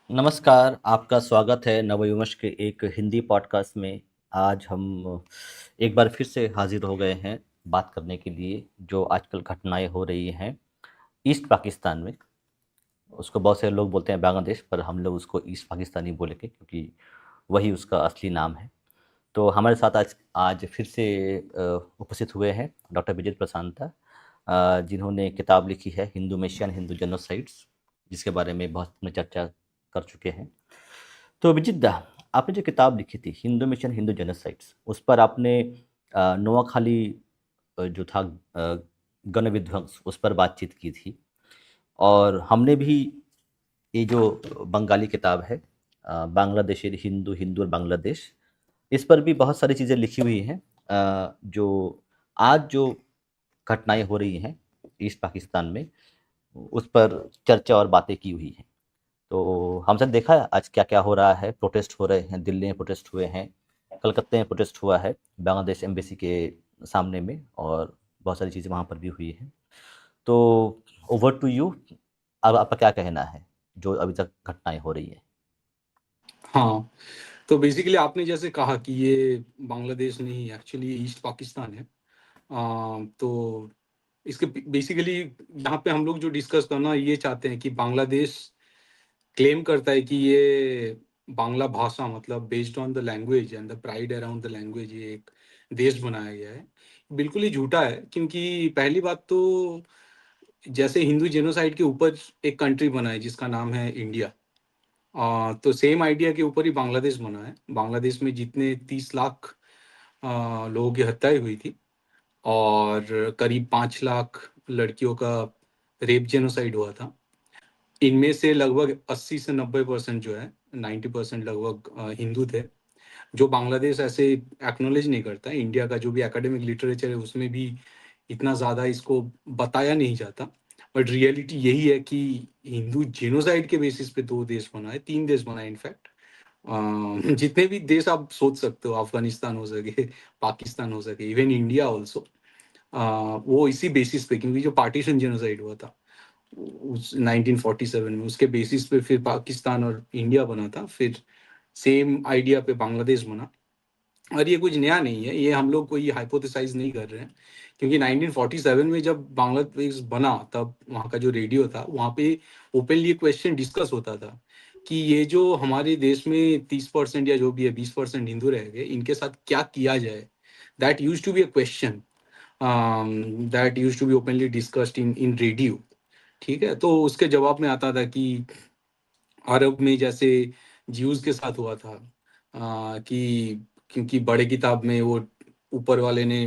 नमस्कार, आपका स्वागत है नवविमर्श के एक हिंदी पॉडकास्ट में। आज हम एक बार फिर से हाज़िर हो गए हैं बात करने के लिए, जो आजकल घटनाएँ हो रही हैं ईस्ट पाकिस्तान में। उसको बहुत से लोग बोलते हैं बांग्लादेश, पर हम लोग उसको ईस्ट पाकिस्तान ही बोलेंगे क्योंकि वही उसका असली नाम है। तो हमारे साथ आज आज फिर से उपस्थित हुए हैं डॉक्टर विजेत प्रशांता, जिन्होंने किताब लिखी है हिंदू मेशियन हिंदू जेनोसाइड्स, जिसके बारे में बहुत में चर्चा कर चुके हैं। तो विजित दा, आपने जो किताब लिखी थी हिंदू मिशन हिंदू जेनोसाइड्स, उस पर आपने नोआखाली जो था गण विध्वंस, उस पर बातचीत की थी। और हमने भी ये जो बंगाली किताब है बांग्लादेशी हिंदू हिंदू और बांग्लादेश, इस पर भी बहुत सारी चीज़ें लिखी हुई हैं, जो आज जो घटनाएं हो रही हैं ईस्ट पाकिस्तान में, उस पर चर्चा और बातें की हुई हैं। तो हमसे देखा है आज क्या क्या हो रहा है। प्रोटेस्ट हो रहे हैं, दिल्ली में प्रोटेस्ट हुए हैं, कलकत्ते में प्रोटेस्ट हुआ है बांग्लादेश एम्बेसी के सामने में, और बहुत सारी चीज़ें वहाँ पर भी हुई हैं। तो ओवर टू यू, अब आपका क्या कहना है जो अभी तक घटनाएं हो रही है। हाँ, तो बेसिकली आपने जैसे कहा कि ये बांग्लादेश नहीं, एक्चुअली ईस्ट पाकिस्तान है। तो इसके बेसिकली यहाँ पे हम लोग जो डिस्कस करना ये चाहते हैं कि बांग्लादेश क्लेम करता है कि ये बांग्ला भाषा मतलब based on the language and the pride around the language ये एक देश बनाया गया है। बिल्कुल ही झूठा है, क्योंकि पहली बात तो जैसे हिंदू जेनोसाइड के ऊपर एक कंट्री बना है जिसका नाम है इंडिया। तो सेम आइडिया के ऊपर ही बांग्लादेश बना है। बांग्लादेश में जितने 30 लाख लोगों की हत्याएं हुई थी और करीब 5 लाख लड़कियों का रेप जेनोसाइड हुआ था। इनमें से लगभग 80 से 90% जो है, 90% लगभग हिंदू थे, जो बांग्लादेश ऐसे एक्नॉलेज नहीं करता। इंडिया का जो भी एकेडमिक लिटरेचर है उसमें भी इतना ज़्यादा इसको बताया नहीं जाता। बट रियलिटी यही है कि हिंदू जेनोसाइड के बेसिस पे 2 देश बनाए, 3 देश बनाए इनफैक्ट। जितने भी देश आप सोच सकते हो, अफगानिस्तान हो सके, पाकिस्तान हो सके, इवन इंडिया ऑल्सो, वो इसी बेसिस पे, क्योंकि जो पार्टीशन जेनोसाइड हुआ था उस 1947 में, उसके बेसिस पे फिर पाकिस्तान और इंडिया बना था। फिर सेम आइडिया पे बांग्लादेश बना। और ये कुछ नया नहीं है, ये हम लोग कोई हाइपोथेसाइज नहीं कर रहे हैं, क्योंकि 1947 में जब बांग्लादेश बना तब वहाँ का जो रेडियो था वहाँ पे ओपनली क्वेश्चन डिस्कस होता था कि ये जो हमारे देश में 30% या जो भी है 20% हिंदू रह गए, इनके साथ क्या किया जाए। That use to be a question, that use to be openly discussed in in radio. ठीक है, तो उसके जवाब में आता था कि अरब में जैसे ज्यूज के साथ हुआ था, कि क्योंकि बड़े किताब में वो ऊपर वाले ने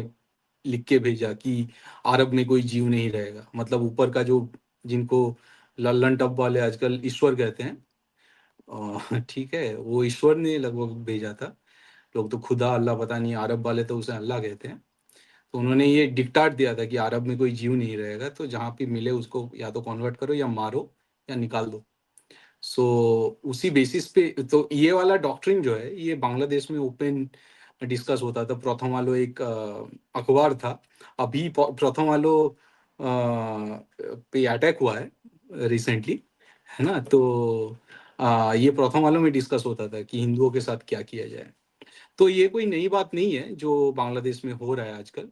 लिख के भेजा कि अरब में कोई जीव नहीं रहेगा, मतलब ऊपर का जो, जिनको लल्लन टप वाले आजकल ईश्वर कहते हैं, ठीक है, वो ईश्वर ने लगभग भेजा था। लोग तो खुदा अल्लाह पता नहीं, अरब वाले तो उसे अल्लाह कहते हैं। तो उन्होंने ये डिक्टाट दिया था कि अरब में कोई जीव नहीं रहेगा, तो जहाँ पे मिले उसको या तो कन्वर्ट करो या मारो या निकाल दो। सो उसी बेसिस पे तो ये वाला डॉक्ट्रिन जो है ये बांग्लादेश में ओपन डिस्कस होता था। प्रथम वालो एक अखबार था, अभी प्रथम वालो पे अटैक हुआ है रिसेंटली, है ना। तो ये प्रथम वालों में डिस्कस होता था कि हिंदुओं के साथ क्या किया जाए। तो ये कोई नई बात नहीं है जो बांग्लादेश में हो रहा है आजकल।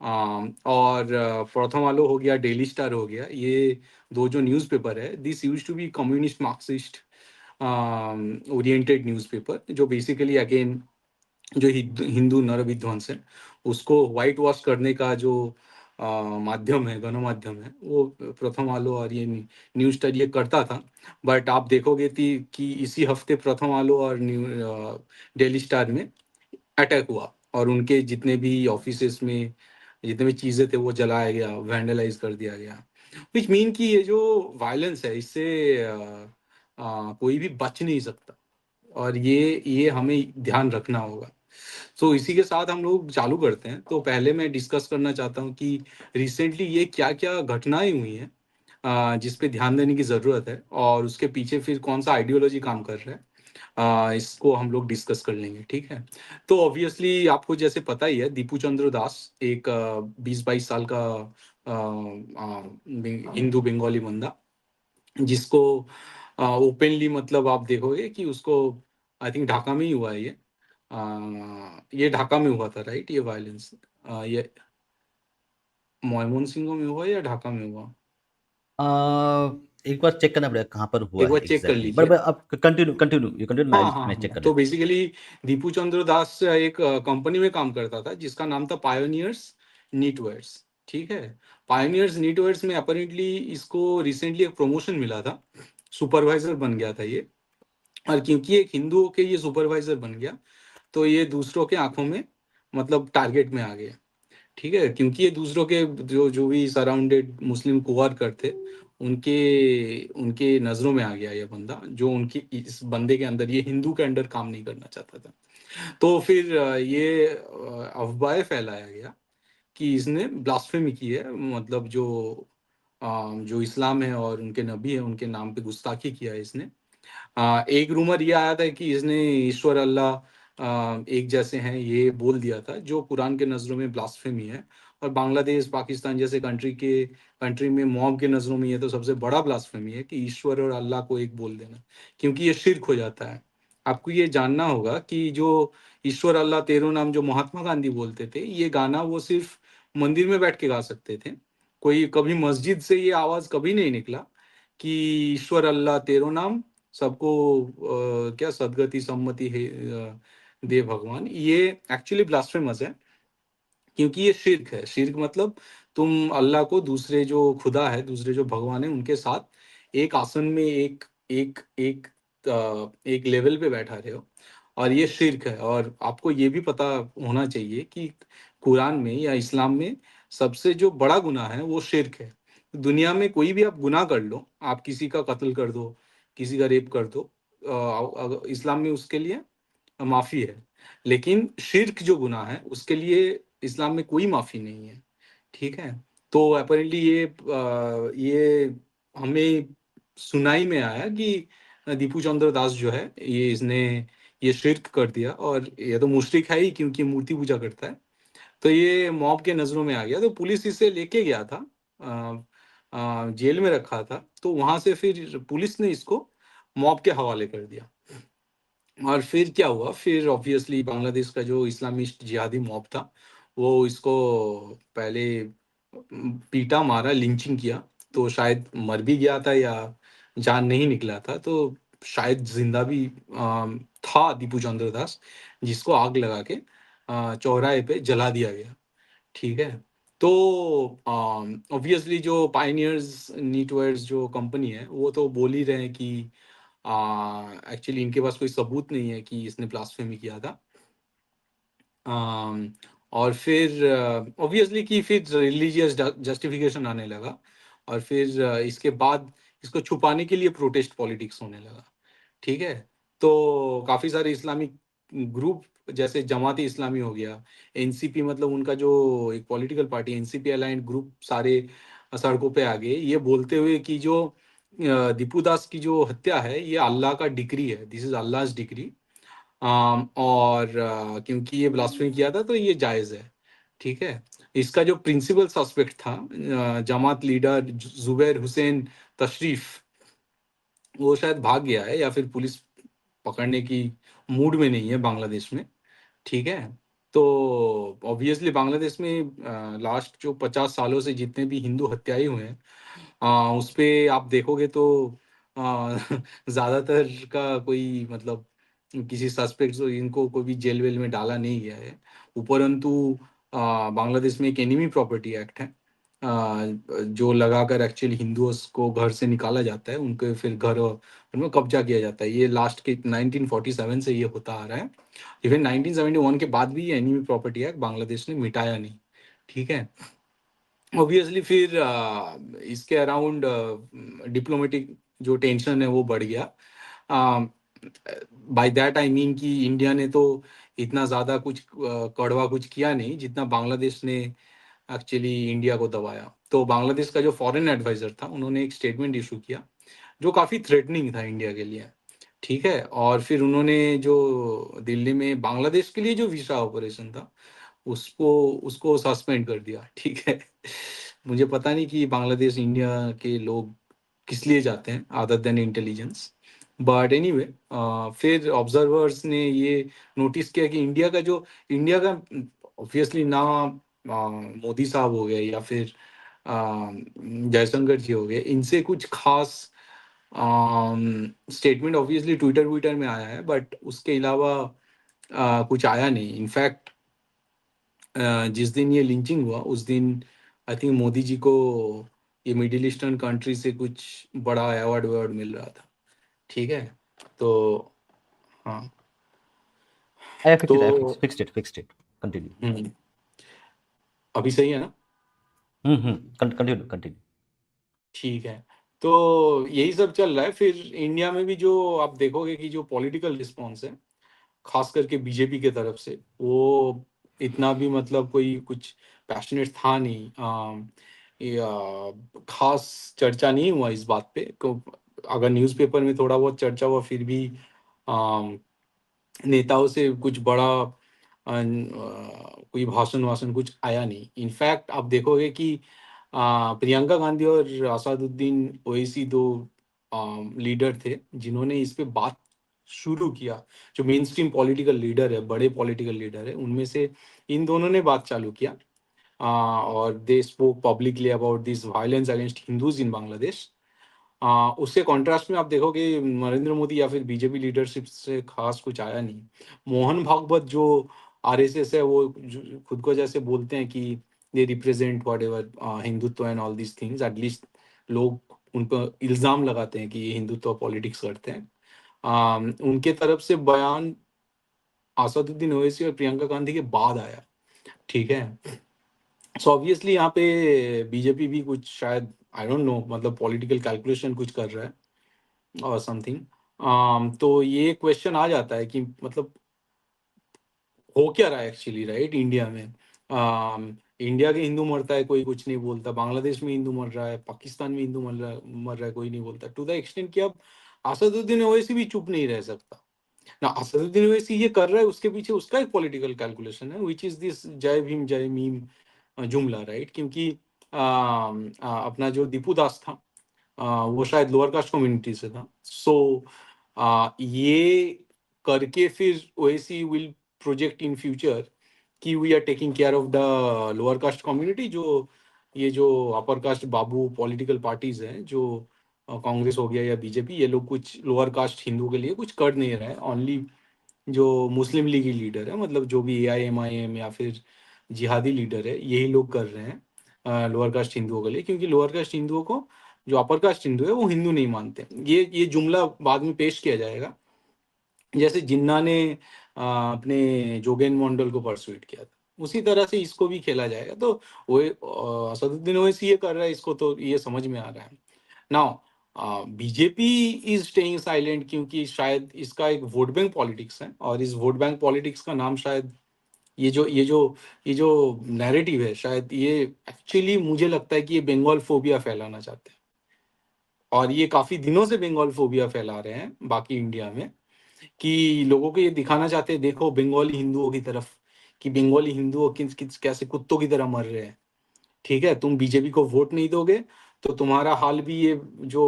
और प्रथम आलो हो गया, डेली स्टार हो गया, ये दो जो न्यूज़पेपर है, this use to be communist Marxist oriented newspaper, जो बेसिकली अगेन जो हिंदू नर विध्वंस है उसको वाइट वॉश करने का जो माध्यम है, गणमाध्यम है, वो प्रथम आलो और ये न्यूज स्टार ये करता था। बट आप देखोगे कि इसी हफ्ते प्रथम आलो और डेली स्टार में अटैक हुआ और उनके जितने भी ऑफिसेस में जितने भी चीज़ें थे वो जलाया गया, वैंडलाइज कर दिया गया। विच मीन कि ये जो वायलेंस है इससे कोई भी बच नहीं सकता, और ये हमें ध्यान रखना होगा। सो इसी के साथ हम लोग चालू करते हैं। तो पहले मैं डिस्कस करना चाहता हूँ कि रिसेंटली ये क्या क्या घटनाएं हुई हैं जिस पे ध्यान देने की ज़रूरत है, और उसके पीछे फिर कौन सा आइडियोलॉजी काम कर रहा है। इसको हम लोग डिस्कस कर लेंगे, ठीक है। तो ऑब्वियसली आपको जैसे पता ही है, दीपू चंद्र दास एक 20-22 साल का हिंदू बंगाली बंदा, जिसको ओपनली, मतलब आप देखोगे कि उसको, आई थिंक ढाका में ही हुआ है ये ढाका में हुआ था, राइट? ये वायलेंस ये मोयमन सिंह में हुआ या ढाका में हुआ? अ, एक बार चेक करना पड़ेगा कहाँ पर हुआ एक है बार चेक कर एग्जैक्टली, लीजिए। बट आप कंटिन्यू कंटिन्यू ये कंटिन्यू, हाँ, मैं हाँ, चेक हाँ। कर तो लेता हूँ। बेसिकली दीपू चंद्र दास एक कंपनी में काम करता था जिसका नाम था पायोनियर्स नीटवेयर्स। ठीक है। पायोनियर्स नीटवेयर्स में अपेरेंटली इसको रिसेंटली एक प्रमोशन मिला था, सुपरवाइजर बन गया था ये। और क्योंकि एक हिंदुओं के ये सुपरवाइजर बन गया, तो ये दूसरों के आंखों में, मतलब टारगेट में आ गया। ठीक है, क्योंकि ये दूसरों के जो जो भी सराउंडेड मुस्लिम कोवर्कर थे, उनके उनके नजरों में आ गया ये बंदा, जो उनकी इस बंदे के अंदर, ये हिंदू के अंडर काम नहीं करना चाहता था। तो फिर ये अफवाहें फैलाया गया कि इसने ब्लास्फेमी की है, मतलब जो इस्लाम है और उनके नबी है उनके नाम पे गुस्ताखी किया है इसने। एक रूमर ये आया था कि इसने ईश्वर अल्लाह एक जैसे हैं ये बोल दिया था, जो कुरान के नज़रों में ब्लास्फेमी है। और बांग्लादेश पाकिस्तान जैसे कंट्री में मॉब के नज़रों में ये तो सबसे बड़ा ब्लास्फेमी है कि ईश्वर और अल्लाह को एक बोल देना, क्योंकि ये शिर्क हो जाता है। आपको ये जानना होगा कि जो ईश्वर अल्लाह तेरो नाम जो महात्मा गांधी बोलते थे, ये गाना वो सिर्फ मंदिर में बैठ के गा सकते थे। कोई कभी मस्जिद से ये आवाज़ कभी नहीं निकला कि ईश्वर अल्लाह तेरो नाम सबको क्या सदगति सम्मति है, दे भगवान। ये एक्चुअली ब्लास्फेमस है, क्योंकि ये शिर्क है। शिर्क मतलब तुम अल्लाह को, दूसरे जो खुदा है, दूसरे जो भगवान है, उनके साथ एक आसन में एक एक एक एक लेवल पे बैठा रहे हो, और ये शिर्क है। और आपको ये भी पता होना चाहिए कि कुरान में या इस्लाम में सबसे जो बड़ा गुनाह है वो शिर्क है। दुनिया में कोई भी आप गुनाह कर लो, आप किसी का कत्ल कर दो, किसी का रेप कर दो, इस्लाम में उसके लिए माफी है। लेकिन शिर्क जो गुनाह है उसके लिए इस्लाम में कोई माफी नहीं है। ठीक है। तो अपेरेंटली ये हमें सुनाई में आया कि दीपू चंद्र दास जो है, ये इसने ये शिर्क कर दिया, और ये तो मुशरिक है ही क्योंकि मूर्ति पूजा करता है। तो ये मॉब के नजरों में आ गया, तो पुलिस इसे लेके गया था, जेल में रखा था, तो वहां से फिर पुलिस ने इसको मॉब के हवाले कर दिया। और फिर क्या हुआ, फिर ऑब्वियसली बांग्लादेश का जो इस्लामिस्ट जिहादी मॉब था, वो इसको पहले पीटा, मारा, लिंचिंग किया। तो शायद मर भी गया था या जान नहीं निकला था, तो शायद जिंदा भी था दीपू चंद्र दास, जिसको आग लगा के चौराहे पे जला दिया गया। ठीक है। तो ऑब्वियसली जो पाइनियर्स नीटवेयर्स जो कंपनी है, वो तो बोल ही रहे हैं कि एक्चुअली इनके पास कोई सबूत नहीं है कि इसने ब्लास्फेमी किया था। अम, और फिर ऑब्वियसली कि फिर रिलीजियस जस्टिफिकेशन आने लगा, और फिर इसके बाद इसको छुपाने के लिए प्रोटेस्ट पॉलिटिक्स होने लगा। ठीक है। तो काफ़ी सारे इस्लामिक ग्रुप, जैसे जमात इस्लामी हो गया, एनसीपी, मतलब उनका जो एक political party NCP aligned group, सारे सड़कों पे आ गए, ये बोलते हुए कि जो दीपू दास की जो हत्या है ये अल्लाह का डिक्री है, दिस इज अल्लाह's डिक्री। और क्योंकि ये ब्लास्फेमी किया था तो ये जायज़ है। ठीक है। इसका जो प्रिंसिपल सस्पेक्ट था, जमात लीडर जुबैर हुसैन तशरीफ, वो शायद भाग गया है, या फिर पुलिस पकड़ने की मूड में नहीं है बांग्लादेश में। ठीक है। तो ऑब्वियसली बांग्लादेश में लास्ट जो 50 सालों से जितने भी हिंदू हत्याएं हुए हैं, उस पे आप देखोगे तो ज्यादातर का कोई, मतलब किसी सस्पेक्ट, इनको कोई भी जेल वेल में डाला नहीं गया है। उपरंतु बांग्लादेश में एक एनिमी प्रॉपर्टी एक्ट है, जो लगाकर एक्चुअली हिंदुओं को घर से निकाला जाता है, उनके फिर घर उनमें कब्जा किया जाता है। ये लास्ट के 1947 से ये होता आ रहा है। इवन 1971 के बाद भी ये एनिमी प्रॉपर्टी एक्ट बांग्लादेश ने मिटाया नहीं। ठीक है। ऑब्वियसली फिर इसके अराउंड डिप्लोमेटिक जो टेंशन है वो बढ़ गया। बाय दैट आई मीन कि इंडिया ने तो इतना ज़्यादा कुछ कड़वा कुछ किया नहीं जितना बांग्लादेश ने एक्चुअली इंडिया को दबाया। तो बांग्लादेश का जो फॉरेन एडवाइजर था, उन्होंने एक स्टेटमेंट इशू किया जो काफ़ी थ्रेटनिंग था इंडिया के लिए। ठीक है। और फिर उन्होंने जो दिल्ली में बांग्लादेश के लिए जो वीसा ऑपरेशन था, उसको उसको सस्पेंड कर दिया। ठीक है। मुझे पता नहीं कि बांग्लादेश इंडिया के लोग किस लिए जाते हैं other than intelligence. But anyway, फिर ऑब्जर्वर्स ने ये नोटिस किया कि इंडिया का ऑब्वियसली ना मोदी साहब हो गए या फिर जयशंकर जी हो गए, इनसे कुछ खास स्टेटमेंट ऑब्वियसली ट्विटर ट्विटर में आया है, बट उसके अलावा कुछ आया नहीं। इनफैक्ट जिस दिन ये लिंचिंग हुआ उस दिन आई थिंक मोदी जी को ये मिडिल ईस्टर्न कंट्री से कुछ बड़ा अवार्ड अवार्ड मिल रहा था। ठीक है, तो हाँ, आई फिक्स तो it, I fixed it, continue. हम्म, अभी सही है ना? Continue continue. ठीक है, तो यही सब चल रहा है। फिर इंडिया में भी जो आप देखोगे कि जो पॉलिटिकल रिस्पॉन्स है, खास करके बीजेपी के तरफ से, वो इतना भी मतलब कोई कुछ पैशनेट था नहीं। खास चर्चा नहीं हुआ इस बात पे। अगर न्यूज़पेपर में थोड़ा बहुत चर्चा हुआ फिर भी नेताओं से कुछ बड़ा कोई भाषण वाषण कुछ आया नहीं। इनफैक्ट आप देखोगे कि प्रियंका गांधी और असादुद्दीन ओवैसी दो लीडर थे जिन्होंने इस पे बात शुरू किया। जो मेन स्ट्रीम पॉलिटिकल लीडर है, बड़े पॉलिटिकल लीडर है, उनमें से इन दोनों ने बात चालू किया। और they spoke publicly about this violence against Hindus in Bangladesh. उससे कॉन्ट्रास्ट में आप देखोगे नरेंद्र मोदी या फिर बीजेपी लीडरशिप से खास कुछ आया नहीं। मोहन भागवत जो आरएसएस है, वो खुद को जैसे बोलते हैं कि they represent what ever Hindutva and all these things, at least लोग उन पर इल्जाम लगाते हैं कि ये हिंदुत्व पॉलिटिक्स करते हैं। उनके तरफ से बयान असदुद्दीन ओवैसी और प्रियंका गांधी के बाद आया। ठीक है, सो ऑब्वियसली यहाँ पे बीजेपी भी कुछ शायद आई डोंट नो, मतलब पॉलिटिकल कैलकुलेशन कुछ कर रहा है और समथिंग। तो ये क्वेश्चन आ जाता है कि मतलब हो क्या रहा है एक्चुअली, राइट? इंडिया में इंडिया के हिंदू मरता है, कोई कुछ नहीं बोलता। बांग्लादेश में हिंदू मर रहा है, पाकिस्तान में हिंदू मर रहा है, कोई नहीं बोलता। टू द एक्सटेंट कि अब असदुद्दीन ओवैसी भी चुप नहीं रह सकता ना। असदुद्दीन ओवैसी ये कर रहा है, उसके पीछे उसका एक पॉलिटिकल कैलकुलेशन है, विच इज दिस जय भीम जय मीम जुमला, राइट? क्योंकि अपना जो दीपू दास था, वो शायद लोअर कास्ट कम्युनिटी से था। सो ये करके फिर OAC will project in future कि we are taking care of the lower caste community. जो ये जो upper caste babu political parties हैं, जो कांग्रेस हो गया या बीजेपी, ये लोग कुछ लोअर कास्ट हिंदू के लिए कुछ कर नहीं रहे हैं। ओनली जो मुस्लिम लीग की लीडर है, मतलब जो भी AIMIM या फिर जिहादी लीडर है, यही लोग कर रहे हैं लोअर कास्ट हिंदुओं के लिए। क्योंकि लोअर कास्ट हिंदुओं को जो अपर कास्ट हिंदू है वो हिंदू नहीं मानते। ये जुमला बाद में पेश किया जाएगा, जैसे जिन्ना ने अपने जोगेन मंडल को परसुइट किया था, उसी तरह से इसको भी खेला जाएगा। तो वो असदुद्दीन ओवैसी ये कर रहा है, इसको तो ये समझ में आ रहा है। Now BJP is staying silent क्योंकि शायद इसका एक वोट बैंक पॉलिटिक्स है, और इस वोट बैंक पॉलिटिक्स का नाम शायद ये जो नैरेटिव है, शायद ये एक्चुअली मुझे लगता है कि ये बंगाल फोबिया फैलाना चाहते हैं। और ये काफी दिनों से बंगाल फोबिया फैला रहे हैं बाकी इंडिया में, कि लोगों को ये दिखाना चाहते हैं, देखो बंगाली हिंदुओं की तरफ, कि बंगाली हिंदुओं किस किस कैसे कुत्तों की तरह मर रहे हैं। ठीक है, तुम बीजेपी को वोट नहीं दोगे तो तुम्हारा हाल भी ये जो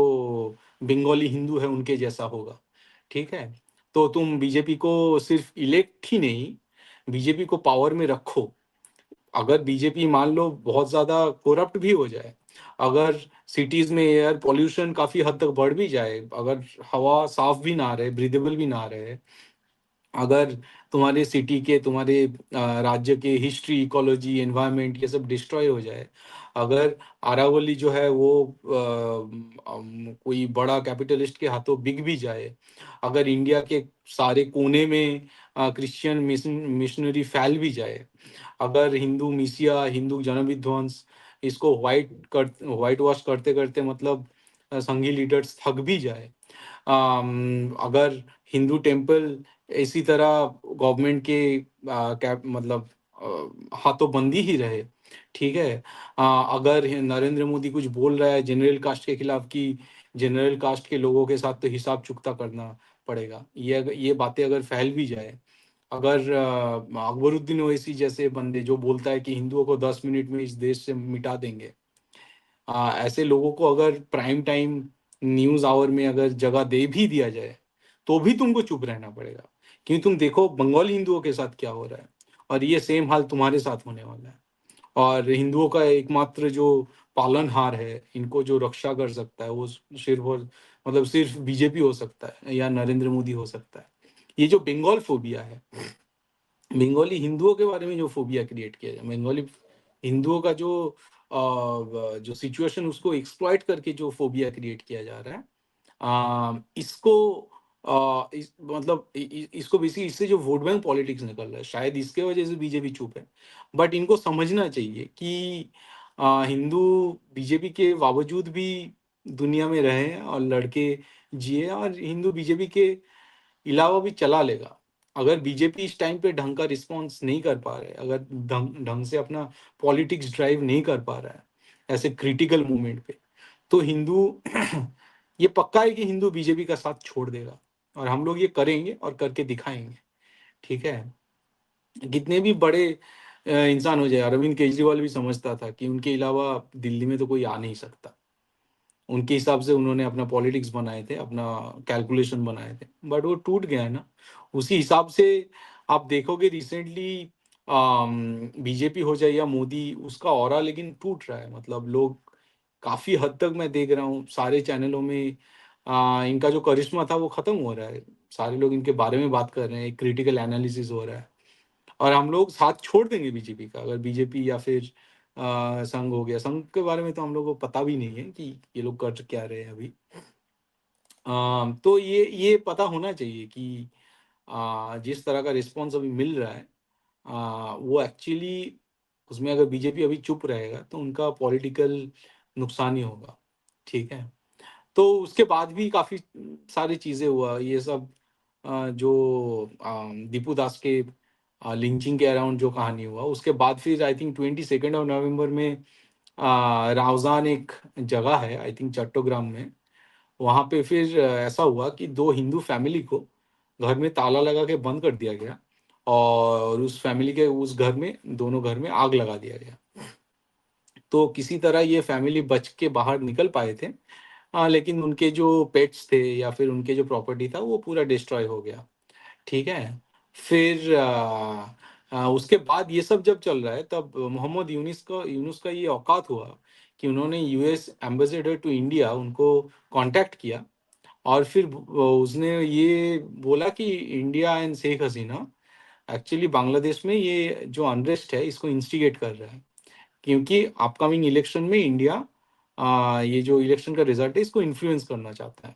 बंगाली हिंदू है उनके जैसा होगा। ठीक है, तो तुम बीजेपी को सिर्फ इलेक्ट ही नहीं, बीजेपी को पावर में रखो। अगर बीजेपी मान लो बहुत ज्यादा करप्ट भी हो जाए, अगर सिटीज में एयर पोल्यूशन काफी हद तक बढ़ भी जाए, अगर हवा साफ भी ना रहे, ब्रीदेबल भी ना रहे, अगर तुम्हारे सिटी के, तुम्हारे राज्य के हिस्ट्री, इकोलॉजी, एनवायरनमेंट ये सब डिस्ट्रॉय हो जाए, अगर अरावली जो है वो कोई बड़ा कैपिटलिस्ट के हाथों बिक भी जाए, अगर इंडिया के सारे कोने में क्रिश्चियन मिशनरी फैल भी जाए, अगर हिंदू मिसिया, हिंदू जन विध्वंस, इसको व्हाइट वॉश करते करते मतलब संघी लीडर्स थक भी जाए, अगर हिंदू टेम्पल इसी तरह गवर्नमेंट के कैप मतलब हाथों बंदी ही रहे। ठीक है, अगर नरेंद्र मोदी कुछ बोल रहा है जनरल कास्ट के खिलाफ कि जनरल कास्ट के लोगों के साथ तो हिसाब चुकता करना पड़ेगा, ये बातें अगर फैल भी जाए, अगर अकबरुद्दीन ओवैसी जैसे बंदे जो बोलता है कि हिंदुओं को 10 मिनट में इस देश से मिटा देंगे, ऐसे लोगों को अगर प्राइम टाइम न्यूज आवर में अगर जगह दे भी दिया जाए तो भी तुमको चुप रहना पड़ेगा, क्योंकि तुम देखो बंगाली हिंदुओं के साथ क्या हो रहा है, और ये सेम हाल तुम्हारे साथ होने वाला है। और हिंदुओं का एकमात्र जो पालनहार है, इनको जो रक्षा कर सकता है, वो सिर्फ और मतलब सिर्फ बीजेपी हो सकता है या नरेंद्र मोदी हो सकता है। ये जो बंगाल फोबिया है, बंगाली हिंदुओं के बारे में जो फोबिया क्रिएट किया जाए, बंगाली हिंदुओं का जो सिचुएशन उसको एक्सप्लॉइट करके जो फोबिया क्रिएट किया जा रहा है, इसको मतलब इसको बेसिकली इससे जो वोट बैंक पॉलिटिक्स निकल रहा है, शायद इसके वजह से बीजेपी चुप है। बट इनको समझना चाहिए कि हिंदू बीजेपी के बावजूद भी दुनिया में रहे और लड़के जिए, और हिंदू बीजेपी के अलावा भी चला लेगा। अगर बीजेपी इस टाइम पे ढंग का रिस्पॉन्स नहीं कर पा रहे, अगर ढंग ढंग से अपना पॉलिटिक्स ड्राइव नहीं कर पा रहा है ऐसे क्रिटिकल मोमेंट पे, तो हिंदू ये पक्का है कि हिंदू बीजेपी का साथ छोड़ देगा, और हम लोग ये करेंगे और करके दिखाएंगे। ठीक है, कितने भी बड़े इंसान हो जाए, अरविंद केजरीवाल भी समझता था कि उनके अलावा दिल्ली में तो कोई आ नहीं सकता। उनके हिसाब से उन्होंने अपना पॉलिटिक्स बनाए थे, अपना कैलकुलेशन बनाए थे, बट वो टूट गया है ना। उसी हिसाब से आप देखोगे रिसेंटली बीजेपी हो जाए या मोदी, उसका ऑरा लेकिन टूट रहा है। मतलब लोग काफी हद तक, मैं देख रहा हूँ सारे चैनलों में इनका जो करिश्मा था वो खत्म हो रहा है। सारे लोग इनके बारे में बात कर रहे हैं, क्रिटिकल एनालिसिस हो रहा है, और हम लोग साथ छोड़ देंगे बीजेपी का। अगर बीजेपी या फिर संघ हो गया, संघ के बारे में तो हम लोग को पता भी नहीं है कि ये लोग कर क्या रहे हैं अभी। तो ये पता होना चाहिए कि जिस तरह का रिस्पॉन्स अभी मिल रहा है, वो एक्चुअली उसमें अगर बीजेपी अभी चुप रहेगा तो उनका पॉलिटिकल नुकसान ही होगा। ठीक है, तो उसके बाद भी काफी सारी चीजें हुआ ये सब, जो दीपू दास के लिंचिंग के अराउंड जो कहानी हुआ, उसके बाद फिर आई थिंक 22 नवंबर में रावजान एक जगह है आई थिंक चट्टोग्राम में, वहां पे फिर ऐसा हुआ कि दो हिंदू फैमिली को घर में ताला लगा के बंद कर दिया गया, और उस फैमिली के उस घर में, दोनों घर में आग लगा दिया गया। तो किसी तरह ये फैमिली बच के बाहर निकल पाए थे। हाँ, लेकिन उनके जो पेट्स थे या फिर उनके जो प्रॉपर्टी था वो पूरा डिस्ट्रॉय हो गया। ठीक है, फिर उसके बाद ये सब जब चल रहा है, तब मोहम्मद यूनुस का ये औकात हुआ कि उन्होंने यूएस एम्बेसडर टू इंडिया उनको कांटेक्ट किया, और फिर उसने ये बोला कि India and Sheikh Hasina actually Bangladesh में ये जो अनरेस्ट है इसको इंस्टिगेट कर रहा है, क्योंकि अपकमिंग इलेक्शन में इंडिया ये जो इलेक्शन का रिजल्ट है इसको इन्फ्लुएंस करना चाहता है।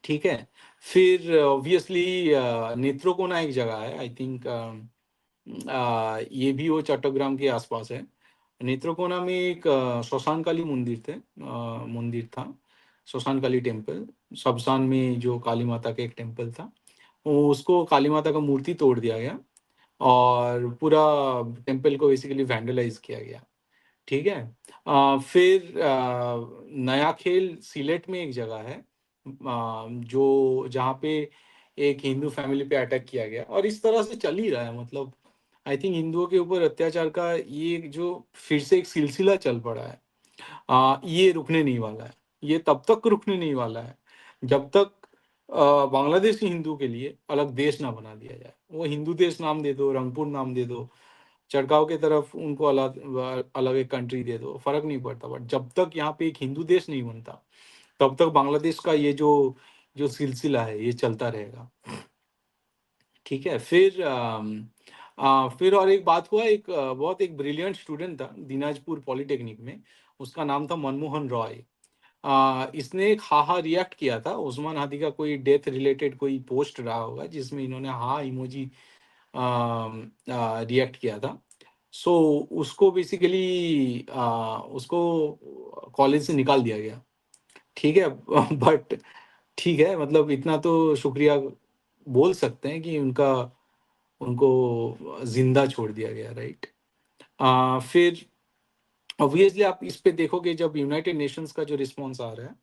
ठीक है, फिर ऑब्वियसली नेत्रोकोना एक जगह है आई थिंक, ये भी वो चट्टग्राम के आसपास है। नेत्रोकोना में एक श्मशान काली मंदिर था, श्मशान काली टेम्पल। शमशान में जो काली माता का एक टेम्पल था, उसको काली माता का मूर्ति तोड़ दिया गया, और पूरा टेम्पल को बेसिकली वैंडलाइज किया गया। ठीक है, फिर नया खेल सिलेट में एक जगह है, जो जहाँ पे एक हिंदू फैमिली पे अटैक किया गया, और इस तरह से चल ही रहा है। मतलब आई थिंक हिंदुओं के ऊपर अत्याचार का ये जो फिर से एक सिलसिला चल पड़ा है, ये रुकने नहीं वाला है। ये तब तक रुकने नहीं वाला है जब तक बांग्लादेशी हिंदू के लिए अलग देश ना बना दिया जाए। वो हिंदू देश नाम दे दो, रंगपुर नाम दे दो, चड़गांव की तरफ उनको अलग अलग एक कंट्री दे दो, फर्क नहीं पड़ता। बट जब तक यहाँ पे एक हिंदू देश नहीं बनता, तब तक बांग्लादेश का ये जो जो सिलसिला है ये चलता रहेगा। ठीक है, फिर और एक बात हुआ, एक बहुत एक ब्रिलियंट स्टूडेंट था दिनाजपुर पॉलिटेक्निक में, उसका नाम था मनमोहन रॉय। इसने एक हाहा रिएक्ट किया था, उस्मान हादी का कोई डेथ रिलेटेड कोई पोस्ट रहा होगा जिसमें इन्होंने हा इमोजी रिएक्ट किया था। सो उसको बेसिकली उसको कॉलेज से निकाल दिया गया। ठीक है, बट ठीक है, मतलब इतना तो शुक्रिया बोल सकते हैं कि उनका उनको जिंदा छोड़ दिया गया, राइट। फिर ऑब्वियसली आप इस पे देखोगे, जब यूनाइटेड नेशंस का जो रिस्पॉन्स आ रहा है,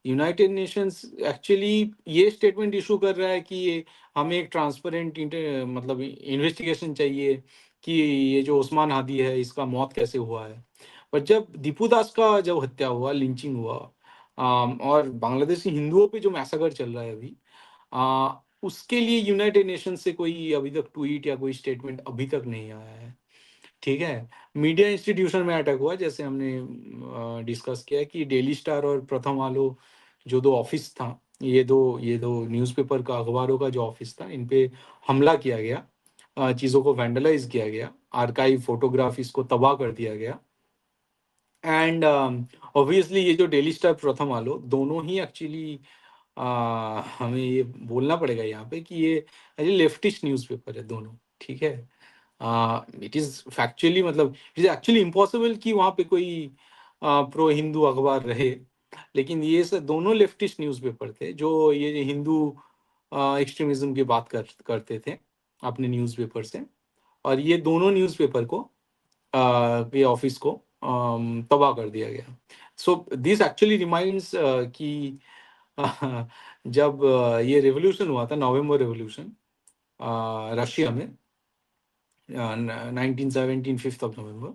यूनाइटेड नेशंस एक्चुअली ये स्टेटमेंट इशू कर रहा है कि ये हमें एक ट्रांसपेरेंट मतलब इन्वेस्टिगेशन चाहिए कि ये जो उस्मान हादी है इसका मौत कैसे हुआ है। पर जब दीपू दास का जब हत्या हुआ, लिंचिंग हुआ, और बांग्लादेशी हिंदुओं पे जो मैसेकर चल रहा है अभी, उसके लिए यूनाइटेड नेशन से कोई अभी तक ट्वीट या कोई स्टेटमेंट अभी तक नहीं आया है। ठीक है। मीडिया इंस्टीट्यूशन में अटैक हुआ, जैसे हमने डिस्कस किया कि डेली स्टार और प्रथम आलो जो दो ऑफिस था, ये दो न्यूज़पेपर का, अखबारों का जो ऑफिस था, इन पे हमला किया गया, चीज़ों को वैंडलाइज किया गया, आर्काइव फोटोग्राफ इसको तबाह कर दिया गया। एंड ऑब्वियसली ये जो डेली स्टार, प्रथम आलो, दोनों ही एक्चुअली हमें ये बोलना पड़ेगा यहाँ पे कि ये लेफ्टिस्ट न्यूज़पेपर है दोनों। ठीक है। इट इज़ फैक्चुअली, मतलब इट इज़ एक्चुअली इम्पॉसिबल कि वहाँ पे कोई प्रो हिंदू अखबार रहे, लेकिन ये दोनों लेफ्टिस्ट न्यूज़पेपर थे जो ये हिंदू एक्सट्रीमिज्म की बात करते थे अपने न्यूज़पेपर से। और ये दोनों न्यूज़पेपर को, ये ऑफिस को तबाह कर दिया गया। सो दिस एक्चुअली रिमाइंड्स कि जब ये रेवोल्यूशन हुआ था, नवंबर रेवोल्यूशन रशिया में, 1917, 5 नवंबर,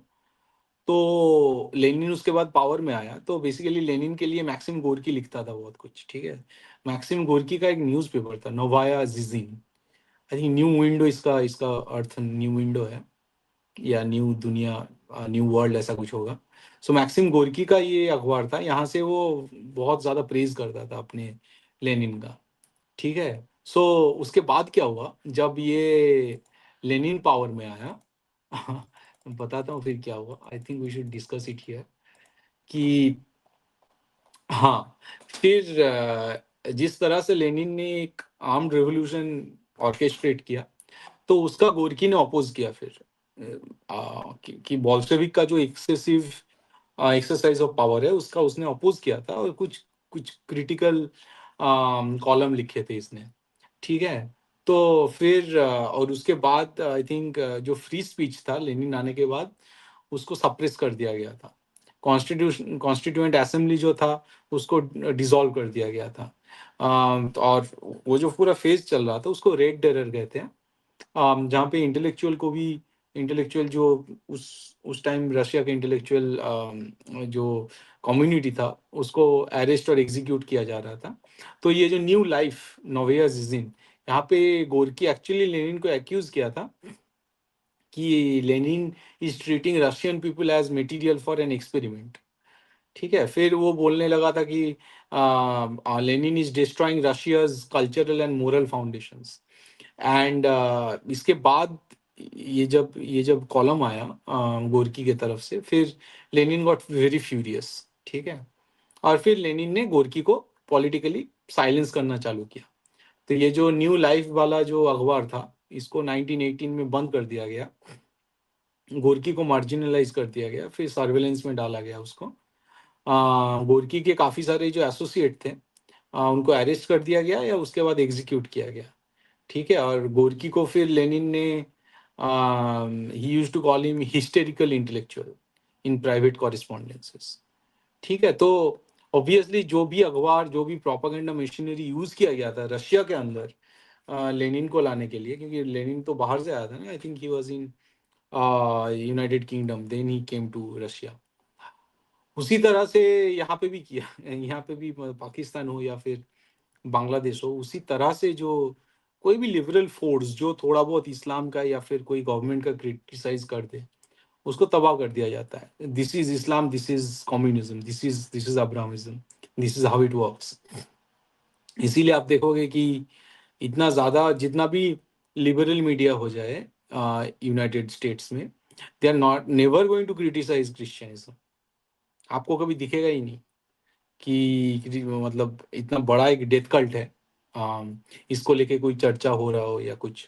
तो लेनिन उसके बाद पावर में आया। तो बेसिकली लेनिन के लिए मैक्सिम गोर्की लिखता था बहुत कुछ। ठीक है। मैक्सिम गोर्की का एक न्यूज़पेपर था, Novaya Zhizn, I think new window, इसका इसका अर्थ न्यू विंडो है, या न्यू दुनिया, न्यू वर्ल्ड, ऐसा कुछ होगा। सो मैक्सिम गोर्की का ये अखबार था, यहाँ से वो बहुत ज़्यादा प्रेज करता था अपने लेनिन का। ठीक है। सो उसके बाद क्या हुआ, जब ये लेनिन पावर में आया, बताता हूँ फिर क्या हुआ। I think we should discuss it here कि हाँ, फिर जिस तरह से लेनिन ने एक आर्म्ड रेवोल्यूशन ऑर्केस्ट्रेट किया, तो उसका गोरकी ने अपोज किया फिर, कि बोल्शेविक का जो एक्सेसिव एक्सरसाइज ऑफ पावर है उसका उसने अपोज किया था, और कुछ कुछ क्रिटिकल कॉलम लिखे थे इसने। ठीक है। तो फिर और उसके बाद आई थिंक जो फ्री स्पीच था लेनिन आने के बाद, उसको सप्रेस कर दिया गया था। कॉन्स्टिट्यूएंट असेंबली जो था उसको डिसॉल्व कर दिया गया था। और वो जो पूरा फेज चल रहा था उसको रेड टेरर कहते हैं, जहाँ पे इंटेलेक्चुअल को भी, इंटेलेक्चुअल जो उस टाइम रशिया के इंटेलेक्चुअल जो कम्युनिटी था उसको अरेस्ट और एग्जीक्यूट किया जा रहा था। तो ये जो न्यू लाइफ, नोवेया जिजिन, यहाँ पे गोरकी एक्चुअली लेनिन को एक्यूज किया था कि Lenin is treating Russian people as material for an experiment. ठीक है। फिर वो बोलने लगा था कि Lenin is destroying Russia's cultural and moral foundations. And इसके बाद ये जब कॉलम आया गोरकी के तरफ से, फिर लेनिन गॉट वेरी फ्यूरियस। ठीक है। और फिर लेनिन ने गोरकी को पॉलिटिकली साइलेंस करना चालू किया। तो ये जो न्यू लाइफ वाला जो अखबार था, इसको 1918 में बंद कर दिया गया, गोरकी को मार्जिनलाइज कर दिया गया, फिर सर्वेलेंस में डाला गया उसको। गोरकी के काफ़ी सारे जो एसोसिएट थे, उनको अरेस्ट कर दिया गया या उसके बाद एग्जीक्यूट किया गया। ठीक है। और गोरकी को फिर लेनिन ने, he used to call him hysterical intellectual in private correspondences. ठीक है। तो ऑब्वियसली जो भी अखबार, जो भी प्रोपागेंडा मशीनरी यूज किया गया था रशिया के अंदर लेनिन को लाने के लिए, क्योंकि लेनिन तो बाहर से आया था ना, I think he was in United Kingdom, then he came to Russia. उसी तरह से यहाँ पे भी किया, यहाँ पे भी पाकिस्तान हो या फिर बांग्लादेश हो, उसी तरह से जो कोई भी लिबरल फोर्स जो थोड़ा बहुत इस्लाम का या फिर कोई गवर्नमेंट का क्रिटिसाइज कर दे, उसको तबाह कर दिया जाता है। This is Islam, this is communism, this is Abrahamism, this is how it works. इसीलिए आप देखोगे कि इतना ज़्यादा, जितना भी लिबरल मीडिया हो जाए यूनाइटेड स्टेट्स में, they are not never going to criticise क्रिश्चियनिज्म। आपको कभी दिखेगा ही नहीं मतलब इतना बड़ा एक डेथ कल्ट है, इसको लेके कोई चर्चा हो रहा हो या कुछ।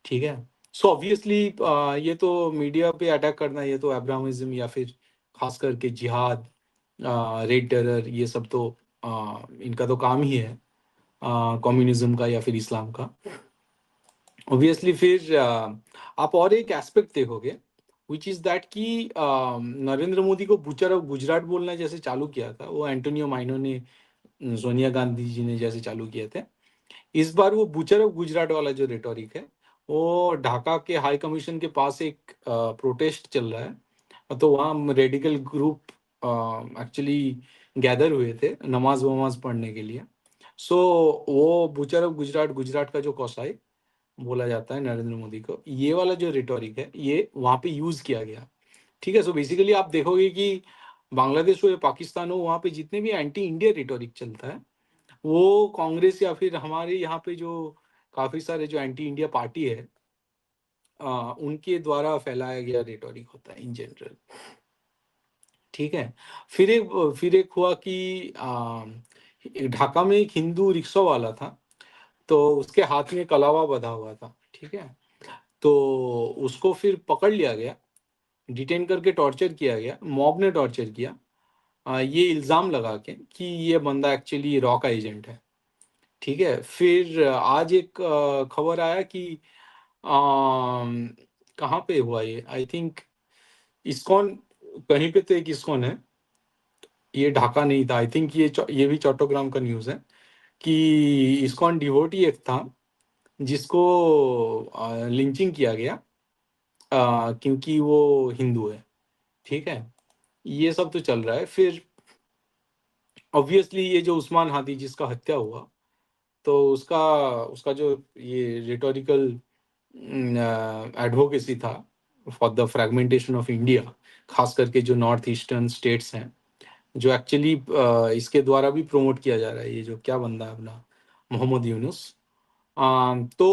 ठीक है। सो ऑब्वियसली ये तो मीडिया पे अटैक करना, ये तो अब्राहमिज्म या फिर खास करके जिहाद, रेड टेरर, ये सब तो इनका तो काम ही है, कम्युनिज्म का या फिर इस्लाम का। ऑब्वियसली फिर आप और एक एस्पेक्ट देखोगे, विच इज दैट कि नरेंद्र मोदी को बुचर ऑफ गुजरात बोलना जैसे चालू किया था वो एंटोनियो माइनो ने, सोनिया गांधी जी ने जैसे चालू किए थे, इस बार वो बुचर ऑफ गुजरात वाला जो रेटोरिक है, वो ढाका के हाई कमीशन के पास एक प्रोटेस्ट चल रहा है। तो वहाँ रेडिकल ग्रुप एक्चुअली गैदर हुए थे नमाज वमाज पढ़ने के लिए। सो वो बुचर ऑफ गुजरात, गुजरात का जो कौसाई बोला जाता है नरेंद्र मोदी को, ये वाला जो रिटोरिक है ये वहाँ पे यूज किया गया। ठीक है। सो बेसिकली आप देखोगे कि बांग्लादेश हो या पाकिस्तान हो, वहाँ पे जितने भी एंटी इंडिया रिटोरिक चलता है वो कांग्रेस या फिर हमारे यहाँ पे जो काफी सारे जो एंटी इंडिया पार्टी है उनके द्वारा फैलाया गया रिटोरिक होता है इन जनरल। ठीक है। फिर एक हुआ कि ढाका में एक हिंदू रिक्शा वाला था, तो उसके हाथ में कलावा बंधा हुआ था। ठीक है। तो उसको फिर पकड़ लिया गया, डिटेन करके टॉर्चर किया गया, मॉब ने टॉर्चर किया ये इल्ज़ाम लगा के कि ये बंदा एक्चुअली रॉ का एजेंट है। ठीक है। फिर आज एक खबर आया कि कहाँ पे हुआ ये, आई थिंक इस्कॉन, कहीं पे तो एक इस्कॉन है, ये ढाका नहीं था आई थिंक, ये भी चट्टोग्राम का न्यूज़ है कि इस्कॉन डिवोटी एक था जिसको लिंचिंग किया गया क्योंकि वो हिंदू है। ठीक है। ये सब तो चल रहा है। फिर ऑब्वियसली ये जो उस्मान हादी जिसका हत्या हुआ, तो उसका उसका जो ये रिटोरिकल एडवोकेसी था for the fragmentation of India, खास करके जो नॉर्थ ईस्टर्न स्टेट्स हैं, जो एक्चुअली इसके द्वारा भी प्रमोट किया जा रहा है, ये जो क्या बंदा है अपना मोहम्मद यूनुस। तो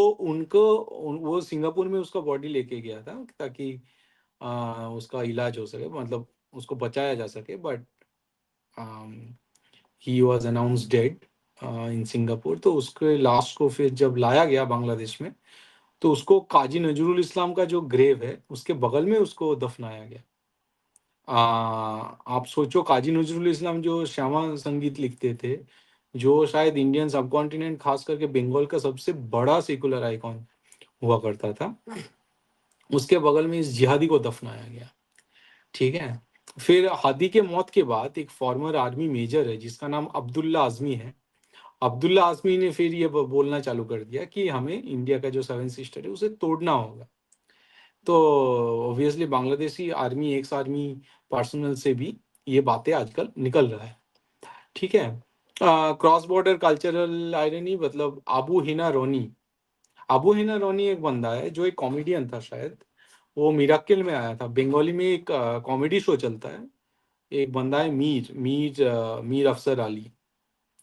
वो सिंगापुर में उसका बॉडी लेके गया था ताकि उसका इलाज हो सके, मतलब उसको बचाया जा सके, but he was announce dead in Singapore. तो उसके लास्ट को फिर जब लाया गया बांग्लादेश में, तो उसको काजी नजरुल इस्लाम का जो ग्रेव है उसके बगल में उसको दफनाया गया। आप सोचो, काजी नजरुल इस्लाम जो श्यामा संगीत लिखते थे, जो शायद इंडियन सब कॉन्टिनेंट खास करके बंगाल का सबसे बड़ा सेकुलर आइकॉन हुआ करता था, उसके बगल में इस जिहादी को दफनाया गया। ठीक है। फिर हादी के मौत के बाद एक फॉर्मर आर्मी मेजर है जिसका नाम अब्दुल्ला आजमी है। अब्दुल्ला आजमी ने फिर ये बोलना चालू कर दिया कि हमें इंडिया का जो सेवन सिस्टर है उसे तोड़ना होगा। तो obviously Bangladeshi army, ex army personnel से भी ये बातें आजकल निकल रहा है। ठीक है। क्रॉस बॉर्डर कल्चरल आयरनी, मतलब अबू हिना रोनी एक बंदा है जो एक कॉमेडियन था शायद, वो मिराक्किल में आया था। बंगाली में एक कॉमेडी शो चलता है, एक बंदा है मीर अफसर अली।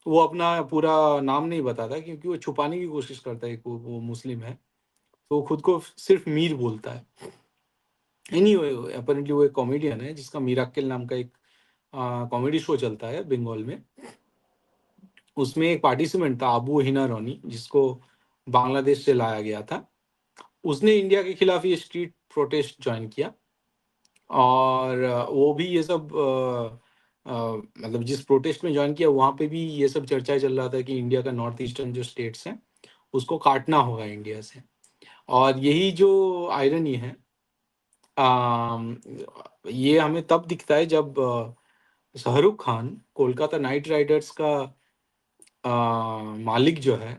वो अपना पूरा नाम नहीं बताता क्योंकि वो छुपाने की कोशिश करता है कि वो मुस्लिम है, तो वो खुद को सिर्फ मीर बोलता है। एनीवे अपेरेंटली वो एक कॉमेडियन है जिसका मीराक्किल नाम का एक कॉमेडी शो चलता है बंगाल में। उसमें एक पार्टिसिपेंट था अबू हिना रोनी, जिसको बांग्लादेश से लाया गया था। उसने इंडिया के खिलाफ ये स्ट्रीट प्रोटेस्ट ज्वाइन किया, और वो भी ये सब मतलब जिस प्रोटेस्ट में ज्वाइन किया वहाँ पे भी ये सब चर्चा चल रहा था कि इंडिया का नॉर्थ ईस्टर्न जो स्टेट्स हैं उसको काटना होगा इंडिया से। और यही जो आयरनी है, अम, ये हमें तब दिखता है जब शाहरुख खान कोलकाता नाइट राइडर्स का मालिक जो है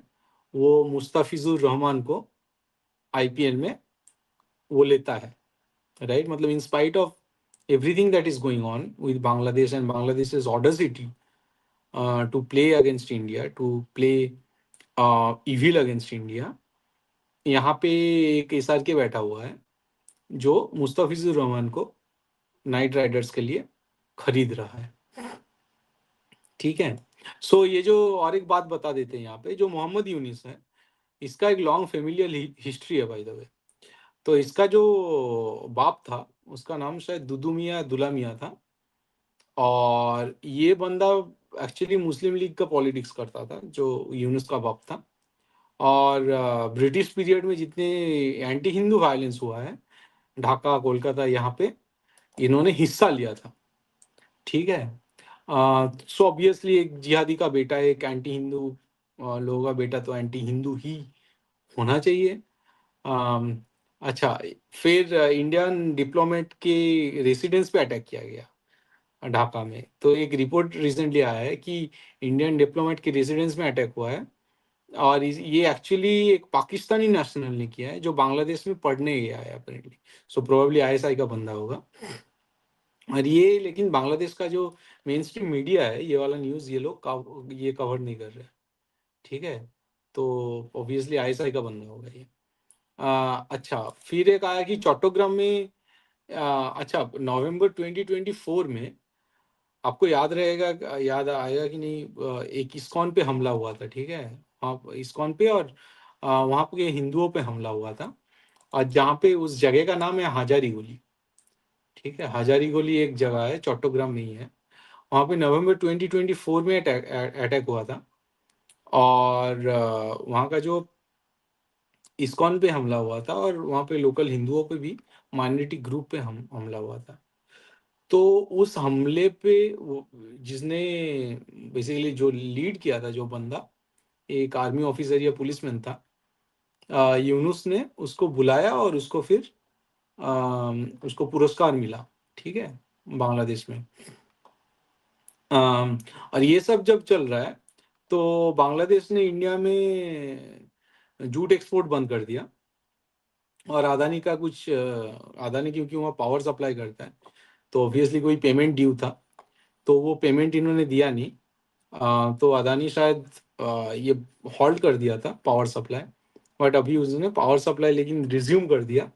वो मुस्तफिजुर रहमान को आईपीएल में वो लेता है, राइट। मतलब इन spite of everything that is going on with Bangladesh and Bangladesh's audacity to play against India, to play evil against India, यहाँ पे एक एसआर के बैठा हुआ है जो मुस्तफिजुर रहमान को नाइट राइडर्स के लिए खरीद रहा है। ठीक है। सो ये जो और एक बात बता देते हैं यहाँ पे, जो मोहम्मद यूनिस है इसका एक लॉन्ग फेमिलियल हिस्ट्री है बाय द वे। तो इसका जो बाप था उसका नाम शायद दुदू मियाँ दुला मियाँ था, और ये बंदा एक्चुअली मुस्लिम लीग का पॉलिटिक्स करता था जो यूनुस का बाप था। और ब्रिटिश पीरियड में जितने एंटी हिंदू वायलेंस हुआ है ढाका कोलकाता यहाँ पे, इन्होंने हिस्सा लिया था। ठीक है। सो ऑब्वियसली एक जिहादी का बेटा, एक एंटी हिंदू लोगों का बेटा तो एंटी हिंदू ही होना चाहिए। अम, अच्छा, फिर इंडियन डिप्लोमेट के रेसिडेंस पे अटैक किया गया ढाका में। तो एक रिपोर्ट रिसेंटली आया है कि इंडियन डिप्लोमेट के रेजिडेंस में अटैक हुआ है, और ये एक्चुअली एक पाकिस्तानी नेशनल ने किया है जो बांग्लादेश में पढ़ने गया है अपेरेंटली। सो प्रोबेबली आईएसआई का बंदा होगा। और ये लेकिन बांग्लादेश का जो मेन स्ट्रीम मीडिया है, ये वाला न्यूज़ ये लोग ये कवर नहीं कर रहे, ठीक है। तो ऑब्वियसली आईएसआई का बंदा होगा ये। अच्छा, फिर एक आया कि चट्टग्राम में अच्छा नवंबर 2024 में, आपको याद रहेगा, याद आएगा कि नहीं, एक इस्कॉन पे हमला हुआ था, ठीक है। वहाँ इस्कॉन पे, और वहाँ पे हिंदुओं पे हमला हुआ था, और जहाँ पे उस जगह का नाम है हाजारी गोली, ठीक है। हाजारी गोली एक जगह है, चट्टग्राम में ही है। वहाँ पे नवंबर 2024 में अटैक हुआ था, और वहाँ का जो इस्कॉन पे हमला हुआ था, और वहाँ पे लोकल हिंदुओं पे भी, माइनॉरिटी ग्रुप पे हमला हुआ था। तो उस हमले पे जिसने बेसिकली जो लीड किया था, जो बंदा एक आर्मी ऑफिसर या पुलिसमैन था, यूनुस ने उसको बुलाया, और उसको फिर उसको पुरस्कार मिला, ठीक है, बांग्लादेश में। और ये सब जब चल रहा है, तो बांग्लादेश ने इंडिया में जूट एक्सपोर्ट बंद कर दिया, और अदानी का कुछ अदानी क्योंकि वहाँ पावर सप्लाई करता है, तो ऑब्वियसली कोई पेमेंट ड्यू था, तो वो पेमेंट इन्होंने दिया नहीं। तो अदानी शायद ये हॉल्ट कर दिया था पावर सप्लाई, बट अभी उसने पावर सप्लाई लेकिन रिज्यूम कर दिया।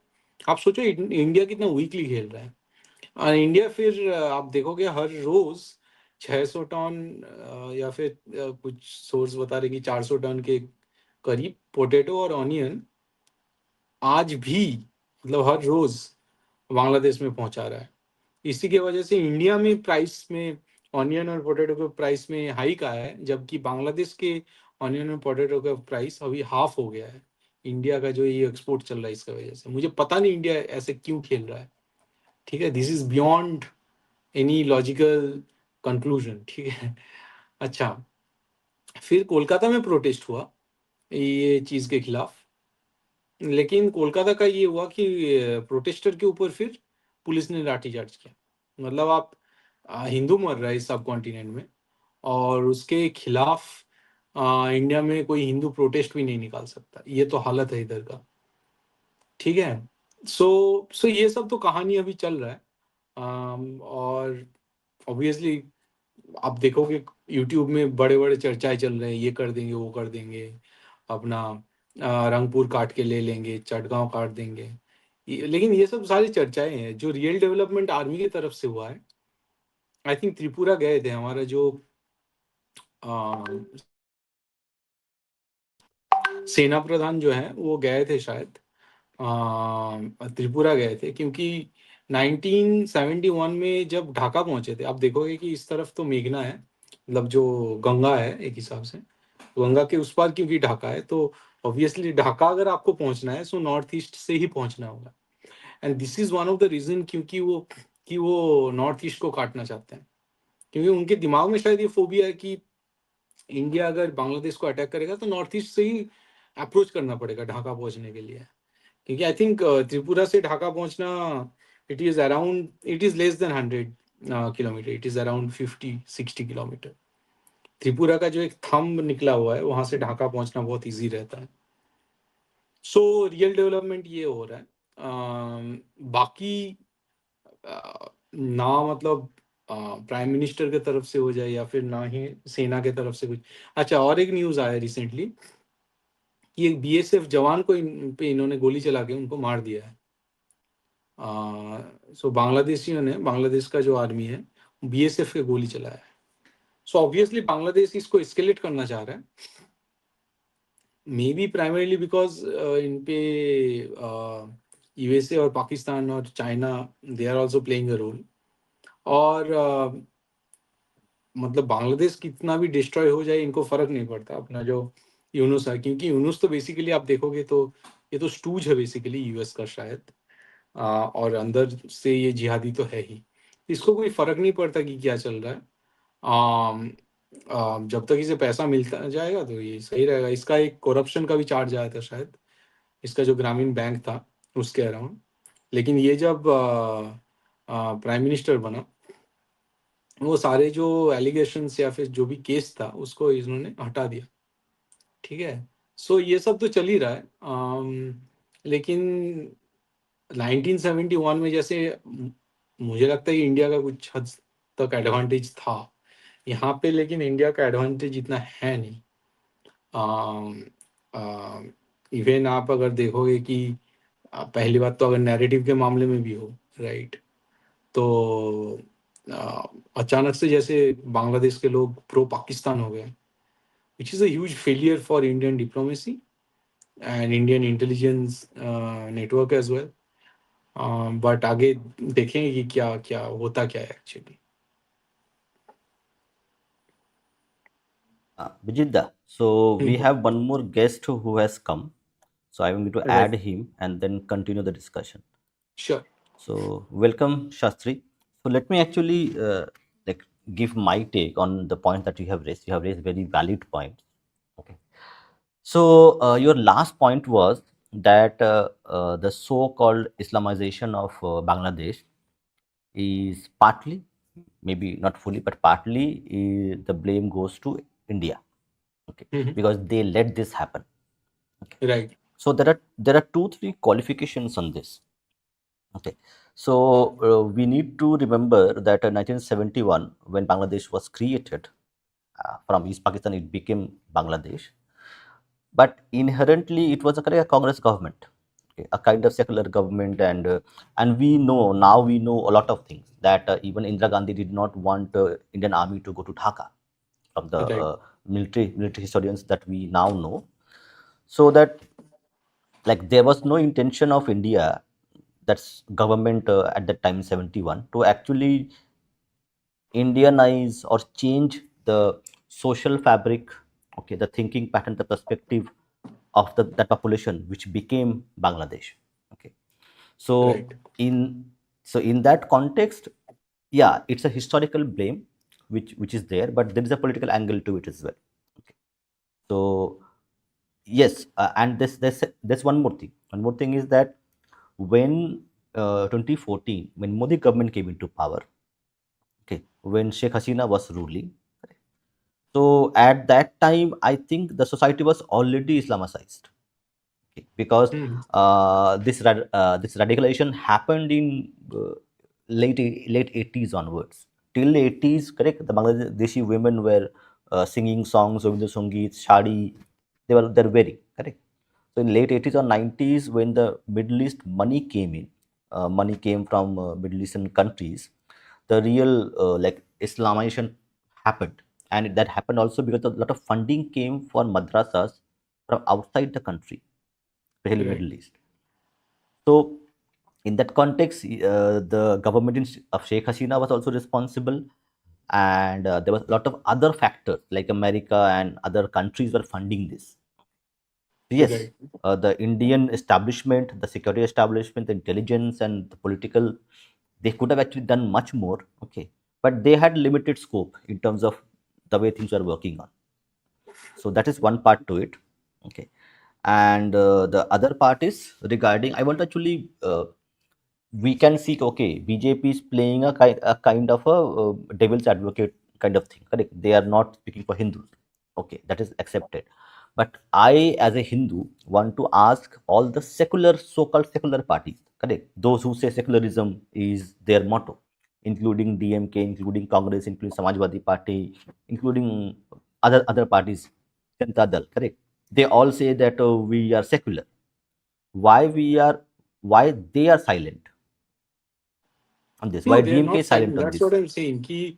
आप सोचो इंडिया कितना वीकली खेल रहा है। और इंडिया फिर आप देखोगे हर रोज 600 टन, या फिर कुछ सोर्स बता रहे कि 400 टन के करीब पोटैटो और ऑनियन आज भी, मतलब हर रोज बांग्लादेश में पहुंचा रहा है। इसी की वजह से इंडिया में प्राइस में ऑनियन और पोटैटो के प्राइस में हाइक आया है, जबकि बांग्लादेश के ऑनियन और पोटैटो का प्राइस अभी हाफ हो गया है। इंडिया का जो ये एक्सपोर्ट चल रहा है इसकी वजह से, मुझे पता नहीं इंडिया ऐसे क्यों खेल रहा है, ठीक है। This is beyond any logical conclusion, ठीक है। अच्छा, फिर कोलकाता में प्रोटेस्ट हुआ ये चीज के खिलाफ, लेकिन कोलकाता का ये हुआ कि प्रोटेस्टर के ऊपर फिर पुलिस ने लाठीचार्ज किया। मतलब आप हिंदू मर रहा है इस सब कॉन्टिनेंट में, और उसके खिलाफ इंडिया में कोई हिंदू प्रोटेस्ट भी नहीं निकाल सकता, ये तो हालत है इधर का, ठीक है। सो ये सब तो कहानी अभी चल रहा है। और ऑब्वियसली आप देखोगे यूट्यूब में बड़े बड़े चर्चाएं चल रहे हैं, ये कर देंगे वो कर देंगे, अपना रंगपुर काट के ले लेंगे, चटगांव काट देंगे। लेकिन ये सब सारी चर्चाएं हैं, जो रियल डेवलपमेंट आर्मी की तरफ से हुआ है। आई थिंक त्रिपुरा गए थे हमारा जो अ, सेना प्रधान जो है वो गए थे शायद, त्रिपुरा गए थे, क्योंकि 1971 में जब ढाका पहुंचे थे, आप देखोगे कि इस तरफ तो मेघना है, मतलब जो गंगा है एक हिसाब से, गंगा के उस पार क्योंकि ढाका है, तो ऑब्वियसली ढाका अगर आपको पहुंचना है सो नॉर्थ ईस्ट से ही पहुंचना होगा। And this is one of the reason क्योंकि वो नॉर्थ ईस्ट को काटना चाहते हैं, क्योंकि उनके दिमाग में शायद ये फोबिया है कि इंडिया अगर बांग्लादेश को अटैक करेगा तो नॉर्थ ईस्ट से ही अप्रोच करना पड़ेगा ढाका पहुंचने के लिए। क्योंकि आई थिंक त्रिपुरा से ढाका पहुंचना, it is less than 100 kilometre, it is around 50-60 kilometre. Tripura का जो एक थंब निकला हुआ है वहां से ढाका पहुंचना बहुत इजी रहता है। सो रियल डेवलपमेंट ये हो रहा है। बाकी ना मतलब प्राइम मिनिस्टर के तरफ से हो जाए या फिर ना ही सेना के तरफ से कुछ। अच्छा, और एक न्यूज आया रिसेंटली कि एक बीएसएफ जवान को पे इन्होंने गोली चला के उनको मार दिया है। सो बांग्लादेशियों ने, बांग्लादेश का जो आर्मी है, बीएसएफ के गोली चलाया है। सो ऑब्वियसली बांग्लादेश इसको एस्केलेट करना चाह रहा है, मे बी प्राइमरीली बिकॉज इन पे यूएसए और पाकिस्तान और China, they are also playing a role. और मतलब बांग्लादेश कितना भी डिस्ट्रॉय हो जाए इनको फर्क नहीं पड़ता, अपना जो यूनुस है, क्योंकि यूनुस तो बेसिकली आप देखोगे तो ये तो स्टूज है बेसिकली यूएस का शायद, और अंदर से ये जिहादी तो है ही। इसको कोई फर्क नहीं पड़ता कि क्या चल रहा है। आम, जब तक इसे पैसा मिलता जाएगा तो ये सही रहेगा। इसका एक करप्शन का भी चार्ज आया था शायद, इसका जो ग्रामीण बैंक था उसके अराउंड। लेकिन ये जब प्राइम मिनिस्टर बना, वो सारे जो एलिगेशंस या फिर जो भी केस था उसको इन्होंने हटा दिया, ठीक है। सो ये सब तो चल ही रहा है। लेकिन 1971 में जैसे मुझे लगता है कि इंडिया का कुछ हद तक एडवांटेज था यहाँ पे, लेकिन इंडिया का एडवांटेज इतना है नहीं। इवन आप अगर देखोगे कि पहली बात तो अगर नैरेटिव के मामले में भी हो, राइट, तो आ, अचानक से जैसे बांग्लादेश के लोग प्रो पाकिस्तान हो गए, which is a huge failure for Indian diplomacy and Indian intelligence network as well. But आगे देखेंगे कि क्या क्या होता क्या है actually. Vijitda, so we have one more guest who has come. So I am going to right, add him and then continue the discussion. Sure. So welcome, Shastri. So let me actually like give my take on the point that you have raised. You have raised very valid points. Okay. So your last point was that the so-called Islamization of Bangladesh is partly, maybe not fully, but partly the blame goes to India. Okay, because they let this happen. Okay, right. so there are two three qualifications on this. Okay, so we need to remember that 1971 when Bangladesh was created, from East Pakistan it became Bangladesh, but inherently it was a kind of Congress government, okay, a kind of secular government, and we know now, we know a lot of things that even Indira Gandhi did not want Indian army to go to Dhaka, from the right, military historians that we now know. So that, like, there was no intention of India, that's government at that time 71, to actually Indianize or change the social fabric, okay, the thinking pattern, the perspective of that population which became Bangladesh. Okay, so right. in that context, yeah, it's a historical blame which is there, but there is a political angle to it as well. Okay, so yes, and there's one more thing. One more thing is that when 2014, when Modi government came into power, okay, when Sheikh Hasina was ruling, so at that time, I think the society was already Islamicized. Okay, because this radicalization happened in late 80s onwards. Till 80s, correct? The Bangladeshi women were singing songs, Rabindra Sangeet, Shadi. They're wearing, correct? So in late 80s or 90s, when the Middle East money came in, money came from Middle Eastern countries, the real like Islamization happened, and that happened also because a lot of funding came for madrasas from outside the country, especially right. Middle East. So in that context, the government of Sheikh Hasina was also responsible, and there was a lot of other factors like America and other countries were funding this. Yes, right. the Indian establishment, the security establishment, the intelligence, and the political, they could have actually done much more. Okay, but they had limited scope in terms of the way things were working on. So that is one part to it. Okay, and the other part is regarding. I want to actually. We can see, okay, BJP is playing a kind of a devil's advocate kind of thing, correct? They are not speaking for Hindus, okay, that is accepted. But I, as a Hindu, want to ask all the secular, so-called secular parties, correct, those who say secularism is their motto, including DMK, including Congress, including Samajwadi Party, including other parties, Janata Dal, correct, they all say that we are secular. Why we are, why they are silent on this? No, Why they are DMK not is silent silent. on That's what this? I'm saying. कि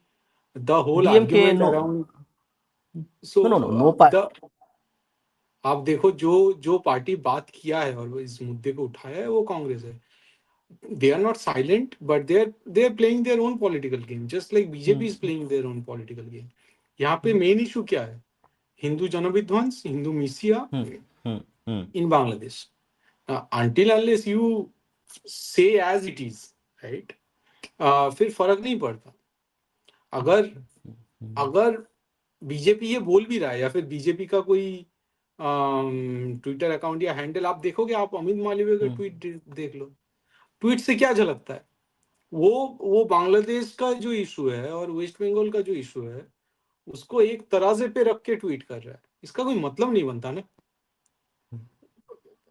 the whole DMK, argument no, around, no so part. the, आप देखो जो जो party बात किया है और वो इस मुद्दे को उठाया है वो कांग्रेस है। They are not silent, but they are playing their own political game, just like Hmm, BJP is playing their own political game. यहाँ पे मेन इशू क्या है? हिंदू जनविध्वंस, हिंदू मिसिया hmm, hmm, hmm, in Bangladesh. Until unless you say as it is, right? फिर फर्क नहीं पड़ता। अगर अगर बीजेपी ये बोल भी रहा है या फिर बीजेपी का कोई ट्विटर अकाउंट या हैंडल आप देखोगे, आप अमित मालवीय का hmm, ट्वीट देख लो, ट्वीट से क्या झलकता है? वो बांग्लादेश का जो इशू है और वेस्ट बंगाल का जो इशू है उसको एक तराजे पे रख के ट्वीट कर रहा है। इसका कोई मतलब नहीं बनता ना।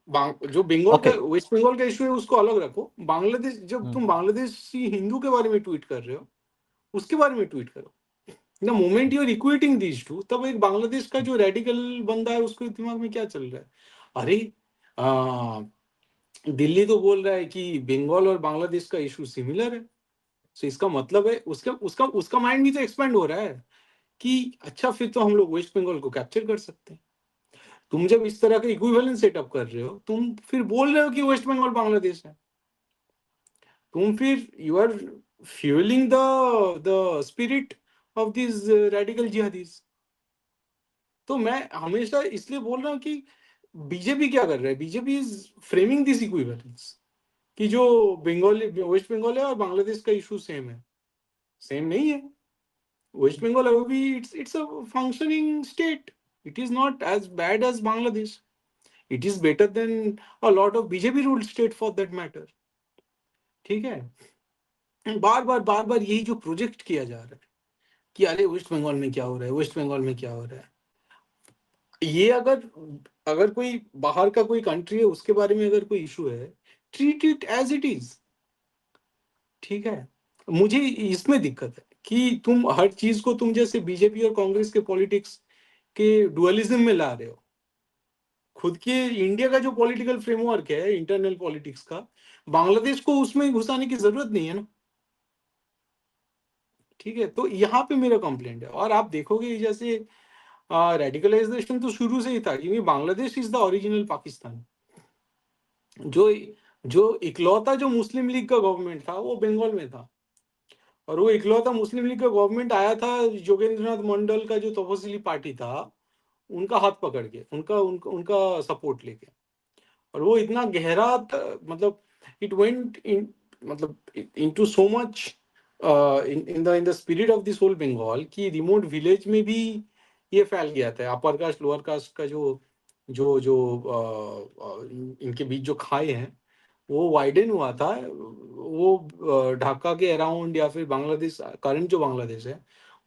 जो बंगाल का ओके। वेस्ट बंगाल का इशू है उसको अलग रखो, बांग्लादेश, जब हम्म, तुम बांग्लादेशी हिंदू के बारे में ट्वीट कर रहे हो उसके बारे में ट्वीट करो। The moment you are equating these two, तब एक बांग्लादेश का जो रेडिकल बंदा है उसके दिमाग में क्या चल रहा है, अरे आ, दिल्ली तो बोल रहा है कि बंगाल और बांग्लादेश का इशू सिमिलर है, तो इसका मतलब है उसका उसका उसका माइंड भी तो एक्सपेंड हो रहा है कि अच्छा फिर तो हम लोग वेस्ट बंगाल को कैप्चर कर सकते हैं। तुम जब इस तरह का इक्विवेलेंट सेटअप कर रहे हो, तुम फिर बोल रहे हो कि वेस्ट बंगाल बांग्लादेश है, तुम फिर you are fuelling the spirit of this radical jihadis. तो मैं हमेशा इसलिए बोल रहा हूँ कि बीजेपी क्या कर रहा है, BJP is framing this equivalence कि जो बंगाली वेस्ट बंगाल है और बांग्लादेश का इशू सेम है, सेम नहीं है। वेस्ट बंगाल अभी भी it's a functioning state, it is not as bad as Bangladesh, it is better than a lot of BJP ruled state for that matter. ठीक है, बार बार यही जो प्रोजेक्ट किया जा रहा है कि अरे वेस्ट बंगाल में क्या हो रहा है, वेस्ट बंगाल में क्या हो रहा है, ये अगर अगर कोई बाहर का कोई कंट्री है उसके बारे में अगर कोई इशू है, treat it as it is. ठीक है, मुझे इसमें दिक्कत है कि तुम हर चीज को तुम जैसे बीजेपी और कांग्रेस के पॉलिटिक्स के डुअलिज्म में ला रहे हो। खुद के इंडिया का जो पॉलिटिकल फ्रेमवर्क है इंटरनल पॉलिटिक्स का, बांग्लादेश को उसमें घुसाने की जरूरत नहीं है ना। ठीक है, तो यहाँ पे मेरा कंप्लेंट है। और आप देखोगे जैसे रेडिकलाइजेशन तो शुरू से ही था, क्योंकि Bangladesh is the original Pakistan. जो जो इकलौता जो मुस्लिम लीग का गवर्नमेंट था वो बंगाल में था, और वो इकलौता मुस्लिम लीग का गवर्नमेंट आया था योगेंद्रनाथ मंडल का जो तपस्विली पार्टी था उनका हाथ पकड़ के, उनका सपोर्ट लेके। और वो इतना गहरा मतलब इट वेंट इन, मतलब into so much in the spirit of this whole Bengal कि रिमोट विलेज में भी ये फैल गया था। अपर कास्ट लोअर कास्ट का जो जो जो इनके बीच जो खाए हैं वो वाइडन हुआ था। वो ढाका के अराउंड या फिर बांग्लादेश, करंट जो बांग्लादेश है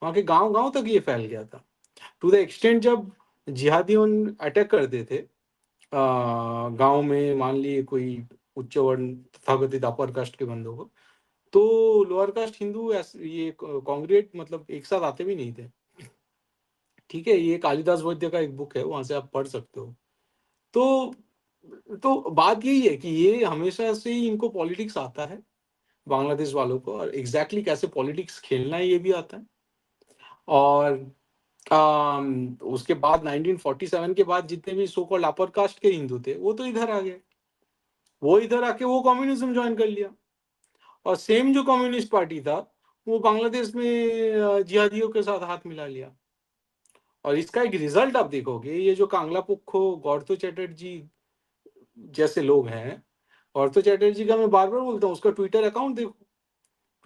वहाँ के गांव गांव तक ये फैल गया था। टू द एक्सटेंट जब जिहादियों अटैक करते थे गांव में, मान लिए कोई उच्च वर्ण तथाकथित अपर कास्ट के बंदों को, तो लोअर कास्ट हिंदू ये कांग्रेट मतलब एक साथ आते भी नहीं थे। ठीक है, ये कालिदास वैद्य का एक बुक है, वहां से आप पढ़ सकते हो। तो बात यही है कि ये हमेशा से ही इनको पॉलिटिक्स आता है बांग्लादेश वालों को, और एग्जैक्टली कैसे पॉलिटिक्स खेलना है ये भी आता है। और उसके बाद 1947 के बाद जितने भी सो कॉल्ड अपर कास्ट के हिंदू थे वो तो इधर आ गए, वो इधर आके वो कम्युनिज्म ज्वाइन कर लिया। और सेम जो कम्युनिस्ट पार्टी था वो बांग्लादेश में जिहादियों के साथ हाथ मिला लिया। और इसका एक रिजल्ट आप देखोगे, ये जो कांगला पुक्खो गौरतो चैटर्जी जैसे लोग हैं, गौरतो चैटर्जी का मैं बार बार बोलता हूँ उसका ट्विटर अकाउंट देखो।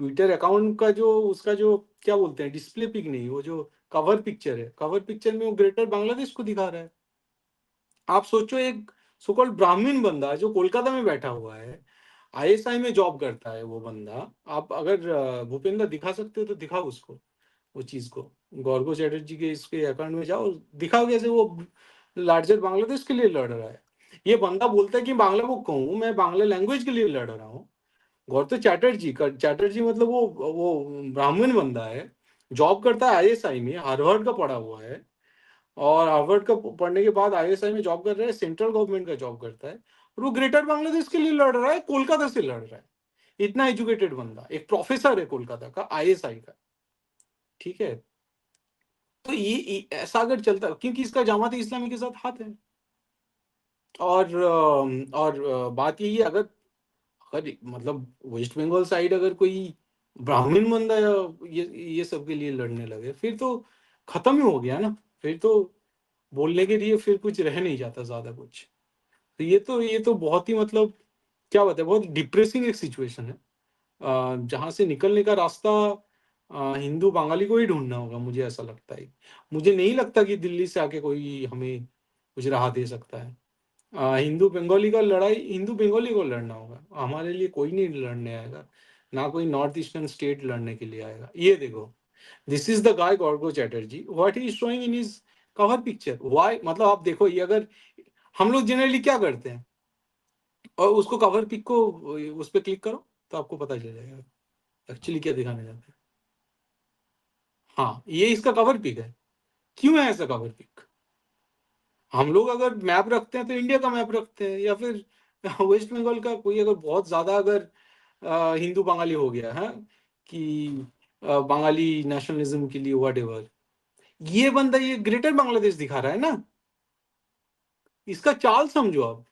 ट्विटर अकाउंट का जो उसका जो क्या बोलते हैं डिस्प्ले पिक नहीं, वो जो कवर पिक्चर है, कवर पिक्चर में वो ग्रेटर बांग्लादेश को दिखा रहा है। आप सोचो एक सो कॉल्ड ब्राह्मण बंदा जो कोलकाता में बैठा हुआ है, आईएसआई में जॉब करता है वो बंदा, आप अगर भूपेंद्र दिखा सकते हो तो दिखाओ उसको, वो चीज को। गौरव चैटर्जी के इसके अकाउंट में जाओ, दिखाओ कैसे वो लार्जर बांग्लादेश के लिए लड़ रहा है। ये बंदा बोलता है कि बांग्ला को कहूँ, मैं बांग्ला लैंग्वेज के लिए लड़ रहा हूँ। गौरव चैटर्जी का, चैटर्जी मतलब वो ब्राह्मण बंदा है, जॉब करता है आईएसआई में, हार्वर्ड का पढ़ा हुआ है, और हार्वर्ड का पढ़ने के बाद आईएसआई में जॉब कर रहा है, सेंट्रल गवर्नमेंट का जॉब करता है, और वो ग्रेटर बांग्लादेश के लिए लड़ रहा है, कोलकाता से लड़ रहा है। इतना एजुकेटेड बंदा, एक प्रोफेसर है कोलकाता का आईएसआई का। ठीक है, तो ऐसा अगर चलता, क्योंकि इसका जमात इस्लामी के साथ हाथ है। और बात यही है, अगर अगर मतलब वेस्ट बंगाल साइड अगर कोई ब्राह्मण बंदा ये सब के लिए लड़ने लगे, फिर तो खत्म ही हो गया ना। फिर तो बोलने के लिए फिर कुछ रह नहीं जाता ज्यादा कुछ। तो ये तो बहुत ही मतलब क्या बताए, बहुत डिप्रेसिंग एक सिचुएशन है, जहाँ से निकलने का रास्ता हिंदू बंगाली को ही ढूंढना होगा, मुझे ऐसा लगता है। मुझे नहीं लगता कि दिल्ली से आके कोई हमें कुछ राह दे सकता है। हिंदू बंगाली का लड़ाई हिंदू बंगाली को लड़ना होगा, हमारे लिए कोई नहीं लड़ने आएगा, ना कोई नॉर्थ ईस्टर्न स्टेट लड़ने के लिए आएगा। ये देखो, this is the guy Garga Chatterjee, what he is showing in his cover picture. Why, मतलब आप देखो, ये अगर हम लोग जनरली क्या करते हैं, और उसको कवर पिक को उस पर क्लिक करो तो आपको पता चल जाएगा एक्चुअली क्या दिखाने जाते हैं। हाँ, ये इसका कवर पिक है। क्यों है ऐसा कवर पिक? हम लोग अगर मैप रखते हैं तो इंडिया का मैप रखते हैं, या फिर वेस्ट बंगाल का कोई अगर बहुत ज्यादा अगर हिंदू बंगाली हो गया है कि बंगाली नेशनलिज्म के लिए व्हाट एवर, ये बंदा ये ग्रेटर बांग्लादेश दिखा रहा है ना, इसका चाल समझो आप।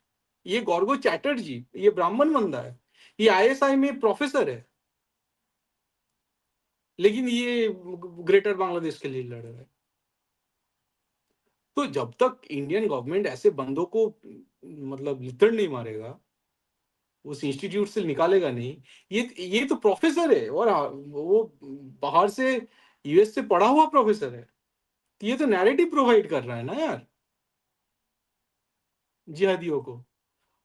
ये गौरव चैटर्जी, ये ब्राह्मण बंदा है, ये आईएसआई में प्रोफेसर है, लेकिन ये ग्रेटर बांग्लादेश के लिए लड़ रहा है। तो जब तक इंडियन गवर्नमेंट ऐसे बंदों को मतलब लिथड़ नहीं मारेगा, उस इंस्टीट्यूट से निकालेगा नहीं, ये तो प्रोफेसर है और वो बाहर से यूएस से पढ़ा हुआ प्रोफेसर है, तो ये तो नैरेटिव प्रोवाइड कर रहा है ना यार जिहादियों को।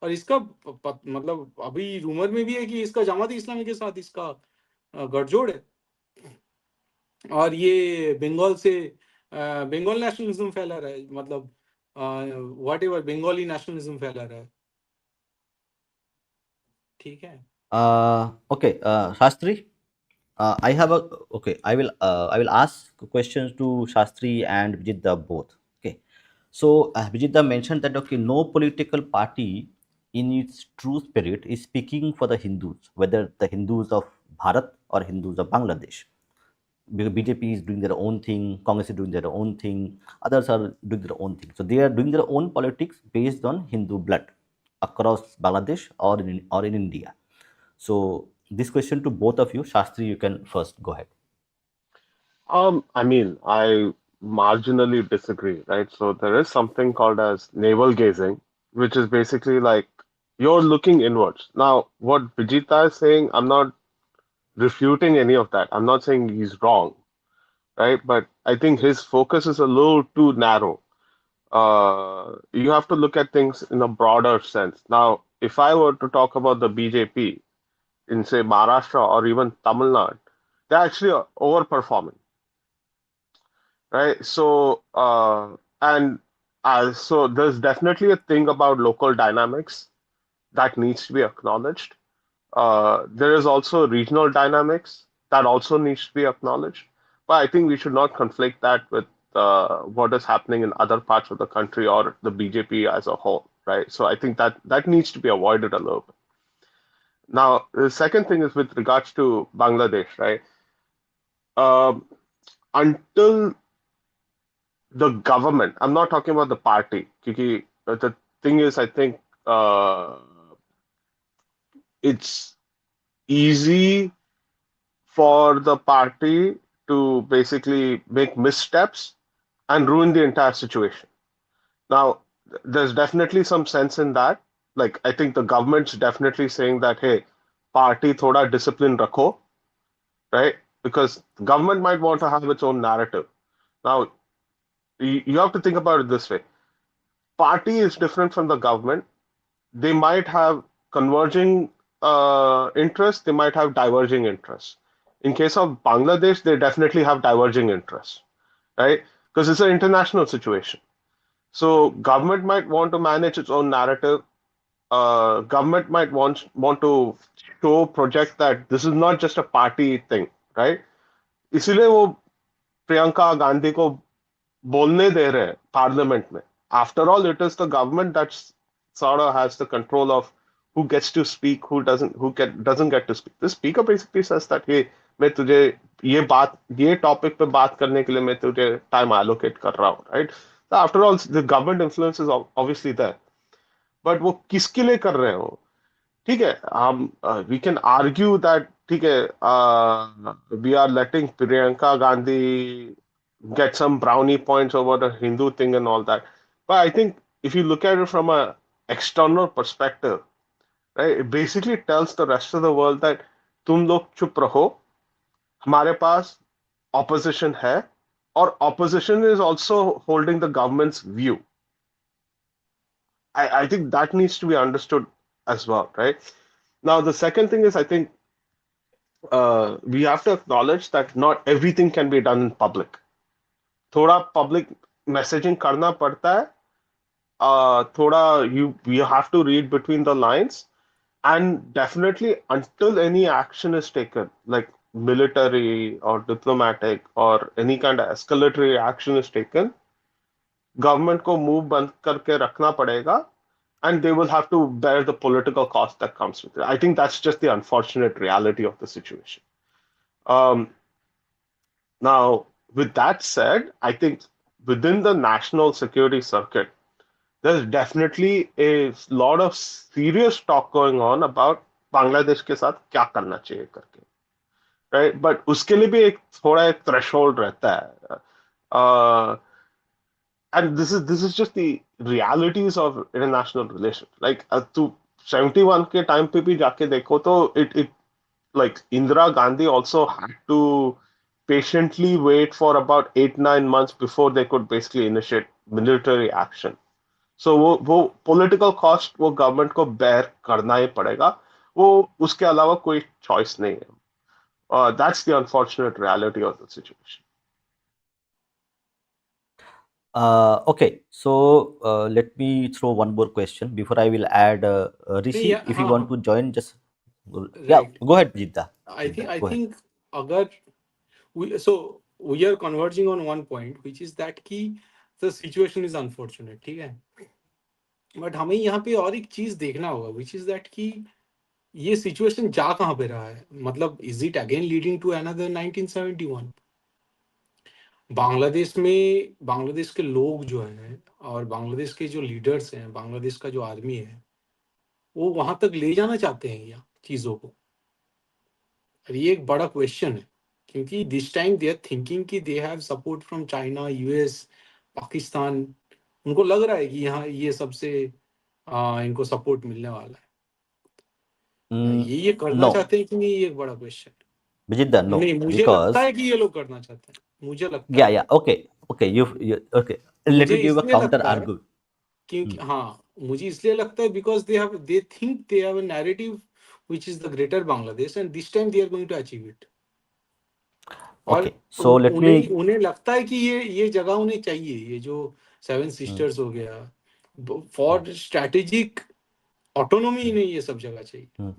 और इसका मतलब अभी रूमर में भी है कि इसका जमात इस्लामी के साथ इसका गठजोड़ है, और ये बंगाल से बंगाल नेशनलिज्म फैला रहा है, मतलब व्हाट एवर बंगाली नेशनलिज्म फैला रहा है। ठीक है। Okay, Shastri, I have a okay. I will ask questions to Shastri and Vijitda both. Okay, so Vijitda mentioned that okay, no political party in its true spirit is speaking for the Hindus, whether the Hindus of Bharat or Hindus of Bangladesh. BJP is doing their own thing, Congress is doing their own thing, others are doing their own thing. So they are doing their own politics based on Hindu blood across Bangladesh or in India. So this question to both of you, Shastri, you can first go ahead. I mean, I marginally disagree, right? So there is something called as navel gazing, which is basically like you're looking inwards. Now, what Vijita is saying, I'm not refuting any of that. I'm not saying he's wrong, right? But I think his focus is a little too narrow. You have to look at things in a broader sense. Now, if I were to talk about the BJP in, say, Maharashtra or even Tamil Nadu, they're actually overperforming, right? So there's definitely a thing about local dynamics that needs to be acknowledged. There is also regional dynamics that also needs to be acknowledged. But I think we should not conflict that with what is happening in other parts of the country or the BJP as a whole, right? So I think that needs to be avoided a little bit. Now, the second thing is with regards to Bangladesh, right? Um, until the government, I'm not talking about the party, because the thing is, I think it's easy for the party to basically make missteps and ruin the entire situation. Now, there's definitely some sense in that. Like, I think the government's definitely saying that, hey, party thoda discipline rakho, right? Because the government might want to have its own narrative. Now, you have to think about it this way. Party is different from the government. They might have converging interests, they might have diverging interests. In case of Bangladesh, they definitely have diverging interests, right? Because it's an international situation. So government might want to manage its own narrative. Government might want to show project that this is not just a party thing, right? इसीलिए वो प्रियंका गांधी को बोलने दे रहे हैं parliament में. After all it is the government that sort of has the control of who gets to speak, who doesn't get to speak. The speaker basically says that hey, मैं तुझे ये टॉपिक पे बात करने के लिए मैं तुझे टाइम एलोकेट कर रहा हूँ, right? After all the government influence is obviously there, but वो किसके लिए कर रहे हो? ठीक है, हम वी कैन आर्ग्यू दैट ठीक है, we are letting Priyanka Gandhi get some brownie points over the Hindu thing and all that. But I think if you look at it from a external perspective, right, it basically tells the rest of the world that तुम लोग चुप रहो, हमारे पास opposition है, और opposition is also holding the government's view. I think that needs to be understood as well, right? Now, the second thing is I think we have to acknowledge that not everything can be done in public. थोड़ा public messaging करना पड़ता है, thoda you have to read between the lines, and definitely until any action is taken, like military or diplomatic or any kind of escalatory action is taken, government को मुंह बंद करके रखना पड़ेगा, and they will have to bear the political cost that comes with it. I think that's just the unfortunate reality of the situation. Um, Now, with that said, I think within the national security circuit, there's definitely a lot of serious talk going on about Bangladesh के साथ क्या करना चाहिए करके, right? But उसके लिए भी एक थोड़ा एक threshold रहता है. And this is just the realities of international relations. Like to 71 के time पे भी जाके देखो तो it like Indira Gandhi also had to patiently wait for about 8-9 months before they could basically initiate military action. So वो political cost वो government को bear करना ही पड़ेगा. वो उसके अलावा कोई choice नहीं है. That's the unfortunate reality of the situation. Okay, so let me throw one more question before I will add नहीं Rishi. If you हाँ want हाँ to join, just yeah, right. go ahead, Jidda. I think Jidda, go ahead. अगर we are converging on one point, which is that कि the situation is unfortunate, ठीक है. But हमें यहाँ पे और एक चीज देखना होगा, विच इज दैट कि ये सिचुएशन जा कहाँ पे रहा है. मतलब is it again leading to another 1971? Bangladesh के लोग जो हैं और बांग्लादेश के जो लीडर्स हैं, बांग्लादेश का जो आर्मी है, वो वहां तक ले जाना चाहते हैं या चीजों को. और ये एक बड़ा क्वेश्चन है, क्योंकि this time they are thinking कि they have support from China, US, Pakistan. उनको लग रहा है कि यहाँ ये सबसे इनको सपोर्ट मिलने वाला है. ये करना No, चाहते हैं कि नहीं, ये एक बड़ा क्वेश्चन Jidda, है. no, नहीं, मुझे लगता because है कि ये लोग करना चाहते हैं, मुझे लगता yeah, है. yeah, okay, okay, you okay. Let मुझे me give a इसलिए counter लगता है argument. क्योंकि हाँ, मुझे इसलिए लगता है because they think they have a narrative which is the greater Bangladesh, and this time they are going to achieve it. और Okay, so let उन्हें me. उन्हें लगता है कि ये जगह उन्हें चाहिए, ये जो सेवन Hmm, सिस्टर्स हो गया, फॉर स्ट्रैटेजिक ऑटोनोमी, hmm, इन्हें ये सब जगह चाहिए, hmm,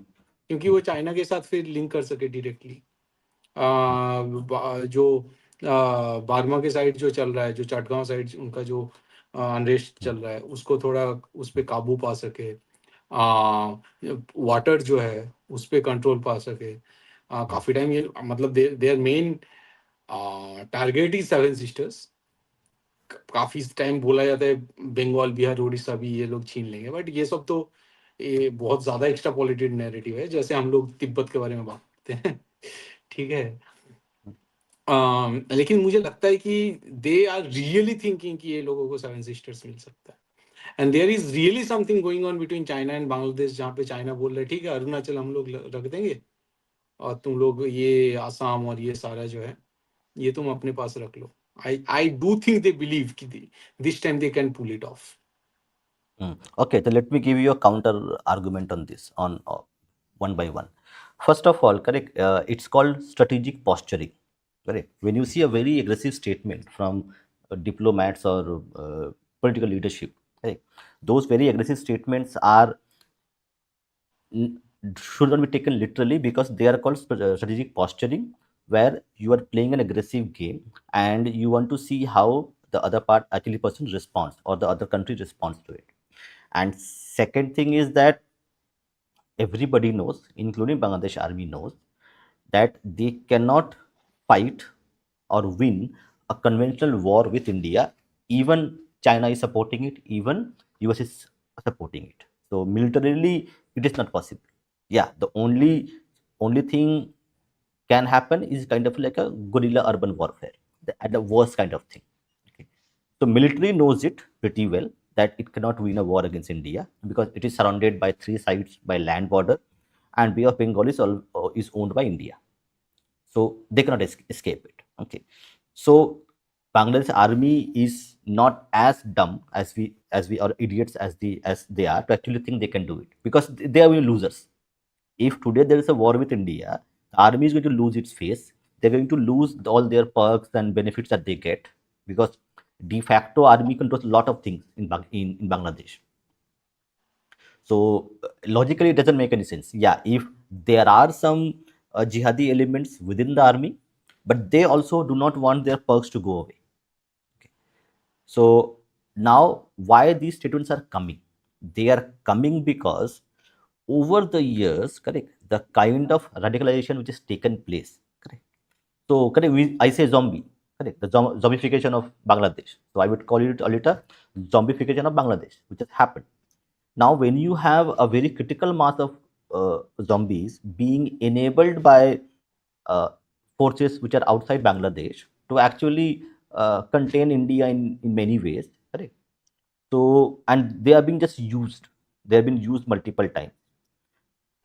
क्योंकि hmm, वो चाइना के साथ फिर लिंक कर सके डायरेक्टली. hmm, जो बार्मा के साइड जो चल रहा है, जो चटगांव साइड उनका जो अनरेस्ट hmm, चल रहा है, उसको थोड़ा उस पर काबू पा सके. वाटर जो है उस पर कंट्रोल पा सके. hmm, काफी टाइम ये मतलब देयर मेन टारगेट ही सेवन सिस्टर्स. काफी टाइम बोला जाता है बंगाल, बिहार, उड़ीसा भी ये लोग छीन लेंगे, बट ये सब तो ये बहुत ज्यादा एक्स्ट्रापोलेटेड नैरेटिव है, जैसे हम लोग तिब्बत के बारे में बात करते हैं. ठीक है. लेकिन मुझे लगता है कि दे आर रियली थिंकिंग कि ये लोगों को सेवन सिस्टर्स मिल सकता है. And there is really something going on between China and Bangladesh, जहाँ पे चाइना बोल रहा है ठीक है, अरुणाचल हम लोग रख देंगे, और तुम लोग ये आसाम और ये सारा जो है ये तुम अपने पास रख लो. I do think they believe कि this time they can pull it off. hmm. Okay, so let me give you a counter argument on this on one by one. First of all, correct, it's called strategic posturing. Correct. When you see a very aggressive statement from diplomats or political leadership, correct, those very aggressive statements are should not be taken literally because they are called strategic posturing, where you are playing an aggressive game and you want to see how the other part actually person responds or the other country responds to it. And second thing is that everybody knows, including Bangladesh army knows, that they cannot fight or win a conventional war with India. Even China is supporting it, even US is supporting it. So militarily, it is not possible. Yeah, the only thing can happen is kind of like a guerrilla urban warfare, at the worst kind of thing. Okay. So military knows it pretty well that it cannot win a war against India because it is surrounded by three sides by land border, and Bay of Bengal is owned by India, so they cannot escape it. Okay, so Bangladesh army is not as dumb as we are idiots as they are to actually think they can do it because they are losers. If today there is a war with India, the army is going to lose its face. They're going to lose all their perks and benefits that they get because De facto army controls a lot of things in Bangladesh. So logically, it doesn't make any sense. Yeah, if there are some jihadi elements within the army, but they also do not want their perks to go away. So now, why these statements are coming? They are coming because over the years, correct, the kind of radicalization which has taken place, correct. So, correct, I say zombie, correct, the zombification of Bangladesh. So, I would call it a little zombification of Bangladesh, which has happened. Now, when you have a very critical mass of zombies being enabled by uh, forces which are outside Bangladesh to actually contain India in many ways, correct? So, and they are being just used. They have been used multiple times.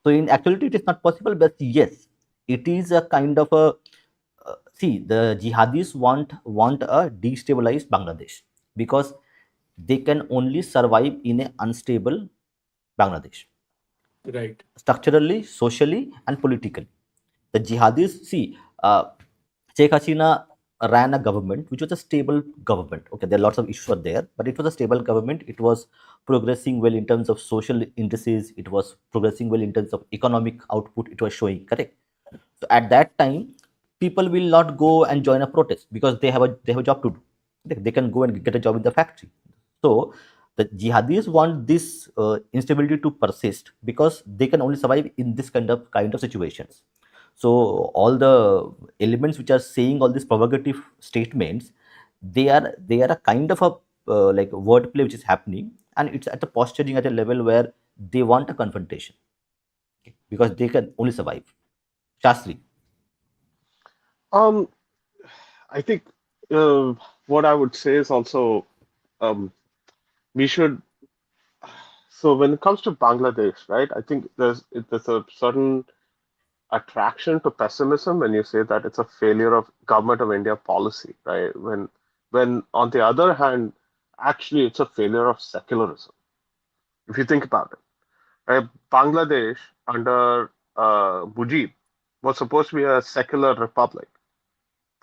So, in actuality, it is not possible, but yes, it is a kind of a see, the jihadis want a destabilized Bangladesh because they can only survive in an unstable Bangladesh. Right. Structurally, socially, and politically. The jihadis, see, Sheikh Hasina ran a government which was a stable government. Okay, there are lots of issues are there, but it was a stable government. It was progressing well in terms of social indices. It was progressing well in terms of economic output. It was showing correct. So at that time, people will not go and join a protest because they have a job to do. They can go and get a job in the factory. So the jihadis want this instability to persist because they can only survive in this kind of situations. So all the elements which are saying all these provocative statements, they are a kind of a like wordplay which is happening, and it's at a posturing at a level where they want a confrontation because they can only survive. Shastri. Um, I think uh, what I would say is also um, we should. So when it comes to Bangladesh, right? I think there's a certain attraction to pessimism when you say that it's a failure of government of India policy, right? When on the other hand, actually it's a failure of secularism. If you think about it, right? Bangladesh under Mujib was supposed to be a secular republic.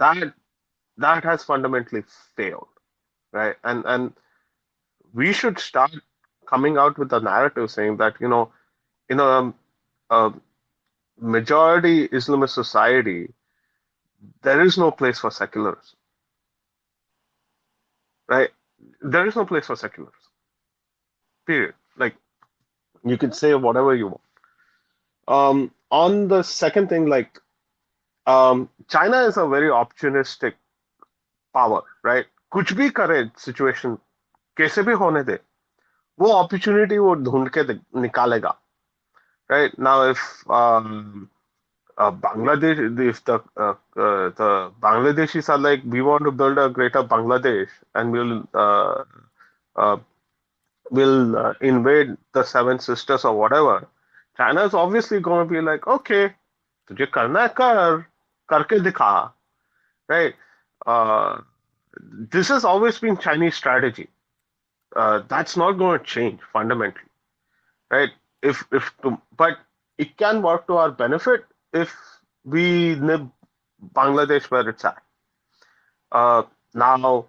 That that has fundamentally failed, right? And we should start coming out with a narrative saying that in a majority Islamist society, there is no place for secularism, right? There is no place for secularism. Period. Like you can say whatever you want. On the second thing, like China is a very opportunistic power, right? कुछ भी करे situation कैसे भी होने दे वो opportunity वो ढूंढ के निकालेगा, right? Now if Bangladesh, if the Bangladeshis are like, we want to build a greater Bangladesh and uh, we'll invade the Seven Sisters or whatever. China is obviously going to be like, okay, तुझे करना है कर, करके दिखा, right? Uh, this has always been Chinese strategy. That's not going to change fundamentally, right? But it can work to our benefit if we nib Bangladesh where it's at. Now,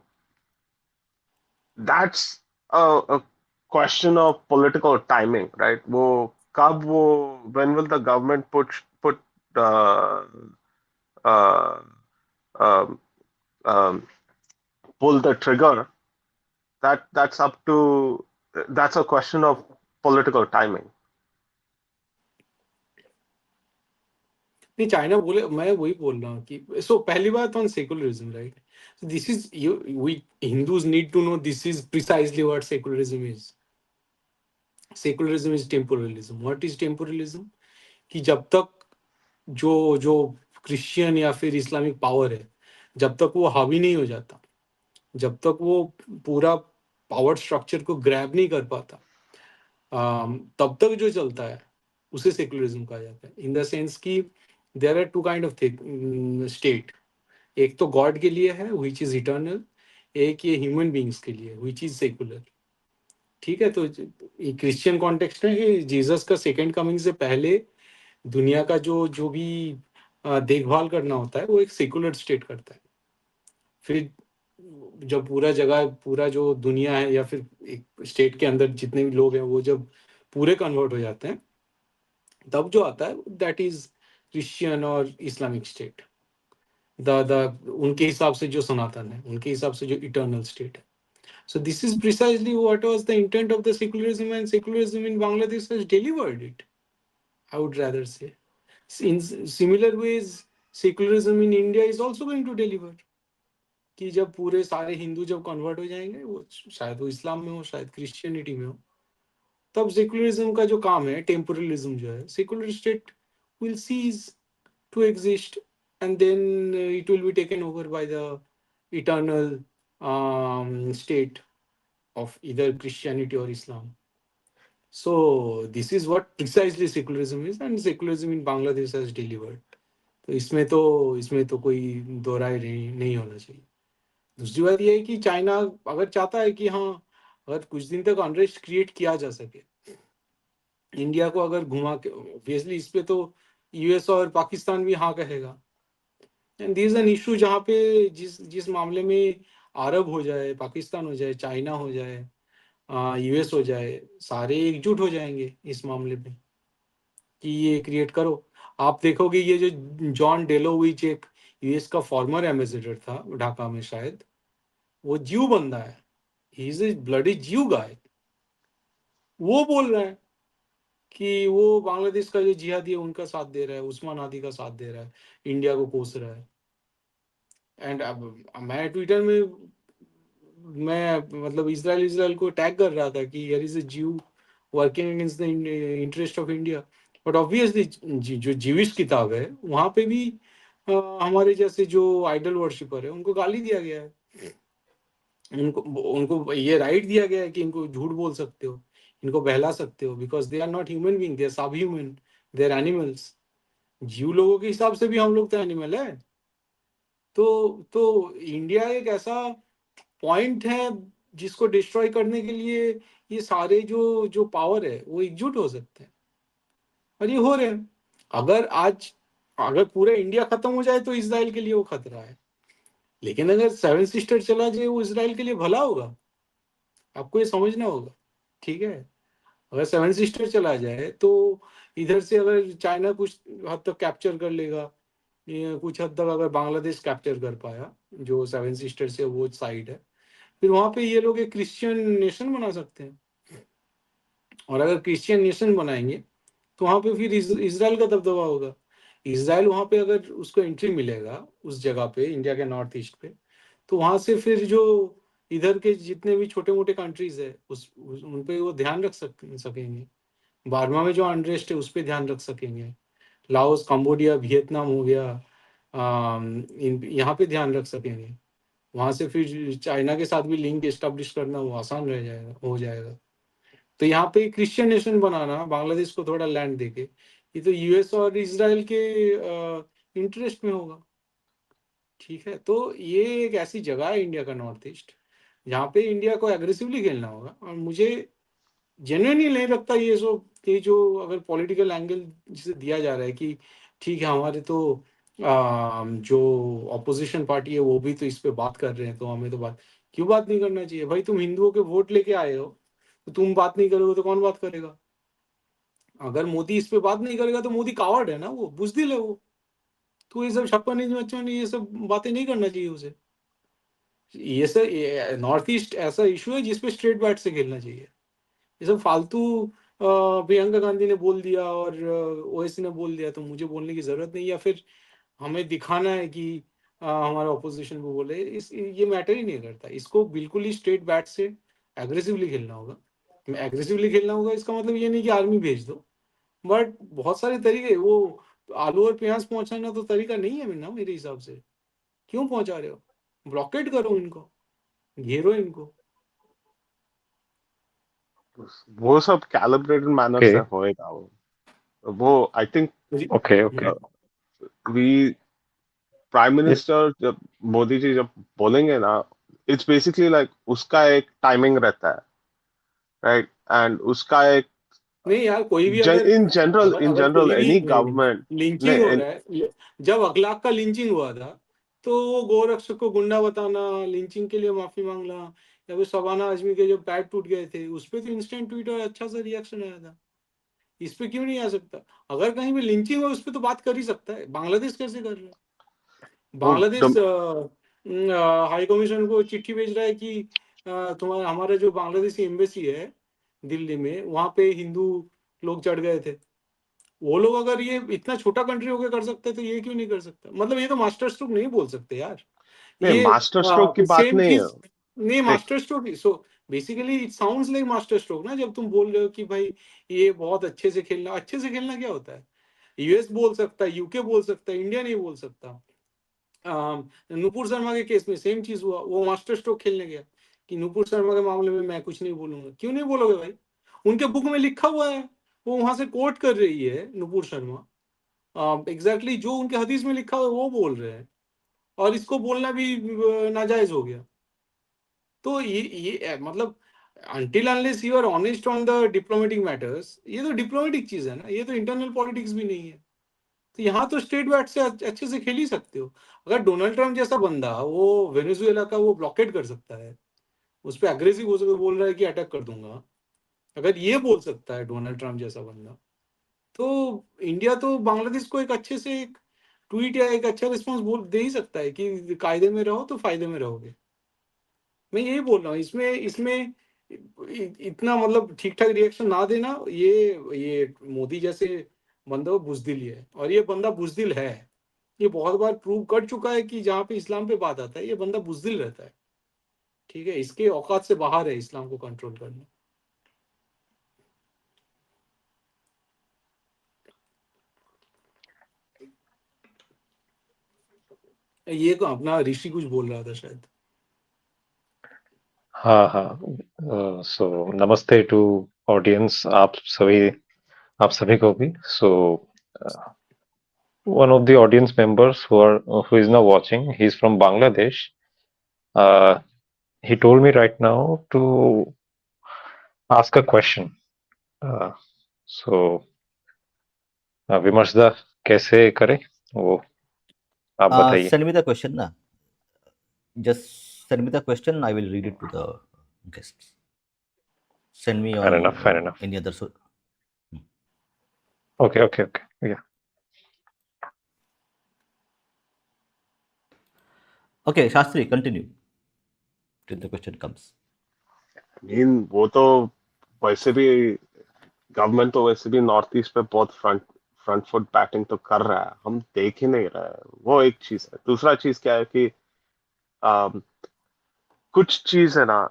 that's a question of political timing, right? When will the government put uh, uh, um, um, pull the trigger? That's a question of political timing. नहीं, China बोले, मैं वही बोल रहा हूँ कि so पहली बात on secularism, right? This is you we Hindus need to know this is precisely what secularism is. Secularism is temporalism. What is temporalism? कि जब तक जो जो क्रिश्चियन या फिर इस्लामिक पावर है, जब तक वो हावी नहीं हो जाता, जब तक वो पूरा पावर स्ट्रक्चर को ग्रैब नहीं कर पाता, तब तक जो चलता है उसे सेकुलरिज्म कहा जाता है. इन द सेंस कि there are two kind of state. एक तो गॉड के लिए है व्हिच इज इटर्नल, एक ये ह्यूमन बीइंग्स के लिए व्हिच इज सेकुलर. ठीक है, तो ये क्रिश्चियन कॉन्टेक्स्ट में कि जीसस का सेकंड कमिंग से पहले दुनिया का जो जो भी देखभाल करना होता है वो एक सेकुलर स्टेट करता है. फिर जब पूरा जगह, पूरा जो दुनिया है या फिर एक स्टेट के अंदर जितने भी लोग हैं वो जब पूरे कन्वर्ट हो जाते हैं, तब जो आता है दैट इज क्रिश्चियन और इस्लामिक स्टेट। द उनके हिसाब से जो सनातन है, उनके हिसाब से जो इटर्नल स्टेट है। So this is precisely what was the intent of the secularism, and secularism in Bangladesh has delivered it, I would rather say. In similar ways, secularism in India is also going to deliver. कि जब पूरे सारे हिंदू जब convert हो जाएंगे, वो शायद वो इस्लाम में हो, शायद क्रिश्चियनिटी में हो, तब सेकुलरिज्म का जो काम है, टेम्पोरलिज्म जो है, secular state will cease to exist, and then it will be taken over by the eternal state of either Christianity or Islam. So this is what precisely secularism is, and secularism in Bangladesh has delivered. तो इसमें तो कोई दो राय नहीं होना चाहिए। दूसरी बात यह है कि चाइना अगर चाहता है कि हाँ, अगर कुछ दिन तक अनरेस्ट क्रिएट किया जा सके, इंडिया को अगर घुमा के, ऑब्वियसली इस पे तो यूएस और पाकिस्तान भी हाँ कहेगा। And this is an issue जहाँ पे जिस मामले में अरब हो जाए, पाकिस्तान हो जाए, चाइना हो जाए, यूएस हो जाए, सारे एकजुट हो जाएंगे इस मामले में कि ये क्रिएट करो। आप देखोगे ये जो जॉन डेलोविच, एक यूएस का फॉर्मर एम्बेसडर था ढाका में, शायद वो ज्यू बंदा है, ही इज ए ब्लडी ज्यू गाय। वो बोल रहा है कि वो बांग्लादेश का जो जिहादी है उनका साथ दे रहा है, उस्मान हादी का साथ दे रहा है, इंडिया को कोस रहा है। एंड मैं ट्विटर में मैं मतलब इसराइल को टैग कर रहा था कि हियर इज अ ज्यू working against the interest of India. But obviously जो जीविश किताब है वहां पे भी हमारे जैसे जो आइडल वर्शिपर है उनको गाली दिया गया है, उनको उनको ये राइट दिया गया है कि इनको झूठ बोल सकते हो, इनको बहला सकते हो, because they are not human being, they are सब ह्यूमन, दे आर एनिमल्स। जीव लोगों के हिसाब से भी हम लोग तो एनिमल है। तो इंडिया एक ऐसा पॉइंट है जिसको डिस्ट्रॉय करने के लिए ये सारे जो पावर है वो एकजुट हो सकते हैं, और ये हो रहे हैं। अगर पूरा इंडिया खत्म हो जाए तो इसराइल के लिए वो खतरा है, लेकिन अगर सेवन सिस्टर चला जाए वो इसराइल के लिए भला होगा, आपको ये समझना होगा। ठीक है, अगर सेवन सिस्टर चला जाए तो इधर से अगर चाइना कुछ हद तक कैप्चर कर लेगा, ये कुछ हद तक अगर बांग्लादेश कैप्चर कर पाया, जो सेवन सिस्टर से वो साइड है, फिर वहां पे ये लोग एक क्रिश्चियन नेशन बना सकते हैं। और अगर क्रिश्चियन नेशन बनाएंगे तो वहां पे फिर इसराइल का दबदबा होगा। इसराइल वहां पे अगर उसको एंट्री मिलेगा उस जगह पे, इंडिया के नॉर्थ ईस्ट पे, तो वहां से फिर जो इधर के जितने भी छोटे मोटे कंट्रीज है उन पे वो ध्यान रख सकेंगे। बार्मा में जो अनरेस्ट है उस पर ध्यान रख सकेंगे, लाओस, कंबोडिया, वियतनाम हो गया, यहाँ पे ध्यान रख सकेंगे। वहां से फिर चाइना के साथ भी लिंक एस्टेब्लिश करना वो आसान रह जाएगा, हो जाएगा। तो यहाँ पे क्रिश्चियन नेशन बनाना, बांग्लादेश को थोड़ा लैंड देके, ये तो यूएस और इसराइल के इंटरेस्ट में होगा। ठीक है, तो ये एक ऐसी जगह है इंडिया का नॉर्थ ईस्ट जहाँ पे इंडिया को एग्रेसिवली खेलना होगा। और मुझे जेन्युइनली नहीं लगता ये जो अगर पॉलिटिकल एंगल जिसे दिया जा रहा है कि ठीक है हमारे तो जो ऑपोजिशन पार्टी है वो भी तो इस पे बात कर रहे हैं, तो हमें तो क्यों बात नहीं करना चाहिए भाई? तुम हिंदुओं के वोट लेके आए हो, तो तुम बात नहीं करोगे तो कौन बात करेगा? अगर मोदी इस पे बात नहीं करेगा तो मोदी कावर्ड है ना, वो बुजदिल है वो। तो ये सब 56 इंच बच्चों ने ये सब बातें नहीं करना चाहिए उसे। ये सब नॉर्थ ईस्ट ऐसा इशू है जिसपे स्ट्रेट बैट से खेलना चाहिए। ये सब फालतू प्रियंका गांधी ने बोल दिया और ओवैसी ने बोल दिया तो मुझे बोलने की जरूरत नहीं, या फिर हमें दिखाना है कि हमारा ऑपोजिशन को बोले, ये मैटर ही नहीं करता। इसको बिल्कुल ही स्ट्रेट बैट से एग्रेसिवली खेलना होगा। एग्रेसिवली खेलना होगा इसका मतलब ये नहीं कि आर्मी भेज दो, बट बहुत सारे तरीके, वो आलू और प्याज पहुंचाना तो तरीका नहीं है ना मेरे हिसाब से। क्यों पहुंचा रहे हो? ब्लॉकेट करो इनको, घेरो इनको। वो सब कैलिब्रेटेड मैनर से Okay, होएगा। वो I think okay, okay. We prime Yes. Minister जब मोदी जी जब बोलेंगे ना, इट्स बेसिकली लाइक उसका एक टाइमिंग रहता है, राइट? एंड उसका एक नहीं यार, कोई भी अगर इन जनरल अगर कोई भी एनी गवर्नमेंट लिंचिंग हो ने रहा है, जब अखलाक का लिंचिंग हुआ था तो वो गौरक्षक को गुंडा बताना, लिंचिंग के लिए माफी मांगना, या फिर शबाना आजमी के जो पैर टूट गए थे उस पे तो इंस्टेंट ट्वीट और अच्छा सा रिएक्शन आया था। इस पे क्यों नहीं आ सकता? अगर कहीं भी लिंचिंग हो उस पे तो बात कर ही सकता है। बांग्लादेश कैसे कर रहा है? वो बांग्लादेश हाई कमीशन को चिट्ठी भेज रहा है कि तुम्हारा हमारा जो बांग्लादेशी एम्बेसी है दिल्ली में, वहां पे हिंदू लोग चढ़ गए थे। वो लोग अगर ये इतना छोटा कंट्री होकर कर सकते हैं तो ये क्यों नहीं कर सकता? मतलब ये तो मास्टर स्ट्रोक नहीं बोल सकते यार। नहीं, ये मास्टर स्ट्रोक की बात सेम नहीं है। चीज नहीं, देख, master stroke. So basically it sounds like master stroke ना, जब तुम बोल रहे हो कि भाई ये बहुत अच्छे से खेलना। अच्छे से खेलना क्या होता है? यूएस बोल सकता है, यूके बोल सकता है, इंडिया नहीं बोल सकता। नुपुर शर्मा के केस में सेम चीज हुआ। वो मास्टर स्ट्रोक खेलने गया कि नुपुर शर्मा के मामले में मैं कुछ नहीं बोलूंगा। क्यों नहीं बोलोगे भाई? उनके बुक में लिखा हुआ है, वो वहां से कोट कर रही है नुपुर शर्मा। एग्जैक्टली जो उनके हदीस में लिखा हुआ है वो बोल रहे हैं, और इसको बोलना भी नाजायज हो गया। तो ये मतलब until unless you are honest on the diplomatic matters, ये तो डिप्लोमेटिक चीज है ना, ये तो इंटरनल पॉलिटिक्स भी नहीं है। तो यहाँ तो स्टेट बैट से अच्छे से खेल ही सकते हो। अगर डोनाल्ड ट्रम्प जैसा बंदा वो वेनेजुएला का वो ब्लॉकेट कर सकता है, उस पर अग्रेसिव हो सकता, बोल रहा है कि अटैक कर दूंगा, अगर ये बोल सकता है डोनाल्ड ट्रम्प जैसा बंदा, तो इंडिया तो बांग्लादेश को एक अच्छे से एक ट्वीट या एक अच्छा रिस्पॉन्स बोल दे ही सकता है कि कायदे में रहो तो फायदे में रहोगे। मैं यही बोल रहा हूँ। इसमें इसमें इतना मतलब ठीक ठाक रिएक्शन ना देना, ये मोदी जैसे बंदा बुजदिल है, और ये बंदा बुजदिल है। ये बहुत बार प्रूव कर चुका है कि जहाँ पे इस्लाम पे बात आता है ये बंदा बुजदिल रहता है। ठीक है, इसके औकात से बाहर है इस्लाम को कंट्रोल करना। ये तो अपना ऋषि कुछ बोल रहा था शायद। हाँ हाँ। सो नमस्ते टू ऑडियंस, आप सभी को भी। सो one of the audience members who is now watching, he's from Bangladesh. uh, he told me right now to ask a question. uh, so विमर्श दा, कैसे करें वो आप बताइए। Send me the question na. Just send me the question. I will read it to the guests. Send me Fair on enough, fair enough. any other. Okay, okay, okay, yeah. Okay, Shastri, continue till the question comes. वो तो वैसे भी government तो वैसे भी north east पे बहुत front foot batting तो कर रहा है, हम देख ही नहीं रहे हैं। वो एक चीज है। दूसरा चीज क्या है कि um, कुछ चीज है ना,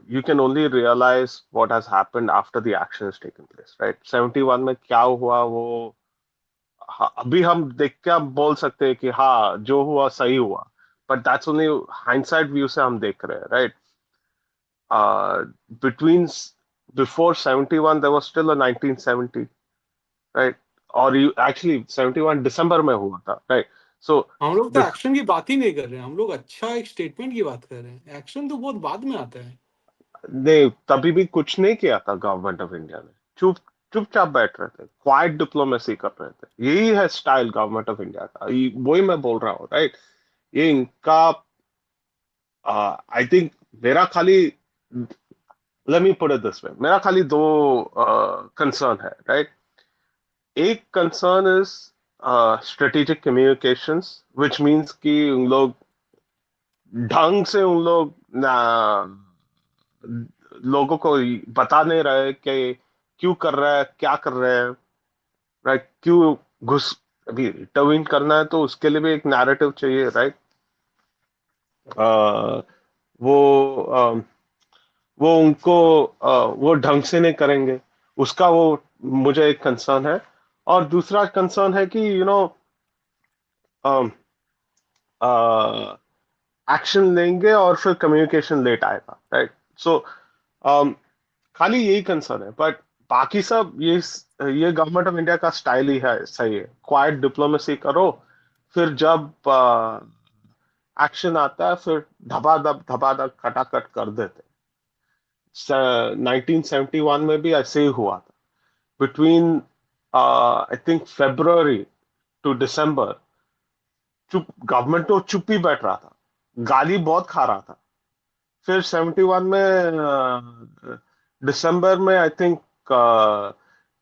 you can only realize what has happened after the action has taken place, right? 71 में क्या हुआ वो, हाँ, अभी हम देख के हम बोल सकते हैं कि हाँ जो हुआ सही हुआ, but that's only hindsight view से हम देख रहे हैं, right? Between before 71 there was still a 1970, right? और यू एक्चुअली 71 दिसंबर में हुआ था, राइट? सो हम लोग तो एक्शन की बात ही नहीं कर रहे हैं, हम लोग अच्छा एक स्टेटमेंट की बात कर रहे हैं। एक्शन तो बहुत बाद में आता है। नहीं, तभी भी कुछ नहीं किया था गवर्नमेंट ऑफ इंडिया ने। चुपचाप बैठ रहे थे, क्वाइट डिप्लोमेसी कर रहे थे। यही है स्टाइल गवर्नमेंट ऑफ इंडिया का। वही मैं बोल रहा हूँ, राइट? ये इनका आई थिंक मेरा खाली, let me put it this way, मेरा खाली दो कंसर्न है, राइट? एक concern is strategic communications, which means कि उन लोग ढंग से उन लोग लोगों को बता नहीं रहे कि क्यों कर रहा है, क्या कर रहे हैं, राइट? क्यों घुस अभी इंटरवीन करना है तो उसके लिए भी एक नैरेटिव चाहिए, राइट? वो वो उनको वो ढंग से नहीं करेंगे, उसका वो मुझे एक कंसर्न है। और दूसरा कंसर्न है कि एक्शन लेंगे और फिर कम्युनिकेशन लेट आएगा, राइट? सो खाली यही कंसर्न है, बट बाकी सब ये गवर्नमेंट ऑफ इंडिया का स्टाइल ही है, सही है। क्वाइट डिप्लोमेसी करो, फिर जब एक्शन आता है फिर धबाधब खटाखट कर देते। 1971 में भी ऐसे ही हुआ था। Between I think February to December चुप, गवर्नमेंट तो चुप ही बैठ रहा था, गाली बहुत खा रहा था। फिर 71 में दिसंबर में आई थिंक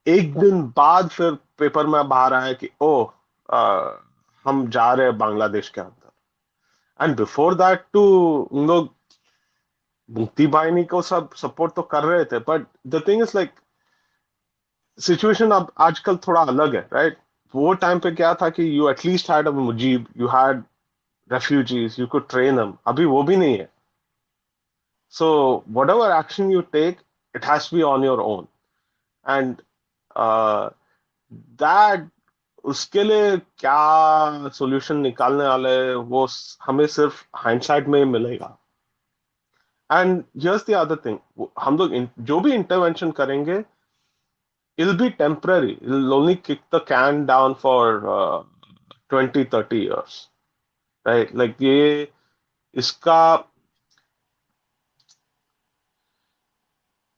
एक दिन बाद फिर पेपर में बाहर आया कि ओ हम जा रहे हैं बांग्लादेश के अंदर। एंड बिफोर दैट टू उन लोग मुक्ति बाहिनी को सब सपोर्ट तो कर रहे थे, but the thing is like situation अब आजकल थोड़ा अलग है, राइट? वो टाइम पे क्या था कि you at least had a Mujib, you had refugees, you could train them. अभी वो भी नहीं है. So whatever action you take, it has to be on your own. And uh, that उसके लिए क्या solution निकालने वाले वो हमें सिर्फ hindsight में ही मिलेगा. And here's the other thing, हम लोग जो भी intervention करेंगे, it'll be temporary. It'll only kick the can down for 20-30 years, right? Like ये इसका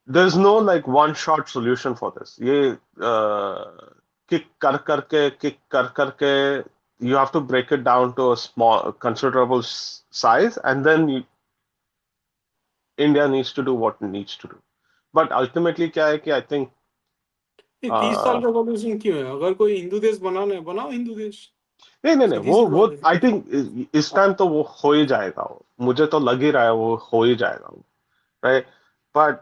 there's no like one shot solution for this. ये kick कर करके you have to break it down to a small considerable size, and then India needs to do what it needs to do. But ultimately क्या है कि I think 30 साल का solution क्यों है? अगर कोई हिंदू देश बनाना है, बनाओ हिंदू देश। नहीं सीधी वो सी बात है। आई थिंक इस टाइम तो वो हो ही जाएगा, वो मुझे तो लग ही रहा है वो हो ही जाएगा वो, right? But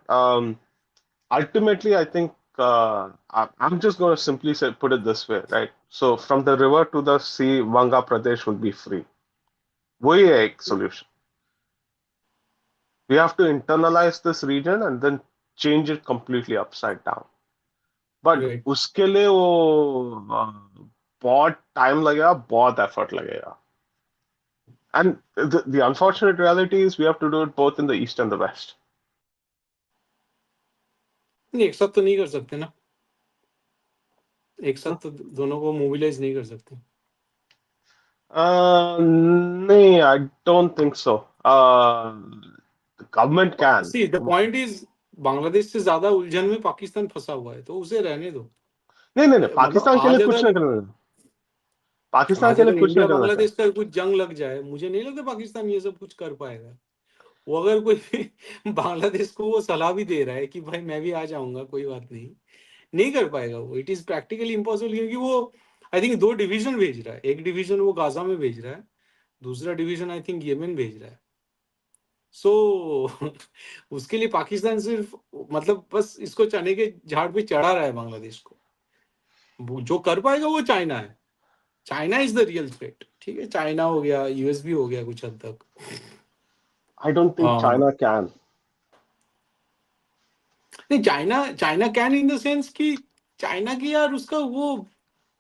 ultimately, I think I'm just going to simply say, put it this way, right? So from the river to the sea, Vanga Pradesh will be free. वही है एक solution. We have to internalize this region and then change it completely upside down. But Right. उसके लिए वो बहुत time लगेगा, बहुत effort लगेगा. And the unfortunate reality is we have to do it both in the east and the west. नहीं, एक साथ तो नहीं कर सकते ना, एक साथ तो दोनों को मोबिलाइज नहीं कर सकते। नहीं, I don't think so. The government can. See, the point is, Bangladesh से ज्यादा उलझन में पाकिस्तान फंसा हुआ है, तो उसे रहने दो। नहीं, मतलब पाकिस्तान के लिए आज कुछ नहीं अगर करना, पाकिस्तान के लिए कुछ नहीं इंडिया करना बांग्लादेश का कुछ जंग लग जाए, मुझे नहीं लगता पाकिस्तान ये सब कुछ कर पाएगा। वो अगर कोई बांग्लादेश को वो सलाह भी दे रहा है कि भाई मैं भी आ जाऊंगा, कोई बात नहीं, नहीं कर पाएगा वो। इट इज प्रैक्टिकली इम्पॉसिबल, क्योंकि वो आई थिंक 2 डिवीजन भेज रहा है। एक डिवीजन वो गाजा में भेज रहा है, दूसरा डिवीजन आई थिंक यमन भेज रहा है। सो उसके लिए पाकिस्तान सिर्फ मतलब बस इसको चने के झाड़ पे चढ़ा रहा है बांग्लादेश को। जो कर पाएगा वो चाइना है। China is the real threat. ठीक है, चाइना हो गया, यूएस भी हो गया कुछ हद तक। I don't think China can. नहीं, China can in the sense कि चाइना की यार उसका वो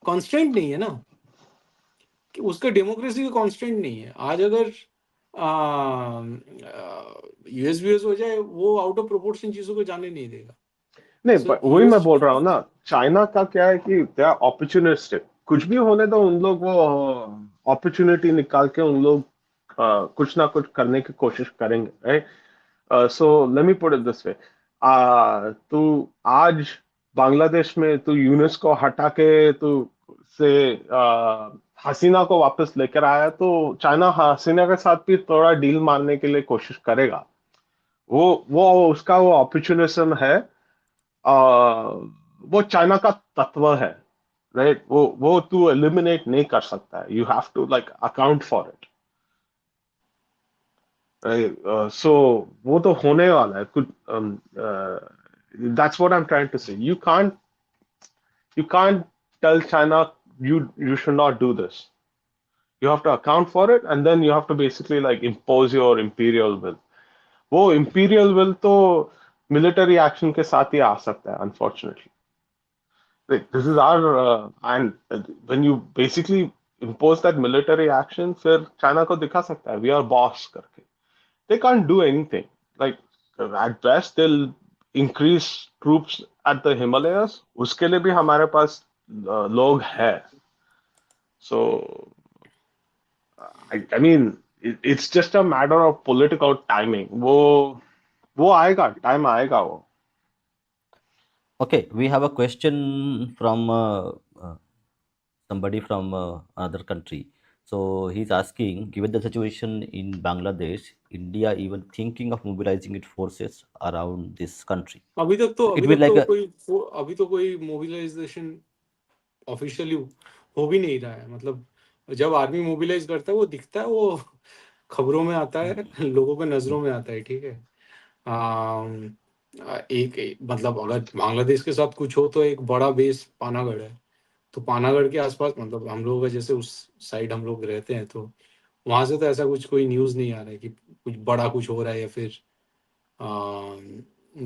कॉन्स्टेंट नहीं है ना, कि उसका डेमोक्रेसी का कॉन्स्टेंट नहीं है। आज अगर यूएस हो जाए, वो आउट ऑफ प्रोपोर्शन चीजों को जाने नहीं देगा। नहीं, So, वही मैं यूएस बोल रहा हूँ ना, चाइना का क्या है कि दे आर अपॉर्चुनिस्टिक, कुछ भी होने दो, उन लोग वो अपॉर्चुनिटी निकाल के उन लोग कुछ ना कुछ करने की कोशिश करेंगे, right? So let me put it this way, तू आज बांग्लादेश में तू यूनेस को हटा के तू से हसीना को वापस लेकर आया, तो चाइना हसीना के साथ भी थोड़ा डील मारने के लिए कोशिश करेगा। वो उसका वो अपॉर्चुनिज्म है, वो चाइना का तत्व है, राइट? वो तू एलिमिनेट नहीं कर सकता है, you have to like account for it, right? So वो तो होने वाला है कुछ, that's what I am trying to say, you can't tell China you should not do this. You have to account for it, and then you have to basically like impose your imperial will. वो imperial will तो military action के साथ ही आ सकता है, unfortunately. This is our and when you basically impose that military action, फिर China को दिखा सकता है we are boss करके. They can't do anything. Like at best they'll increase troops at the Himalayas. उसके लिए भी हमारे पास लोग हैं. So I mean it's just a matter of political timing. वो आएगा, टाइम आएगा वो. Okay, we have a question from somebody from another country. So he's asking, given the situation in Bangladesh, India even thinking of mobilizing its forces around this country. अभी तक तो So it अभी will तक like तो a कोई अभी तो कोई मोबिलाइजेशन ऑफिशियली हो भी नहीं रहा है। मतलब जब आर्मी मोबिलाइज करता है वो दिखता है, वो खबरों में आता है, लोगों के नजरों में आता है, ठीक है। आम, मतलब अगर बांग्लादेश के साथ कुछ हो तो एक बड़ा बेस पानागढ़ है, तो पानागढ़ के आसपास मतलब हम लोग का जैसे उस साइड हम लोग रहते हैं, तो वहां से तो ऐसा कुछ कोई न्यूज नहीं आ रहा है कि कुछ बड़ा कुछ हो रहा है या फिर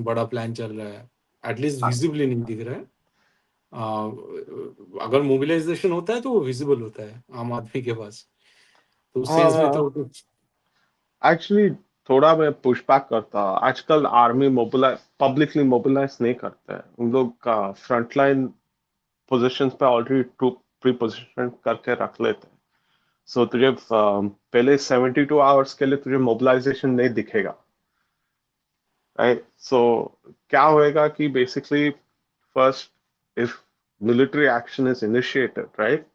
बड़ा प्लान चल रहा है। एटलीस्ट विजिबली नहीं दिख रहा है। अगर मोबिलाइजेशन होता है तो वो विजिबल होता है आम आदमी के पास, तो उस सेंस में तो कुछ एक्चुअली थोड़ा मैं पुशबैक करता हूँ। आजकल आर्मी मोबिलाइज पब्लिकली मोबिलाइज नहीं करते हैं। उन लोग का फ्रंटलाइन पोजीशंस पे ऑलरेडी ट्रूप प्री पोजिशन करके रख लेते हैं। सो तुझे पहले 72 आवर्स के लिए तुझे मोबिलाइजेशन नहीं दिखेगा, राइट? सो क्या होएगा कि basically first, if military action is initiated, right,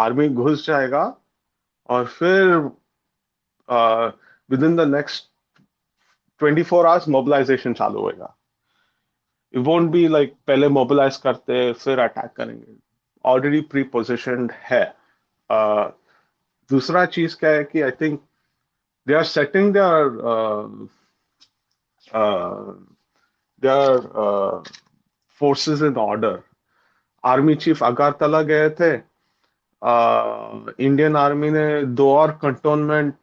army घुस जाएगा और फिर within the next 24 hours mobilisation चालू होएगा। इट वोंट बी लाइक पहले मोबिलाइज करते फिर अटैक करेंगे, ऑलरेडी प्री पोजिशनड है। uh, दूसरा चीज क्या है कि I think they are setting their forces in order. Army chief Agartala गए थे। इंडियन आर्मी ने दो और कंटोनमेंट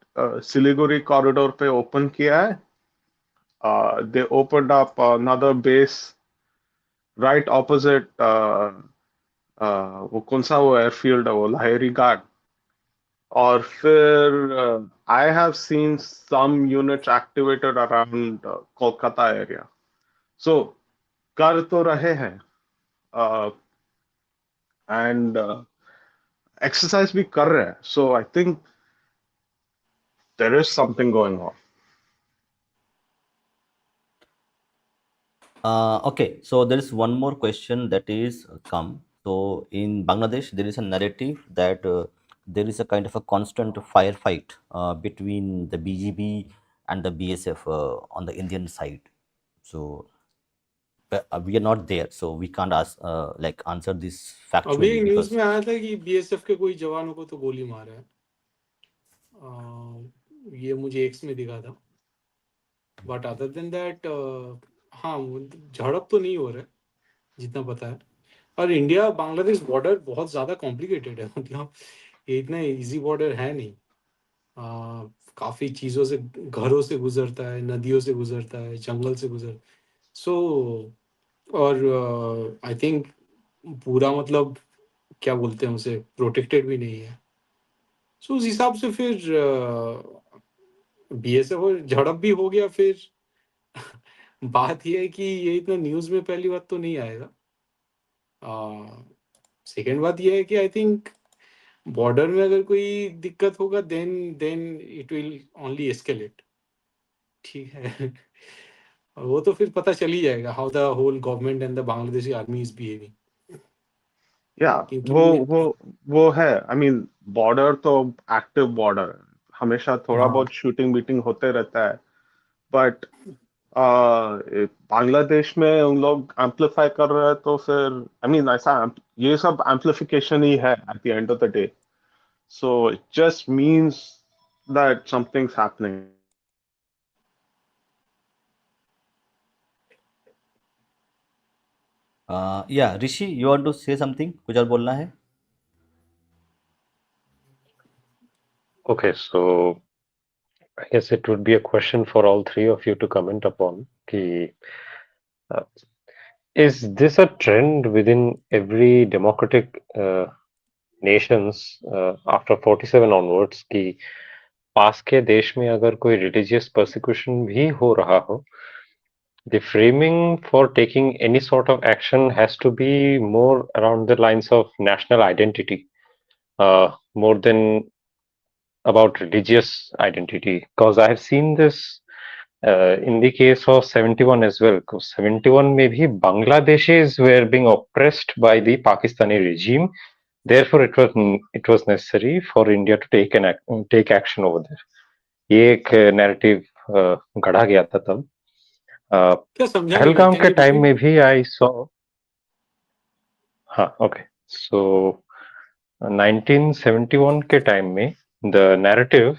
सिलीगुड़ी कॉरिडोर पे ओपन किया है। They opened up another base right opposite, वो कौन सा वो एयरफील्ड है, वो लाहेरी घाट। और फिर I have seen some units activated around Kolkata area. So कर तो रहे हैं एंड एक्सरसाइज भी कर रहे हैं। So I think there is something going on. Okay, so there is one more question that is come. So in Bangladesh, there is a narrative that there is a kind of a constant firefight between the BGB and the BSF on the Indian side. So we are not there, so we can't ask like answer this अभी factually एक news because में आया था कि BSF के कोई जवानों को तो गोली मारा है। ये मुझे एक्स में दिखा था, बट अदर देन दैट हाँ झड़प तो नहीं हो रहा है जितना पता है। और इंडिया बांग्लादेश बॉर्डर बहुत ज़्यादा कॉम्प्लिकेटेड है, मतलब ये इतना इजी बॉर्डर है नहीं। काफ़ी चीज़ों से, घरों से गुजरता है, नदियों से गुजरता है, जंगल से गुजर, सो और आई थिंक पूरा मतलब क्या बोलते हैं उसे, प्रोटेक्टेड भी नहीं है। सो उस हिसाब से फिर बीएसएफ और झड़प भी हो गया, फिर बात यह है कि ये इतना न्यूज़ में पहली बात तो नहीं आएगा। सेकेंड बात यह है कि आई थिंक बॉर्डर में अगर कोई दिक्कत होगा then then it will only escalate, ठीक है। और वो तो फिर पता चल ही जाएगा how the whole government and the Bangladeshi army is behaving, या वो क्योंकि वो वो है। आई मीन बॉर्डर तो एक्टिव बॉर्डर है, हमेशा थोड़ा हाँ बहुत शूटिंग बीटिंग होते रहता है। बट बांग्लादेश में उन लोग एम्पलीफाई कर रहे हैं तो फिर आई मीन ऐसा ये सब एम्पलीफिकेशन ही है at the end of the day. So it just means that something's happening. yeah, Rishi, you want to say something? कुछ और बोलना है? Okay, so I guess it would be a question for all three of you to comment upon. Ki, uh, is this a trend within every democratic nations after 47 onwards कि पास के देश में अगर कोई religious persecution भी हो रहा हो, the framing for taking any sort of action has to be more around the lines of national identity, more than about religious identity? Because I have seen this in the case of 71 as well. Because 71 में भी Bangladeshis were being oppressed by the Pakistani regime, Therefore, it was necessary for India to take action over there. ये एक narrative गढ़ा गया था तब. क्या समझा नहीं मैं, पहलगाम कैन के यू टाइम रिपीट? में भी I saw. हाँ, okay. So 1971 के टाइम में the narrative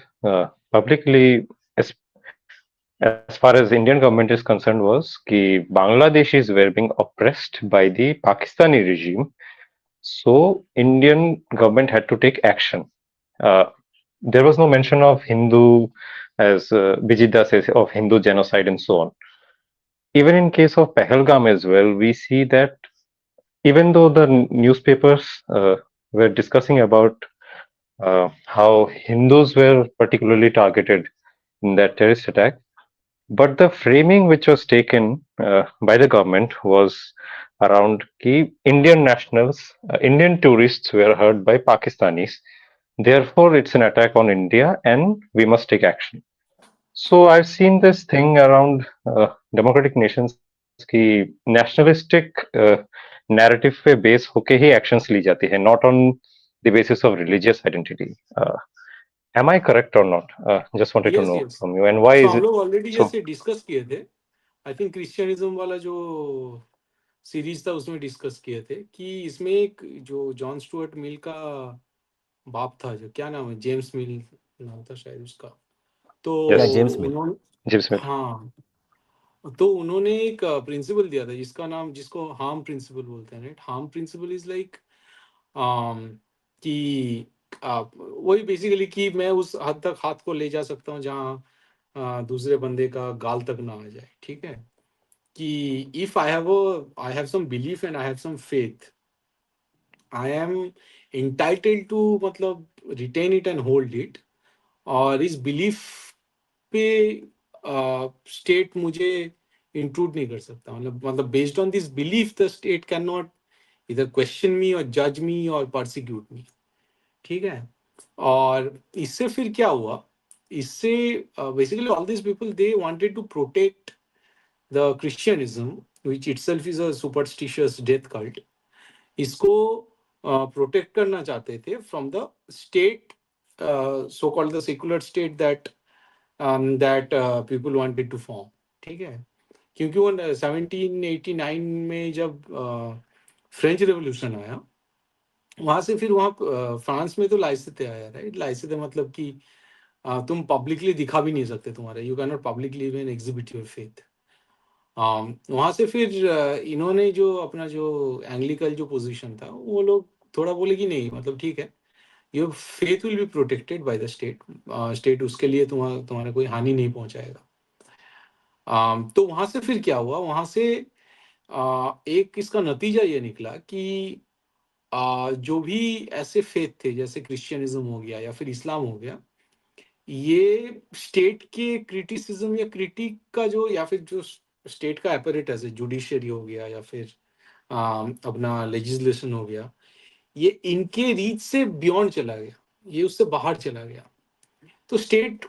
publicly, as far as Indian government is concerned, was कि Bangladeshis were being oppressed by the Pakistani regime, so Indian government had to take action. There was no mention of Hindu, as Bijeet says, of Hindu genocide and so on. Even in case of Pahalgam as well, we see that even though the newspapers were discussing about how Hindus were particularly targeted in that terrorist attack, but the framing which was taken by the government was around key Indian nationals, Indian tourists were hurt by Pakistanis. Therefore, it's an attack on India and we must take action. So I've seen this thing around democratic nations की nationalistic narrative पे base होके ही actions ली जाती है, not on the basis of religious identity. Am I correct or not? Just wanted to yes know yes. from you. And why so is हम it लोग already so? जैसे discuss किए थे, I think Christianism वाला जो series था उसमें discuss किए थे कि इसमें एक जो जॉन स्टुअर्ट मिल का बाप था, जो क्या नाम है, जेम्स मिल नाम था शायद उसका, तो या Yes, जेम्स मिल। उन्होंने, Jim Smith. हाँ, तो उन्होंने एक प्रिंसिपल दिया था जिसका नाम, जिसको हार्म प्रिंसिपल बोलते हैं, right? Harm principal is like कि वही बेसिकली कि मैं उस हद तक हाथ को ले जा सकता हूँ जहाँ दूसरे बंदे का गाल तक ना आ जाए, ठीक है? कि if I have some belief and I have some faith, I am entitled to मतलब retain it and hold it, और इस बिलीफ पे स्टेट मुझे इंट्रूड नहीं कर सकता, मतलब based on this belief the state can not इधर क्वेश्चन मी और जज मी और परसिक्यूट मी, ठीक है? और इससे फिर क्या हुआ, इससे basically all this people they wanted to protect the क्रिश्चियनिज्म which itself is a superstitious death cult, इसको प्रोटेक्ट करना चाहते थे from the state, so called the secular state that people wanted to form, ठीक है? क्योंकि वो 1789 में जब फ्रेंच रेवोल्यूशन आया, वहां से फिर वहाँ फ्रांस में तो लाइसेते आया, राइट? लाइसेते मतलब कि तुम पब्लिकली दिखा भी नहीं सकते तुम्हारे, you can not publicly even exhibit your faith. वहां से फिर इन्होंने जो अपना जो एंग्लिकल जो पोजीशन था, वो लोग थोड़ा बोले कि नहीं, मतलब ठीक है, your faith will be protected by the state, state उसके लिए तुम्हारा कोई हानि नहीं पहुंचाएगा। तो वहां से फिर क्या हुआ, वहां से एक इसका नतीजा ये निकला कि जो भी ऐसे फेथ थे जैसे क्रिश्चियनिज्म हो गया या फिर इस्लाम हो गया, ये स्टेट के क्रिटिसिज्म या क्रिटिक का जो, या फिर जो स्टेट का एपरेटस है, जुडिशियरी हो गया या फिर अपना लेजिस्लेशन हो गया, ये इनके रीच से बियॉन्ड चला गया, ये उससे बाहर चला गया। तो स्टेट,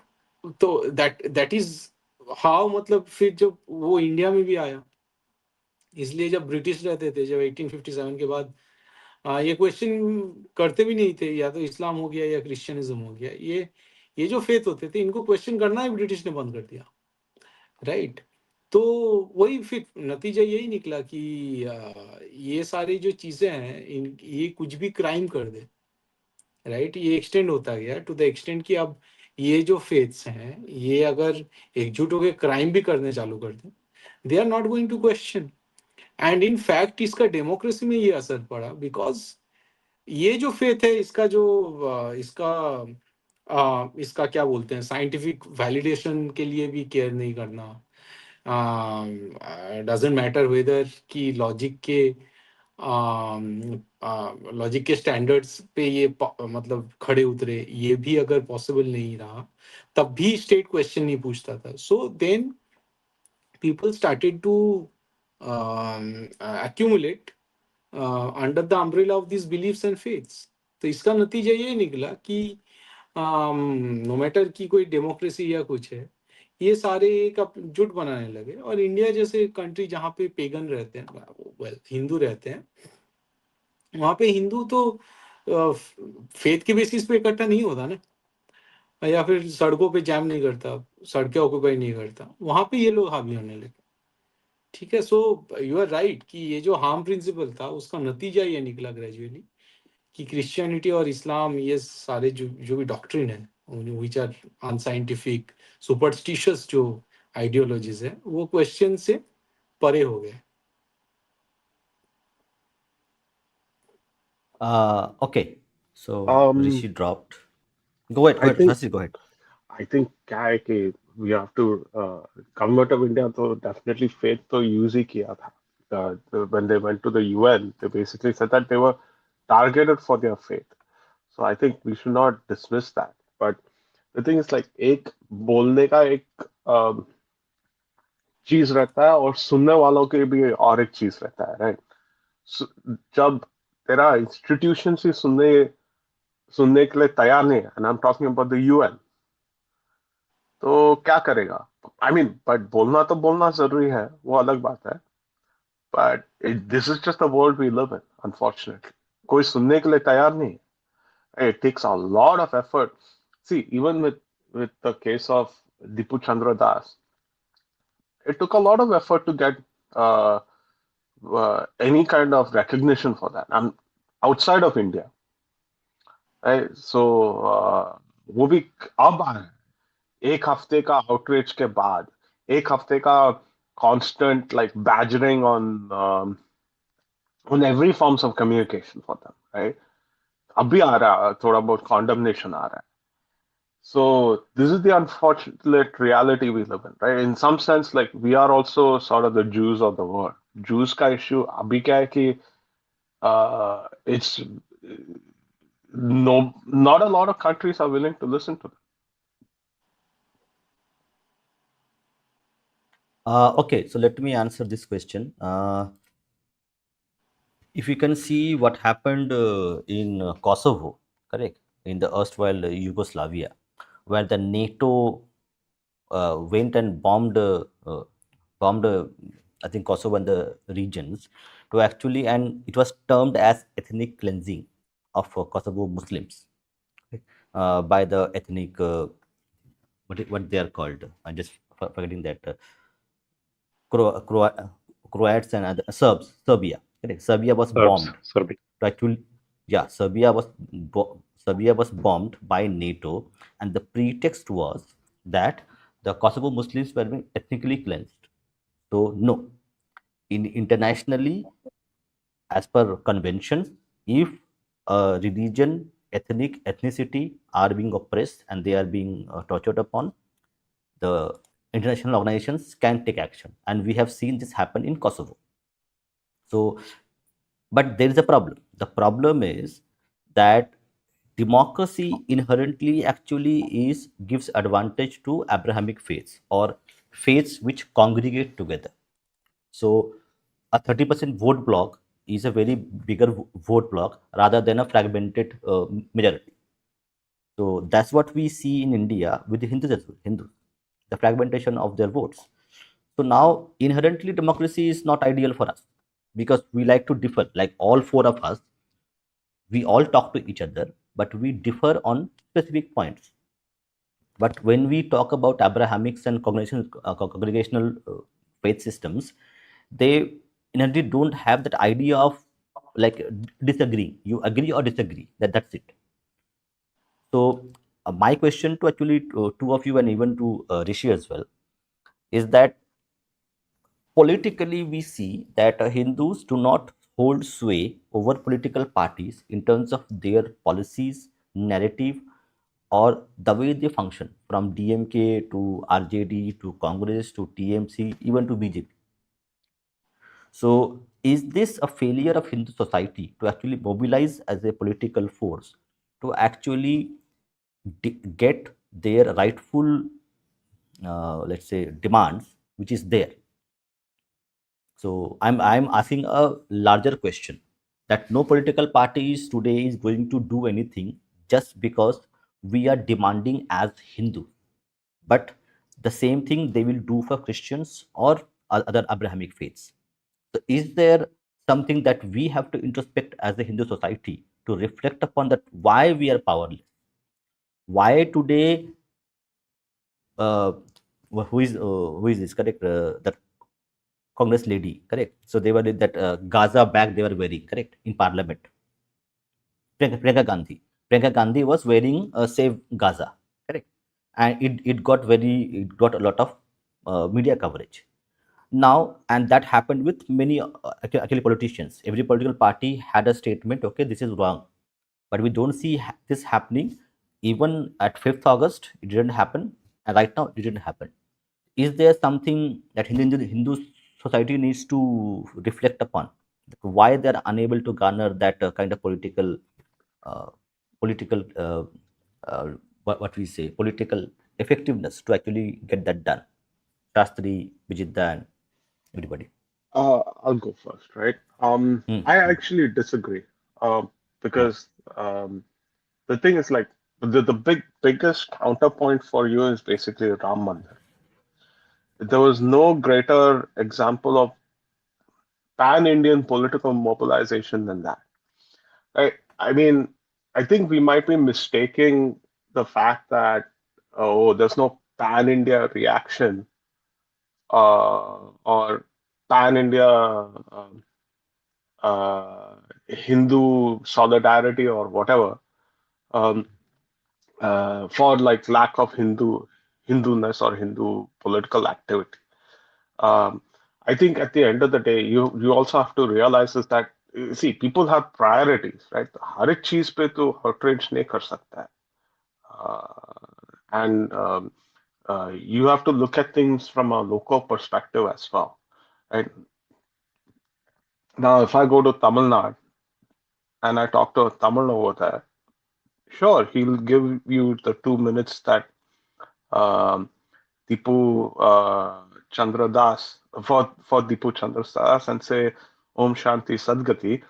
तो दैट इज हाउ, मतलब फिर जब वो इंडिया में भी आया, इसलिए जब ब्रिटिश रहते थे, जब 1857 के बाद ये क्वेश्चन करते भी नहीं थे, या तो इस्लाम हो गया या क्रिश्चियनिज्म हो गया, ये जो फेथ होते थे इनको क्वेश्चन करना ही ब्रिटिश ने बंद कर दिया, राइट? तो वही फिर नतीजा यही निकला कि ये सारी जो चीजें हैं, ये कुछ भी क्राइम कर दे, राइट? ये एक्सटेंड होता गया टू द एक्सटेंट कि अब ये जो फेथ्स हैं, ये अगर एकजुट होकर क्राइम भी करने चालू कर दें, they are not going to question. And in fact इसका डेमोक्रेसी में ये असर पड़ा, बिकॉज ये जो फेथ है, इसका जो इसका क्या बोलते हैं, साइंटिफिक वैलिडेशन के लिए भी केयर नहीं करना, डजेंट मैटर वेदर कि लॉजिक के स्टैंडर्ड्स पे ये मतलब खड़े उतरे, ये भी अगर पॉसिबल नहीं रहा, तब भी स्टेट क्वेश्चन नहीं पूछता था। So then people started to accumulate under the umbrella of these beliefs and faiths। तो इसका नतीजा ये निकला कि नो मैटर कि कोई डेमोक्रेसी या कुछ है, ये सारे एक जुट बनाने लगे। और इंडिया जैसे कंट्री जहाँ पे पेगन रहते हैं, वेल हिंदू रहते हैं, वहाँ पे हिंदू तो फेथ के बेसिस पे इकट्ठा नहीं होता ना, या फिर सड़कों पे जैम नहीं करता, सड़कें ऑक्यूपाई नहीं करता, वहां पे ये लोग हावी होने लगे। ठीक है, सो यू आर राइट कि ये जो हार्म प्रिंसिपल था उसका नतीजा ये निकला ग्रेजुअली कि क्रिश्चियनिटी और इस्लाम, ये सारे जो जो भी डॉक्ट्रिन है, विच आर अनसाइंटिफिक सुपरस्टिशियस जो आइडियोलॉजीज है, वो क्वेश्चन से परे हो गए। Okay, so Um, Rishi dropped. Go ahead, I think Hasi, go ahead. I think क्या है कि we have to government of India तो definitely faith तो use ही किया था. When they went to the UN, they basically said that they were targeted for their faith. So I think we should not dismiss that. But the thing is like एक बोलने का एक चीज रहता है और सुनने वालों के भी और एक चीज रहता है, राइट? जब तेरा इंस्टीट्यूशन से सुनने के लिए तैयार नहीं है, and I am talking about the UN, तो क्या करेगा? आई मीन बट बोलना तो बोलना जरूरी है, वो अलग बात है, but this is just the world we live in, unfortunately कोई सुनने के लिए तैयार नहीं है. It takes a lot of effort. See even with the case of Dipu Chandra Das, it took a lot of effort to get uh, any kind of recognition for that. I'm outside of India, right? So वो भी अब आ रहा है, एक हफ्ते का outreach के बाद, एक हफ्ते का constant like badgering on every forms of communication for them, right? अभी आ रहा है थोड़ा बहुत condemnation आ रहा है. So this is the unfortunate reality we live in, right? In some sense, like we are also sort of the Jews of the world. Jews का issue अभी क्या है कि it's no, not a lot of countries are willing to listen to them. Okay, so let me answer this question. If you can see what happened in Kosovo, correct, in the erstwhile Yugoslavia, where the NATO went and bombed, I think Kosovo and the regions to actually, and it was termed as ethnic cleansing of Kosovo Muslims by the ethnic, what they are called. I'm just forgetting that. Croats and other Serbs, Serbia. Correct. Serbia was Serbs, bombed. Serbia. To actually, yeah, Serbia was bombed by NATO, and the pretext was that the Kosovo Muslims were being ethnically cleansed. So no, in internationally, as per conventions, if a religion, ethnicity are being oppressed and they are being tortured upon, the international organizations can take action, and we have seen this happen in Kosovo. So, but there is a problem. The problem is that democracy inherently actually is gives advantage to Abrahamic faiths or faiths which congregate together. So, a 30% vote block is a very bigger vote block rather than a fragmented majority. So that's what we see in India with the Hindus as well, Hindus, the fragmentation of their votes. So now inherently democracy is not ideal for us because we like to differ. Like all four of us, we all talk to each other, but we differ on specific points. But when we talk about Abrahamics and congregational faith systems, they inherently don't have that idea of like disagreeing. You agree or disagree. That's it. So my question to actually two of you and even to Rishi as well is that politically we see that Hindus do not hold sway over political parties in terms of their policies, narrative, or the way they function from DMK to RJD to Congress to TMC, even to BJP. So, is this a failure of Hindu society to actually mobilize as a political force to actually get their rightful, let's say, demands, which is there? So, I'm asking a larger question that no political party is today is going to do anything just because we are demanding as Hindu, but the same thing they will do for Christians or other Abrahamic faiths. So, is there something that we have to introspect as a Hindu society to reflect upon that why we are powerless, why today who is this correct, that Congress lady, correct? So they were in that Gaza bag they were wearing, correct, in parliament. Priyanka Gandhi. Priyanka Gandhi was wearing Save Gaza, correct, and it got a lot of media coverage now, and that happened with many actually politicians. Every political party had a statement, okay, this is wrong, but we don't see this happening. Even at 5th August, it didn't happen, and right now it didn't happen. Is there something that Hindu society needs to reflect upon? Why they are unable to garner that kind of uh, political, what we say, political effectiveness to actually get that done? Shastri, Bijeet, and everybody. I'll go first, right? Hmm. I actually disagree. Hmm. Because the thing is like the biggest counterpoint for you is basically Ram Mandir. There was no greater example of pan-Indian political mobilization than that. Right? I mean, I think we might be mistaking the fact that oh, there's no pan-India reaction or pan-India uh, Hindu solidarity or whatever, um, for like lack of Hinduness or Hindu political activity. Um, I think at the end of the day, you also have to realize is that see people have priorities, right? हर एक चीज पे तो outrage नहीं कर सकता है. And you have to look at things from a local perspective as well. Right? Now, if I go to Tamil Nadu and I talk to a Tamil over there, sure, he'll give you the 2 minutes that um, Dipu Chandra Das for Dipu Chandra Das and say Om Shanti Sadgati,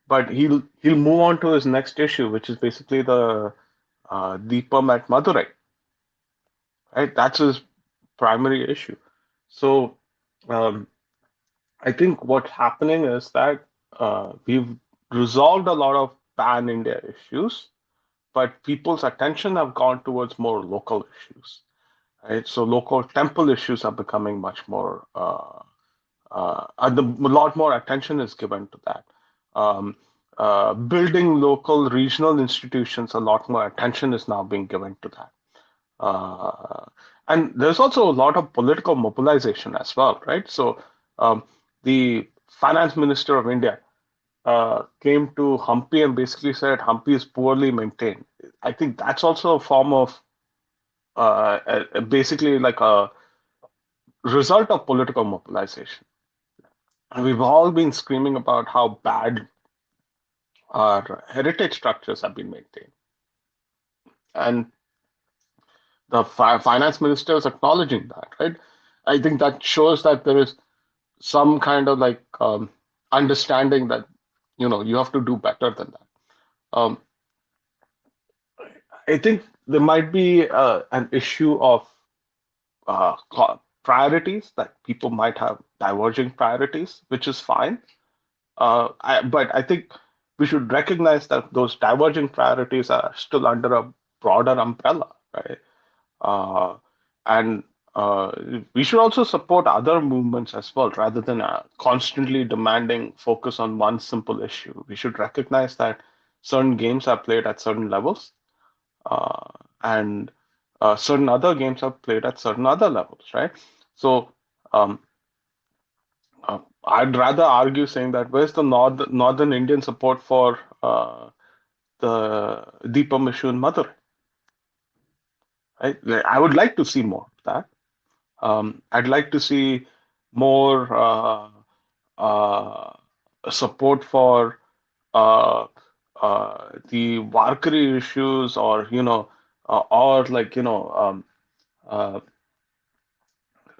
but he'll move on to his next issue, which is basically the Deepam at Madurai, right? That's his primary issue. So um, I think what's happening is that we've resolved a lot of pan India issues, but people's attention have gone towards more local issues. Right? So local temple issues are becoming much more, a lot more attention is given to that. Um, Building local regional institutions, a lot more attention is now being given to that. Uh, and there's also a lot of political mobilization as well, right? So the finance minister of India came to Hampi and basically said Hampi is poorly maintained. I think that's also a form of basically like a result of political mobilization. And we've all been screaming about how bad our heritage structures have been maintained. And the finance minister is acknowledging that, right? I think that shows that there is some kind of like understanding that, you have to do better than that. Um, I think there might be an issue of priorities, that people might have diverging priorities, which is fine. But I think we should recognize that those diverging priorities are still under a broader umbrella, right? Uh, and we should also support other movements as well, rather than constantly demanding focus on one simple issue. We should recognize that certain games are played at certain levels, and certain other games are played at certain other levels, right? So um, I'd rather argue saying that where's the northern Indian support for the Deepam issue in Madurai? Right? I would like to see more of that. I'd like to see more uh, support for uh, the Warkari issues, or like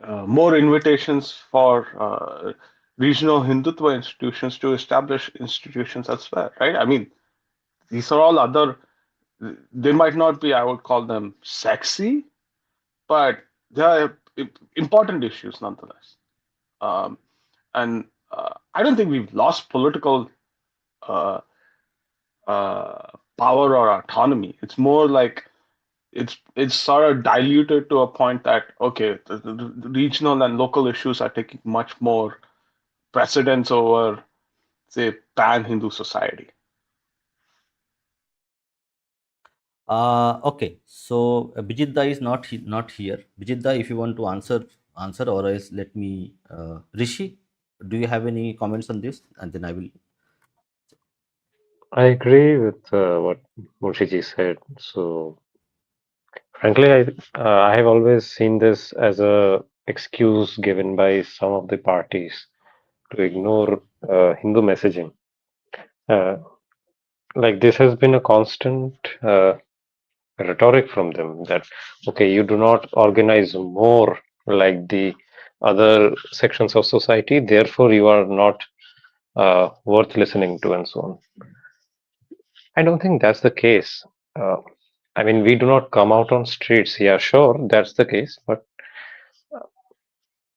uh, more invitations for regional Hindutva institutions to establish institutions elsewhere, right? I mean, these are all other, they might not be, I would call them sexy, but they are important issues nonetheless. Um, and I don't think we've lost political uh, power or autonomy. It's more like it's sort of diluted to a point that okay, the regional and local issues are taking much more precedence over, say, pan-Hindu society. Okay, so Bijitda is not here. Bijitda, if you want to answer, or else let me. Rishi, do you have any comments on this? And then I will. I agree with what Munshiji said. So, frankly, I have always seen this as a excuse given by some of the parties to ignore Hindu messaging. Uh, like this has been a constant rhetoric from them that okay, you do not organize more like the other sections of society, therefore you are not worth listening to, and so on. I don't think that's the case. Uh, I mean, we do not come out on streets. Yeah, sure, that's the case. But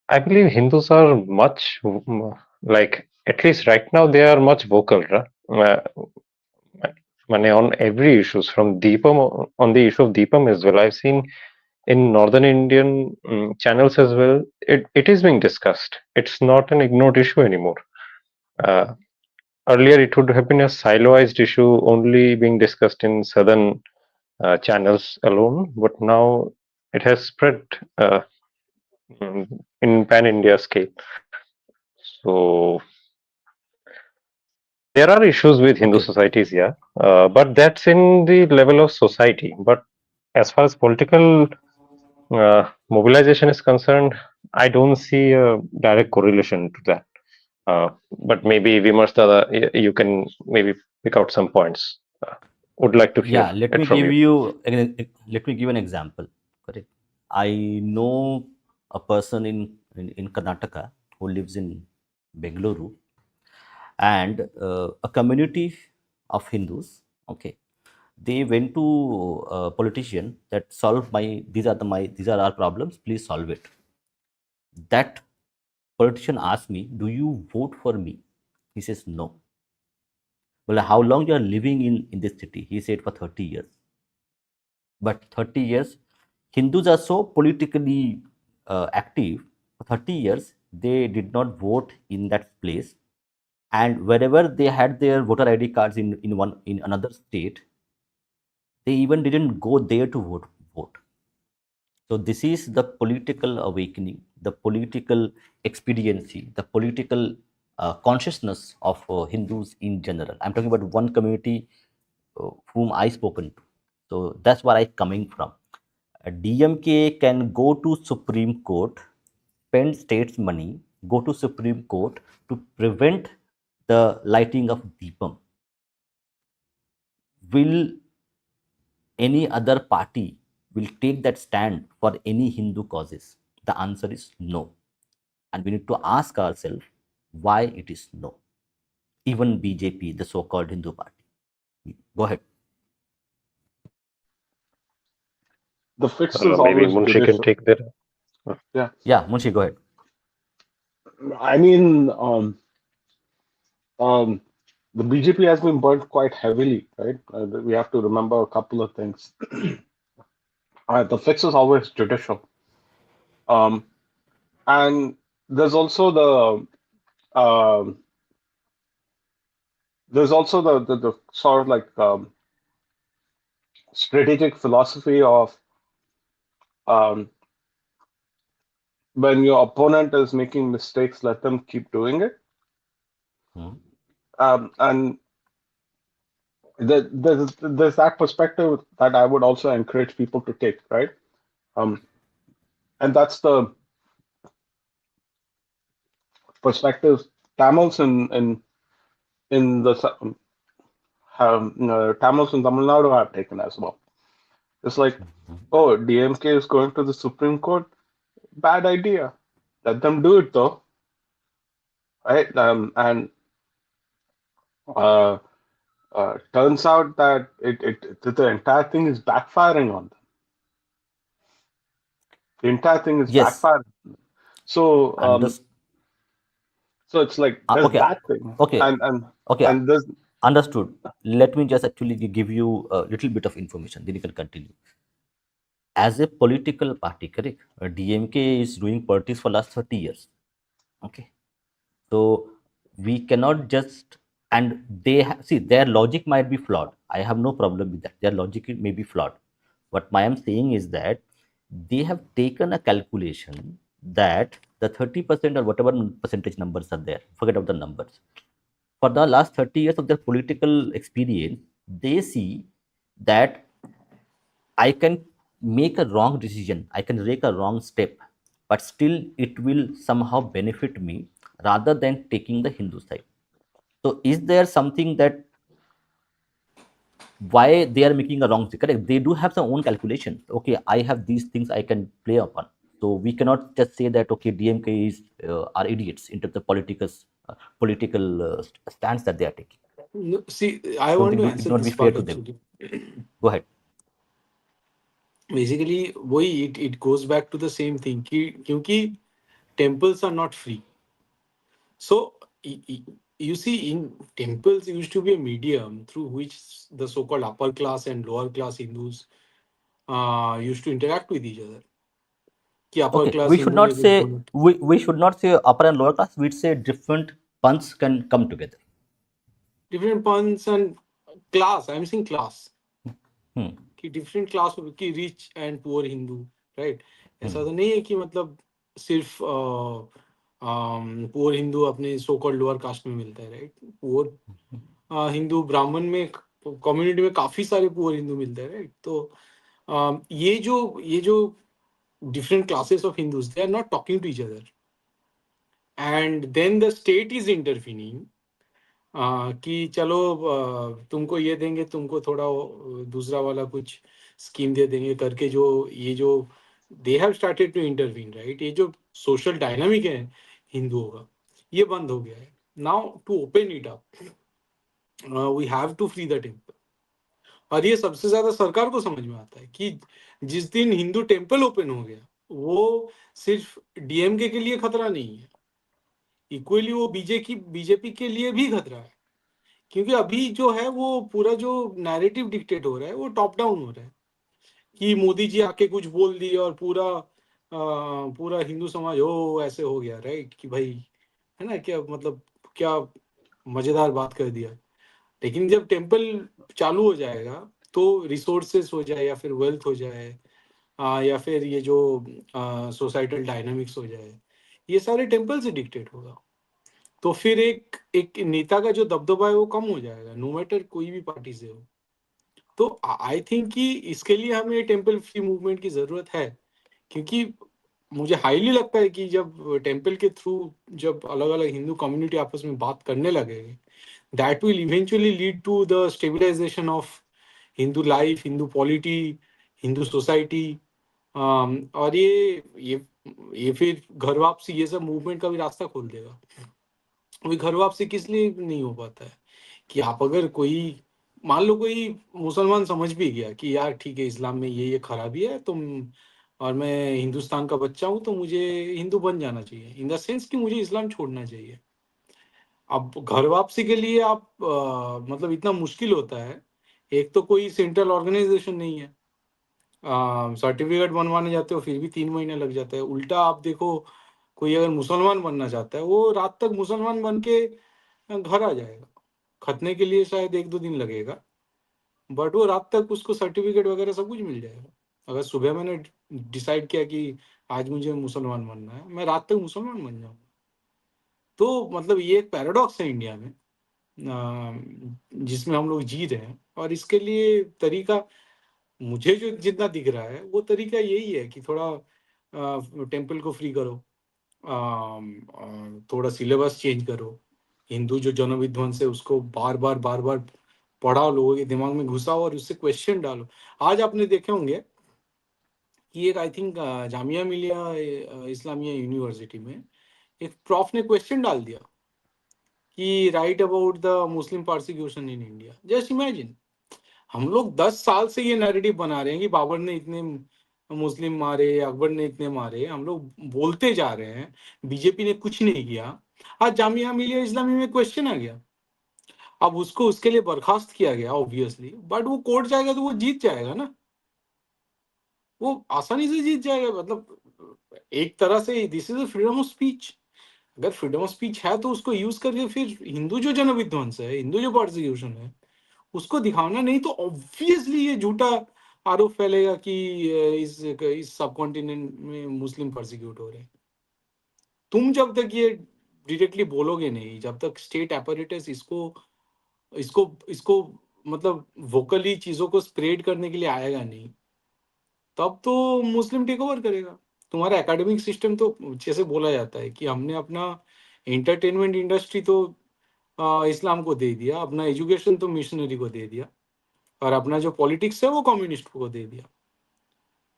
I believe Hindus are much, like, at least right now, they are much vocal, right? On every issues from Deepam, on the issue of Deepam as well. I've seen in northern Indian channels as well, it is being discussed. It's not an ignored issue anymore. Uh, Earlier, it would have been a siloized issue only being discussed in southern channels alone, but now it has spread in pan India scale. So there are issues with Hindu Okay, societies, yeah, but that's in the level of society. But as far as political mobilization is concerned, I don't see a direct correlation to that. But maybe Vimash Dada, you can maybe pick out some points. Would like to hear yeah. Let it me from give you. you. Let me give an example. Correct. I know a person in Karnataka who lives in Bengaluru, and a community of Hindus. Okay, they went to a politician that solve my these are our problems. Please solve it. That politician asked me, "Do you vote for me?" He says, "No." Well, how long you are living in this city? He said, "For 30 years." But 30 years, Hindus are so politically active. For 30 years, they did not vote in that place, and wherever they had their voter ID cards in another state, they even didn't go there to vote. So this is the political awakening, the political expediency, the political consciousness of Hindus in general. I'm talking about one community whom I spoken to. So that's where I coming from. DMK can go to Supreme Court, spend states money, go to Supreme Court to prevent the lighting of Deepam. Will any other party will take that stand for any Hindu causes? The answer is no. And we need to ask ourselves why it is no. Even BJP, the so called Hindu party. Go ahead. The fix is Maybe always Munshi can judicial. take that. Yeah, Yeah, Munshi, go ahead. I mean, um, the BJP has been burnt quite heavily, right? We have to remember a couple of things. The fix is always judicial. Um, and there's also um, the sort of like strategic philosophy of um, when your opponent is making mistakes, let them keep doing it. Hmm. And there's that perspective that I would also encourage people to take, right? Um, and that's the perspective Tamils in the Tamils in Tamil Nadu have taken as well. It's like, oh, DMK is going to the Supreme Court. Bad idea. Let them do it though, right? And uh, turns out that the entire thing is backfiring on them. The entire thing is Yes. backfiring. So And this, so it's like there's okay. that thing, Okay. and and Okay. and there's Understood. Let me just actually give you a little bit of information, then you can continue. As a political party, correct? DMK is doing politics for last 30 years. Okay. So we cannot just, and see, their logic might be flawed. I have no problem with that. Their logic may be flawed. What I am saying is that they have taken a calculation that the 30% or whatever percentage numbers are there, forget about the numbers. For the last 30 years of their political experience, they see that I can make a wrong decision, I can take a wrong step, but still it will somehow benefit me rather than taking the Hindu side. So, is there something that why they are making a wrong decision? Correct. They do have some own calculations. Okay, I have these things I can play upon. So we cannot just say that okay, DMK is are idiots into the political stance that they are taking. No, see, I Don't want think to it answer not be this fair part to them. actually. Go ahead. Basically, it goes back to the same thing. क्योंकि temples are not free. So you see, in temples used to be a medium through which the so-called upper class and lower class Hindus used to interact with each other. कि upper Okay, class we should Hindu not ने कुछ say बोला, we should not say upper and lower class. We'd say different punts can come together. different puns and class. I'm saying class. Hmm. कि different class की rich and poor Hindu, right? Hmm. ऐसा तो नहीं है कि मतलब सिर्फ पुअर हिंदू अपने सो कॉल्ड लोअर कास्ट में मिलता है, राइट? पुअर हिंदू ब्राह्मण में कम्युनिटी में काफी सारे पुअर हिंदू मिलते हैं, राइट? तो ये जो different classes of Hindus, they are not talking to each other, and then the state is interfering कि चलो तुमको ये देंगे, तुमको थोड़ा दूसरा वाला कुछ स्कीम दे देंगे करके, जो they have started to intervene, right? ये जो सोशल डायनामिक है हिंदुओं का, ये बंद हो गया है. Now to open it up, we have to free the temple. और ये सबसे ज्यादा सरकार को समझ में आता है कि जिस दिन हिंदू टेम्पल ओपन हो गया, वो सिर्फ डीएमके के लिए खतरा नहीं है, इक्वली वो बीजेपी के लिए भी खतरा है. क्योंकि अभी जो है वो पूरा जो नैरेटिव डिक्टेट हो रहा है वो टॉप डाउन हो रहा है कि मोदी जी आके कुछ बोल दिए और पूरा हिंदू समाज हो ऐसे हो गया, राइट? कि भाई, है ना, क्या मतलब, क्या मजेदार बात कर दिया. लेकिन जब टेम्पल चालू हो जाएगा तो रिसोर्सेस हो जाए या फिर वेल्थ हो जाए, या फिर ये जो सोसाइटल डायनामिक्स हो जाए, ये सारे टेम्पल से डिक्टेट होगा. तो फिर एक एक नेता का जो दबदबा है वो कम हो जाएगा, नो मैटर कोई भी पार्टी से हो. तो आई थिंक कि इसके लिए हमें टेम्पल फ्री मूवमेंट की जरूरत है, क्योंकि मुझे हाईली लगता है कि जब टेम्पल के थ्रू जब अलग अलग हिंदू कम्युनिटी आपस में बात करने लगेगी, that will eventually lead to the stabilisation of Hindu life, Hindu polity, Hindu society. और ये फिर घर वापसी, ये सब मूवमेंट का भी रास्ता खोल देगा. अभी घर वापसी किस लिए नहीं हो पाता है कि आप अगर कोई, मान लो कोई मुसलमान समझ भी गया कि यार ठीक है, इस्लाम में ये खराबी है, तुम, और मैं हिंदुस्तान का बच्चा हूं तो मुझे हिंदू बन जाना चाहिए, इन द सेंस कि मुझे इस्लाम छोड़ना चाहिए. अब घर वापसी के लिए आप मतलब इतना मुश्किल होता है. एक तो कोई सेंट्रल ऑर्गेनाइजेशन नहीं है, सर्टिफिकेट बनवाने जाते हो फिर भी 3 महीने लग जाता है. उल्टा आप देखो, कोई अगर मुसलमान बनना चाहता है वो रात तक मुसलमान बन के घर आ जाएगा. खतने के लिए शायद 1-2 दिन लगेगा, बट वो रात तक उसको सर्टिफिकेट वगैरह सब कुछ मिल जाएगा. अगर सुबह मैंने डिसाइड किया कि आज मुझे मुसलमान बनना है, मैं रात तक मुसलमान बन जाऊंगा. तो मतलब ये एक पैराडॉक्स है इंडिया में, जिसमें हम लोग जी रहे हैं. और इसके लिए तरीका मुझे जो जितना दिख रहा है वो तरीका यही है कि थोड़ा टेम्पल को फ्री करो, थोड़ा सिलेबस चेंज करो, हिंदू जो जन विध्वंस है उसको बार बार पढ़ाओ, लोगों के दिमाग में घुसाओ और उससे क्वेश्चन डालो. आज आपने देखे होंगे कि एक, I think, Jamia Millia Islamia university में एक प्रॉफ ने क्वेश्चन डाल दिया कि right about the Muslim persecution in India. Just imagine, हम लोग 10 साल से ये नैरेटिव बना रहे हैं कि बाबर ने इतने मुस्लिम मारे, अकबर ने इतने मारे, हम लोग बोलते जा रहे हैं, बीजेपी ने कुछ नहीं किया. आज जामिया मिलिया इस्लामी में क्वेश्चन आ गया. अब उसको उसके लिए बर्खास्त किया गया ऑब्वियसली, बट वो कोर्ट जाएगा तो वो जीत जाएगा ना, वो आसानी से जीत जाएगा। मतलब एक तरह से this is a freedom of speech. अगर फ्रीडम ऑफ स्पीच है तो उसको यूज करके फिर हिंदू जो जन विध्वंस है, हिंदू जो परसिक्यूशन है, उसको दिखाना नहीं तो ऑब्वियसली ये झूठा आरोप फैलेगा कि इस सब कॉन्टिनेंट में मुस्लिम परसिक्यूट हो रहे हैं। तुम जब तक ये डायरेक्टली बोलोगे नहीं, जब तक स्टेट अपैरेटस इसको इसको इसको मतलब वोकली चीजों को स्प्रेड करने के लिए आएगा नहीं, तब तो मुस्लिम टेक ओवर करेगा। तुम्हारा एकेडमिक सिस्टम तो जैसे बोला जाता है कि हमने अपना एंटरटेनमेंट इंडस्ट्री तो इस्लाम को दे दिया, अपना एजुकेशन तो मिशनरी को दे दिया, और अपना जो पॉलिटिक्स है वो कम्युनिस्ट को दे दिया।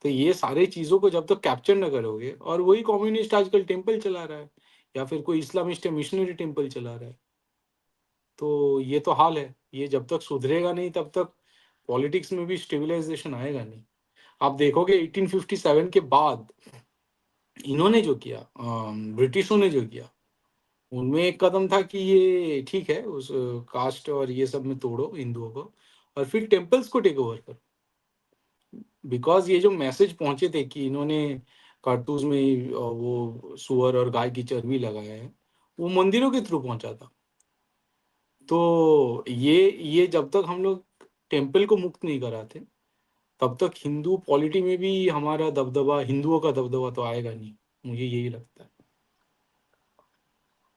तो ये सारे चीजों को जब तक कैप्चर न करोगे, और वही कम्युनिस्ट आजकल टेम्पल चला रहा है, या फिर कोई इस्लामिस्ट मिशनरी टेम्पल चला रहा है, तो ये तो हाल है। ये जब तक सुधरेगा नहीं तब तक पॉलिटिक्स में भी स्टेबलाइजेशन आएगा नहीं। आप देखोगे 1857 के बाद इन्होंने जो किया, ब्रिटिशों ने जो किया, उनमें एक कदम था कि ये ठीक है, उस कास्ट और ये सब में तोड़ो हिंदुओं को, और फिर टेम्पल्स को टेक ओवर करो। बिकॉज ये जो मैसेज पहुंचे थे कि इन्होंने कारतूस में वो सुअर और गाय की चर्बी लगाया है, वो मंदिरों के थ्रू पहुंचा था। तो ये जब तक हम लोग टेम्पल को मुक्त नहीं कराते, तब तक हिंदू पॉलिटी में भी हमारा दबदबा, हिंदुओं का दबदबा तो आएगा नहीं, मुझे यही लगता है।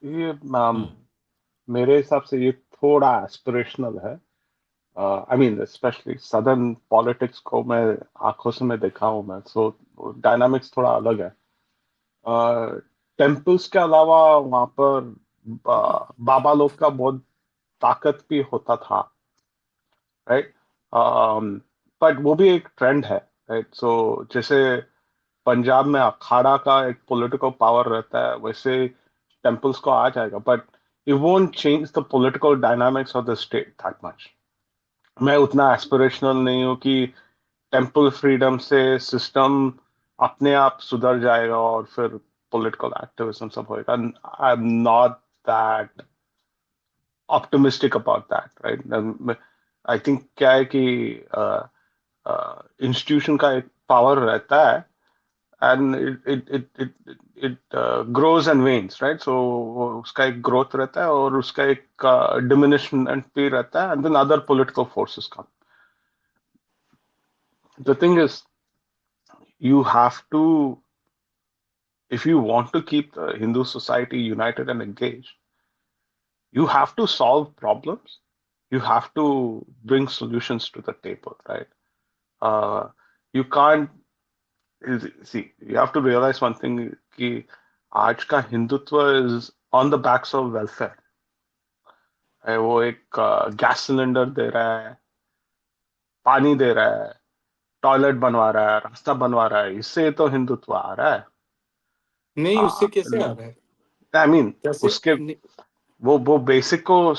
ये हम्म। मेरे हिसाब से ये थोड़ा एस्पिरेशनल है। I mean specially southern politics को मैं आंखों से मैं देखा हूँ मैं, सो डायनामिक्स थोड़ा अलग है। टेम्पल्स के अलावा वहाँ पर बाबा लोग का बहुत ताकत भी होता था, राइट। बट वो भी एक ट्रेंड है, राइट। सो जैसे पंजाब में अखाड़ा का एक पॉलिटिकल पावर रहता है, वैसे टेम्पल्स को आ जाएगा, but it won't change the political dynamics of the state that much. मैं उतना एस्पिरेशनल नहीं हूँ कि टेम्पल फ्रीडम से सिस्टम अपने आप सुधर जाएगा और फिर पॉलिटिकल एक्टिविज्म सब होएगा। I am not that optimistic about that, right. I think क्या है कि इंस्टीट्यूशन का एक पावर रहता है, and it grows and wanes, right? So उसका एक growth रहता है और उसका एक diminishment भी रहता है, and then other political forces come. The thing is, you have to, if you want to keep the Hindu society united and engaged, you have to solve problems. You have to bring solutions to the table, right? You can't see. You have to realize one thing कि आज का Hindutva is on the backs of welfare. वो एक gas cylinder दे रहा है, पानी दे रहा है, टॉयलेट बनवा रहा है, रास्ता बनवा रहा है, इससे तो हिंदुत्व आ रहा है। नहीं, उससे कैसे आ रहा है? आई मीन जैसे उसके वो बेसिक को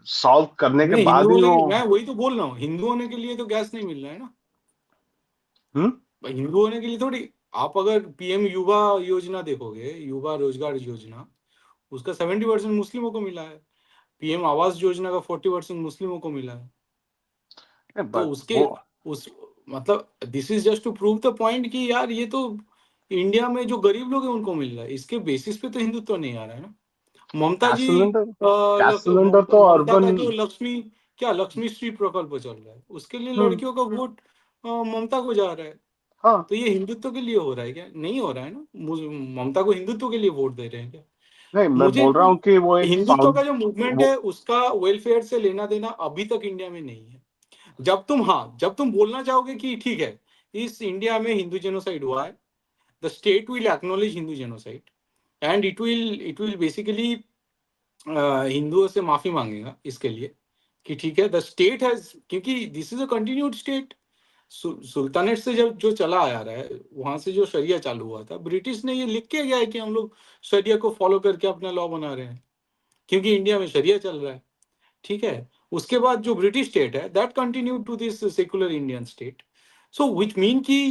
सॉल्व करने के नहीं, बाद हिंदू ही होने वो। के, मैं वही तो बोल रहा हूँ, हिंदू होने के लिए तो गैस नहीं मिल रहा है ना। हम्म। हिंदू होने के लिए थोड़ी। आप अगर पीएम युवा योजना देखोगे, युवा रोजगार योजना, उसका 70% मुस्लिमों को मिला है। पीएम आवास योजना का 40% मुस्लिमों को मिला है। तो बट उसके वो उस मतलब this is just to prove the point कि यार ये तो इंडिया में जो गरीब लोग हैं उनको मिल रहा है, इसके बेसिस पे तो हिंदुत्व नहीं आ रहा है ना। ममता गैस जी सिलेंडर गैस सिलेंडर तो ममता अर्बन। का जो लक्ष्मी श्री प्रकल्प चल रहा है, उसके लिए हम्म। लड़कियों का वोट ममता को जा रहा है। हाँ। तो ये हिंदुत्व के लिए हो रहा है क्या? नहीं हो रहा है ना। ममता को हिंदुत्व के लिए वोट दे रहे हैं क्या? नहीं, मैं मुझे बोल रहा हूँ कि वो एक हिंदुत्व फाउंड का जो मूवमेंट वो है उसका वेलफेयर से लेना देना अभी तक इंडिया में नहीं है। जब तुम बोलना चाहोगे कि ठीक है, इस इंडिया में हिंदू जेनोसाइड हुआ है, the state will acknowledge Hindu genocide, and it will basically हिंदुओं से माफी मांगेगा इसके लिए कि ठीक है, द स्टेट हैज, क्योंकि this is a continued state. Sultanate से जब जो चला आ रहा है, वहां से जो शरिया चालू हुआ था, ब्रिटिश ने ये लिख के गया है कि हम लोग शरिया को फॉलो करके अपना लॉ बना रहे हैं, क्योंकि इंडिया में शरिया चल रहा है। ठीक है, उसके बाद जो ब्रिटिश स्टेट है that continue to this secular Indian state, so which mean कि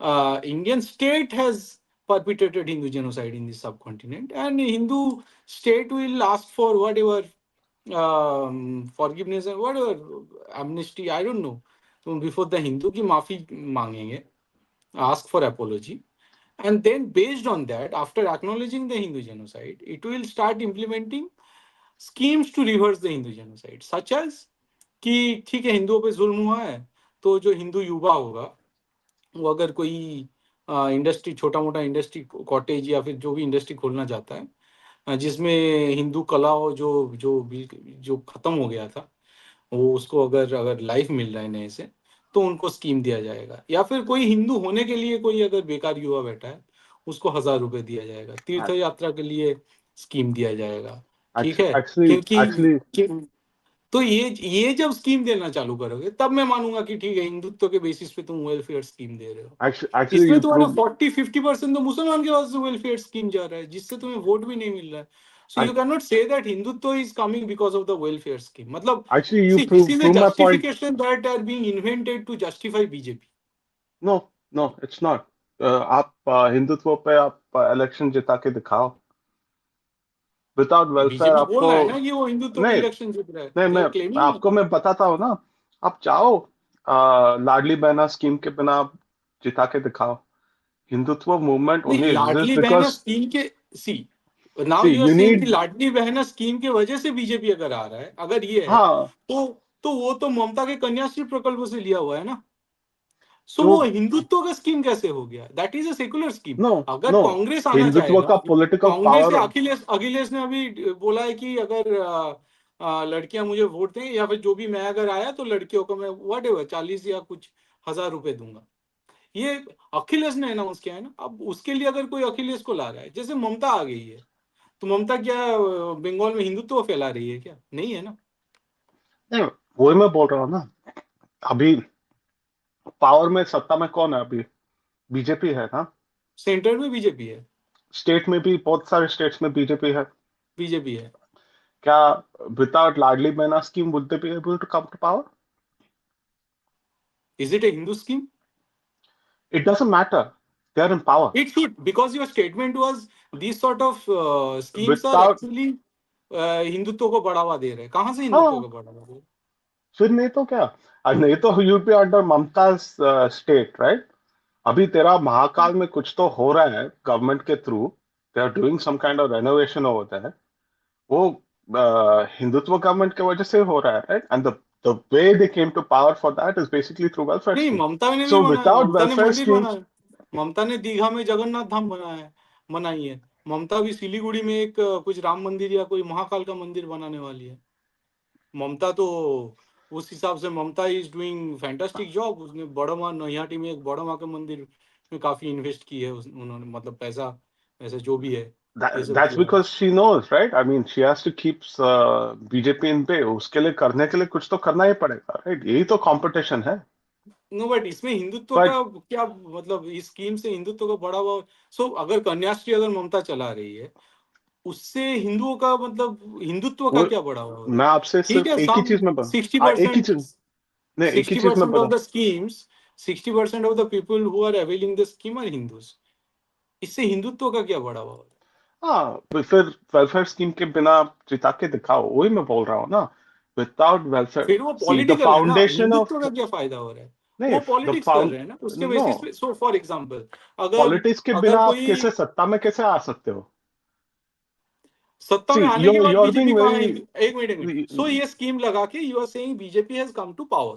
Indian state has perpetrated Hindu genocide in this subcontinent, and Hindu state will ask for whatever forgiveness and whatever amnesty, I don't know, before the Hindu की माफी मांगेंगे, ask for apology, and then based on that, after acknowledging the Hindu genocide, it will start implementing schemes to reverse the Hindu genocide, such as कि ठीक है हिंदुओं पे जुल्म हुआ है, तो जो हिंदू युवा होगा वो अगर कोई इंडस्ट्री, छोटा मोटा इंडस्ट्री, कॉटेज या फिर जो भी इंडस्ट्री खोलना चाहता है, जिसमें हिंदू कला हो, जो खत्म हो गया था, वो उसको अगर अगर लाइफ मिल रहा है नए से, तो उनको स्कीम दिया जाएगा। या फिर कोई हिंदू होने के लिए कोई अगर बेकार युवा बैठा है, उसको 1,000 रुपए दिया जाएगा। तीर्थ यात्रा के लिए स्कीम दिया जाएगा, ठीक है, Actually, क्योंकि actually, तो ये जब स्कीम देना चालू करोगे, तब मैं मानूंगा कि ठीक है, हिंदुत्व के बेसिस पे तुम वेलफेयर स्कीम दे रहे हो। actually, इसमें you तुम्हारा proved 40-50% तो मुसलमान के पास वेलफेयर स्कीम जा रहा है, जिससे तुम्हें वोट भी नहीं मिल रहा है। So you ac- can not say that Hindutva is coming because of the welfare scheme. मतलब actually you see this is a prove my point. Justification that are being invented to justify BJP. No, no, it's not. आप हिंदुत्व पे आप election जिता के दिखाओ। Without welfare BJP बोल आपको रहा है ना कि वो हिंदुत्व पे नहीं इलेक्शन जीत रहा है, नहीं दे मैं आर क्लेमिंग। आपको मैं बताता हूँ ना। आप चाहो लाडली बहना स्कीम के बिना आप जिता के दिखाओ। हिंदुत्व मूवमेंट नहीं, only exists Ladli Behna because scheme के, see now see you are you saying कि need लाडली बहना स्कीम के वजह से बीजेपी अगर आ रहा है, अगर ये है, हाँ तो वो तो ममता के कन्याश्री प्रकल्प से लिया हुआ है ना। सो तो वो हिंदुत्व का स्कीम कैसे हो गया? That is a secular scheme. No अगर नो कांग्रेस आना हिंदुत्व चाहेगा, का पॉलिटिकल कांग्रेस पावर या अखिलेश अखिलेश ने अभी बोला है कि अगर लड़कियां मुझे वोट दें, या फिर जो भी मैं अगर आया तो लड़कियों को मैं वट एवर 40 या कुछ 1,000 रुपए दूंगा। ये अखिलेश ने अनाउंस किया है ना। अब उसके लिए अगर कोई अखिलेश को ला रहा है, जैसे ममता आ गई है, तो ममता क्या बंगाल में हिंदुत्व फैला रही है क्या? नहीं है ना। नहीं वही मैं बोल रहा हूँ ना। अभी पावर में सत्ता में कौन है अभी? बीजेपी है ना। सेंटर में बीजेपी है। स्टेट में भी बहुत सारे स्टेट्स में बीजेपी है। बीजेपी है। क्या without Ladli Behna scheme would they be able to come to power? Is it A Hindu scheme? It doesn't matter. They are in power. It should, because your statement was these sort of schemes are Without actually Hindutva को बढ़ावा दे रहे हैं। कहाँ से हिंदुत्व हाँ को बढ़ावा दे रहे हैं? फिर नहीं तो क्या? नहीं तो you'd be under ममता's state, right? अभी तेरा महाकाल में कुछ तो हो रहा है गवर्नमेंट के थ्रू। They are doing some kind of renovation over there. वो हिंदुत्व गवर्नमेंट की वजह से हो रहा है, right? And the way they came to power for that is basically through welfare नहीं, स्कीम। ममता ने भी सो बनाया, विदाउट ममता ने वेलफेयर मंदिर स्कीम्स बनाया। ममता ने दीघा में जगन्नाथ धाम बनाई है। ममता भी सिलीगुड़ी में एक कुछ राम मंदिर या कोई महाकाल का मंदिर बनाने वाली है। ममता तो उस हिसाब से ममता इज डूइंग फैंटास्टिक जॉब। उसने बड़मा नैहाटी में एक बड़मा के मंदिर में काफी इन्वेस्ट की है उन्होंने, मतलब पैसा ऐसा जो भी है ये सब that's किया है। because she knows, right? I mean, she has to keep BJP in पे। उसके लिए करने के लिए कुछ तो करना ही पड़ेगा, राइट? यही तो कंपटीशन है। नो, बट इसमें हिंदुत्व का बट क्या मतलब? इस स्कीम से हिंदुत्व का बढ़ावा, सो अगर कन्याश्री अगर ममता चला रही है, उससे हिंदुओं का मतलब हिंदुत्व का वो क्या बढ़ावा हो रहा मैं है? आपसे ठीक सिर्फ है, एक ही सम चीज में बता। सिक्सटी एक ही परसेंट चीज नहीं, एक ही सिक्सटी चीज में परसेंट बता। Of the schemes 60% of the people who are availing the scheme are Hindus. इससे हिंदुत्व का क्या बढ़ावा हो रहा है? हाँ फिर वेलफेयर स्कीम के बिना आप जिता के दिखाओ। वही मैं बोल रहा हूँ ना। विदाउट वेलफेयर फिर वो सी द पॉलिटिकल है ना, फाउंडेशन हिंदुत्व ऑफ का क्या फायदा हो रहा है? नहीं वो द पॉलिटिक्स कर फाउंड रहे हैं ना उसके नो बेसिस पे। सो फॉर एग्जांपल, अगर पॉलिटिक्स के अगर बिना आप कोई कैसे सत्ता में कैसे आ सकते हो? सत्ता सी में आने के बाद you're बीजेपी being कहाँ है? very एक मिनट एक मिनट। सो ये स्कीम लगा के you are saying BJP has come to power.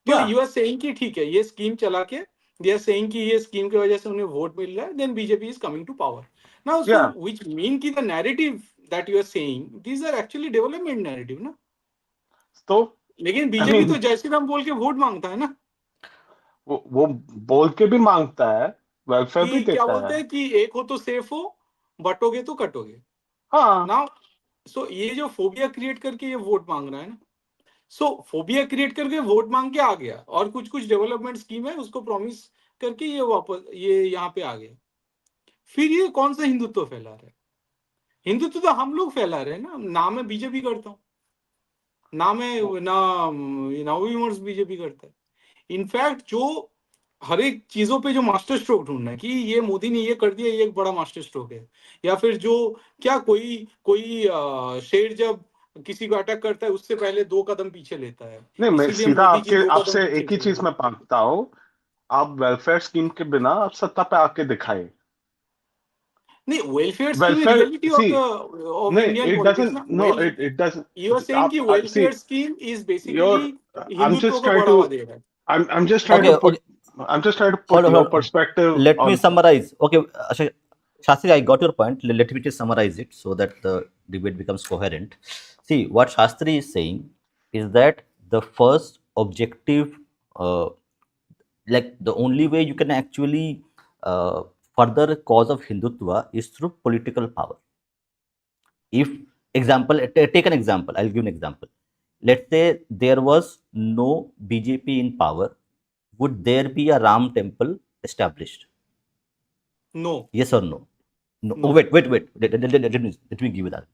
तो yeah यू आर सेइंग कि ठीक है, ये स्कीम चला के दे आर सेइंग कि ये स्कीम की वजह से उन्हें वोट मिल रहा है, then BJP is coming to power. Now so yeah which mean की the narrative that you are saying these are actually development narrative ना। तो लेकिन आई बीजेपी मीन तो जय श्री राम बोल के वोट मांगता है ना, वो बोल के भी मांगता है, वेलफेयर भी कि क्या देता बोलते है। हैं कि एक हो तो सेफ हो, बटोगे तो कटोगे। हाँ नाउ सो ये जो फोबिया क्रिएट करके ये वोट मांग रहा है ना, सो फोबिया क्रिएट करके वोट मांग के आ गया, और कुछ कुछ डेवलपमेंट स्कीम है उसको प्रॉमिस करके ये वापस ये यहाँ पे आ गया। फिर ये कौन सा हिंदुत्व फैला रहा है? हिंदुत्व तो हम लोग फैला रहे हैं ना। ना मैं बीजेपी करता हूँ, ना मैं ना नवविमर्श बीजेपी करता है। इनफैक्ट जो हर एक चीजों पे जो मास्टर स्ट्रोक ढूंढना है कि ये मोदी ने ये कर दिया, ये एक बड़ा मास्टर स्ट्रोक है। या फिर जो क्या कोई कोई शेर जब किसी को अटैक करता है उससे पहले 2 कदम पीछे लेता है, नहीं, मैं इसीलिए सीधा मोदी जी आपके 2 कदम आपसे पीछे एक ही चले चीज गए। मैं मांगता हूँ, आप वेलफेयर स्कीम के बिना आप सत्ता पे आके दिखाएं। नहीं, welfare scheme is welfare, reality see, of नहीं, इंडियन इट पॉलिटिक्स डजंट, ना। No, well it you are doesn't, saying कि आप see, welfare scheme is basically your, I am Hindutva just को ट्राइंग टू, बढ़ावा दे रहा है। I'm just trying to Okay, put, okay. I'm just trying to Hold put on, your hold on. perspective Let me on. summarize. Okay, Shastri, I got your point. Let me just summarize it so that the debate becomes coherent. See, what Shastri is saying is that the first objective, uh, like the only way you can actually further cause of Hindutva is through political power. If example, take an example, I'll give an example. Let's say there was no BJP in power, would there be a Ram temple established? No, Yes or no? No. Oh, no. wait. Let me give you that.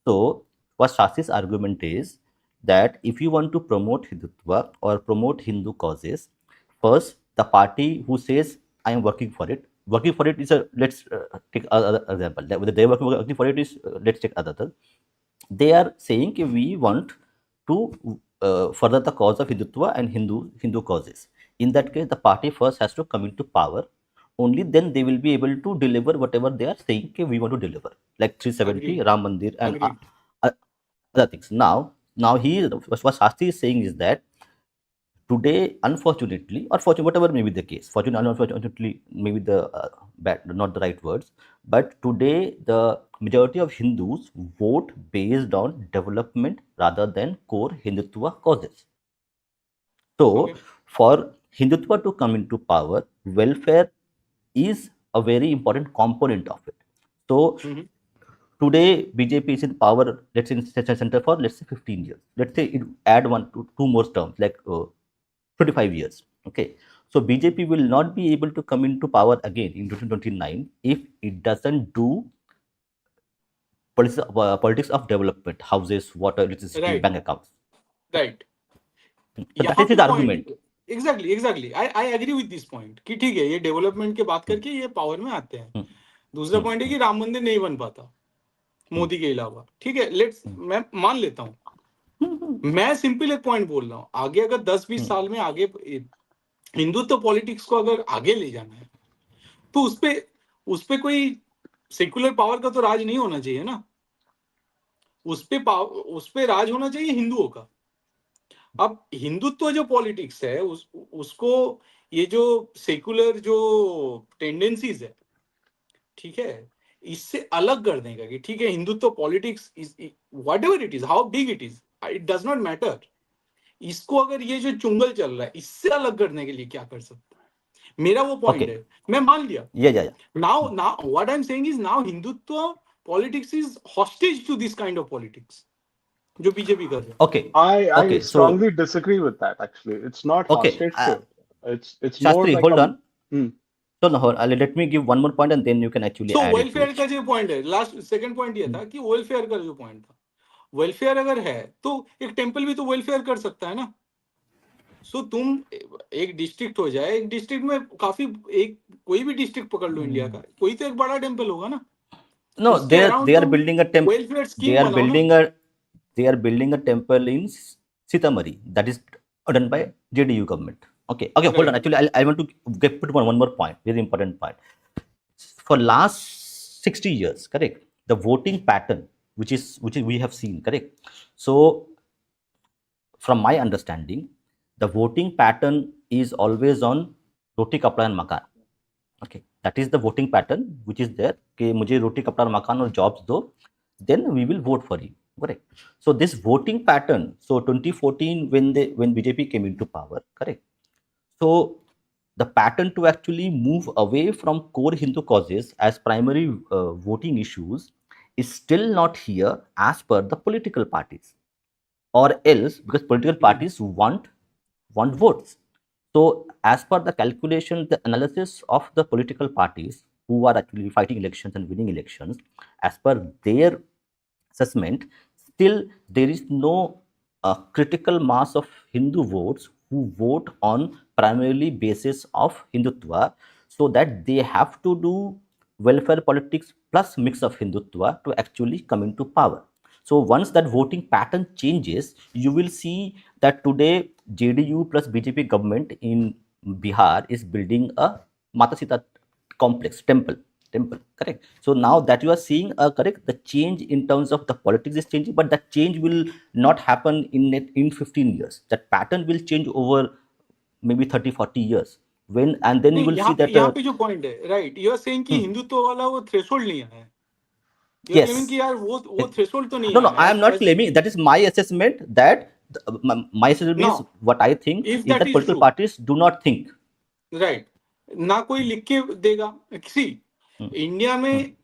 So what Shasti's argument is that if you want to promote Hindutva or promote Hindu causes, first the party who says I am working for it is a, let's take another example. Whether they are working for it is, let's take other. They are saying कि we want to further the cause of Hindutva and Hindu causes. In that case, the party first has to come into power. Only then they will be able to deliver whatever they are saying कि we want to deliver, like 370, Agreed, Ram Mandir, and agreed, uh, other things. Now what Shastri is saying is that today, unfortunately, or fortunately, whatever may be the case, fortunately, unfortunately, maybe the bad, not the right words, but today the majority of Hindus vote based on development rather than core Hindutva causes. So, okay, for Hindutva to come into power, welfare is a very important component of it. So, mhm, today BJP is in power, let's say in center for let's say 15 years. Let's say it add one to two more terms like 25 years. Okay, so BJP will not be able to come into power again in 2029 if it doesn't do politics of development, houses, water, electricity, right, bank accounts. Right. So that यहाँ is पे his point, argument. Exactly, exactly, I agree with this point कि ठीक है, ये development की बात Hmm, करके ये पावर में आते हैं। hmm, दूसरा hmm, पॉइंट है hmm, कि राम मंदिर नहीं बन पाता hmm, मोदी के अलावा, ठीक है, लेट्स, hmm, मैं मान लेता हूँ। hmm, hmm, मैं सिंपल एक पॉइंट बोल रहा हूँ, आगे अगर 10-20 hmm. साल में आगे हिंदुत्व पॉलिटिक्स को अगर आगे ले जाना है, तो उस पे कोई सेक्युलर पावर का तो राज नहीं होना चाहिए ना। उस पे राज होना चाहिए हिंदुओं का। अब हिंदुत्व जो पॉलिटिक्स है, उसको ये जो सेक्युलर जो टेंडेंसीज है, ठीक है, इससे अलग कर देगा कि ठीक है, Hindutva politics is what ever it is, how big it does not matter. इसको अगर ये जो चुंगल चल रहा है, इससे अलग करने के लिए क्या कर सकता है, मेरा वो पॉइंट Okay, है। मैं मान लिया, yeah. Now what I am saying is, now Hindutva politics is hostage to this kind of politics जो बीजेपी कर रहे हैं। Okay, I okay. So strongly disagree with that. Actually, it's not okay, hostage to it. It's more Shastri, like hold a. on. Hmm. So now let me give one more point and then you can actually so add it to welfare it. का जो point है, last second point ये Hmm, था कि welfare का जो point था, welfare अगर है तो एक टेम्पल भी तो वेलफेयर कर सकता है ना। सो तुम एक डिस्ट्रिक्ट हो जाए, एक डिस्ट्रिक्ट में काफी, एक कोई भी डिस्ट्रिक्ट पकड़ लो इंडिया का, कोई तो एक बड़ा टेम्पल होगा ना, No, उसके they अराउंड are तुम building a temple. Welfare They scheme are बनाओ ना। building a they are building a temple in Sitamarhi that is done by JDU government. Okay. Hold on. Right, Actually, I want to put one more point. Very important point. For last 60 years, correct? The voting pattern, which is we have seen, correct? So, from my understanding, the voting pattern is always on roti, kapda, and makan. Okay, that is the voting pattern which is there कि मुझे रोटी कपड़ा और मकान और jobs दो, then we will vote for you, correct? So this voting pattern, so 2014 when BJP came into power, correct? So the pattern to actually move away from core Hindu causes as primary voting issues is still not here as per the political parties, or else because political parties want votes. So, as per the calculation, the analysis of the political parties who are actually fighting elections and winning elections, as per their assessment, still there is no critical mass of Hindu votes who vote on primarily basis of Hindutva, so that they have to do welfare politics plus mix of Hindutva to actually come into power. So once that voting pattern changes, you will see that today JDU plus BJP government in Bihar is building a Mata Sita complex temple, correct? So now that you are seeing a correct, the change in terms of the politics is changing, but that change will not happen in 15 years. That pattern will change over maybe 30-40 years, when and then you नहीं, will see that यहाँ पे जो point है, right, you are saying कि hmm, Hindutva वाला वो threshold नहीं आया है, यू आर क्लेमिंग yes. कि यार वो थ्रेशोल्ड तो नहीं No, no, आया I am as not as claiming. That is my assessment. That my assessment means now, what I think if is that that is political true, parties do not think. Right, ना कोई लिख के देगा, सी Hmm, India hmm, में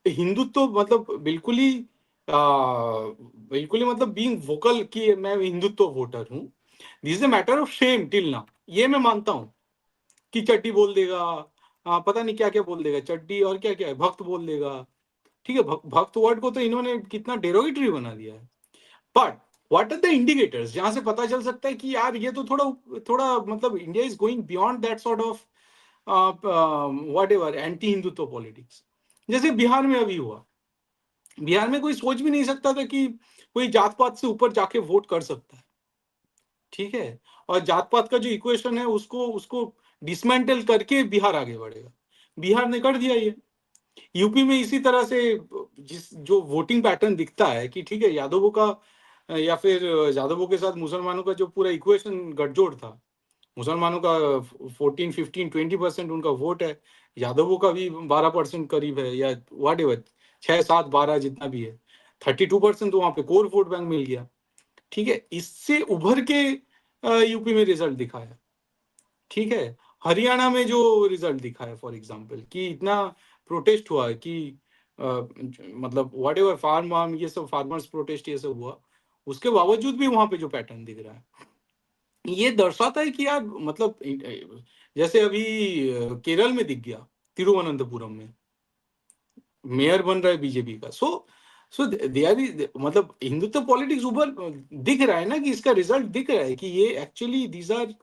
हिंदुत्व मतलब बिल्कुल ही मतलब being vocal कि मैं हिंदुत्व वोटर हूँ, this is a matter of shame till now, ये मैं मानता हूँ कि चड्डी बोल देगा, पता नहीं क्या क्या बोल देगा, चड्डी और क्या क्या है, भक्त बोल देगा, ठीक है, भक्त वर्ड को तो इन्होंने कितना डेरोगेटरी बना दिया है, but what are the indicators जहां से पता चल सकता है कि यार ये तो थोड़ा थोड़ा मतलब India is going beyond that sort of what ever anti Hindutva politics, जैसे बिहार में अभी हुआ, बिहार में कोई सोच भी नहीं सकता था कि कोई जात पात से ऊपर जाके वोट कर सकता है, ठीक है, और जात पात का जो इक्वेशन है उसको उसको डिसमेंटल करके बिहार आगे बढ़ेगा, बिहार ने कर दिया ये, यूपी में इसी तरह से जिस जो वोटिंग पैटर्न दिखता है कि ठीक है यादवों का या फिर यादवों के साथ मुसलमानों का जो पूरा इक्वेशन गठजोड़ था, मुसलमानों का 14, 15, 20% उनका वोट है, यादवों का भी 12% करीब है, या वाट एवर 6, 7, 12 जितना भी है, 32% तो वहां पे कोर वोट बैंक मिल गया, ठीक है, इससे उभर के यूपी में रिजल्ट दिखाया, ठीक है, हरियाणा में जो रिजल्ट दिखा है फॉर एग्जांपल कि इतना प्रोटेस्ट हुआ है कि मतलब व्हाट एवर फार्म वार्म ये सब फार्मर्स प्रोटेस्ट ये सब हुआ, उसके बावजूद भी वहां पे जो पैटर्न दिख रहा है ये दर्शाता है कि यार मतलब जैसे अभी केरल में दिख गया, तिरुवनंतपुरम में मेयर बन रहा है बीजेपी का, सो दे आर मतलब हिंदुत्व पॉलिटिक्स ऊपर दिख रहा है ना कि इसका रिजल्ट दिख रहा है कि ये actually these are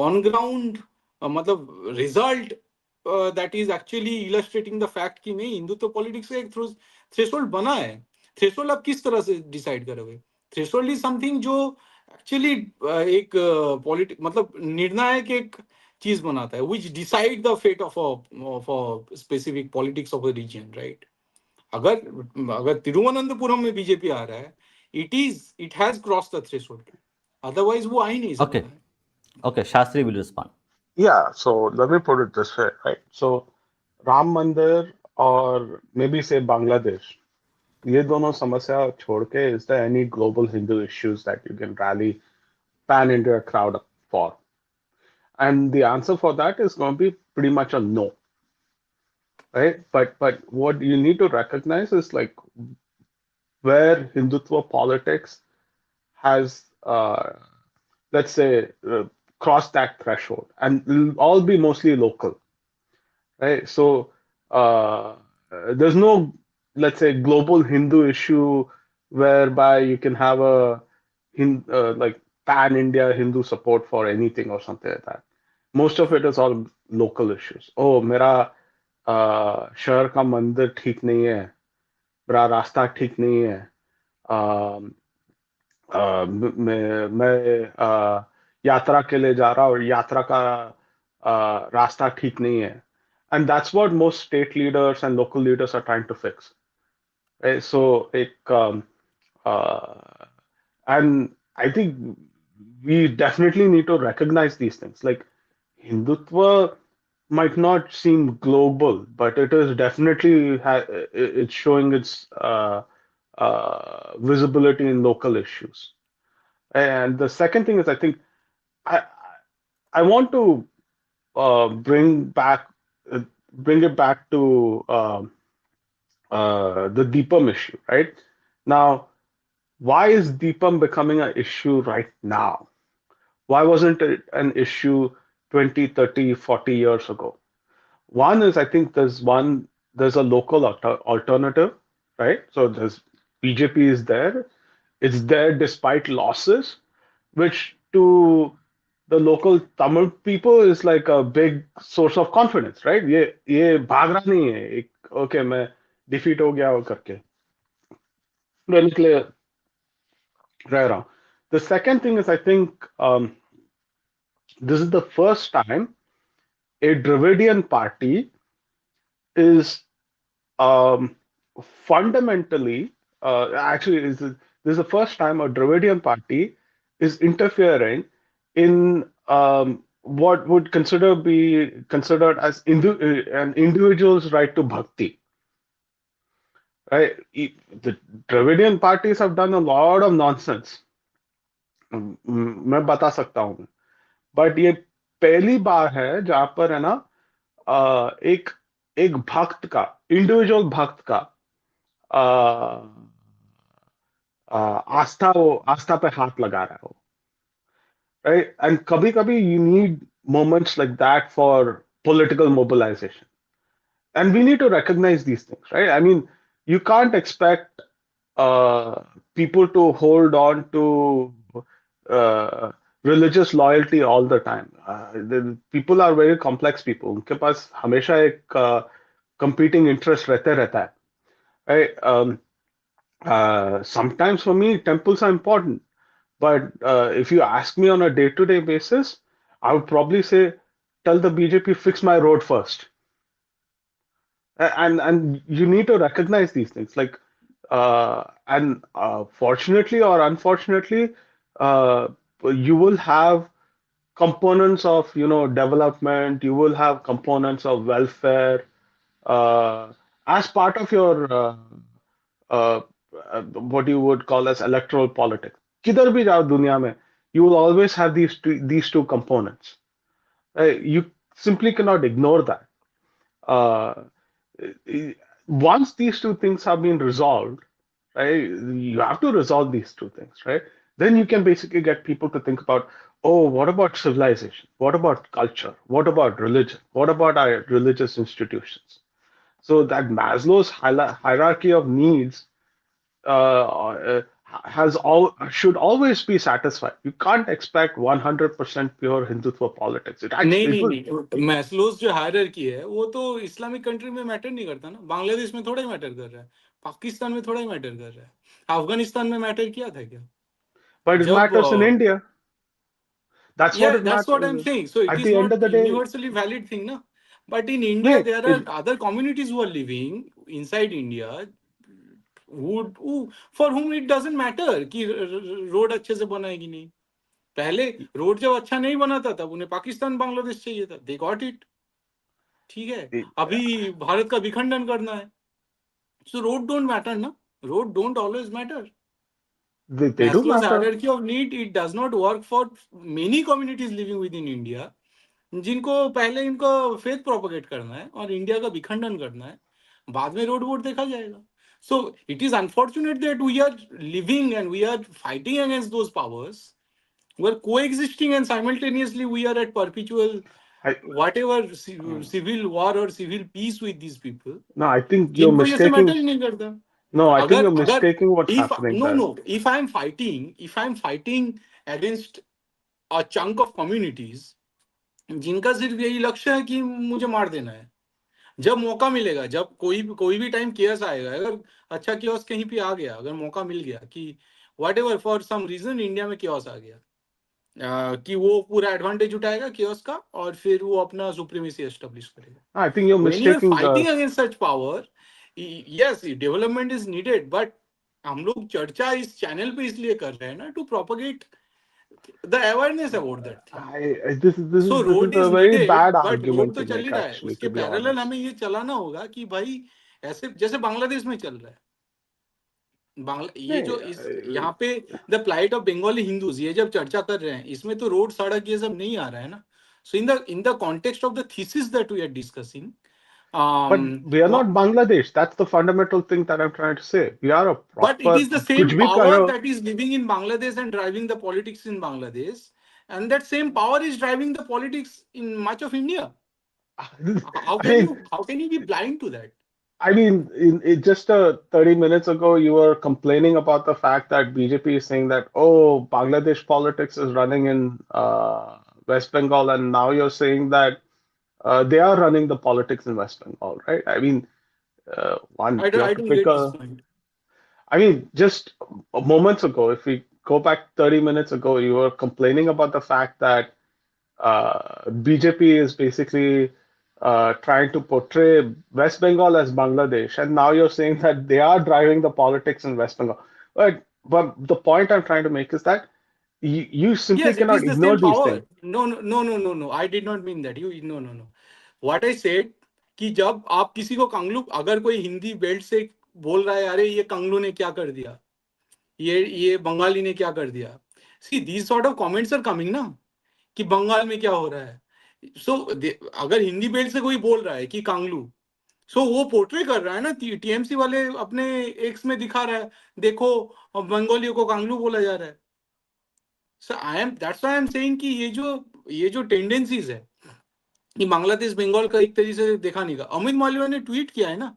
on ground मतलब result that is actually illustrating the fact कि नहीं हिंदुत्व पॉलिटिक्स का एक थ्रेशोल्ड बना है, थ्रेशोल्ड आप किस तरह से डिसाइड करोगे, थ्रेशोल्ड इज समथिंग जो एक्चुअली एक पॉलिटिक मतलब निर्णायक एक चीज बनाता है which decide the fate of specific politics of a region, right, अगर अगर तिरुवनंतपुरम में बीजेपी आ रहा है, it has cross the threshold, otherwise वो आ ही नहीं सकता okay, है। okay. Shastri will respond. Yeah, so let me put it this way, right? So Ram Mandir or maybe say Bangladesh, ये दोनों समस्या छोड़ के is there any global Hindu issues that you can rally pan India crowd for? And the answer for that is going to be pretty much a no, right? But what you need to recognize is like where Hindutva politics has, let's say, crossed that threshold, and it'll all be mostly local, right? So uh, there's no, let's say, global Hindu issue whereby you can have a like pan-India Hindu support for anything or something like that. Most of it is all local issues. Oh, मेरा शहर का मंदिर ठीक नहीं है, मेरा रास्ता ठीक नहीं है, मैं यात्रा के लिए जा रहा हूँ और यात्रा का रास्ता ठीक नहीं है. And that's what most state leaders and local leaders are trying to fix. Right? So, uh, and I think we definitely need to recognize these things. Like Hindutva might not seem global, but it is definitely it's showing its visibility in local issues. And the second thing is, I think I I want to bring back bring it back to the Deepam issue, right? Now, why is Deepam becoming an issue right now? Why wasn't it an issue 20, 30, 40 years ago? One is I think there's a local alternative, right? So there's BJP is there. It's there despite losses, which to the local Tamil people is like a big source of confidence, right? ये भाग रहा नहीं है, okay मैं defeat हो गया हो करके. really clear right on. The second thing is, I think this is the first time a Dravidian party is um, fundamentally, actually, this is the first time a Dravidian party is interfering in what would be considered as an individual's right to bhakti. Right? The Dravidian parties have done a lot of nonsense. मैं बता सकता हूँ, but ये पहली बार है जहां पर है ना एक एक भक्त का, इंडिविजुअल भक्त का अ, आस्था पे हाथ लगा रहा हो, राइट? एंड कभी कभी you need moments like that for political mobilization, and we need to recognize these things, right? I mean, you can't expect uh, people to hold on to uh, religious loyalty all the time. People are very complex people. उनके पास हमेशा एक competing interest रहता है, right? Sometimes for me, temples are important, but if you ask me on a day-to-day basis, I would probably say, tell the BJP fix my road first. And you need to recognize these things, like and fortunately or unfortunately, uh, you will have components of development, you will have components of welfare as part of your uh, what you would call as electoral politics. किधर भी जाओ दुनिया में, you will always have these two components. You simply cannot ignore that. Uh, Once these two things have been resolved, right? You have to resolve these two things, right? Then you can basically get people to think about, oh, what about civilization? What about culture? What about religion? What about our religious institutions? So that Maslow's hierarchy of needs should always be satisfied. You can't expect 100% pure Hindutva politics. नहीं It नहीं will. नहीं, Maslow's जो hierarchy है वो तो Islamic country में matter नहीं करता ना, बांग्लादेश में थोड़ा ही मैटर कर रहा है, पाकिस्तान में थोड़ा ही मैटर कर रहा है, अफगानिस्तान में मैटर किया था क्या? But it जब matters in India. That's what yeah, it that's what I'm matters. saying. So it At is the end not of the day, universally valid thing, na. But in India, no, there are other communities who are living inside India who for whom it doesn't matter कि road अच्छे से बना है कि नहीं. पहले road जब अच्छा नहीं बना था तब उन्हें पाकिस्तान बांग्लादेश चाहिए था, they got it. ठीक है, अभी भारत का विखंडन करना है. So road don't matter ना, road don't always matter. they do Maslow's matter. hierarchy of need, it does not work for many communities living within India, जिनको पहले इनको फेथ प्रोपोगेट करना है और इंडिया का विखंडन करना है, बाद में रोड वोट देखा जाएगा. So it is unfortunate that we are living and we are fighting against those powers. We are coexisting and simultaneously we are at perpetual I, whatever civil war or civil peace with these people. no, I think you're जिनको ये से matter mistaking. ही नहीं करता. No, I think अगर you're अगर mistaking what's if happening no there. no if I'm fighting against a chunk of communities जिनका सिर्फ यही लक्ष्य है कि मुझे मार देना है, जब मौका मिलेगा, जब कोई भी टाइम केयस आएगा, अगर अच्छा केयस कहीं पे आ गया, अगर मौका मिल गया कि whatever for some reason India में केयस आ गया, कि वो पूरा एडवांटेज उठाएगा केयस का और फिर वो अपना सुप्रीमेसी एस्टेब्लिश करेगा. I think you're When you are mistaking. fighting against such power, yes, development is needed, but हम लोग चर्चा इस चैनल पे इसलिए कर रहे हैं ना, to propagate the awareness about that thing. So This road is a is very needed, bad but argument road to तो चल ही make, रहा है, actually, उसके to be पैरेलल honest. हमें ये चलाना होगा कि भाई ऐसे जैसे बांग्लादेश में चल रहा है. ये जो इस यहाँ पे the plight of Bengali Hindus, ये जब चर्चा कर रहे हैं, इसमें तो रोड सड़क ये सब नहीं आ रहा है ना. So in the context of the thesis that we are discussing, But we are not Bangladesh. That's the fundamental thing that I'm trying to say. We are a but it proper. is the कुछ same भी power करो. that is living in Bangladesh and driving the politics in Bangladesh, and that same power is driving the politics in much of India. How I can mean, you be blind to that? just 30 minutes ago, you were complaining about the fact that BJP is saying that, oh, Bangladesh politics is running in West Bengal, and now you're saying that they are running the politics in West Bengal, right? I mean, one, you have I to don't pick get this a. point. I mean, just moments ago, if we go back 30 minutes ago, you were complaining about the fact that BJP is basically trying to portray West Bengal as Bangladesh, and now you're saying that they are driving the politics in West Bengal. But the point I'm trying to make is that you simply Yes, it is cannot the ignore same these power. things. No, no, no, no, no, no. I did not mean that. You, no, no, no. What I said कि जब आप किसी को कंगलू, अगर कोई Hindi belt से बोल रहा है, अरे ये कंगलू ने क्या कर दिया, ये बंगाली ने क्या कर दिया. See, these sort of comments are coming ना, कि बंगाल में क्या हो रहा है. So, अगर हिंदी बेल्ट से कोई बोल रहा है कि कांगलू, सो वो पोर्ट्रे कर रहा है ना, टीएमसी वाले अपने एक्स में दिखा रहा है, देखो बंगालियों को कांगलू बोला जा रहा है. So I am, that's why I am saying कि ये जो टेंडेंसीज है कि बांग्लादेश बंगाल का एक तरीके से देखा नहीं. अमित मालवीय ने ट्वीट किया है ना,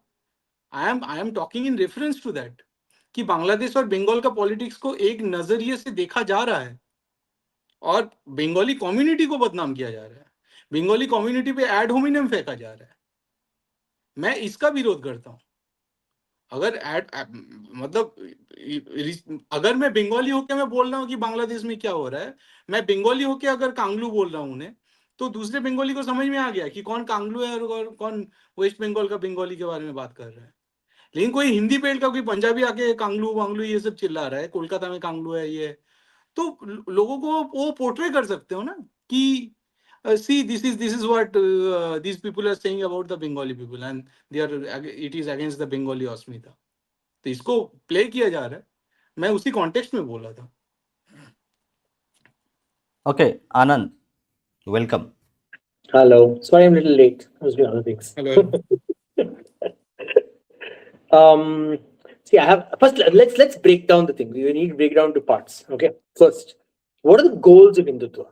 I am talking in reference to that, कि बांग्लादेश और बंगाल का पॉलिटिक्स को एक नजरिए से देखा जा रहा है और बंगाली कम्युनिटी को बदनाम किया जा रहा है, बंगाली कम्युनिटी पे एड होमिनम फेंका जा रहा है. मैं इसका विरोध करता हूं. अगर मतलब अगर मैं बंगाली होकर मैं बोल रहा हूँ कि बांग्लादेश में क्या हो रहा है, मैं बंगाली होकर अगर कांगलू बोल रहा हूँ उन्हें, तो दूसरे बंगाली को समझ में आ गया कि कौन कांगलू है और कौन वेस्ट बंगाल का बंगाली के बारे में बात कर रहा है. लेकिन कोई हिंदी बेल्ट का कोई पंजाबी आके कांगलू वांगलू ये सब चिल्ला रहा है, कोलकाता में कांगलू है ये, तो लोगों को वो पोर्ट्रे कर सकते हो ना कि see, this is what these people are saying about the Bengali people, and it is against the Bengali अस्मिता. तो इसको प्ले किया जा रहा है. मैं उसी कॉन्टेक्स्ट में बोल रहा था. Okay, Anand, welcome. Hello. Sorry, I'm a little late. I was doing other things. Hello. See, I have first. Let's break down the thing. We need to break down to parts. Okay. First, what are the goals of Hindutva?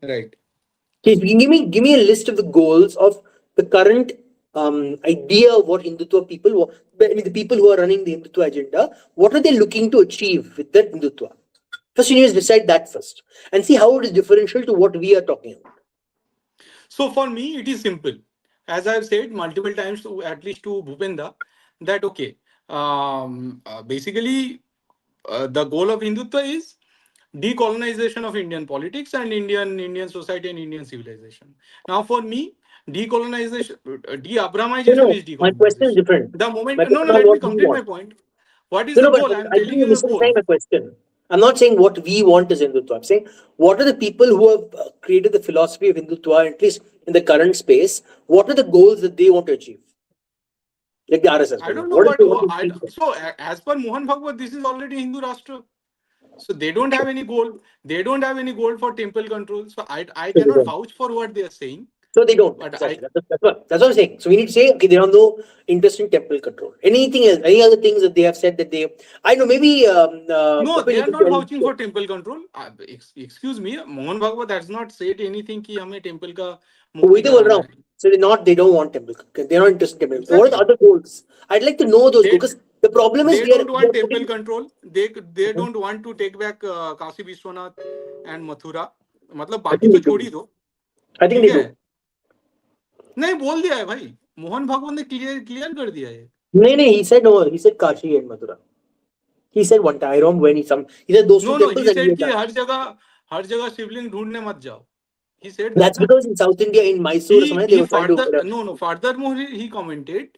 Right. Okay, give me a list of the goals of the current idea of what Hindutva people, the people who are running the Hindutva agenda, what are they looking to achieve with that Hindutva? First, you need to decide that first and see how it is differential to what we are talking about. So for me, it is simple. As I've said multiple times, at least to Bhupenda, that okay, basically the goal of Hindutva is decolonization of Indian politics and Indian society and Indian civilization. Now, for me, decolonization, de-Abramization is decolonization. My question is different. The moment, let me complete my point. What is the goal? I'm telling you the goal. My question. I'm not saying what we want is Hindutva. I'm saying what are the people who have created the philosophy of Hindutva, at least in the current space, what are the goals that they want to achieve? Like the RSS. I don't know so as per Mohan Bhagwat, this is already Hindu Rashtra. So they don't have any goal. They don't have any goal for temple control. So I cannot vouch for what they are saying. So they don't. But that's what I'm saying. So we need to say, okay, they have no interest in temple control. Anything else? Any other things that they have said that they? I know maybe. No, they are not vouching for temple control. Excuse me, Mohan Bhagwat has not said anything कि हमें temple का. So they don't want temple. They're not interested in temple. Exactly. What are the other goals? I'd like to know those because the problem is they don't want temple control. They don't want to take back Kashi Vishwanath and Mathura. मतलब बाकी तो छोड़ ही दो. I think they do. नहीं बोल दिया है भाई. मोहन भागवत ने क्लियर कर दिया है. नहीं, he said no. He said Kashi and Mathura. He said one time. I don't know when he said those two temples. He said कि हर जगह शिवलिंग ढूंढने मत जाओ. He said that's because in South India, in Mysore, they were trying to. Furthermore, he commented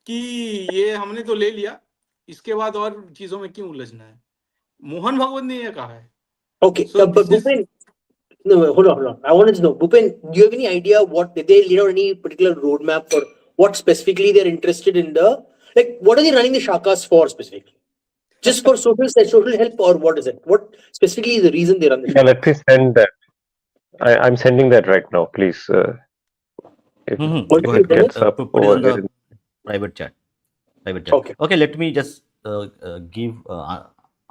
कि ये हमने तो ले लिया, इसके बाद और चीजों में क्यों उलझना है. मोहन भागवत ने ये कहा है. Okay, but Bhupen, no, hold on. I wanted to know, Bhupen, do you have any idea what did they lay out any particular roadmap for what specifically they're interested in what are they running the shakas for specifically? Just for social help or what is it? What specifically is the reason they run the shakas? Yeah, let me send that. I'm sending that right now, please. Go ahead. Put it on the private chat. Okay, let me just give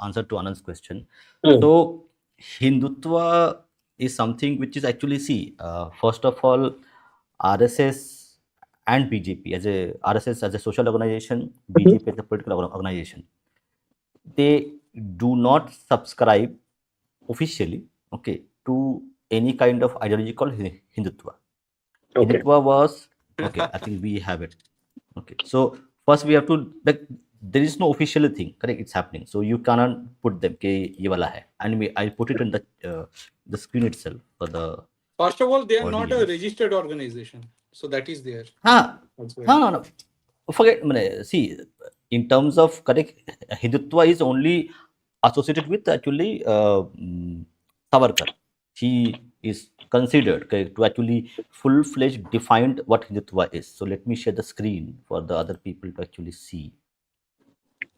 answer to Anand's question. So Hindutva is something which is actually first of all, RSS and BJP as a social organization, BJP as a political organization, they do not subscribe officially, to any kind of ideology called Hindutva. Hindutva was I think we have it. So first we have to, like, there is no official thing, correct, it's happening, so you cannot put them ke ye wala hai, and I put it in the screen itself for the First of all, they are not a audience. registered organization, so that is there. Ha, That's why. ha, no, forget, see, in terms of, correct, Hindutva is only associated with actually Savarkar. He is considered, correct, to actually full-fledged defined what Hindutva is. So let me share the screen for the other people to actually see,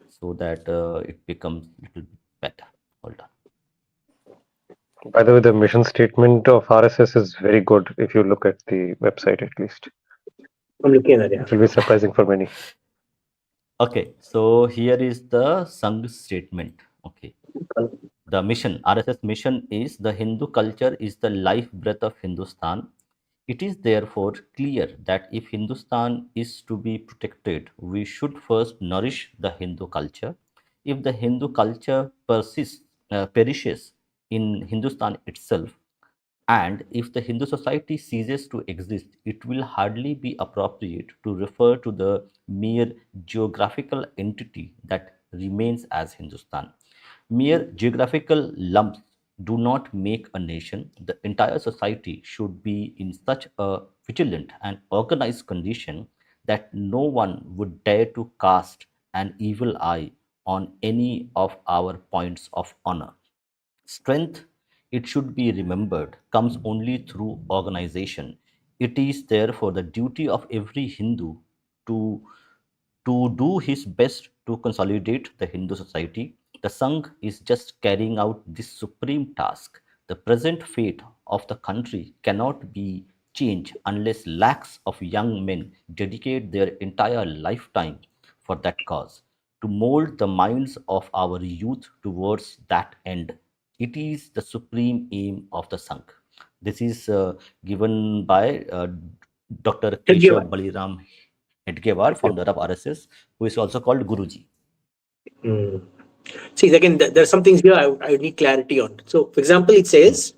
so that it becomes a little bit better. Hold on. By the way, the mission statement of RSS is very good if you look at the website at least. I'm looking at that. Yeah. It will be surprising for many. Okay, so here is the Sangh statement. Okay, the mission, RSS mission is: the Hindu culture is the life breath of Hindustan. It is therefore clear that if Hindustan is to be protected, we should first nourish the Hindu culture. If the Hindu culture perishes in Hindustan itself, and if the Hindu society ceases to exist, it will hardly be appropriate to refer to the mere geographical entity that remains as Hindustan. Mere geographical lumps do not make a nation. The entire society should be in such a vigilant and organized condition that no one would dare to cast an evil eye on any of our points of honor. Strength, it should be remembered, comes only through organization. It is therefore the duty of every Hindu to do his best to consolidate the Hindu society. The Sangh is just carrying out this supreme task. The present fate of the country cannot be changed unless lakhs of young men dedicate their entire lifetime for that cause, to mold the minds of our youth towards that end. It is the supreme aim of the Sangh. This is given by Dr. Thank you. Keshav Baliram Hedgewar, founder of RSS, who is also called Guruji. See, again, there are some things here I need clarity on. So, for example, it says,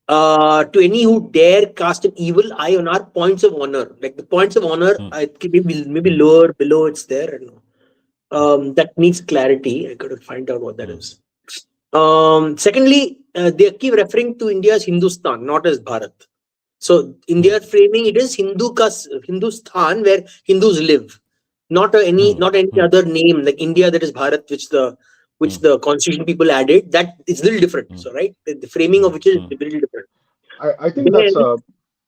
to any who dare cast an evil eye on our points of honor. Like the points of honor, maybe lower, below, it's there. I don't know. That needs clarity. I got to find out what that is. Secondly, they keep referring to India as Hindustan, not as Bharat. So in their framing, it is Hindustan, where Hindus live, not any other name like India, that is Bharat, which the constitution people added. That is a little different. So right, the framing of which is a little different.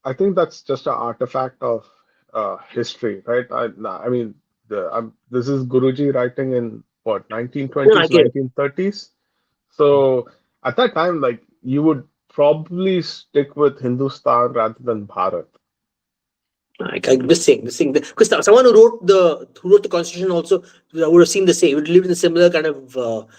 I think that's just an artifact of history, right? I mean, this is Guruji writing in what, 1920s, 1930s. So at that time, like, you would probably stick with Hindustan rather than Bharat. I'm just saying because someone who wrote the constitution also would have seen the same. Would live in a similar kind of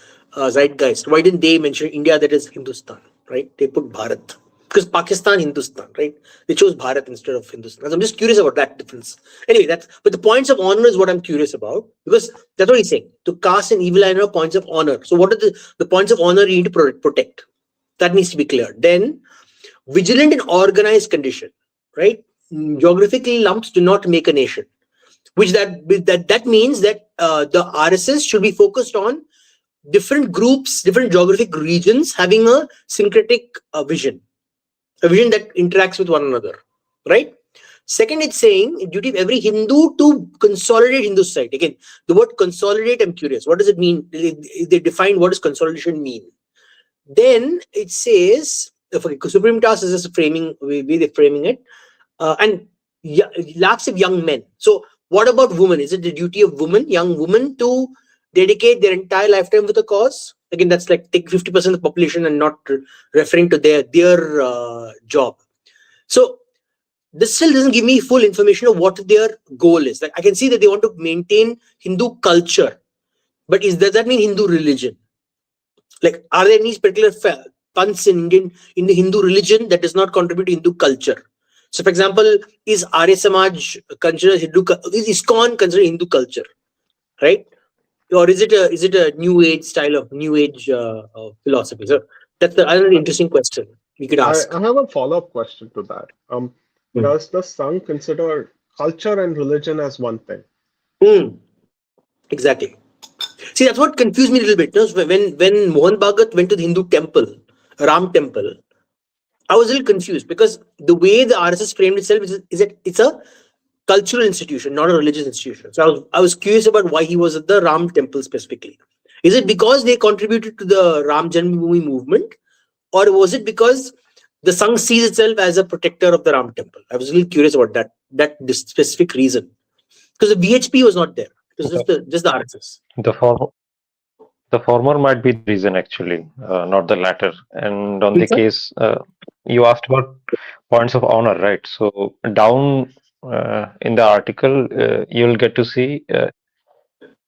zeitgeist. Why didn't they mention India, that is Hindustan, right? They put Bharat because Pakistan, Hindustan, right? They chose Bharat instead of Hindustan. So I'm just curious about that difference. Anyway, but the points of honor is what I'm curious about, because that's what he's saying, to cast an evil eye on points of honor. So what are the points of honor you need to protect? That needs to be clear. Then vigilant and organized condition, right? Geographically, lumps do not make a nation, which that means that the RSS should be focused on different groups, different geographic regions having a syncretic vision, a vision that interacts with one another, right? Second, it's saying duty of every Hindu to consolidate Hindu society. Again, the word consolidate, I'm curious, what does it mean? They define what does consolidation mean. Then it says, supreme task is just a framing way they're framing it, and lakhs of young men. So what about women? Is it the duty of young women, to dedicate their entire lifetime with a cause? Again, that's like take 50% of the population and not referring to their job. So this still doesn't give me full information of what their goal is. Like I can see that they want to maintain Hindu culture, but does that mean Hindu religion? Like, are there any particular punts in the Hindu religion that does not contribute to Hindu culture? So, for example, is Arya Samaj considered Hindu? Is ISKCON considered Hindu culture, right? Or is it a new age style of new age philosophy? So that's another interesting question we could ask. I have a follow-up question to that. Does the Sangh consider culture and religion as one thing? Exactly. See, that's what confused me a little bit. No? So when Mohan Bhagat went to the Hindu temple, Ram temple, I was a little confused because the way the RSS framed itself is that it's a cultural institution, not a religious institution. So I was curious about why he was at the Ram temple specifically. Is it because they contributed to the Ram Janmabhoomi movement, or was it because the Sangh sees itself as a protector of the Ram temple? I was a little curious about that specific reason because the BHP was not there. It was just the RSS. The former, the former might be the reason actually, not the latter. And on the case, you asked about points of honor, right? So down in the article, you'll get to see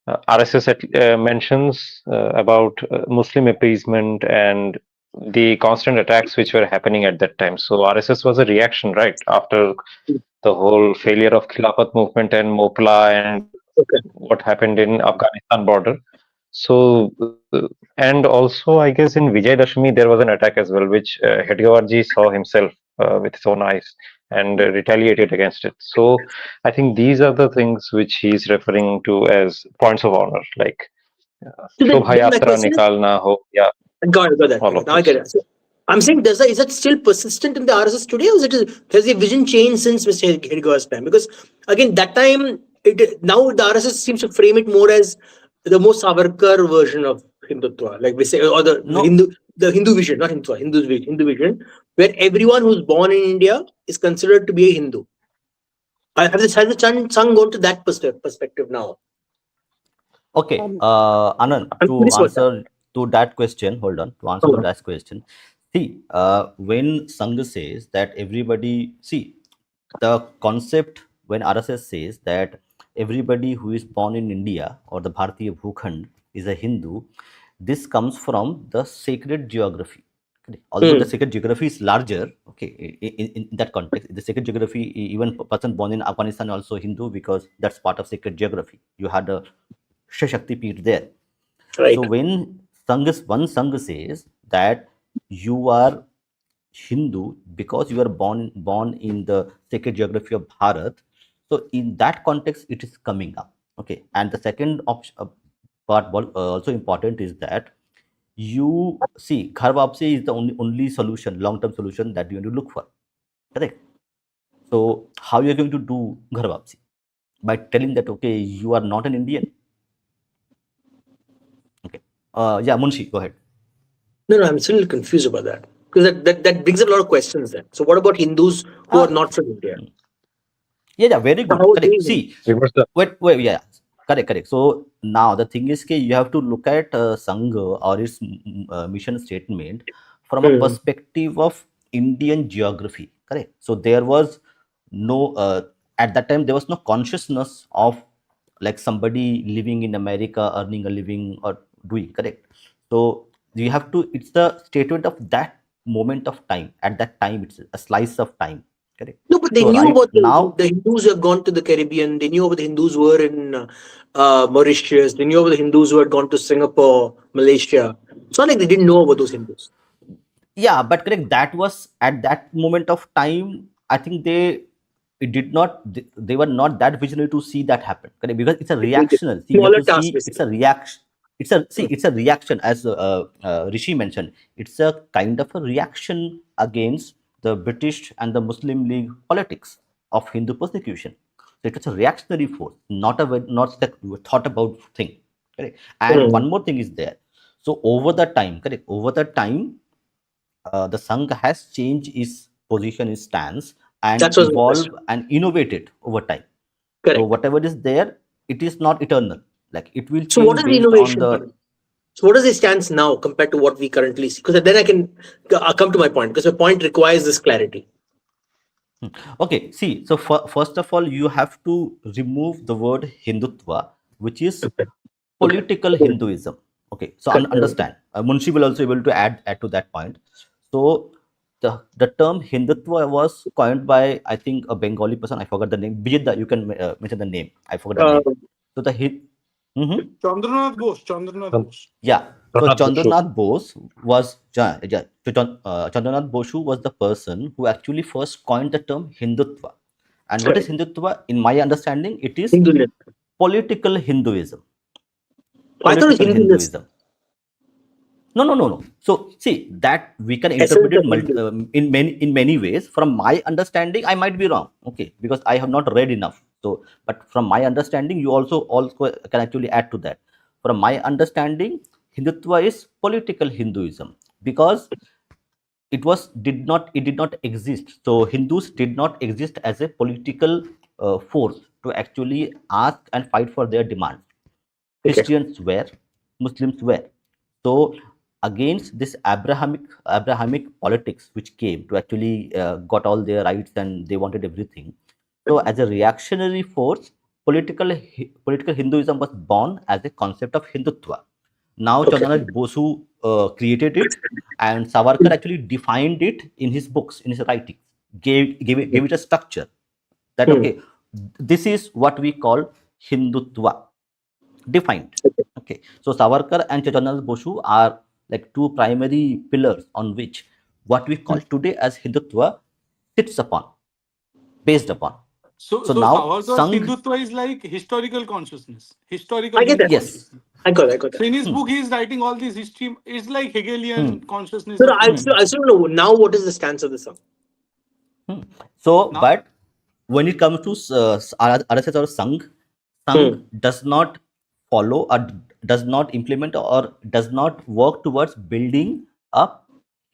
RSS mentions about Muslim appeasement and the constant attacks which were happening at that time. So RSS was a reaction, right, after the whole failure of Khilafat movement and Mopla and what happened in Afghanistan border. So, and also, I guess in Vijay Dashami there was an attack as well, which Hedgewarji saw himself with his own eyes and retaliated against it. So, I think these are the things which he's referring to as points of honor, like So Shobha then my Yatra question is, Nikalna Ho, yeah, got that. all of Now I get this. it. So I'm saying, is that still persistent in the RSS today, or has the vision changed since Mr. Hedgewar's time? Because again, that time, now the RSS seems to frame it more as the most Savarkar version of Hindutva, like we say, or No, the Hindu vision, not Hindutva, Hindu vision, where everyone who's born in India is considered to be a Hindu. Has the Sangh gone to that perspective now? okay, Anand, I'm to curious about that. answer to that question, hold on, to answer to that question. See, when Sangh says that everybody, see, the concept when RSS says that everybody who is born in India or the Bharatiya Bhukhand is a Hindu, this comes from the sacred geography. Okay. Although the sacred geography is larger, okay, in that context, the sacred geography, even person born in Afghanistan also Hindu because that's part of sacred geography. You had a Shakti Peeth there. Right. So when one Sangh says that you are Hindu because you are born in the sacred geography of Bharat, so in that context it is coming up. Okay, and the second option, part also important is that you see Ghar Wapsi is the only solution, long-term solution that you need to look for. Correct. So how you are going to do Ghar Wapsi? By telling that okay, you are not an Indian. Okay. Yeah, Munshi, go ahead. No, I'm still confused about that because that brings up a lot of questions. Then, so what about Hindus who are not from India? Yeah, very good. How Correct. they- See, wait, yeah, correct. So now the thing is, you have to look at Sangha or its mission statement from a perspective of Indian geography. Correct. So there was no at that time there was no consciousness of like somebody living in America earning a living or doing. Correct. So you have to. It's the statement of that moment of time. At that time, it's a slice of time. Correct. No, but they So knew right about now, the Hindus who have gone to the Caribbean. They knew about the Hindus who were in Mauritius. They knew about the Hindus who had gone to Singapore, Malaysia. It's not like they didn't know about those Hindus. yeah, but correct. That was at that moment of time. I think it did not. They were not that visionary to see that happen. Correct, because it's a reactional. See, you have Smaller to task, see. It's a basically. reaction. It's a reaction, as Rishi mentioned. It's a kind of a reaction against the British and the Muslim League politics of Hindu persecution. So it was a reactionary force, not the thought about thing. Correct. And one more thing is there. So over the time, correct. Over the time, the Sangh has changed its position, its stance, and That's what's my evolved question. and innovated over time. So Correct. whatever is there, it is not eternal. Like it will So what change is the based on innovation? the. So what is the stance now compared to what we currently see? Because then I can come to my point. Because my point requires this clarity. Okay, see, so first of all, you have to remove the word Hindutva, which is political Hinduism. Okay, so understand. Munshi will also able to add to that point. So the term Hindutva was coined by I think a Bengali person. I forgot the name. Bijeet, you can mention the name. I forgot the name. So the Chandranath Bose. yeah. So Pranab Basu. Chandranath Bose was So Chandranath Boshu was the person who actually first coined the term Hindutva. And what is Hindutva? In my understanding, it is Hindu. political Hinduism. I thought it was political Hinduness. Hinduism. No. So see that we can Essence interpret it of Hindu. in many ways. From my understanding, I might be wrong. Okay, because I have not read enough. So, but from my understanding, you also can actually add to that. From my understanding, Hindutva is political Hinduism because it did not exist. So Hindus did not exist as a political force to actually ask and fight for their demands. Okay. Christians were, Muslims were. So against this Abrahamic politics which came to actually got all their rights and they wanted everything. So as a reactionary force, political Hinduism was born as a concept of Hindutva. Now Okay. Chandranath Bosu created it, and Savarkar actually defined it in his books, in his writings, gave it a structure that Hmm. okay, this is what we call Hindutva, defined. Okay. Okay, so Savarkar and Chandranath Bosu are like two primary pillars on which what we call today as Hindutva sits upon, based upon. So So now Savarkar's Sangh, Hindutva is like historical consciousness, historical I get Hindu that. yes. consciousness. I got that. So in his book, he is writing all this history. It's like Hegelian consciousness So of I Hinduism. still don't know now what is the stance of the song. So, Now, but when it comes to RSS or Sangh does not follow or does not implement or does not work towards building a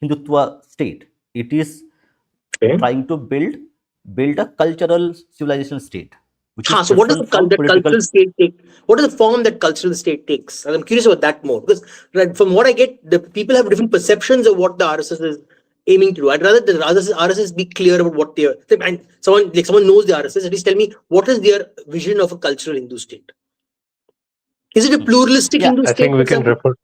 Hindutva state. It is Okay. trying to build a cultural civilization state, which is So what does different from that political. cultural state take? What is the form that cultural state takes? I'm curious about that more because from what I get, the people have different perceptions of what the RSS is aiming to do. I'd rather the RSS be clear about what they are. And someone knows the RSS. At least tell me what is their vision of a cultural Hindu state. Is it a pluralistic Yeah, Hindu I state, think for we can example? refer.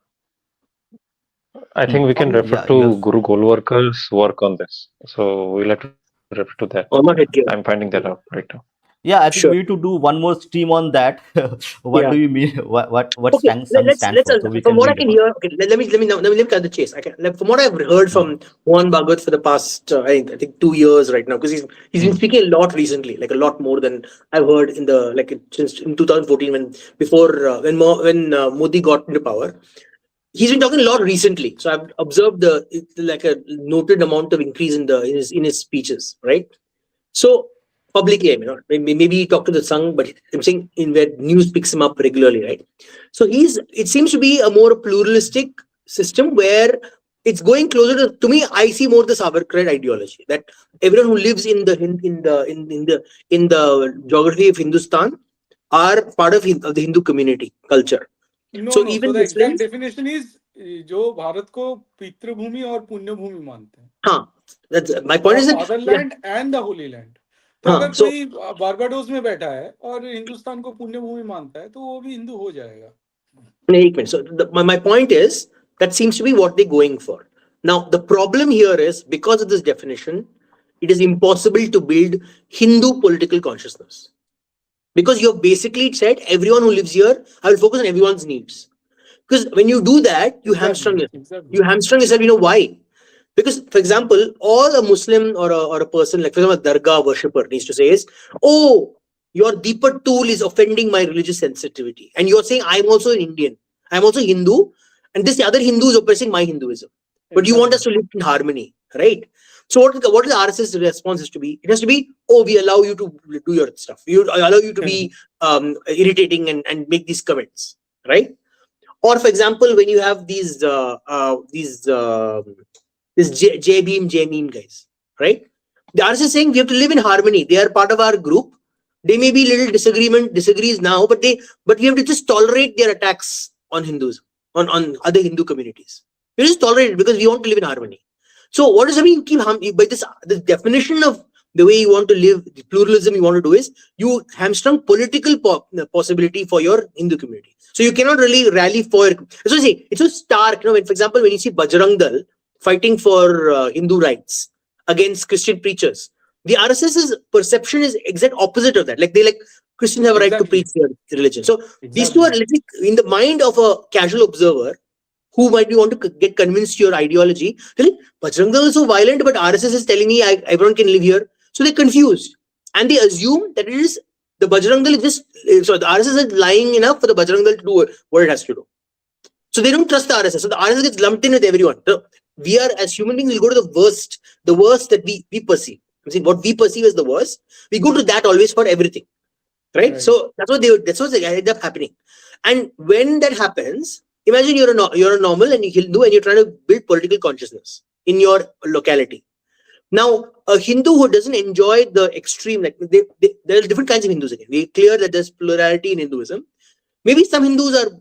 I think we can refer yeah, to Guru Golwarkar's work on this. So we'll have to refer to that. I'm not here. I'm finding that out right now. Yeah, I think Sure. we need to do one more stream on that. What Yeah. do you mean? What Okay, Sangh let's stands for? So we from can what I read can about. hear. Okay, let me cut the chase. From what I've heard from Mohan Bhagat for the past I think 2 years right now, because he's been speaking a lot recently, like a lot more than I've heard in the since in 2014 when Modi got into power. He's been talking a lot recently, so I've observed like a noted amount of increase in his speeches, right? So publicly, I mean, maybe he talked to the Sangh, but I'm saying in where news picks him up regularly, right? So it seems to be a more pluralistic system where it's going closer to me. I see more the Savarkar ideology that everyone who lives in the geography of Hindustan are part of the Hindu community culture. no. So So even the exact Muslims, definition is जो भारत को पितृभूमि और पुण्यभूमि मानते हैं. that's my point is that fatherland and the Holi land. तो अगर so कोई Barbados में बैठा है और हिंदुस्तान को पुण्यभूमि मानता है तो वो भी हिंदू हो जाएगा. So my point is that seems to be what they're going for. Now the problem here is because of this definition, it is impossible to build Hindu political consciousness because you've basically said everyone who lives here, I will focus on everyone's needs. Because when you do that, you hamstrung yourself. Exactly. You hamstrung yourself. You know why? Because, for example, all a Muslim or a person like, for example, a Dargah worshipper needs to say is, oh, your deeper tool is offending my religious sensitivity. And you're saying, I'm also an Indian. I'm also Hindu. And this other Hindu is oppressing my Hinduism. But you want us to live in harmony, right? So what is the RSS response has to be? It has to be, oh, we allow you to do your stuff. We allow you to be irritating and make these comments, right? Or for example, when you have these J-beam guys, right? The RSS is saying we have to live in harmony. They are part of our group. They may be little disagrees now, but we have to just tolerate their attacks on Hindus, on other Hindu communities. We just tolerate it because we want to live in harmony. So what does that mean? By this definition of the way you want to live, the pluralism you want to do is you hamstrung political possibility for your Hindu community. So you cannot really rally for. So see, it's so stark. For example, when you see Bajrang Dal fighting for Hindu rights against Christian preachers, the RSS's perception is exact opposite of that. Like Christians have a right to preach their religion. So these two are literally in the mind of a casual observer who might be want to get convinced to your ideology. Bajrang Dal is so violent, but RSS is telling me everyone can live here. So they're confused and they assume that it is the Bajrang Dal is just, so the RSS is lying enough for the Bajrang Dal to do what it has to do. So they don't trust the RSS. So the RSS gets lumped in with everyone. So we are, as human beings, we go to the worst that we perceive. I'm saying what we perceive as the worst, we go to that always for everything. Right? So that's what they end up happening. And when that happens, imagine you're a normal and you're Hindu and you're trying to build political consciousness in your locality. Now, a Hindu who doesn't enjoy the extreme, like there are different kinds of Hindus again. We're clear that there's plurality in Hinduism. Maybe some Hindus are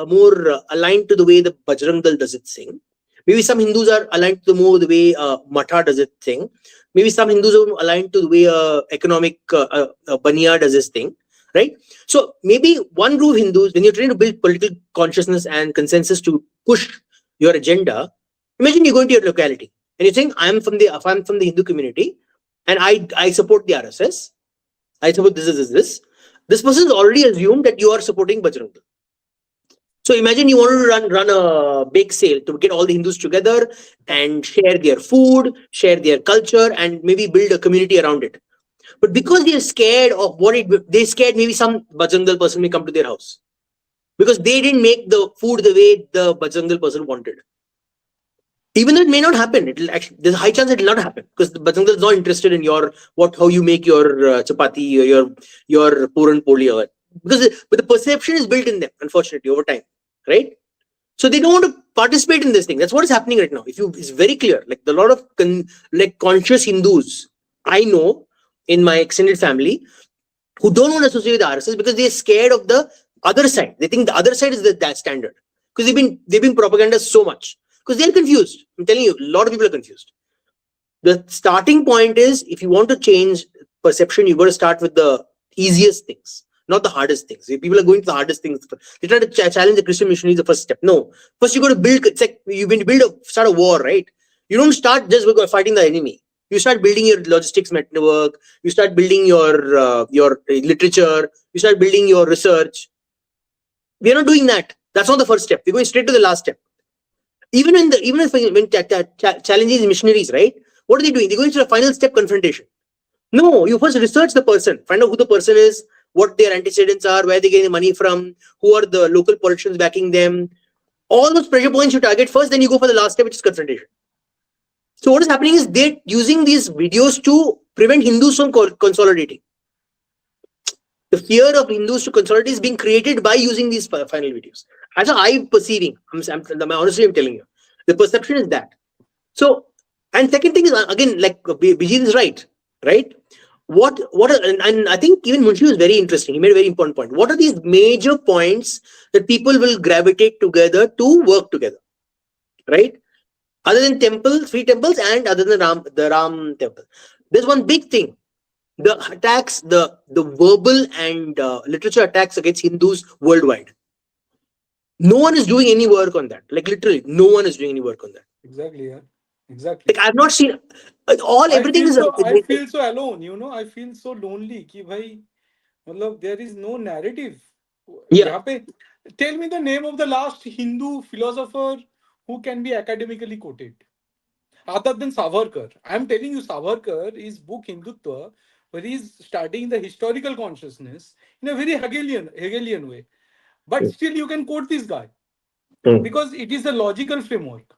more aligned to the way the Bajrang Dal does its thing. Maybe some Hindus are aligned to the way Matha does its thing. Maybe some Hindus are aligned to the way economic Baniya does its thing. Right? So maybe one group of Hindus, when you're trying to build political consciousness and consensus to push your agenda, imagine you go into your locality and you're saying, I'm from the Hindu community and I support the RSS. I support this. This person has already assumed that you are supporting Bajrang Dal. So imagine you want to run a bake sale to get all the Hindus together and share their food, share their culture, and maybe build a community around it. But because they are scared of they're scared maybe some Bajrang Dal person may come to their house because they didn't make the food the way the Bajrang Dal person wanted. Even though it may not happen, there's a high chance it will not happen because the Bajrang Dal is not interested in how you make your chapati or your puran poli or but the perception is built in them, unfortunately, over time, right? So they don't want to participate in this thing. That's what is happening right now. It's very clear. Like a lot of conscious Hindus I know in my extended family who don't want to associate with the RSS because they're scared of the other side. They think the other side is that standard because they've been propagandized so much. Because they're confused. I'm telling you, a lot of people are confused. The starting point is, if you want to change perception, you've got to start with the easiest things, not the hardest things. If people are going to the hardest things, they try to challenge the Christian missionaries, the first step. No. First, you got to build, it's like you've been to start a war, right? You don't start just with fighting the enemy. You start building your logistics network. You start building your literature. You start building your research. We're not doing that. That's not the first step. We're going straight to the last step. Even when challenging missionaries, right? What are they doing? They're going to the final step, confrontation. No, you first research the person, find out who the person is, what their antecedents are, where they're getting the money from, who are the local politicians backing them. All those pressure points you target first, then you go for the last step, which is confrontation. So what is happening is they're using these videos to prevent Hindus from consolidating. The fear of Hindus to consolidate is being created by using these final videos. As I'm perceiving, honestly, I'm telling you, the perception is that. So, and second thing is, again, like Bijeet is right? And I think even Munshi was very interesting. He made a very important point. What are these major points that people will gravitate together to work together, right? Other than temples, 3 temples, and other than the Ram temple. There's one big thing. The attacks, the verbal and literature attacks against Hindus worldwide. No one is doing any work on that. Like literally, no one is doing any work on that. Exactly, yeah. Exactly. Like I've not seen everything is. I feel so alone, you know. I feel so lonely. Ki bhai, there is no narrative. Yeah. Tell me the name of the last Hindu philosopher who can be academically quoted. Other than Savarkar. I'm telling you, Savarkar is book Hindutva, where he's studying the historical consciousness in a very Hegelian way. But still you can quote this guy because it is a logical framework.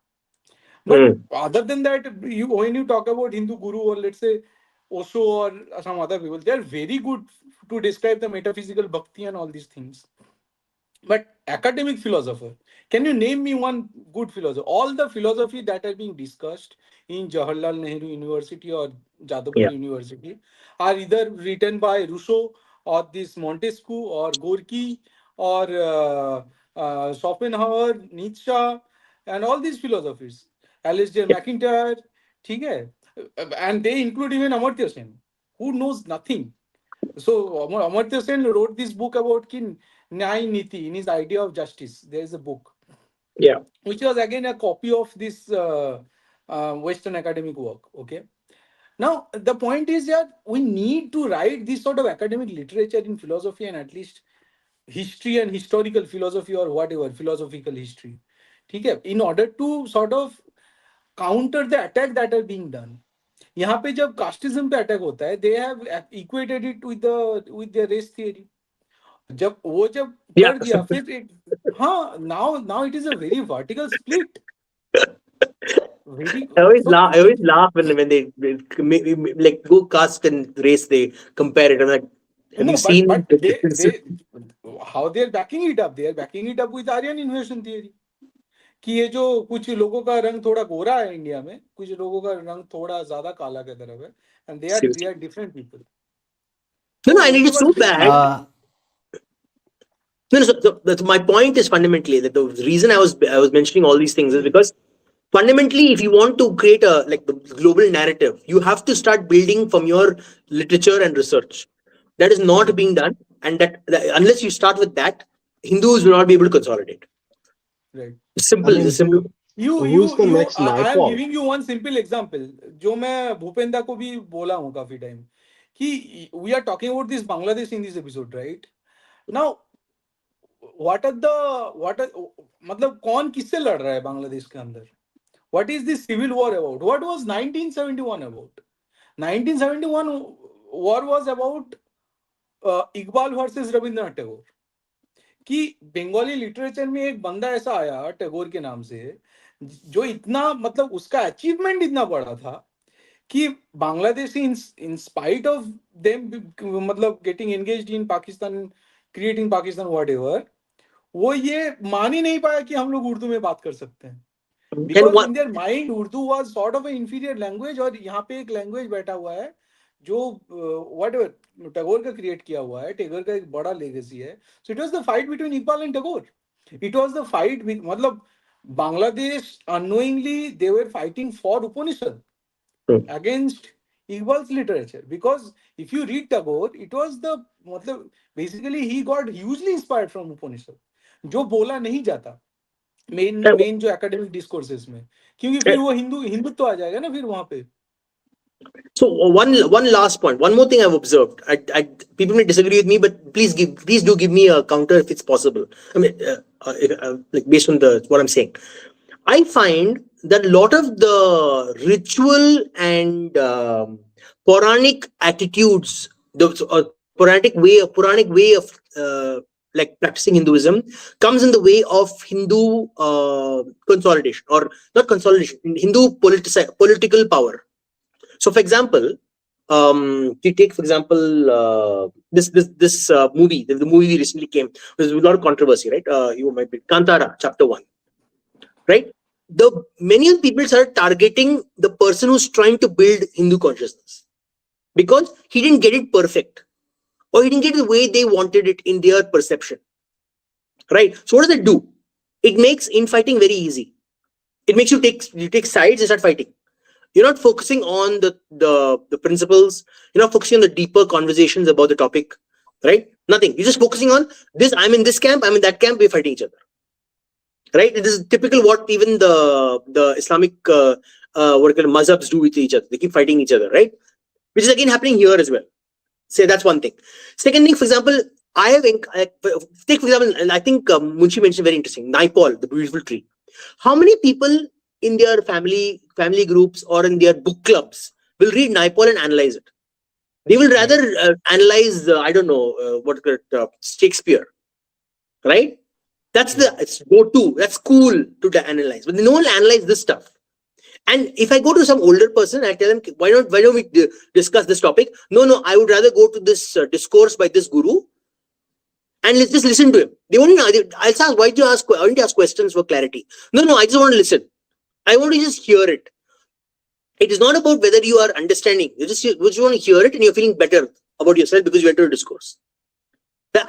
But other than that, when you talk about Hindu guru or let's say Osho or some other people, they are very good to describe the metaphysical bhakti and all these things. But academic philosopher, can you name me one good philosopher? All the philosophy that are being discussed in Jawaharlal Nehru University or Jadavpur University are either written by Rousseau or this Montesquieu or Gorky or Schopenhauer, Nietzsche, and all these philosophies. Alasdair MacIntyre, and they include even Amartya Sen, who knows nothing. So Amartya Sen wrote this book about Nyay Niti, in his idea of justice. There is a book, which was again a copy of this Western academic work. Okay. Now the point is that we need to write this sort of academic literature in philosophy and at least history and historical philosophy or whatever philosophical history. In order to sort of counter the attack that are being done. यहाँ पे जब casteism पे attack होता है, they have equated it with their race theory. जब Yeah. कर दिया फिर हाँ, now it is a very vertical split. Very so I always laugh when they like go cast and race, they compare it. I'm like, have you no, seen but the they differences? how they are backing it up? They are backing it up with Aryan invasion theory. कि ये जो कुछ लोगों का रंग थोड़ा गोरा है इंडिया में, कुछ लोगों का रंग थोड़ा ज्यादा काला की तरफ है, and they are different people. No, तो no, I need उनके it so pass bad. Uh, No, so my point is fundamentally that the reason I was mentioning all these things is because fundamentally, if you want to create a like the global narrative, you have to start building from your literature and research. That is not being done, and that unless you start with that, Hindus will not be able to consolidate. right. I Simple. mean, Simple. who's the next I am Naipaul? giving you one simple example जो मैं भूपेंद्र को भी बोला हूँ काफी time कि we are talking about this Bangladesh in this episode, right? Now what are मतलब कौन किससे लड़ रहा है बांग्लादेश के अंदर? What is this civil war about? What was 1971 about? 1971 war was about Iqbal versus Rabindranath Tagore. कि बंगाली लिटरेचर में एक बंदा ऐसा आया टैगोर के नाम से जो इतना मतलब उसका अचीवमेंट इतना बड़ा था कि Bangladeshi in spite of them मतलब getting engaged in Pakistan creating Pakistan whatever वो ये मान ही नहीं पाया कि हम लोग उर्दू में बात कर सकते हैं And because what in their mind Urdu was sort of inferior language और यहाँ पे एक लैंग्वेज बैठा हुआ है जो व्हाटएवर टैगोर का क्रिएट किया हुआ है टैगोर का एक बड़ा लेगेसी है so it was the fight between Iqbal and Tagore it was the fight मतलब Bangladesh annoyingly they were fighting for Upanishad against Iqbal's literature because if you read Tagore, it was the मतलब basically he got hugely inspired from Upanishad जो बोला नहीं जाता main जो academic discourses में क्योंकि फिर वो हिंदुत्व आ जाएगा ना फिर वहां पे So one last point. One more thing I've observed. People may disagree with me, but please do give me a counter if it's possible. I mean, like based on what I'm saying, I find that a lot of the ritual and Puranic attitudes, the Puranic way of like practicing Hinduism comes in the way of Hindu consolidation or not consolidation, Hindu political power. So, for example, you take for example this movie, the movie we recently came. There's a lot of controversy, right? You might be Kantara, chapter 1, right? The many people started targeting the person who's trying to build Hindu consciousness because he didn't get it perfect, or he didn't get it the way they wanted it in their perception, right? So, what does it do? It makes infighting very easy. It makes you take sides and start fighting. You're not focusing on the principles. You're not focusing on the deeper conversations about the topic, right? Nothing. You're just focusing on this. I'm in this camp. I'm in that camp. We're fighting each other, right? It is typical what even the Islamic what kind of mazhabs do with each other. They keep fighting each other, right? Which is again happening here as well. Say that's one thing. Second thing, for example, take for example, and I think Munshi mentioned very interesting. Naipaul, the beautiful tree. How many people in their family groups or in their book clubs will read Naipaul and analyze it? They will rather analyze I don't know Shakespeare, right? That's it's go-to. That's cool to analyze, but no one will analyze this stuff. And if I go to some older person, I tell them, why don't we discuss this topic? No, I would rather go to this discourse by this guru and let's just listen to him. They won't even, I'll ask, why do you ask? I don't ask questions for clarity. No, I just want to listen. I want to just hear it. It is not about whether you are understanding. You just want to hear it and you're feeling better about yourself because you entered a discourse.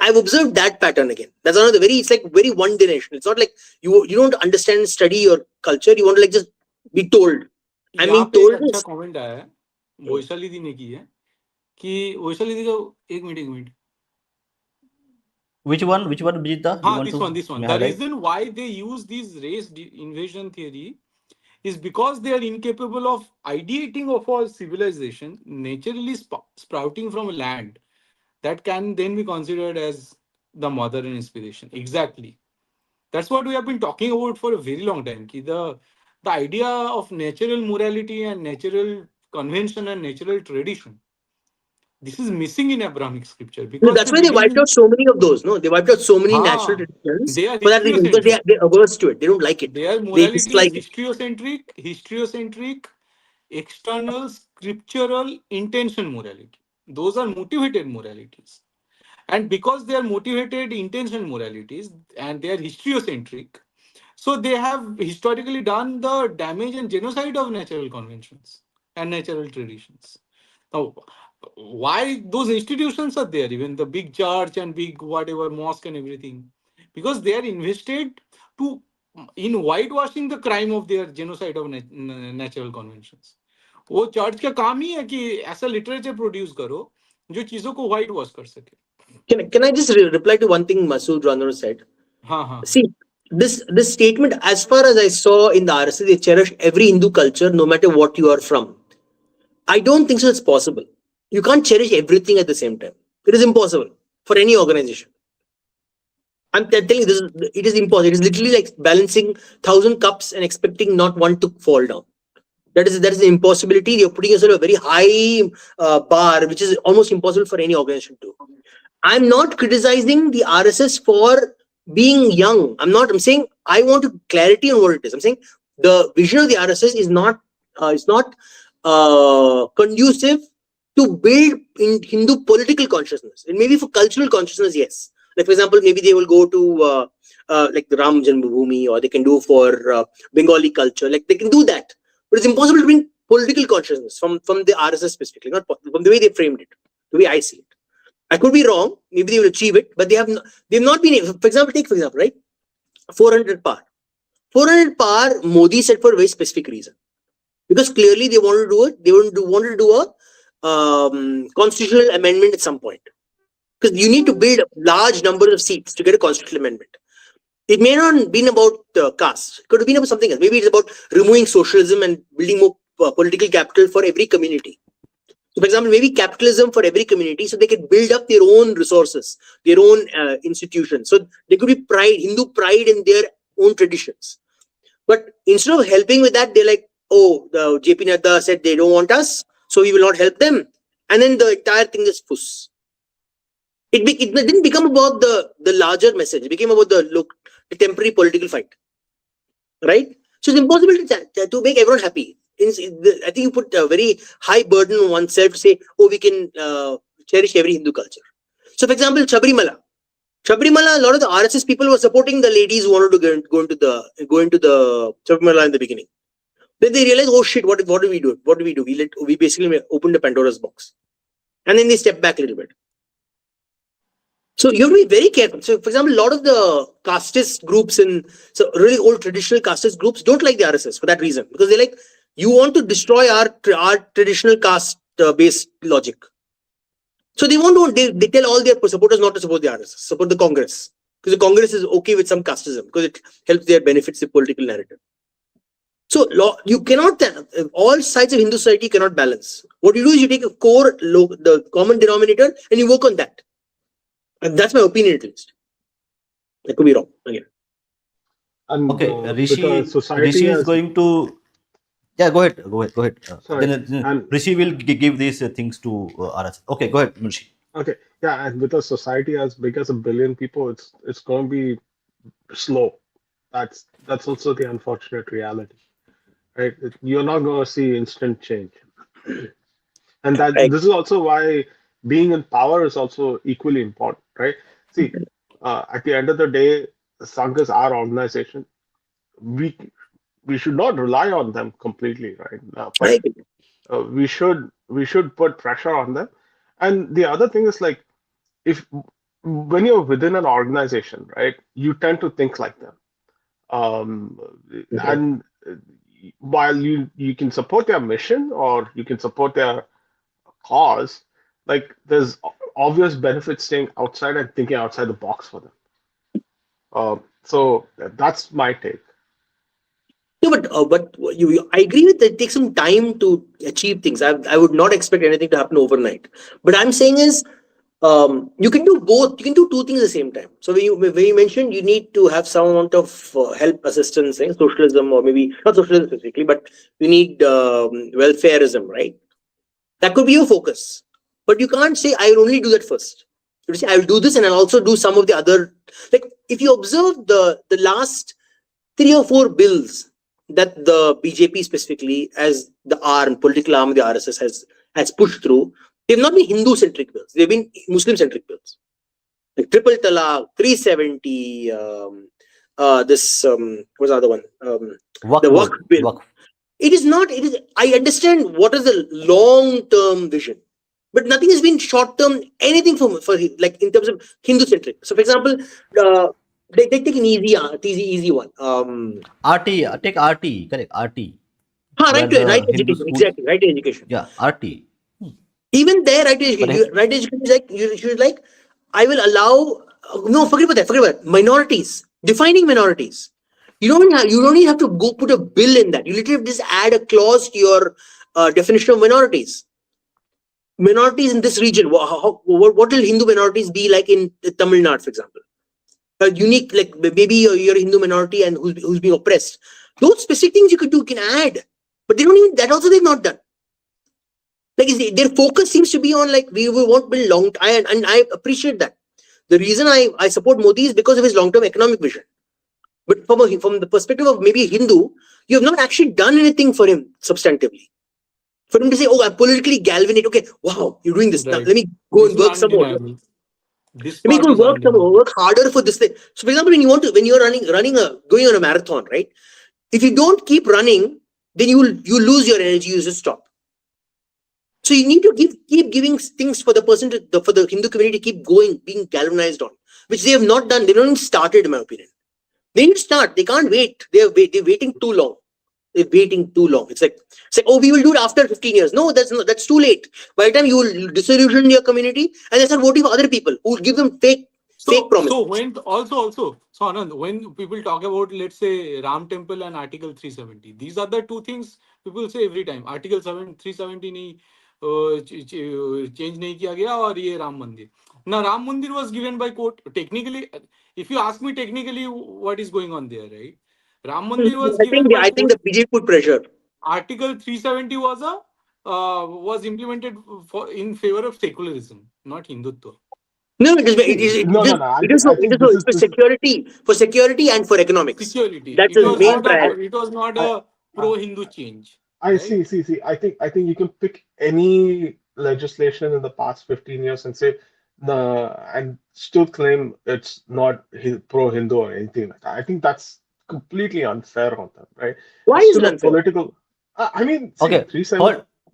I've observed that pattern again. That's another it's like very one direction. It's not like you don't understand and study your culture. You want to like just be told. I mean, पे एक told अच्छा is comment आया है वैशाली दी ने की है कि वैशाली दी का एक minute which one, Bijita? You want this to one the highlight? reason why they use this race invasion theory is because they are incapable of ideating of a civilization naturally sprouting from a land that can then be considered as the mother and inspiration. Exactly. That's what we have been talking about for a very long time. The idea of natural morality and natural convention and natural tradition this is missing in Abrahamic scripture No, because that's they why they believe wiped in. out so many of those. No, they wiped out so many natural traditions They are for that reason, because historiocentric. they're averse to it. They don't like it. Their They morality is dislike it. historiocentric, external, scriptural, intention morality. Those are motivated moralities. And because they are motivated intention moralities and they are historiocentric, so they have historically done the damage and genocide of natural conventions and natural traditions. Now, why those institutions are there, even the big church and big whatever mosque and everything? Because they are invested to in whitewashing the crime of their genocide of natural conventions. वो church का काम ही है कि ऐसा literature produce करो जो चीजों को व्हाइट वॉश कर सके. Can I just reply to one thing Masood Rano said? हाँ हाँ. See, this statement, as far as I saw in the RSS, they cherish every Hindu culture, no matter what you are from. I don't think so. It's possible. You can't cherish everything at the same time. It is impossible for any organization. I'm telling you, it is impossible. It is literally like balancing 1,000 cups and expecting not one to fall down. That is an impossibility. You're putting yourself a very high bar, which is almost impossible for any organization to. I'm not criticizing the RSS for being young. I'm saying I want clarity on what it is. I'm saying the vision of the RSS is not conducive to build in Hindu political consciousness. And maybe for cultural consciousness, yes. Like, for example, maybe they will go to like the Ram Janmabhoomi, or they can do for Bengali culture. Like, they can do that. But it's impossible to bring political consciousness from the RSS specifically, not from the way they framed it, the way I see it. I could be wrong. Maybe they will achieve it, but they've not been able. For example, right, 400 par. 400 par, Modi said for a very specific reason, because clearly they wanted to do it. They wanted to do a constitutional amendment at some point, because you need to build a large number of seats to get a constitutional amendment. It may not have been about caste. It could have been about something else. Maybe it's about removing socialism and building more political capital for every community. So, for example, maybe capitalism for every community, so they can build up their own resources, their own institutions. So there could be pride, Hindu pride in their own traditions. But instead of helping with that, they're like, oh, the JP Nadda said they don't want us, so we will not help them. And then the entire thing is fuss. It didn't become about the larger message. It became about the temporary political fight. Right? So it's impossible to make everyone happy. I think you put a very high burden on oneself to say, oh, we can cherish every Hindu culture. So, for example, Sabrimala, a lot of the RSS people were supporting the ladies who wanted to go into the Sabrimala in the beginning. Then they realized, oh shit, what do we do? What do we do? We basically opened the Pandora's box, and then they stepped back a little bit. So you have to be very careful. So, for example, a lot of the casteist groups so really old traditional casteist groups don't like the RSS for that reason, because they're like, you want to destroy our traditional caste-based logic. So they tell all their supporters not to support the RSS, support the Congress, because the Congress is okay with some casteism because it helps their benefits the political narrative. So you cannot, all sides of Hindu society cannot balance. What you do is you take a core, the common denominator, and you work on that. And that's my opinion, at least. I could be wrong again. And Okay, Rishi society is going to. Yeah, go ahead. Sorry. Then Rishi will give these things to RS. Okay, go ahead, Rishi. Okay, yeah, and with a society as big as 1 billion people, it's going to be slow. That's also the unfortunate reality, right? You're not going to see instant change, and this is also why being in power is also equally important, right? See, at the end of the day, the Sangh is our organization. We should not rely on them completely, right? But we should put pressure on them. And the other thing is, like, when you're within an organization, right, you tend to think like them. And while you can support their mission or you can support their cause, like, there's obvious benefits staying outside and thinking outside the box for them. So that's my take. No, but I agree with that. It takes some time to achieve things. I would not expect anything to happen overnight. But I'm saying is, you can do both. You can do two things at the same time. So when you mentioned you need to have some amount of help, assistance, socialism, or maybe not socialism specifically, but you need welfareism, right? That could be your focus. But you can't say, I will only do that first. You say, I will do this and I'll also do some of the other. Like, if you observe the last 3 or 4 bills that the BJP specifically, as the arm, political arm of the RSS has pushed through, they've not been Hindu-centric bills. They've been Muslim-centric bills. Like triple talaq, 370, what's the other one? The Waqf bill. It is not, I understand what is the long-term vision, but nothing has been short-term, anything for like in terms of Hindu-centric. So, for example, take an easy one. RT, take RT, correct, RT. Right education, exactly, right education. Yeah, RT. Even there, right education is like, you should like, I will allow, no, forget about that, minorities, defining minorities. You don't even have to go put a bill in that. You literally just add a clause to your definition of minorities. Minorities in this region, what will Hindu minorities be like in Tamil Nadu, for example? Unique, like maybe you're a Hindu minority and who's being oppressed. Those specific things you can add, but they don't even, that also they've not done. Like their focus seems to be on like we won't build long, and I appreciate that. The reason I support Modi is because of his long-term economic vision. But from the perspective of maybe a Hindu, you have not actually done anything for him substantively. For him to say, oh, I'm politically galvanized. Okay, wow, you're doing this. Right. Now, let me go and work some more. Let me go work some more, work harder for this thing. So, for example, when you're going on a marathon, right? If you don't keep running, then you lose your energy. You just stop. So you need to keep giving things for the person for the Hindu community to keep going, being galvanized on, which they have not done. They don't even started, in my opinion. They need to start. They can't wait. They're waiting too long. They're waiting too long. It's like, oh, we will do it after 15 years. No, that's too late. By the time you will disillusion your community, and they start voting for other people who will give them fake promises. So when so Anand, when people talk about, let's say, Ram Temple and Article 370, these are the two things people say every time. Article 370 नहीं change नहीं किया गया और ये Ram Mandir. Now Ram Mandir was given by court. Technically, if you ask me technically what is going on there, right? Ram Mandir was given by I think the BJP put pressure. Article 370 was implemented in favor of secularism, not Hindutva. No, it is for security and for economics. Security. That's the main priority. It was not a pro-Hindu change. I see. I think you can pick any legislation in the past 15 years and say and still claim it's not pro-Hindu or anything like that. I think that's completely unfair on them, right? Why is it unfair? Political. I mean, okay.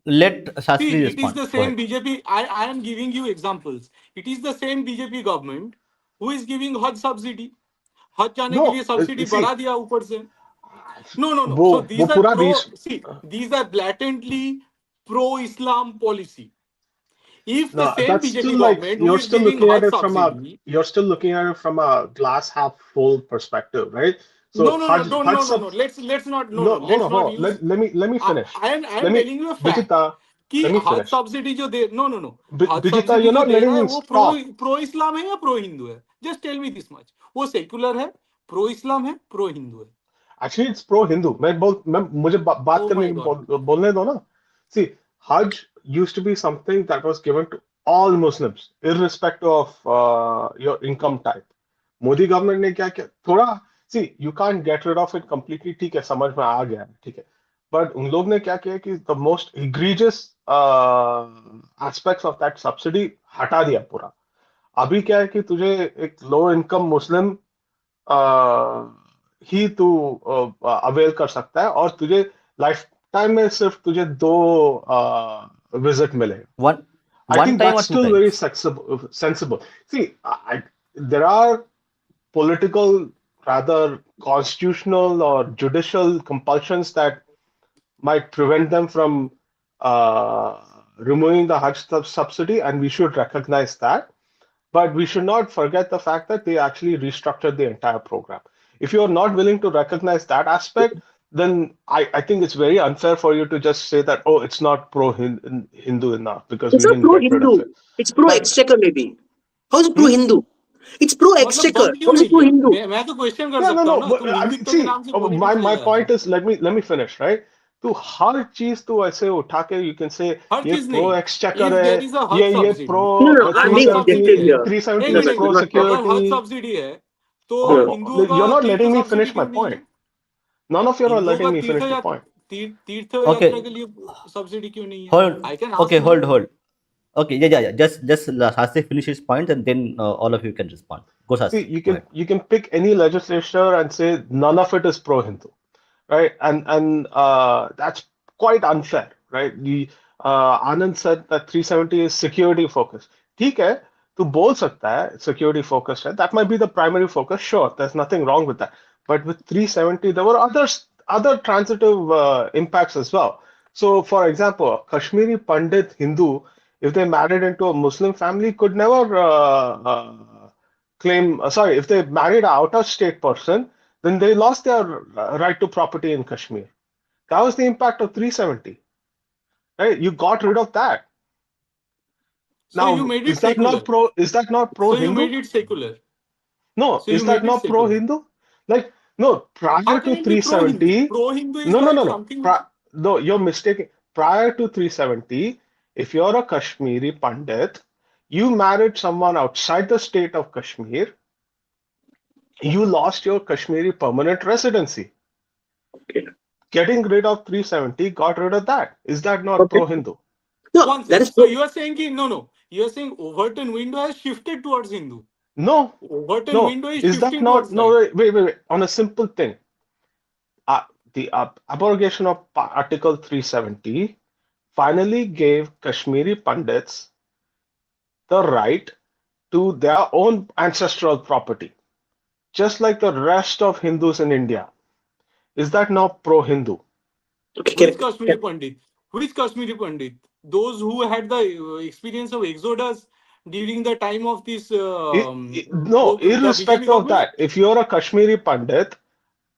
Let Shastri respond. It is the same BJP. I am giving you examples. It is the same BJP government who is giving Hajj subsidy. Hajj जाने के लिए subsidy बढ़ा दिया ऊपर से. No. So these are blatantly pro-Islam policy. If the same BJP government you're still looking at it from a glass half full perspective, right? So no. Let's not. Let me finish. I am telling you a fact. Hajj subsidy jo de no. Bijita, you're not letting me stop. Pro-Islam है या pro-Hindu है? Just tell me this much. वो secular है, pro-Islam है, pro-Hindu है. Actually, it's pro-Hindu. मुझे बात करने बोलने दो ना. See, Hajj used to be something that was given to all Muslims, irrespective of your income type. Modi government ने क्या किया? थोड़ा, see, you can't get rid of it completely. ठीक है, समझ में आ गया, ठीक है. But उन लोग ने क्या किया कि the most egregious aspects of that subsidy हटा दिया पूरा. अभी क्या है कि तुझे एक low income Muslim ही तू अवेल कर सकता है और तुझे लाइफ टाइम में सिर्फ तुझे 2 visit मिलेगा. I think that's still very sensible. See, there are political, rather constitutional or judicial compulsions that might prevent them from removing the Hajj subsidy, and we should recognize that. But we should not forget the fact that they actually restructured the entire program. If you are not willing to recognize that aspect, then I think it's very unfair for you to just say that, oh, it's not pro-Hindu enough because it's we didn't get rid of it. It's pro-exchequer maybe. How is it pro-Hindu? It's pro-exchequer. How is it pro-Hindu? मैं तो question कर सकता हूँ ना. No. See, my point is, let me finish, right? तो हर चीज तो ऐसे उठा के यू कैन से हर ये चीज प्रो नहीं, एक्सचेकर इफ है, देयर इज अ हज ये सब्सिडी, प्रो No, I'm अगर being हज 370 सब्सिडी objective है, here. 370 एक is minute, pro Not talking. अगर हज security. सब्सिडी है तो No. हिंदुओं का You're not तीर्थ letting me subsidy finish my क्यों नहीं है? point. None of you are हिंदुओं का letting me finish the point. तीर्थ Okay, यात्रा के लिए सब्सिडी क्यों नहीं है? hold. I can Okay, ask ना। hold. Okay, yeah. Just Hasif finish his point, and then all of you can respond. Go, See, Hasif. you Go can ahead. you can pick any legislature and say none of it is pro-Hindu, right? And that's quite unfair, right? Anand said that 370 is security focused. ठीक है, तू बोल सकता है security focused है. That might be the primary focus. Sure, there's nothing wrong with that. But with 370, there were other transitive impacts as well. So, for example, a Kashmiri Pandit Hindu, if they married into a Muslim family, could never claim, sorry, if they married an out of state person, then they lost their right to property in Kashmir. That was the impact of 370, right? You got rid of that. So you Now, made it secular. is that not So you pro-Hindu? made it secular. No, So you is that made it not secular. pro-Hindu? Like, no, How prior can to it be pro-Hindu? 370, Pro-Hindu is no, no, like no, no. something. No, you're mistaken. Prior to 370, if you're a Kashmiri Pandit, you married someone outside the state of Kashmir, you lost your Kashmiri permanent residency. Okay. Getting rid of 370 got rid of that. Is that not Okay. pro-Hindu? No, One that second. is So so. you are saying no. You are saying Overton window has shifted towards Hindu. No, Overton no. window is Is that shifting not? towards right. No, wait. On a simple thing, the abrogation of Article 370 finally gave Kashmiri Pandits the right to their own ancestral property, just like the rest of Hindus in India. Is that not pro-Hindu? Okay, Which correct. Kashmiri Pandit? Which Kashmiri Pandit? Those who had the experience of exodus during the time of this No, the BJP irrespective of government? that, if you're a Kashmiri Pandit,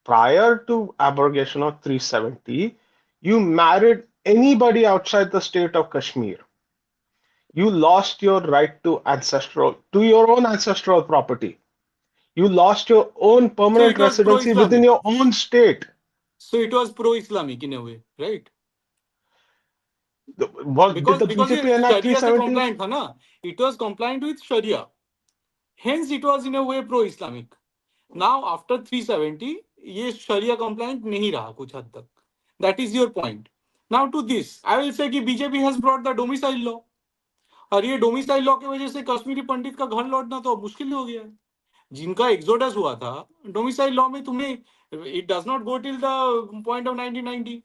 prior to abrogation of 370, you married anybody outside the state of Kashmir. You lost your right to your own ancestral property. You lost your own So permanent it was residency within pro-Islamic. your own state. So it was pro-Islamic in a way, right? Did the Because BJP ये enact Sharia से 370? compliant था ना. It was compliant with Sharia. Hence it was in a way pro-Islamic. Now after 370, ये Sharia compliant नहीं रहा कुछ हद तक. That is your point. Now to this, I will say कि BJP has brought the domicile law. और ये domicile law की वजह से कश्मीरी पंडित का घर लौटना तो मुश्किल हो गया है. जिनका एक्सोडस हुआ था डोमिसाइल लॉ में तुम्हें it does not go till the point of 1990.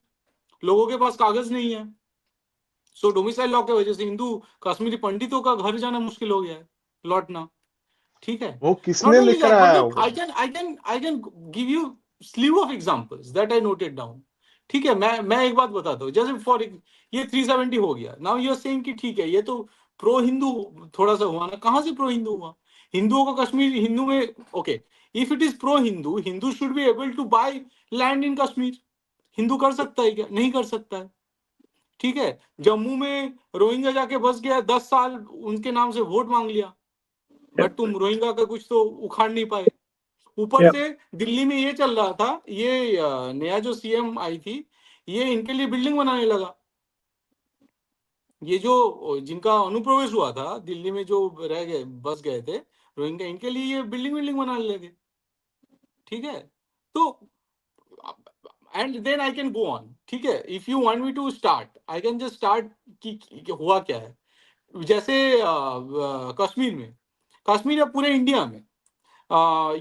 लोगों के पास कागज नहीं है. सो डोमिसाइल लॉ की वजह से हिंदू कश्मीरी पंडितों का घर जाना मुश्किल हो गया है, लौटना. ठीक है. वो नॉट किसने ओनली लेकर दैट, आया मतलब होगा? I can give you sleeve of examples that I noted down. ठीक है. मैं एक बात बताता हूँ. जैसे फॉर ये 370 हो गया. नाउ यू आर सेइंग कि ठीक है ये तो प्रो हिंदू थोड़ा सा हुआ ना. कहां से प्रो हिंदू हुआ? हिंदुओं को कश्मीर हिंदू में okay. If it is pro Hindu, Hindu should be able to buy land in Kashmir. Hindu कर सकता है क्या? नहीं कर सकता है. ठीक है. जम्मू में रोहिंग्या जाके बस गया, 10 साल उनके नाम से वोट मांग लिया, बट तुम रोहिंग्या का कुछ तो उखाड़ नहीं पाए. ऊपर से दिल्ली में ये चल रहा था, ये नया जो सीएम आई थी, ये इनके लिए बिल्डिंग बनाने लगा. ये जो जिनका अनुप्रवेश हुआ था दिल्ली में, जो रह गए बस गए थे रोहिंग्या, इनके लिए ये बिल्डिंग बनाने लगे. ठीक है. तो and then I can go on. ठीक है. If you want me to start, I can just start कि हुआ क्या है. जैसे कश्मीर या पूरे इंडिया में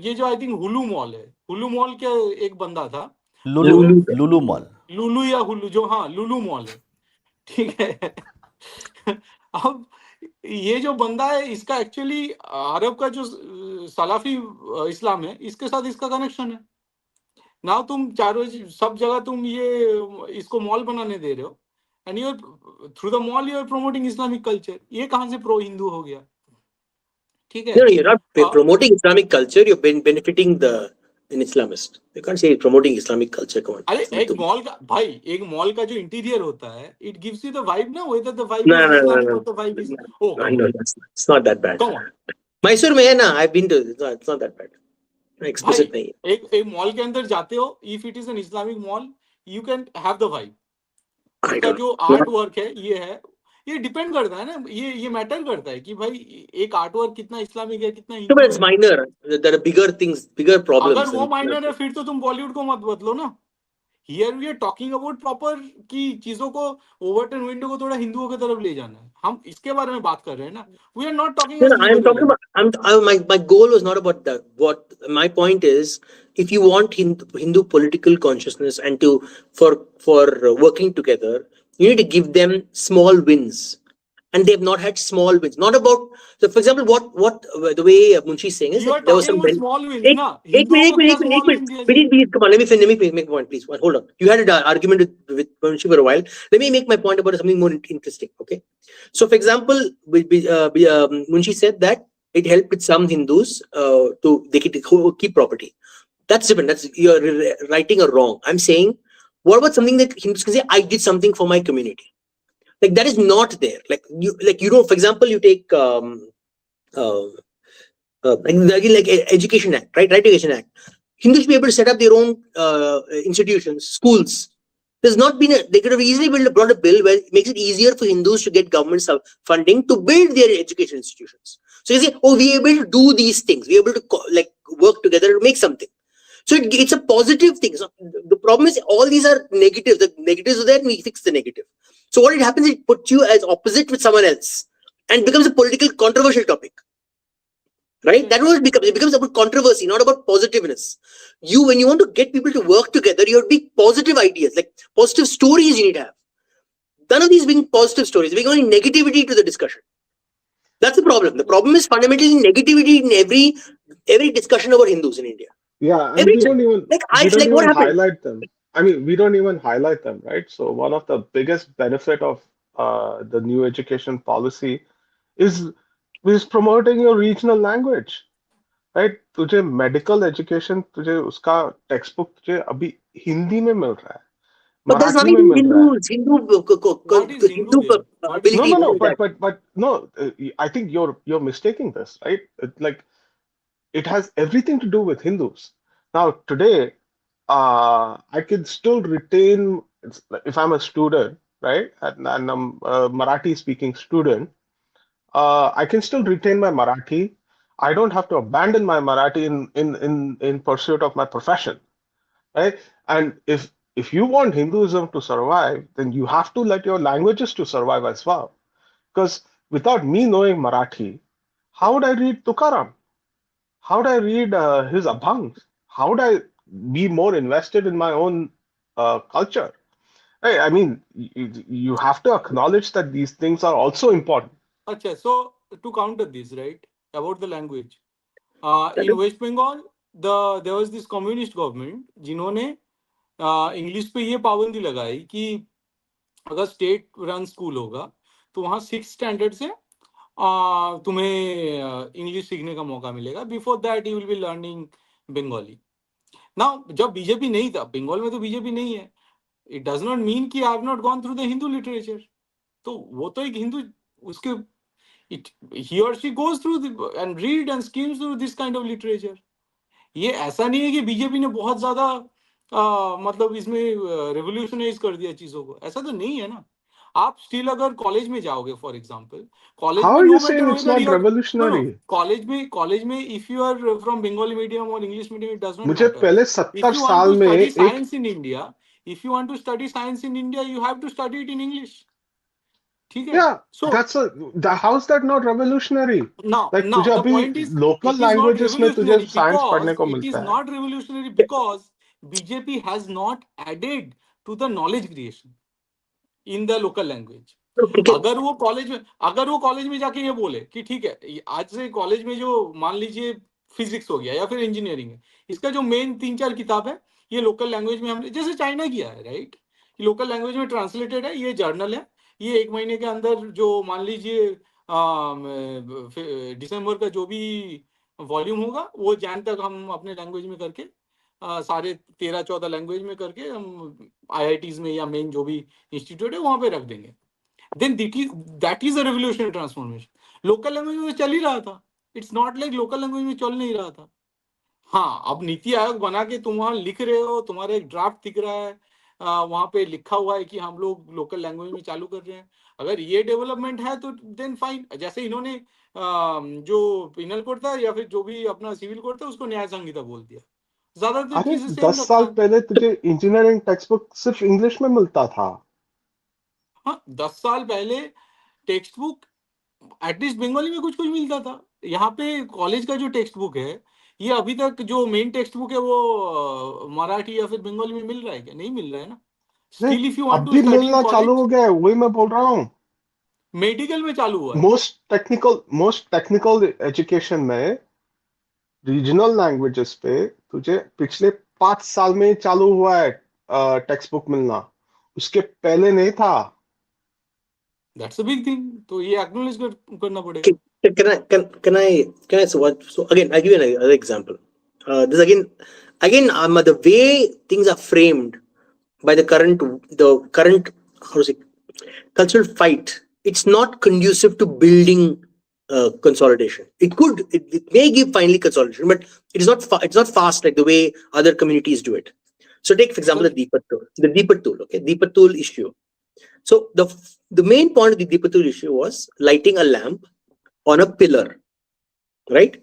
ये जो आई थिंक हुलू मॉल है, हुलू मॉल के एक बंदा था, लुलू मॉल. लुलू या हुलू, जो हाँ लुलू मॉल है. ठीक है. अब ये जो बंदा है, इसका एक्चुअली अरब का जो सलाफी इस्लाम है, इसके साथ इसका कनेक्शन है. ना तुम चारों सब जगह तुम ये इसको मॉल बनाने दे रहे हो, and you through the mall you are promoting Islamic culture. ये कहां से प्रो हिंदू हो गया? ठीक है. No, you're not promoting Islamic culture. You're benefiting an Islamist. You can't say promoting Islamic culture. Come on. अरे एक मॉल का भाई, एक मॉल का जो इंटीरियर होता है, it gives you the vibe ना, whether the vibe No, is no, no, Islamic no. और the vibe is oh I know it's not that bad. Come on. Mysore में है ना, I've been to. It's not that bad. Explicit भाई नहीं है. एक mall के अंदर जाते हो, if it is an Islamic mall, you can have the vibe. इसका जो आर्ट वर्क है ये डिपेंड करता है ना, ये मैटर करता है कि भाई एक आर्ट वर्क कितना इस्लामिक है कितना No, but it's हिंदू है। minor. There are bigger things, bigger problems. अगर वो माइनर है फिर तो तुम बॉलीवुड को मत बदलो ना। Here we are talking about proper कि चीजों को ओवरटर्न विंडो को थोड़ा हिंदुओं की तरफ ले जाना है, हम इसके बारे में बात कर रहे हैं ना। We are not talking No, as no, I'm talking liberal. about. My goal was not about that. What my point is, if you want Hindu political consciousness and for working together, you need to give them small wins, and they have not had small wins. Not about. So, for example, what the way Munshi is saying is You are that there was talking some. about small wins एक ना, एक हिंदुओं को minute, क्या एक minute, small एक win minute. दिया Please, जाए? please, come on. Let me make a point, please. Hold on. You had an argument with Munshi for a while. Let me make my point about something more interesting. Okay. So, for example, Munshi said that it helped with some Hindus they could keep property. That's different. That's you're writing a wrong. I'm saying, what about something that Hindus can say? I did something for my community. Like that is not there. Like you don't. For example, you take like Education Act, right? Right Education Act. Hindus should be able to set up their own institutions, schools. There's not been they could have easily brought a bill where it makes it easier for Hindus to get government funding to build their education institutions. So you say, oh, we're able to do these things. We're able to work together to make something. So it's a positive thing. So the problem is all these are negatives. The negatives are there and we fix the negative. So what it happens, it puts you as opposite with someone else and becomes a political controversial topic. Right? That was it becomes about controversy, not about positiveness. When you want to get people to work together, you have big positive ideas, like positive stories you need to have. None of these being positive stories, being only negativity to the discussion. That's the problem. The problem is fundamentally negativity in every discussion about Hindus in India. Yeah, and Every we don't time. even Like what happened? highlight them. I mean, we don't even highlight them, right? So one of the biggest benefit of the new education policy is promoting your regional language, right? तुझे medical education तुझे उसका textbook तुझे अभी हिंदी में मिल रहा है, But there's Marathi nothing में to मिल रहा है. What is Hindu there? What is No, ability no, Hindu no. to do there? that. But no. I think you're mistaking this, right? Like it has everything to do with Hindus. Now today, I can still retain if I'm a student, right, and I'm a Marathi-speaking student. I can still retain my Marathi. I don't have to abandon my Marathi in pursuit of my profession, right? And if you want Hinduism to survive, then you have to let your languages to survive as well. Because without me knowing Marathi, how would I read Tukaram? How would I read his Abhangs? How would I be more invested in my own culture? Right? I mean, you have to acknowledge that these things are also important. अच्छा, so to counter this, right, about the language, That in West Bengal, there was this communist government जिन्होंने English पे ये पाबंदी लगाई कि अगर state run school होगा तो वहाँ 6th स्टैंडर्ड से तुम्हें इंग्लिश सीखने का मौका मिलेगा. Before that you will be learning Bengali. Now जब बीजेपी नहीं था बंगाल में, तो बीजेपी नहीं है, इट डज नॉट मीन कि I have not gone through the Hindu literature. तो वो तो एक हिंदू उसके he or she goes through and read and skims through this kind of literature. ये ऐसा नहीं है कि बीजेपी ने बहुत ज्यादा मतलब इसमें रेवोल्यूशनाइज कर दिया चीजों को, ऐसा तो नहीं है ना. आप स्टिल अगर कॉलेज में जाओगे, फॉर एग्जांपल कॉलेज How में, are no you matter saying it's whether not you are, no revolutionary? College में if you are from Bengali medium और English medium, it does not मुझे मैटर. पहले इफ 70 यू वांट साल to में study एक science in India, if you want to study science in India, you have to study it in English. ठीक है. yeah, so how's that not revolutionary? Like now तुझे the अभी point is, local it is not languages में तुझे revolutionary science because पढ़ने को it is मिलता है. not revolutionary because BJP has not added to the knowledge creation in the local language. अगर वो कॉलेज में जाके ये बोले कि ठीक है, आज से कॉलेज में जो मान लीजिए फिजिक्स हो गया या फिर इंजीनियरिंग है, इसका जो मेन 3-4 किताब है ये लोकल लैंग्वेज में हमने, जैसे चाइना किया है, राइट, लोकल लैंग्वेज में ट्रांसलेटेड है, ये जर्नल है, ये 1 महीने के अंदर जो मान लीजिए दिसंबर का जो भी वॉल्यूम होगा वो जैन तक हम अपने लैंग्वेज में करके सारे 13-14 लैंग्वेज में करके हम IITs में या मेन जो भी इंस्टीट्यूट है वहां पे रख देंगे. Then that is a revolutionary transformation. Local language में चल ही रहा था. It's not like local language में चल नहीं रहा था. हाँ, अब नीति आयोग बना के तुम वहां लिख रहे हो, तुम्हारा एक ड्राफ्ट दिख रहा है, वहां पे लिखा हुआ है कि हम लोग लोकल लैंग्वेज में चालू कर रहे हैं। अगर ये डेवलपमेंट है तो देन फाइन। जैसे इन्होंने जो पिनल कोड था या फिर जो भी अपना सिविल कोड था उसको न्याय संहिता बोल दिया, ज्यादातर अरे चीजें सेम 10 रखा साल है। पहले तुझे इंजीनियरिंग टेक्स्ट बुक सिर्फ इंग्लिश में मिलता था। हाँ, 10 साल पहले टेक्स्ट बुक एटलीस्ट बंगाली में कुछ कुछ मिलता था। यहाँ पे कॉलेज का जो टेक्स्ट बुक है, ये अभी तक जो मेन टेक्स्ट बुक है वो मराठी या फिर बंगाली में मिल रहा है क्या? नहीं मिल रहा है ना। नहीं, स्टिल इफ यू वांट अब टू भी स्टडी इन मिलना चालू कॉलेज, हो गया है, वही मैं बोल रहा हूँ। मेडिकल में चालू हुआ है। मोस्ट टेक्निकल एजुकेशन में रीजनल लैंग्वेजेस पे तुझे पिछले 5 साल में चालू हुआ है टेक्स्ट बुक मिलना, उसके पहले नहीं था। दैट्स अ बिग थिंग, तो ये एक्नॉलेज करना पड़ेगा। Can I so what? So again, I'll give you another example. This again, the way things are framed by the current how to say cultural fight. It's not conducive to building consolidation. It may give finally consolidation, but it's not fast like the way other communities do it. So take for example the Deepak tool. Okay, Deepak tool issue. So the main point of the Deepak tool issue was lighting a lamp on a pillar, right?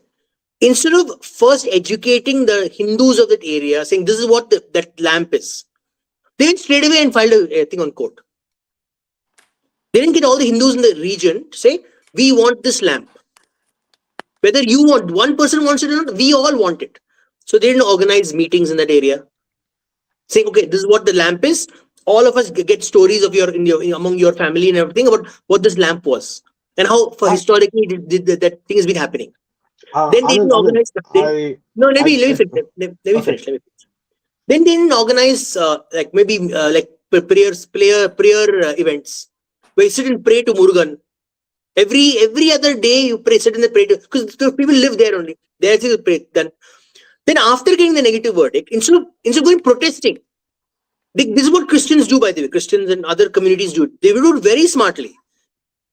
Instead of first educating the Hindus of that area, saying this is what that lamp is, they went straight away and filed a thing on court. They didn't get all the Hindus in the region to say, we want this lamp. Whether you want, one person wants it or not, we all want it. So they didn't organize meetings in that area, saying, okay, this is what the lamp is. All of us get stories of among your family and everything about what this lamp was and how for historically that thing has been happening. Then they didn't Anand, organize. No, let me finish. Let me okay. finish. Then they didn't organize like maybe like prayer events where you sit and pray to Murugan. Every other day you sit and pray to, because people live there only. They actually pray. Then after getting the negative verdict, instead of going protesting, this is what Christians do, by the way. Christians and other communities do it. They will do it very smartly.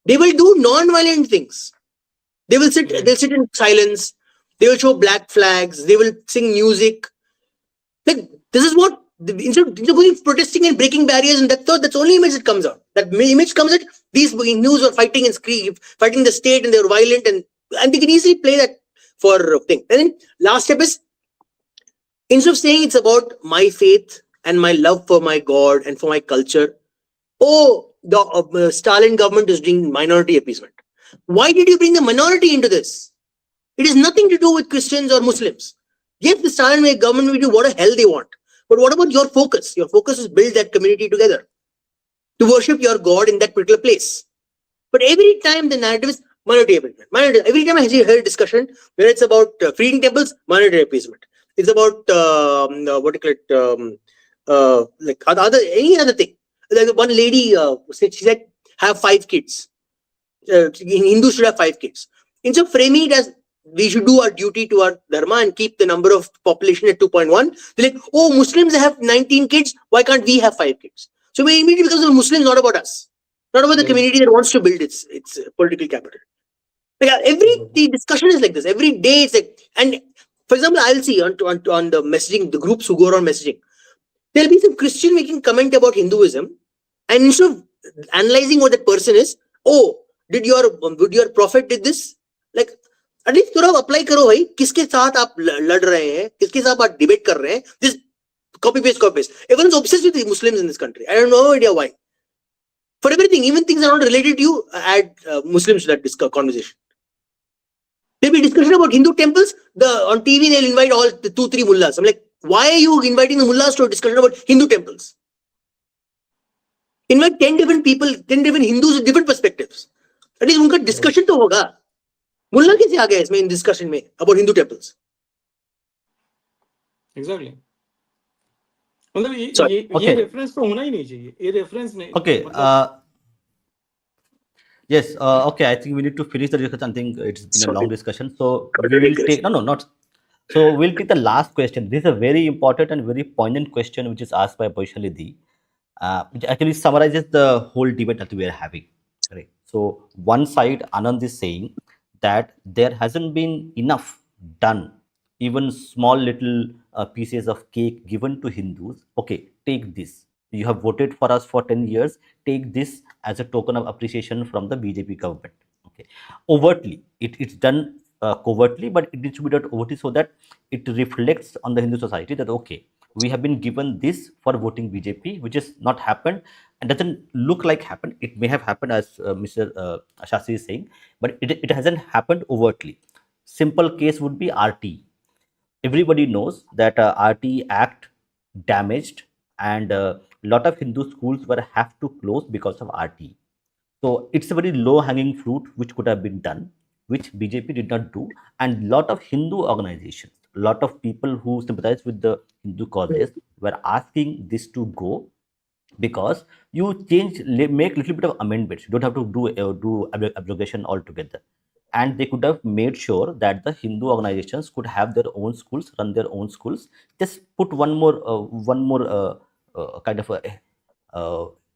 They will do non-violent things. They will sit. They'll sit in silence. They will show black flags. They will sing music. Like this is what instead of going protesting and breaking barriers, and that's the only image that comes out. That image comes out. These news are fighting and scream, fighting the state, and they're violent, and they can easily play that for thing. And then last step is, instead of saying it's about my faith and my love for my God and for my culture, oh, the Stalin government is doing minority appeasement. Why did you bring the minority into this? It has nothing to do with Christians or Muslims. Yes, the Stalin government will do what the hell they want. But what about your focus? Your focus is build that community together, to worship your God in that particular place. But every time the narrative is minority appeasement. Every time I hear a discussion where it's about freeing temples, minority appeasement. It's about what do you call it? Like any other thing. Like one lady said, she said, have 5 kids. Hindus should have 5 kids. Instead of framing it as we should do our duty to our dharma and keep the number of population at 2.1, they're like, oh, Muslims have 19 kids, why can't we have 5 kids? So we immediately, because of Muslims, not about us, not about the community that wants to build its political capital. Like the discussion is like this every day. It's like, and for example, I'll see on the messaging, the groups who go around messaging, there'll be some Christian making comment about Hinduism, and instead of analyzing what that person is, oh, did your prophet did this? Like, at least थोड़ा apply करो भाई, किसके साथ आप लड़ रहे हैं, किसके साथ आप डिबेट कर रहे हैं. This copy paste. Everyone's obsessed with the Muslims in this country. I don't know, no idea why. For everything, even things are not related to you, add Muslims to that conversation. There'll be discussion about Hindu temples. On TV they'll invite all the 2-3 mullahs. I'm like, why are you inviting the mullahs to a discussion about Hindu temples? Invite 10 different people, 10 different Hindus with different perspectives. At least उनका discussion तो होगा. मुल्ला कैसे आ गया इसमें in discussion में about Hindu temples? Exactly. मतलब ये reference तो होना ही नहीं चाहिए. ये रेफरेंस नहीं. Okay. Yes. Okay. I think we need to finish the discussion. I think it's been a long discussion. So we will take not. So we'll take the last question. This is a very important and very poignant question which is asked by Vaishali, which actually summarizes the whole debate that we are having. Right. So one side, Anand is saying that there hasn't been enough done, even small little pieces of cake given to Hindus. Okay, take this. You have voted for us for 10 years. Take this as a token of appreciation from the BJP government. Okay, overtly, it's done covertly, but it needs to be done overtly so that it reflects on the Hindu society that okay, we have been given this for voting BJP, which has not happened and doesn't look like happened. It may have happened as Mr. Shastri is saying, but it hasn't happened overtly. Simple case would be RT. Everybody knows that RT Act damaged, and a lot of Hindu schools were have to close because of RT. So it's a very low hanging fruit which could have been done, which BJP did not do, and lot of Hindu organizations, lot of people who sympathize with the Hindu causes were asking this to go, because you change, make little bit of amendments. You don't have to do abrogation altogether, and they could have made sure that the Hindu organizations could have their own schools, run their own schools. Just put one more kind of a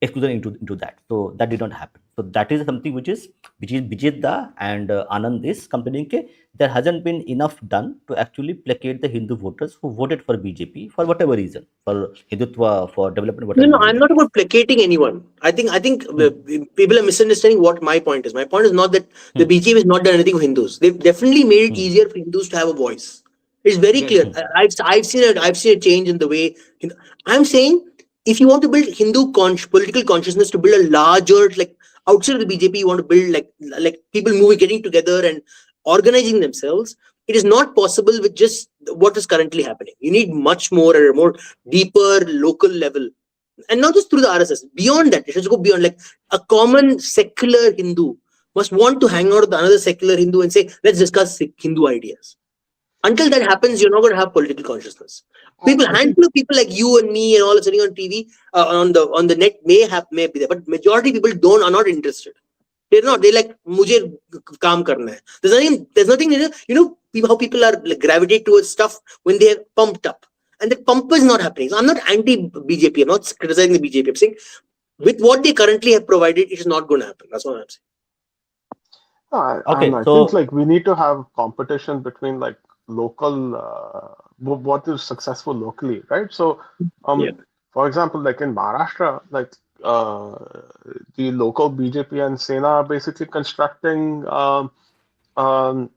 exclusion into that. So that did not happen. So that is something which is Bijeet Da and Anand is complaining that there hasn't been enough done to actually placate the Hindu voters who voted for BJP for whatever reason, for Hindutva, for development, whatever. No, I'm not about placating anyone. I think people are misunderstanding what my point is. My point is not that the BJP has not done anything for Hindus. They've definitely made it easier for Hindus to have a voice. It's very clear. I've seen a change in the way. I'm saying if you want to build Hindu political consciousness, to build a larger, like outside of the BJP, you want to build like people getting together and organizing themselves. It is not possible with just what is currently happening. You need much more at a more deeper local level, and not just through the RSS. Beyond that, it has to go beyond. Like a common secular Hindu must want to hang out with another secular Hindu and say, let's discuss Hindu ideas. Until that happens, you're not going to have political consciousness. Handful of people like you and me and all sitting on TV, on the net may be there, but majority of people are not interested. They're not. They're like, "Mujhe kaam karna hai." There's nothing. How people are like, gravitate towards stuff when they are pumped up, and that pump is not happening. So I'm not anti-BJP. I'm not criticizing the BJP. I'm saying with what they currently have provided, it is not going to happen. That's what I'm saying. I think like we need to have competition between like local, what is successful locally, right? So, for example, like in Maharashtra, like the local BJP and Sena are basically constructing roads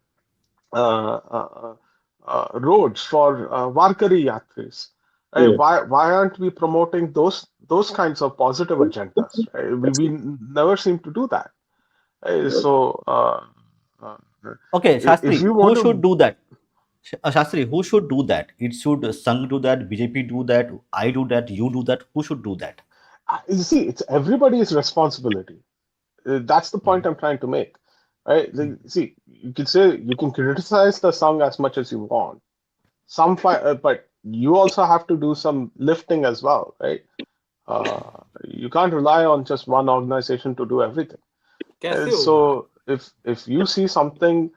for Varkari Yatris. Right? Why aren't we promoting those kinds of positive agendas? Right? We never seem to do that. Right? So, okay, Shastri, who should do that? Shastri, who should do that? It should Sangh do that, BJP do that, I do that, you do that. Who should do that? You see, it's everybody's responsibility. That's the point I'm trying to make. Right? See, you can criticize the Sangh as much as you want. But you also have to do some lifting as well, right? You can't rely on just one organization to do everything. So if you see something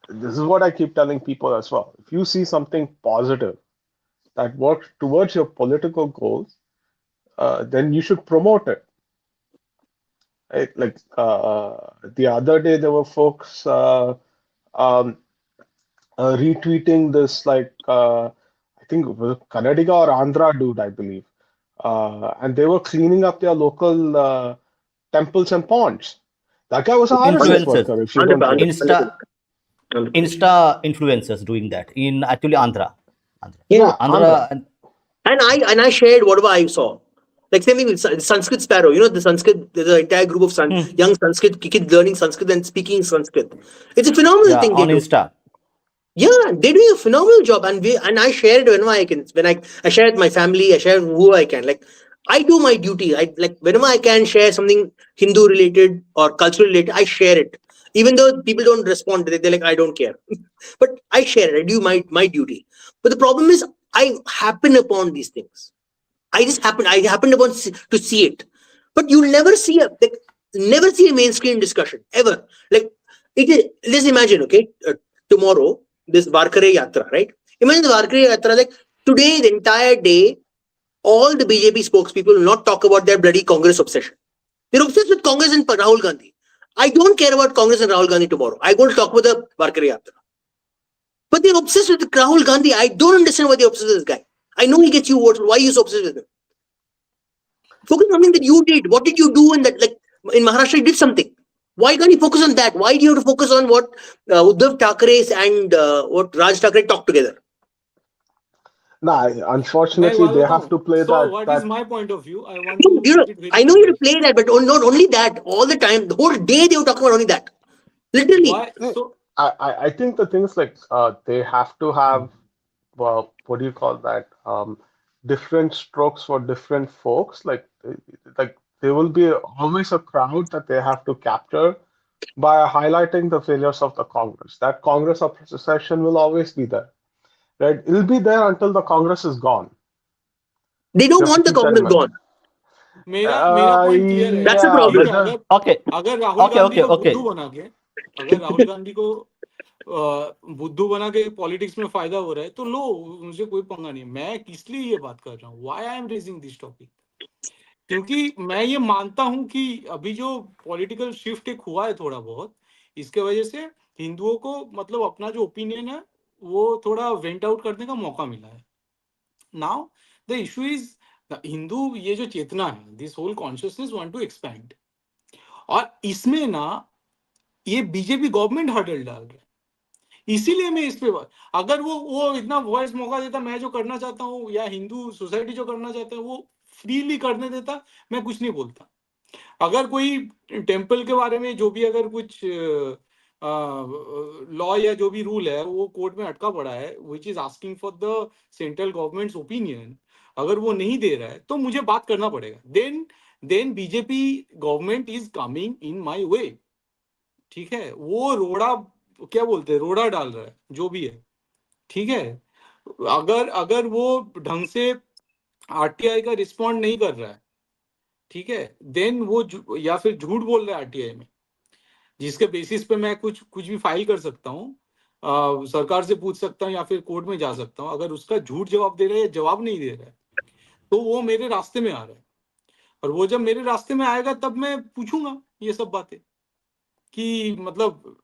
this is what I keep telling people as well. If you see something positive that works towards your political goals, then you should promote it. Right? Like the other day, there were folks retweeting this, like I think it was a Kannadiga or Andhra dude, I believe, and they were cleaning up their local temples and ponds. That guy was an RSS worker. If you don't Insta influencers doing that in actually Andhra. Andhra. And I shared whatever I saw. Like same thing with Sanskrit Sparrow. The Sanskrit, there's an entire group of young Sanskrit kids learning Sanskrit and speaking Sanskrit. It's a phenomenal thing on Insta. Yeah, they're doing a phenomenal job, and I share it whenever I can. When I share it with my family, I share who I can. Like I do my duty. I like whenever I can share something Hindu related or cultural related, I share it. Even though people don't respond, they're like, I don't care. But I share it. I do my duty. But the problem is, I happen upon these things. I happened upon to see it. But you'll never see a mainstream discussion ever. Like let's imagine, okay, tomorrow this Varkare Yatra, right? Imagine the Varkare Yatra. Like today, the entire day, all the BJP spokespeople will not talk about their bloody Congress obsession. They're obsessed with Congress and Rahul Gandhi. I don't care about Congress and Rahul Gandhi tomorrow. I go to talk about the Varkare Yatra. But they're obsessed with Rahul Gandhi. I don't understand why they're obsessed with this guy. I know he gets you votes. Why are you so obsessed with him? Focus on something that you did. What did you do in that? Like in Maharashtra, you did something. Why can't you focus on that? Why do you have to focus on what Uddhav Thackeray and what Raj Thackeray talked together? Nah, मैं एक unfortunately, बात they have to बताऊं. play So that what is that. my point of view? I want to You know, make it very I know you clear. to play that, but not only that. All the time, the whole day they were talking about only that. Literally. Why? See, So I think the things like they have to have, well, what do you call that? Different strokes for different folks. Like there will be always a crowd that they have to capture by highlighting the failures of the Congress. That Congress of secession will always be there, right? It'll be there until the Congress is gone. They You don't have to want the keep that in Congress mind. gone. मेरा point clear है. That's the Yeah, ठीक problem. but है. the अगर Okay, अगर Rahul okay, Gandhi okay, को बुद्धू okay. बना के अगर राहुल गांधी को बुद्धू बना के पॉलिटिक्स में फायदा हो रहा है तो लो, मुझे कोई पंगा नहीं. मैं किस लिए ये बात कर रहा हूँ? Why I M raising this topic? क्योंकि मैं ये मानता हूं कि अभी जो पॉलिटिकल शिफ्ट एक हुआ है थोड़ा बहुत, इसके वजह से हिंदुओं को मतलब अपना जो ओपिनियन है वो थोड़ा वेंट आउट करने का मौका मिला है. Now the issue is Hindu, ये जो चेतना है, this whole consciousness want to expand, और इसमें ना ये बीजेपी गवर्नमेंट हर्डल डाल रहा है. इसीलिए मैं इस पे अगर वो इतना वॉइस मौका देता, मैं जो करना चाहता हूँ या हिंदू सोसाइटी जो करना चाहता है वो फ्रीली करने देता, मैं कुछ नहीं बोलता. अगर कोई टेम्पल के बारे में जो भी अगर कुछ लॉ या जो भी रूल है वो कोर्ट में अटका पड़ा है, which is asking for the central governments opinion, अगर वो नहीं दे रहा है तो मुझे बात करना पड़ेगा. Then BJP government is coming in my way. ठीक है, वो रोड़ा, क्या बोलते हैं, रोड़ा डाल रहा है जो भी है. ठीक है, अगर अगर वो ढंग से आरटीआई का रिस्पॉन्ड नहीं कर रहा है, ठीक है, देन वो या फिर झूठ बोल रहा है आरटीआई में, जिसके बेसिस पे मैं कुछ कुछ भी फाइल कर सकता हूँ, सरकार से पूछ सकता हूँ या फिर कोर्ट में जा सकता हूँ. अगर उसका झूठ जवाब दे रहा है या जवाब नहीं दे रहा है तो वो मेरे रास्ते में आ रहा है. और वो जब मेरे रास्ते में आएगा तब मैं पूछूंगा ये सब बातें कि मतलब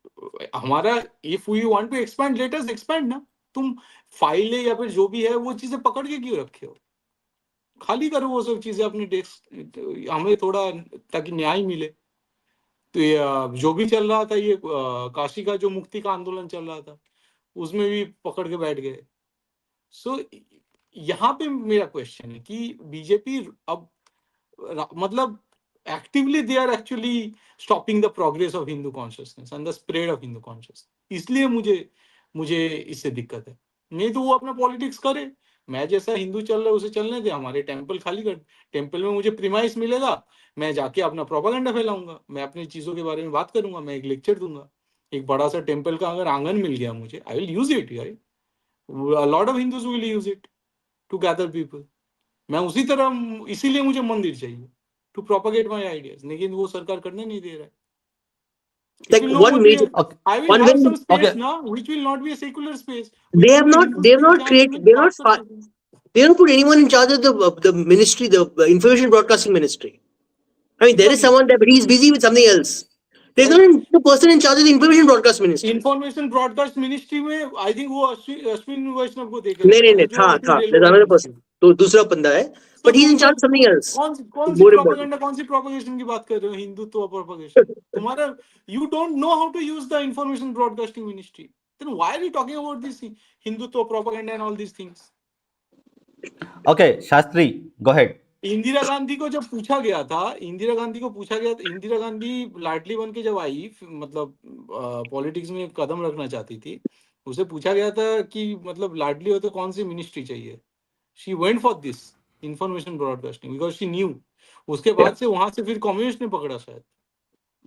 हमारा, if we want to expand, let us expand ना. तुम फाइल या फिर जो भी है वो चीजें पकड़ के क्यों रखे हो? खाली करो वो सब चीजें अपनी डेस्क, हमें थोड़ा ताकि न्याय मिले. तो ये जो भी चल रहा था, ये काशी का जो मुक्ति का आंदोलन चल रहा था, उसमें भी पकड़ के बैठ गए. सो यहाँ पे मेरा क्वेश्चन है कि बीजेपी अब मतलब actively they are actually stopping the progress of Hindu consciousness and the spread of Hindu consciousness. इसलिए मुझे मुझे इससे दिक्कत है. नहीं तो वो अपना पॉलिटिक्स करे, मैं जैसा हिंदू चल रहा है उसे चलने दे, हमारे टेम्पल खाली कर. टेम्पल में मुझे प्रीमाइस मिलेगा, मैं जाके अपना प्रोपागेंडा फैलाऊंगा, मैं अपनी चीजों के बारे में बात करूंगा, मैं एक लेक्चर दूंगा. एक बड़ा सा टेम्पल का अगर आंगन मिल गया मुझे, I will use it. A lot of Hindus will use it to gather people. मैं उसी तरह, इसीलिए मुझे मंदिर चाहिए टू प्रोपागेट माय आइडियाज, लेकिन वो सरकार करने नहीं दे रहा है. It Like will one not be major, a, Okay, I will one have very some space okay, now, which will not be a secular space, they which will have be not Hindus they have giving not chance to created many parts of the. they don't put anyone in charge of the ministry, the information broadcasting ministry. I mean, there is Exactly. someone there, but he's busy with something else. There's not Right. a person in charge of the information broadcast ministry. Information broadcast ministry में I think वो अश्विन वैष्णव को देके नहीं नहीं रखा है नहीं जो था I think there's railway another ministry. person. तो दूसरा बंदा है, तो but he's in दूसरा charge of something else. कौन सी More important. प्रोपेगेंडा, कौन सी प्रोपेगेशन की बात कर रहे हो? हिंदुत्व और प्रोपेगेशन तुम्हारा, you don't know how to use the information broadcasting ministry. Then why are you talking about this Hindutva, propaganda and all these things? okay, Shastri, go ahead. Indira Gandhi को जब पूछा गया था, इंदिरा गांधी को पूछा गया, इंदिरा गांधी लाडली बन के जब आई, मतलब पॉलिटिक्स में कदम रखना चाहती थी, उसे पूछा गया था कि मतलब लाडली हो तो कौन सी मिनिस्ट्री चाहिए. She went for this information broadcasting because she knew. उसके Yeah. बाद से वहां से फिर कम्युनिस्ट ने पकड़ा शायद.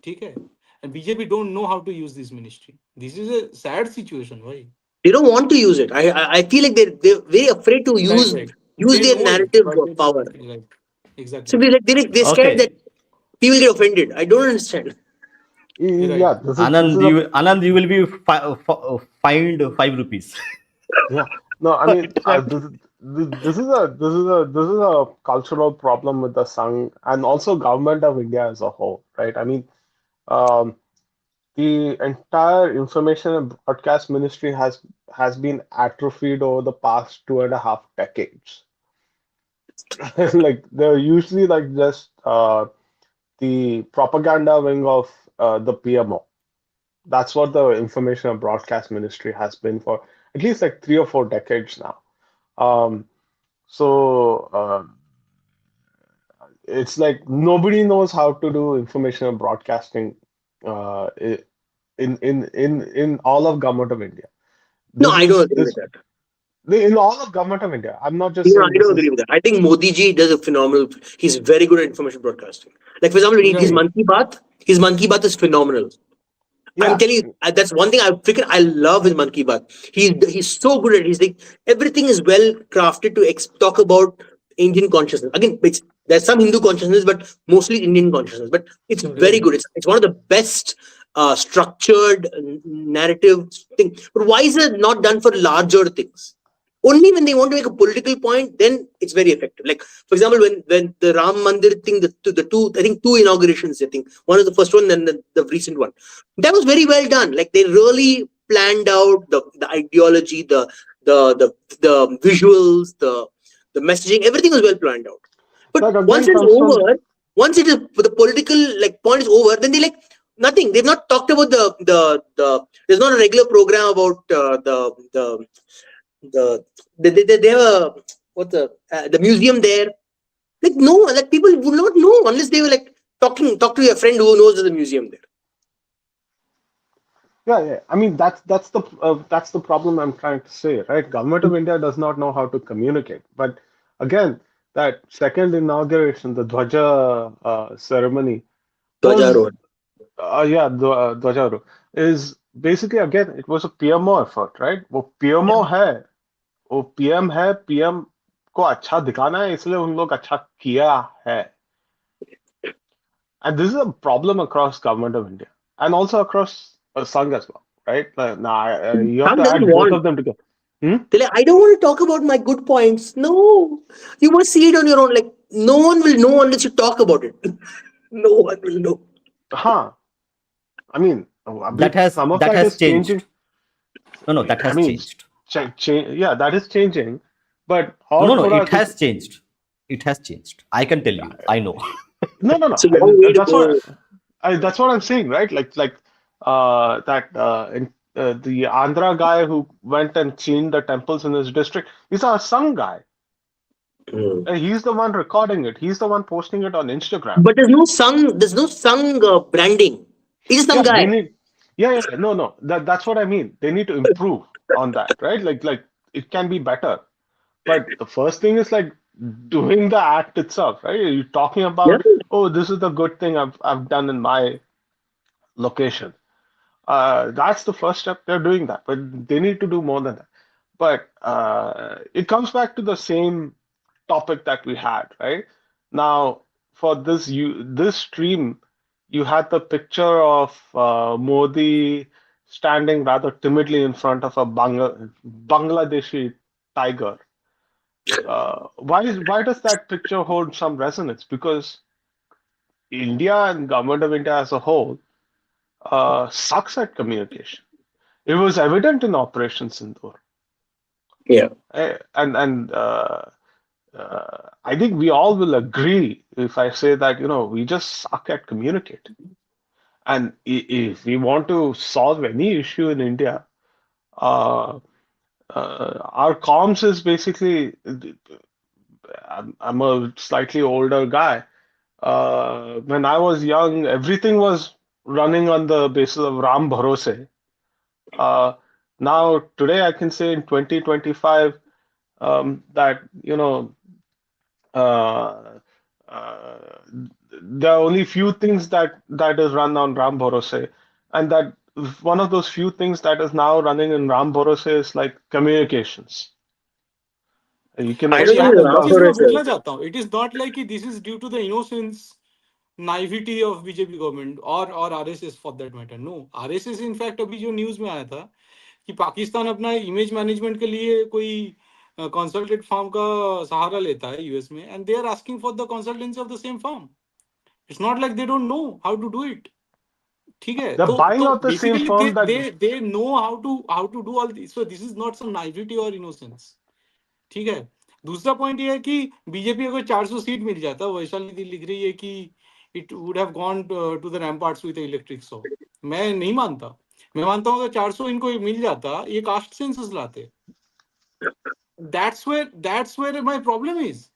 ठीक है, and BJP don't know how to use this ministry. This is a sad situation भाई. They don't want to use it. I feel like they're very afraid to right use right, use they their know it narrative but they don't. power. Right, So exactly. they're scared that Okay, people get offended. I don't understand. yeah, right. this is a Anand, you will be fined 5 rupees. yeah. No, I mean, this is a cultural problem with the Sangh and also government of India as a whole, right? I mean, um, the entire information and broadcast ministry has been atrophied over the past 2.5 decades. like they're usually like just the propaganda wing of the PMO. That's what the Information and Broadcast Ministry has been for at least like 3 or 4 decades now. Um, so it's like nobody knows how to do information and broadcasting uh, in all of government of India. No, This I don't is agree with this that. in all of government of India. I'm not just No, I saying this don't agree is with that. I think Modi ji does a phenomenal. He's very good at information broadcasting. Like for example, Right. His Man Ki Baat is phenomenal. I'm yeah. telling you, that's one thing I love his Man Ki Baat. He's so good at it. He's like everything is well crafted to talk about Indian consciousness. Again, there's some Hindu consciousness, but mostly Indian consciousness. But it's very Right. good. It's one of the best structured narrative thing. But why is it not done for larger things? Only when they want to make a political point, then it's very effective. Like for example, when the Ram Mandir thing, the two I think two inaugurations. I think one is the first one, then the recent one that was very well done. Like they really planned out the ideology, the visuals, the messaging, everything was well planned out. But That once again it is comes from over, once it is the political like point is over, then they like nothing. They've not talked about the there's not a regular program about the they have a what the museum there. Like no, like people would not know unless they were like talk to your friend who knows there's a museum there. yeah. I mean that's the problem I'm trying to say, right? Government of India does not know how to communicate. But again, that second inauguration, the Dhwaja ceremony was Dwajarohan. Dhwajarohan is basically again it was a PMO effort, right? वो PMO है, वो PM है, PM को अच्छा दिखाना है इसलिए उन लोग अच्छा किया है. And this is a problem across government of India and also across Sangh as well, right? You have Sam to doesn't add both want. of them together. Hmm? They're like, I don't want to talk about my good points. No, you must see it on your own. Like, no one will know unless you talk about it. No one will know. Huh. I mean, some of that that has is changing. changed. No, that I has mean, changed. yeah, that is changing. But No, और थोड़ा it has changed. It has changed. I can tell you. I know. no. It's a long way to go. That's what I'm saying, right? Like the Andhra guy who went and cleaned the temples in his district. He's a Sangh guy. Hmm. He's the one recording it. He's the one posting it on Instagram. But there's no sung branding. He's just some Yeah, they guy. need. Yeah. No. That's what I mean. They need to improve on that, right? Like it can be better. But the first thing is like doing the act itself, right? You're talking Yeah. about, oh, this is the good thing I've done in my location. That's the first step. They're doing that, but they need to do more than that. But it comes back to the same topic that we had, right? Now, for this stream, you had the picture of Modi standing rather timidly in front of a Bangladeshi tiger. Why does that picture hold some resonance? Because India and government of India as a whole sucks at communication. It was evident in Operation Sindoor. Yeah. And I think we all will agree if I say that, we just suck at communicating. And if we want to solve any issue in India, uh, our comms is basically, I'm a slightly older guy. When I was young, everything was running on the basis of Ram Bharose. Now, today, I can say in 2025 that uh, uh, there are only few things that is run on Ram Bharose, and that one of those few things that is now running in Ram Bharose is like communications. You can I But don't think यहाँ expect the a एक Ram चीज government. मैं Bharose. बोलना चाहता हूँ. It is not like कि this is due to the innocence, naivety of BJP government or RSS for that matter. No, RSS in fact अभी जो न्यूज में आया था कि पाकिस्तान अपना इमेज मैनेजमेंट के लिए कोई कंसल्टेंट फर्म का सहारा लेता है यूएस में, and they are asking for the consultancy of the same firm. It's not like they don't know how to do it. ठीक है, They're buying तो out the same basically firm that. They know how to do all this. So this is not some naivety और innocence. ठीक है. दूसरा point ये है कि बीजेपी को 400 सीट मिल जाता, वैशाली दी लिख रही है कि it would have gone to the ramparts with electric so. मैं नहीं मानता, मैं मानता हूँ अगर 400 इनको मिल जाता, ये कास्ट सेंसस लाते। That's where my problem is.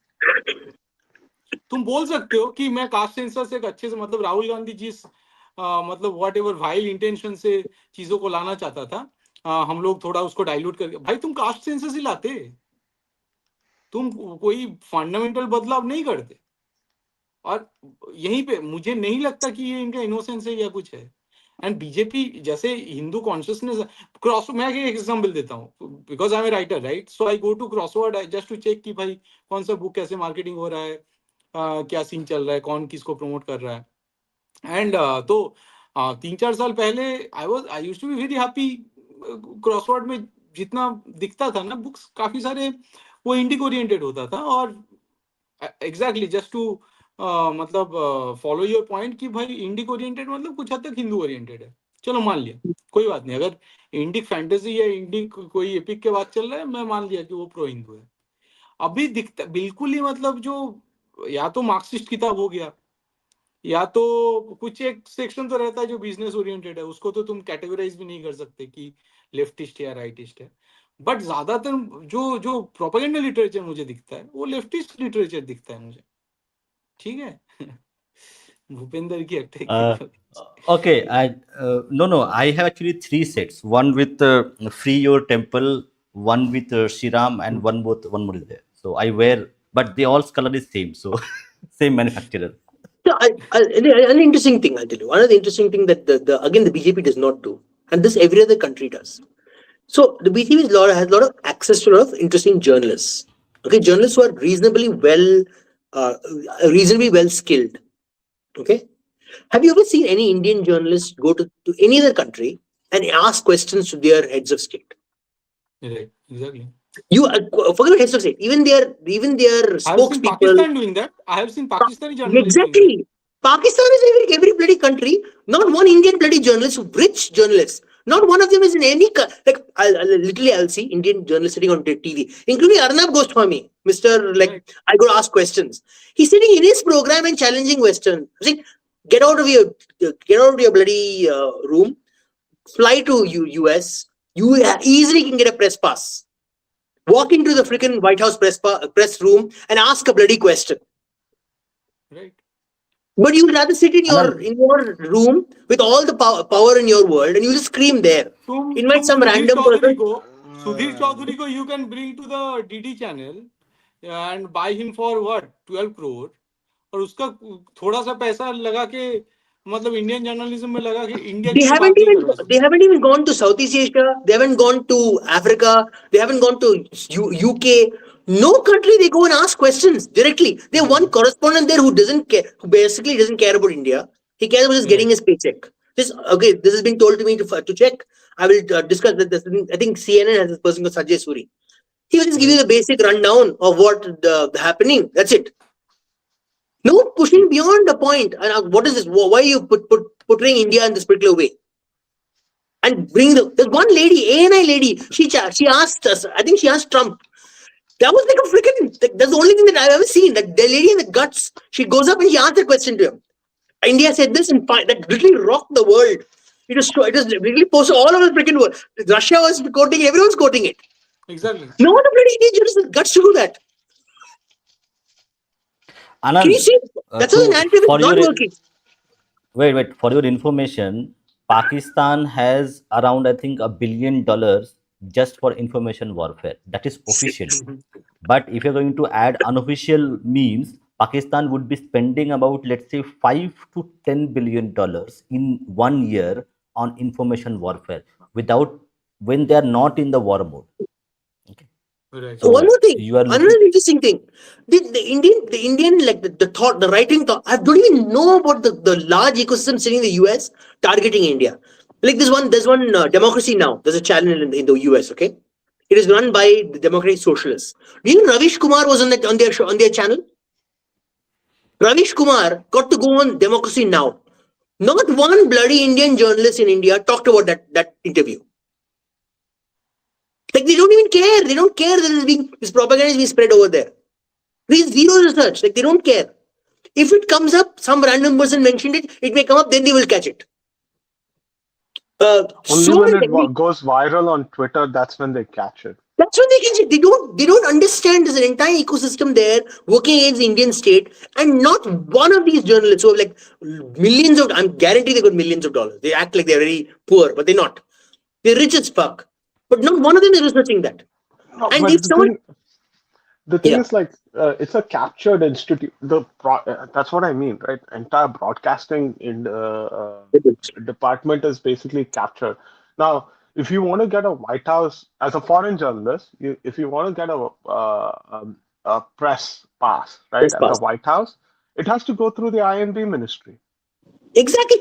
तुम बोल सकते हो कि मैं कास्ट सेंसस एक अच्छे से, मतलब राहुल गांधी जिस मतलब व्हाट एवर वाइल इंटेंशन से चीजों को लाना चाहता था, हम लोग थोड़ा उसको डाइल्यूट करके, भाई तुम कास्ट सेंसस ही लाते, तुम कोई फंडामेंटल बदलाव नहीं करते। और यहीं पे मुझे नहीं लगता कि ये इनका इनोसेंस है या कुछ है। एंड बीजेपी जैसे हिंदू कॉन्शियसनेस क्रॉस, मैं एक एग्जांपल देता हूँ, because I am a writer right, so I go to Crossword just to check कि भाई कौन सा बुक कैसे मार्केटिंग हो रहा है, क्या सीन चल रहा है, कौन किसको प्रमोट कर रहा है। एंड तो 3-4 साल पहले I used to be very happy, Crossword में जितना दिखता था ना बुक्स, काफी सारे वो इंडिक ओरिएंटेड होता था। और एग्जैक्टली जस्ट टू मतलब फॉलो योर पॉइंट कि भाई इंडिक ओरिएंटेड मतलब कुछ हद तक हिंदू ओरिएंटेड है, चलो मान लिया, कोई बात नहीं। अगर इंडिक फैंटेसी या इंडिक कोई एपिक के बाद चल रहा है, मैं मान लिया कि वो प्रो हिंदू है। अभी दिखता बिल्कुल ही मतलब जो या तो मार्क्सिस्ट किताब हो गया, या तो कुछ एक सेक्शन तो रहता है जो बिजनेस ओरिएंटेड है, उसको तो तुम कैटेगराइज भी नहीं कर सकते कि लेफ्टिस्ट या राइटिस्ट है। बट ज्यादातर जो जो प्रोपेगेंडा लिटरेचर मुझे दिखता है वो लेफ्टिस्ट लिटरेचर दिखता है मुझे। ठीक है। भूपेंद्र की Uh, attack. okay, no, I have actually three sets. One with Free Your Temple, one with Shriram, and one more is there. So I wear, but they all color is same. So same manufacturer. So an interesting thing I'll tell you. One of the interesting thing that the again the BJP does not do, and this every other country does. So the BJP has a lot of access to a lot of interesting journalists. Okay, journalists who are uh, reasonably well skilled. Okay, have you ever seen any Indian journalist go to any other country and ask questions to their heads of state? Right, exactly. You forget about heads of state. Even their I have seen spokespeople. Pakistan doing that. I have seen Pakistani journalists doing that. Exactly. Pakistan is every bloody country. Not one Indian bloody journalist, rich journalists. Not one of them is in any like. I'll see Indian journalists sitting on TV, including Arnab Goswami, Mister. Like Right. I go to ask questions. He's sitting in his program and challenging Western. Saying, get out of your bloody room. Fly to US. You easily can get a press pass. Walk into the freaking White House press room and ask a bloody question. Right. But you'd rather sit in Anand, your room with all the power in your world and you just scream there. Invite some random person. Sudhir Chaudhary ko you can bring to the DD channel and buy him for what 12 crore, और उसका थोड़ा सा पैसा लगा के मतलब Indian journalism में लगा के इंडिया They की कोई haven't बात नहीं even करवा सकते। they haven't even gone to Southeast Asia. They haven't gone to Africa. They haven't gone to UK. No country they go and ask questions directly. They have one correspondent there who doesn't care, who basically doesn't care about India. He cares about just getting his paycheck. This okay. This has been told to me to check. I will discuss with this. I think CNN has this person called Sanjay Suri. He will just give you the basic rundown of what the happening. That's it. No pushing beyond the point. And what is this? Why are you portraying India in this particular way? And there's one lady, ANI lady. She asked us. I think she asked Trump. That was like a freaking. That's the only thing that I've ever seen. That the lady in the guts. She goes up and she asks a question to him. India said this and that literally rocked the world. It was really posted all over the freaking world. Russia was quoting. Everyone's quoting it. Exactly. No one bloody Indian journalist guts to do that. Anand, Can you see? That's how the narrative is not working. Wait. For your information, Pakistan has around, I think, $1 billion just for information warfare. That is official. But if you're going to add unofficial means, Pakistan would be spending about, let's say, $5 to $10 billion in 1 year on information warfare when they are not in the war mode. Okay. Right. So one more thing, you are another looking. interesting thing. The Indian like the thought, the writing thought. I don't even know about the large ecosystem sitting in the US targeting India. Like there's one Democracy Now. There's a channel in the US. Okay, it is run by the Democratic Socialists. Do you know Ravish Kumar was on their show, on their channel? Ravish Kumar got to go on Democracy Now. Not one bloody Indian journalist in India talked about that interview. Like they don't even care. They don't care that this propaganda is being spread over there. There is zero research. Like they don't care. If it comes up, some random person mentioned it, it may come up, then they will catch it. Only So when many it goes viral on Twitter, that's when they catch it. That's what they catch it. They don't understand there's an entire ecosystem there working against the Indian state, and not one of these journalists who have like millions of, I'm guaranteed they got millions of dollars. They act like they're very poor, but they're not. They're rich as fuck. But not one of them is researching that. No, And but if someone, the thing yeah, is like it's a captured institute. That's what I mean, right? Entire broadcasting in the department is basically captured. Now, if you want to get a White House as a foreign journalist, if you want to get a press pass, right, it's at the past. White House, it has to go through the INB ministry, Exactly.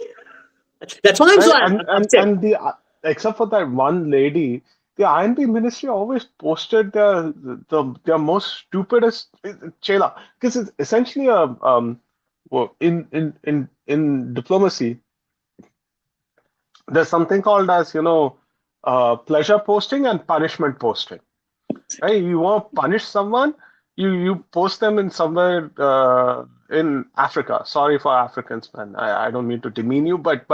That's why I'm so right? And upset. and the except for that one lady, the INB ministry always posted their most stupidest chela, because it's essentially a well, in diplomacy, there's something called as pleasure posting and punishment posting. Right? You want to punish someone, you post them in somewhere in Africa. Sorry for Africans, man. I don't mean to demean you, but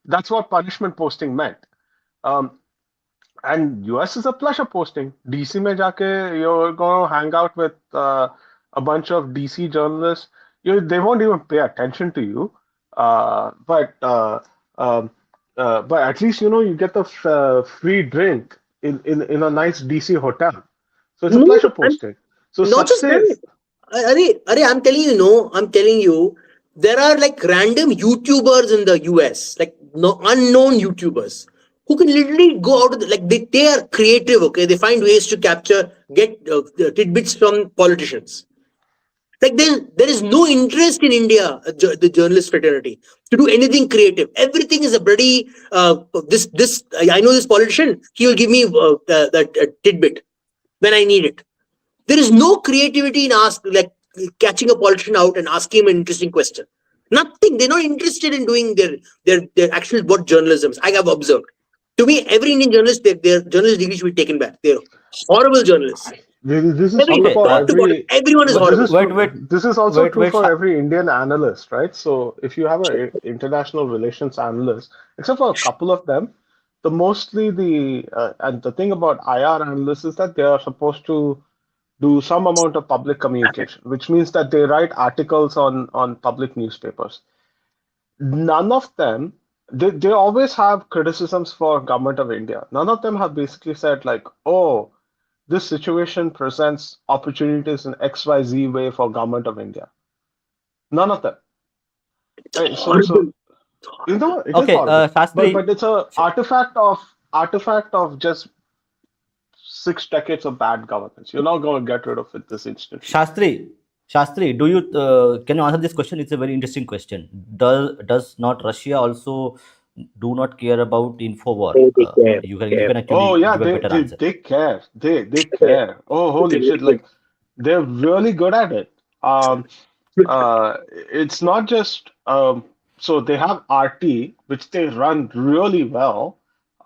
that's what punishment posting meant. Um, and US is a pleasure posting. DC mein jaake you're going to hang out with a bunch of DC journalists. They won't even pay attention to you. Um, but at least you get the free drink in a nice DC hotel. So it's a No, pleasure and posting. So not such just that. things. I'm telling you, no, I'm telling you, there are like random YouTubers in the US, like no unknown YouTubers, who can literally go out of like they are creative, okay? They find ways to get tidbits from politicians. Like there is no interest in India, the journalist fraternity, to do anything creative. Everything is a bloody this. I know this politician. He will give me that tidbit when I need it. There is no creativity in catching a politician out and asking him an interesting question. Nothing. They're not interested in doing their actual what journalism is. I have observed. To me, every Indian journalist, their journalist degree should be taken back. They're horrible journalists. This is true Everyone, Okay, for top to bottom, every, everyone is but this horrible. is wait, wait, true. This is also wait, true wait. for every Indian analyst, right? So if you have a international relations analyst, except for a couple of them, mostly and the thing about IR analysts is that they are supposed to do some amount of public communication, which means that they write articles on public newspapers. None of them, they always have criticisms for government of India. None of them have basically said like, oh, this situation presents opportunities in XYZ way for government of India. None of them. Right? So Horrible. it is Okay, horrible. But Shastri, it's a artifact of just 6 decades of bad governance. You're not going to get rid of it this instantly. Shastri, can you answer this question? It's a very interesting question. Does not Russia also do not care about info war? Oh, they care. You can Oh actually yeah, give a better answer. they care. They care. Oh holy shit! Like they're really good at it. It's not just so they have RT, which they run really well.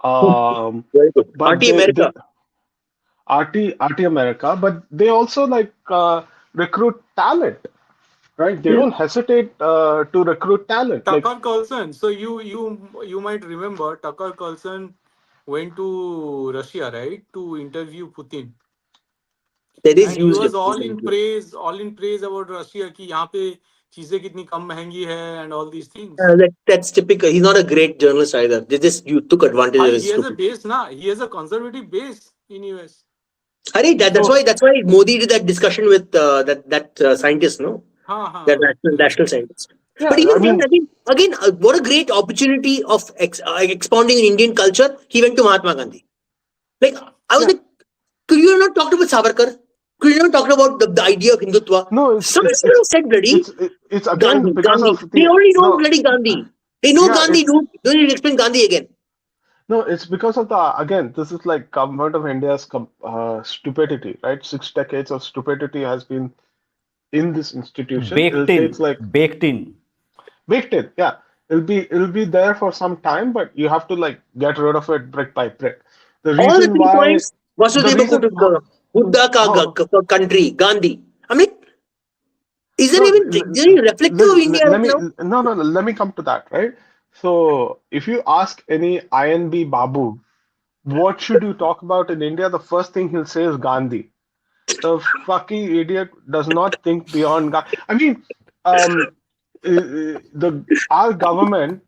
Very good. But RT America. RT America, but they also recruit talent, right? They don't hesitate to recruit talent. Like Tucker Carlson. So you might remember Tucker Carlson went to Russia, right, to interview Putin. That is And he used. was all in praise about Russia कि यहाँ पे चीजें कितनी कम महंगी है and all these things. That's typical. He's not a great journalist either. You took advantage of his He has a stupid. base, na. He has a conservative base in US. That's why Modi did that discussion with that scientist, no? That national scientist. yeah, But even I mean, then, again, what a great opportunity of expounding in Indian culture. He went to Mahatma Gandhi. Like I was yeah. like, could you have not talked about Savarkar? Could you not talk about the idea of Hindutva? No, Someone should have said bloody it's again because Gandhi. of They already know no, bloody Gandhi. They know yeah, Gandhi. Don't you explain Gandhi again? no, it's because of this is like government of India's stupidity, right? 6 decades of stupidity has been in this institution. It'll take Baked in. baked in, yeah. It'll be there for some time, but you have to get rid of it brick by brick. The All the reason 3 why, points, Vasudeva Kutumbakam, Buddha ka country, Gandhi. I mean, is there even reflective of India right now? no, let me come to that, right? So, if you ask any INB Babu, what should you talk about in India? The first thing he'll say is Gandhi. The fucking idiot does not think beyond Gandhi. I mean, our government,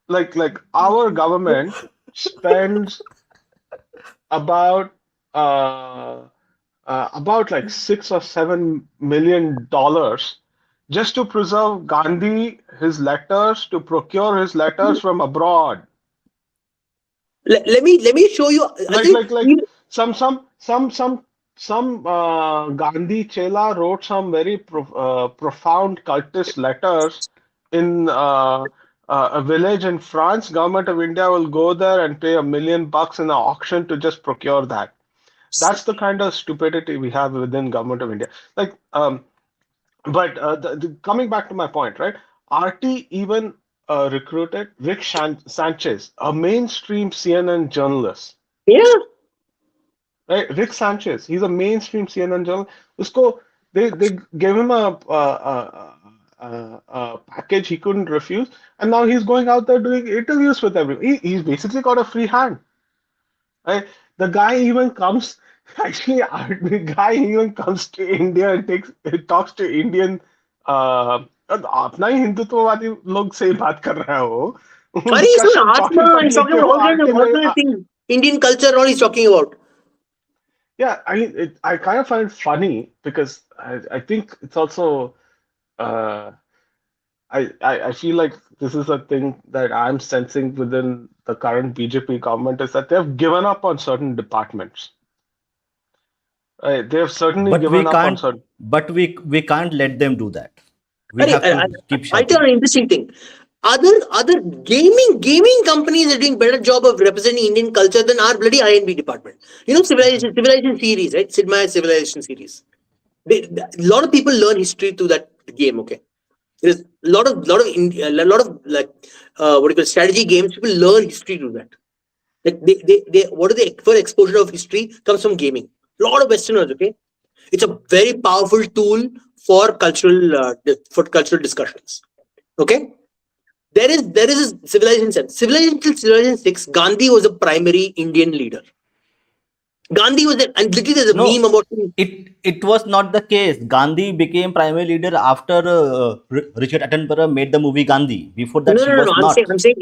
like our government spends about uh, about like $6 or $7 million just to preserve Gandhi, his letters, to procure his letters from abroad. Let me show you. I think Like some Gandhi Chela wrote some very profound cultist letters in a village in France. Government of India will go there and pay $1 million in an auction to just procure that. That's the kind of stupidity we have within government of India. Like, but coming back to my point, right? RT even recruited Rick Sanchez, a mainstream CNN journalist. yeah. Right, Rick Sanchez, he's a mainstream CNN journalist. Usko, they gave him a package he couldn't refuse, and now he's going out there doing interviews with everyone. He's basically got a free hand. Right? The guy even comes. Actually, the guy even comes to India and talks to Indian. अपना ही हिंदुत्ववादी लोग से ही बात कर रहा है वो. Are you उसका talking सब Atma? कॉपी कर He's talking लेके about वो all kinds of आरटी में. alternate things. Indian culture, all he's talking about. Yeah, I mean, I kind of find it funny because I think it's also I feel like this is a thing that I'm sensing within the current BJP government is that they've given up on certain departments. They've certainly But we given up on can't. certain. But we can't let them do that. We I have to keep tell you shouting. an interesting thing. Other gaming companies are doing better job of representing Indian culture than our bloody INB department. You know, civilization series, right? Sid Meier's civilization series. A lot of people learn history through that game. Okay, there's a lot of like what do you call strategy games. People learn history through that. Like they what are the first exposure of history comes from gaming. A lot of Westerners. Okay, it's a very powerful tool for cultural discussions. Okay, there is a civilization 6. Gandhi was a primary Indian leader. Gandhi was and literally there's a No, meme about him. it was not the case. Gandhi became primary leader after Richard Attenborough made the movie Gandhi. Before that, he No. was not. I'm saying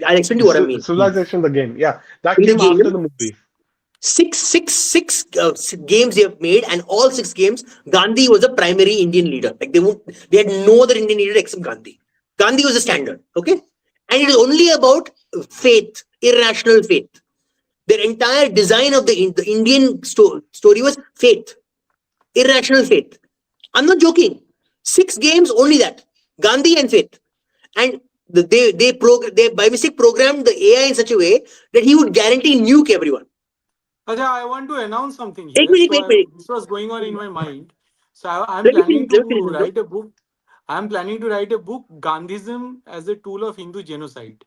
I'll explain to you what I mean. Civilization, the game, yeah, that In the came after game, the movie. six games they have made, and all 6 games, Gandhi was a primary Indian leader. Like they had no other Indian leader except Gandhi. Gandhi was the standard, okay? And it is only about faith, irrational faith. Their entire design of the Indian story was faith, irrational faith. I'm not joking. 6 games, only that. Gandhi and faith. And they by mistake programmed the AI in such a way that he would guarantee nuke everyone. Ajay, I want to announce something Wait, here. wait. This was going on in my mind. So I'm Let me planning finish, to bro. write a book. I'm planning to write a book, Gandhism as a Tool of Hindu Genocide.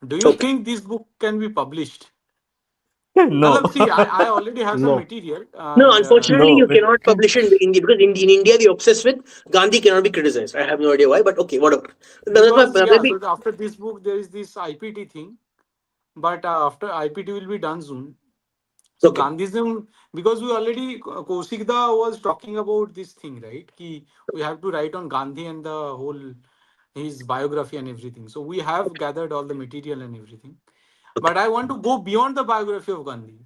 Do you Okay. think this book can be published? No. See, I already have some No. material. No, and, unfortunately, No. you cannot publish in India because in India we're obsessed with Gandhi cannot be criticized. I have no idea why, but okay, whatever. because Maybe so after this book there is this IPT thing, but after IPT will be done soon. So okay. Gandhism, because we already Kaushikda was talking about this thing, right? Ki we have to write on Gandhi and the whole his biography and everything. So we have gathered all the material and everything. But I want to go beyond the biography of Gandhi.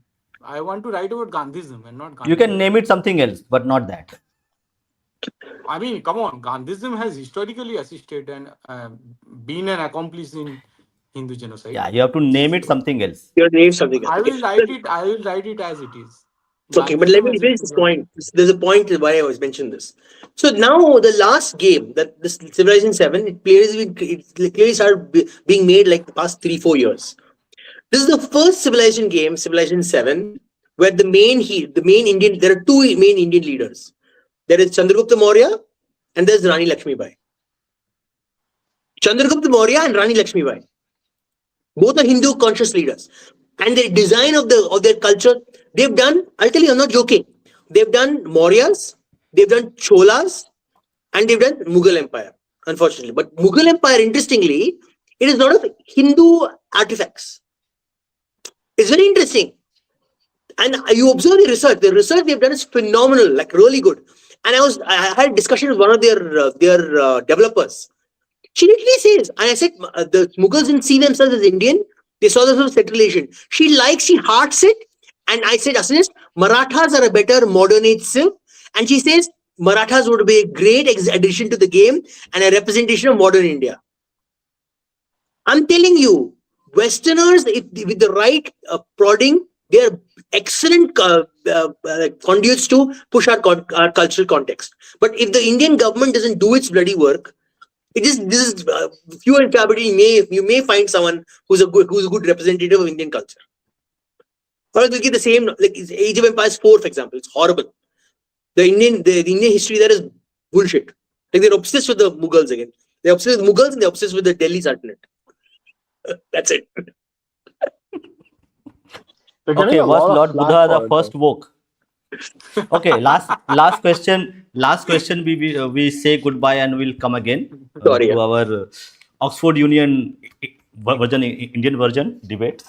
I want to write about Gandhism and not Gandhi. You can name it something else, but not that. I mean, come on, Gandhism has historically assisted and been an accomplice in Hindu genocide. Yeah, you have to name it something else. Your name something else. I Okay. will write it. I will write it as it is. Okay, but let Gandhism me as a finish this tool of- point. There's a point why I was mentioning this. So now the last game, that this Civilization 7, it clearly started being made like the past 3-4 years. This is the first Civilization game, Civilization 7, where there are 2 main Indian leaders. There is Chandragupta Maurya and there's Rani Lakshmibai. Chandragupta Maurya and Rani Lakshmibai. Both are Hindu conscious leaders. and the design of their culture. They've done. I'll tell you, I'm not joking. They've done Mauryas, they've done Cholas, and they've done Mughal Empire. Unfortunately, but Mughal Empire, interestingly, it is a lot of Hindu artifacts. It's very interesting. And you observe the research. The research they've done is phenomenal, like really good. And I had a discussion with one of their developers. She literally says, and I said, the Mughals didn't see themselves as Indian. They saw themselves as Central Asian. She hearts it. And I said, Asanish, Marathas are a better modern age civ. And she says, Marathas would be a great addition to the game and a representation of modern India. I'm telling you, Westerners, with the right prodding, they are excellent conduits to push our cultural context. But if the Indian government doesn't do its bloody work, this is few and far between. You may find someone who's a good representative of Indian culture. Or it will get the same, like Age of Empires 4, for example. It's horrible. The Indian history there is bullshit. Like they're obsessed with the Mughals again. They're obsessed with Mughals and they're obsessed with the Delhi Sultanate. That's it. Okay, was Lord Buddha the first woke? Okay, last question. Last question. We say goodbye and we'll come again to our Oxford Union version, Indian version debate.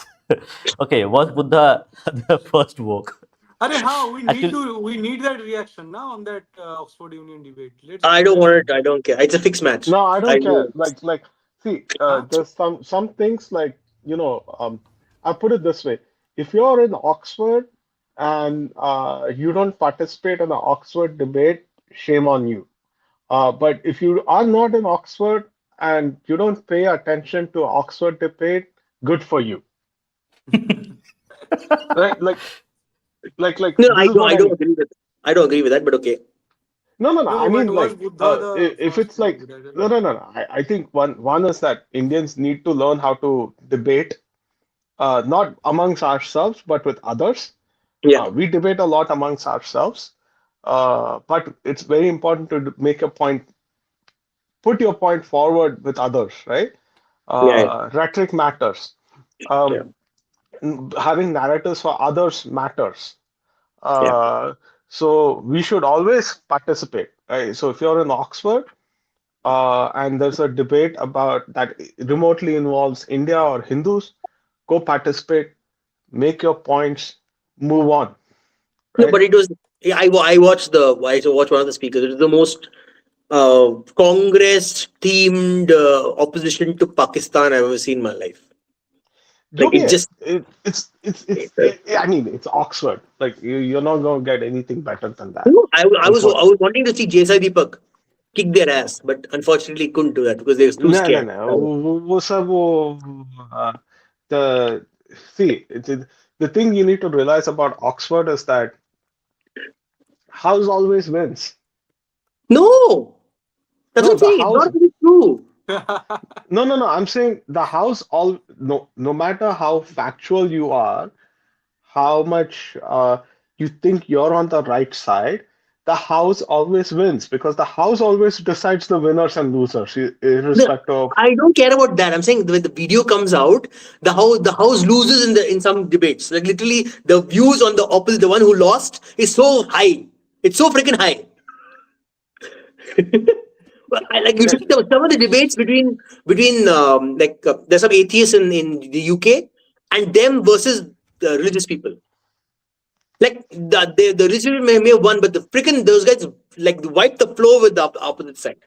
Okay, was Buddha the first woke? We need that reaction now on that Oxford Union debate. I don't want it. I don't care. It's a fixed match. No, I don't care. Like, see, there's some things like, I put it this way. If you're in Oxford and you don't participate in the Oxford debate, shame on you. But if you are not in Oxford and you don't pay attention to Oxford debate, good for you. Right? Like. No, I don't agree with that. I don't agree with that, but okay. No. I mean, like, if it's like, no. I think one is that Indians need to learn how to debate, not amongst ourselves, but with others. Yeah. We debate a lot amongst ourselves, but it's very important to make a point, put your point forward with others, right? Rhetoric matters. Having narratives for others matters. So we should always participate, right? So if you're in Oxford and there's a debate about that remotely involves India or Hindus, go participate, make your points, move on. Right? No, but it was. I watched one of the speakers. It was the most Congress-themed opposition to Pakistan I've ever seen in my life. Like it's I mean, it's Oxford. Like you're not going to get anything better than that. No, I was wanting to see J.S.I. Deepak kick their ass, but unfortunately couldn't do that because they were too scared. The thing you need to realize about Oxford is that house always wins. No, that's what I'm saying. It's not really true. No. I'm saying the house no matter how factual you are, how much you think you're on the right side, the house always wins because the house always decides the winners and losers, irrespective of. I don't care about that. I'm saying when the video comes out, the house loses in some debates. Like literally, the views on the opposite, the one who lost, is so high. It's so freaking high. Like you see some of the debates between there's some atheists in the UK and them versus the religious people. Like the religious people may have won, but the freaking those guys like wipe the floor with the opposite side.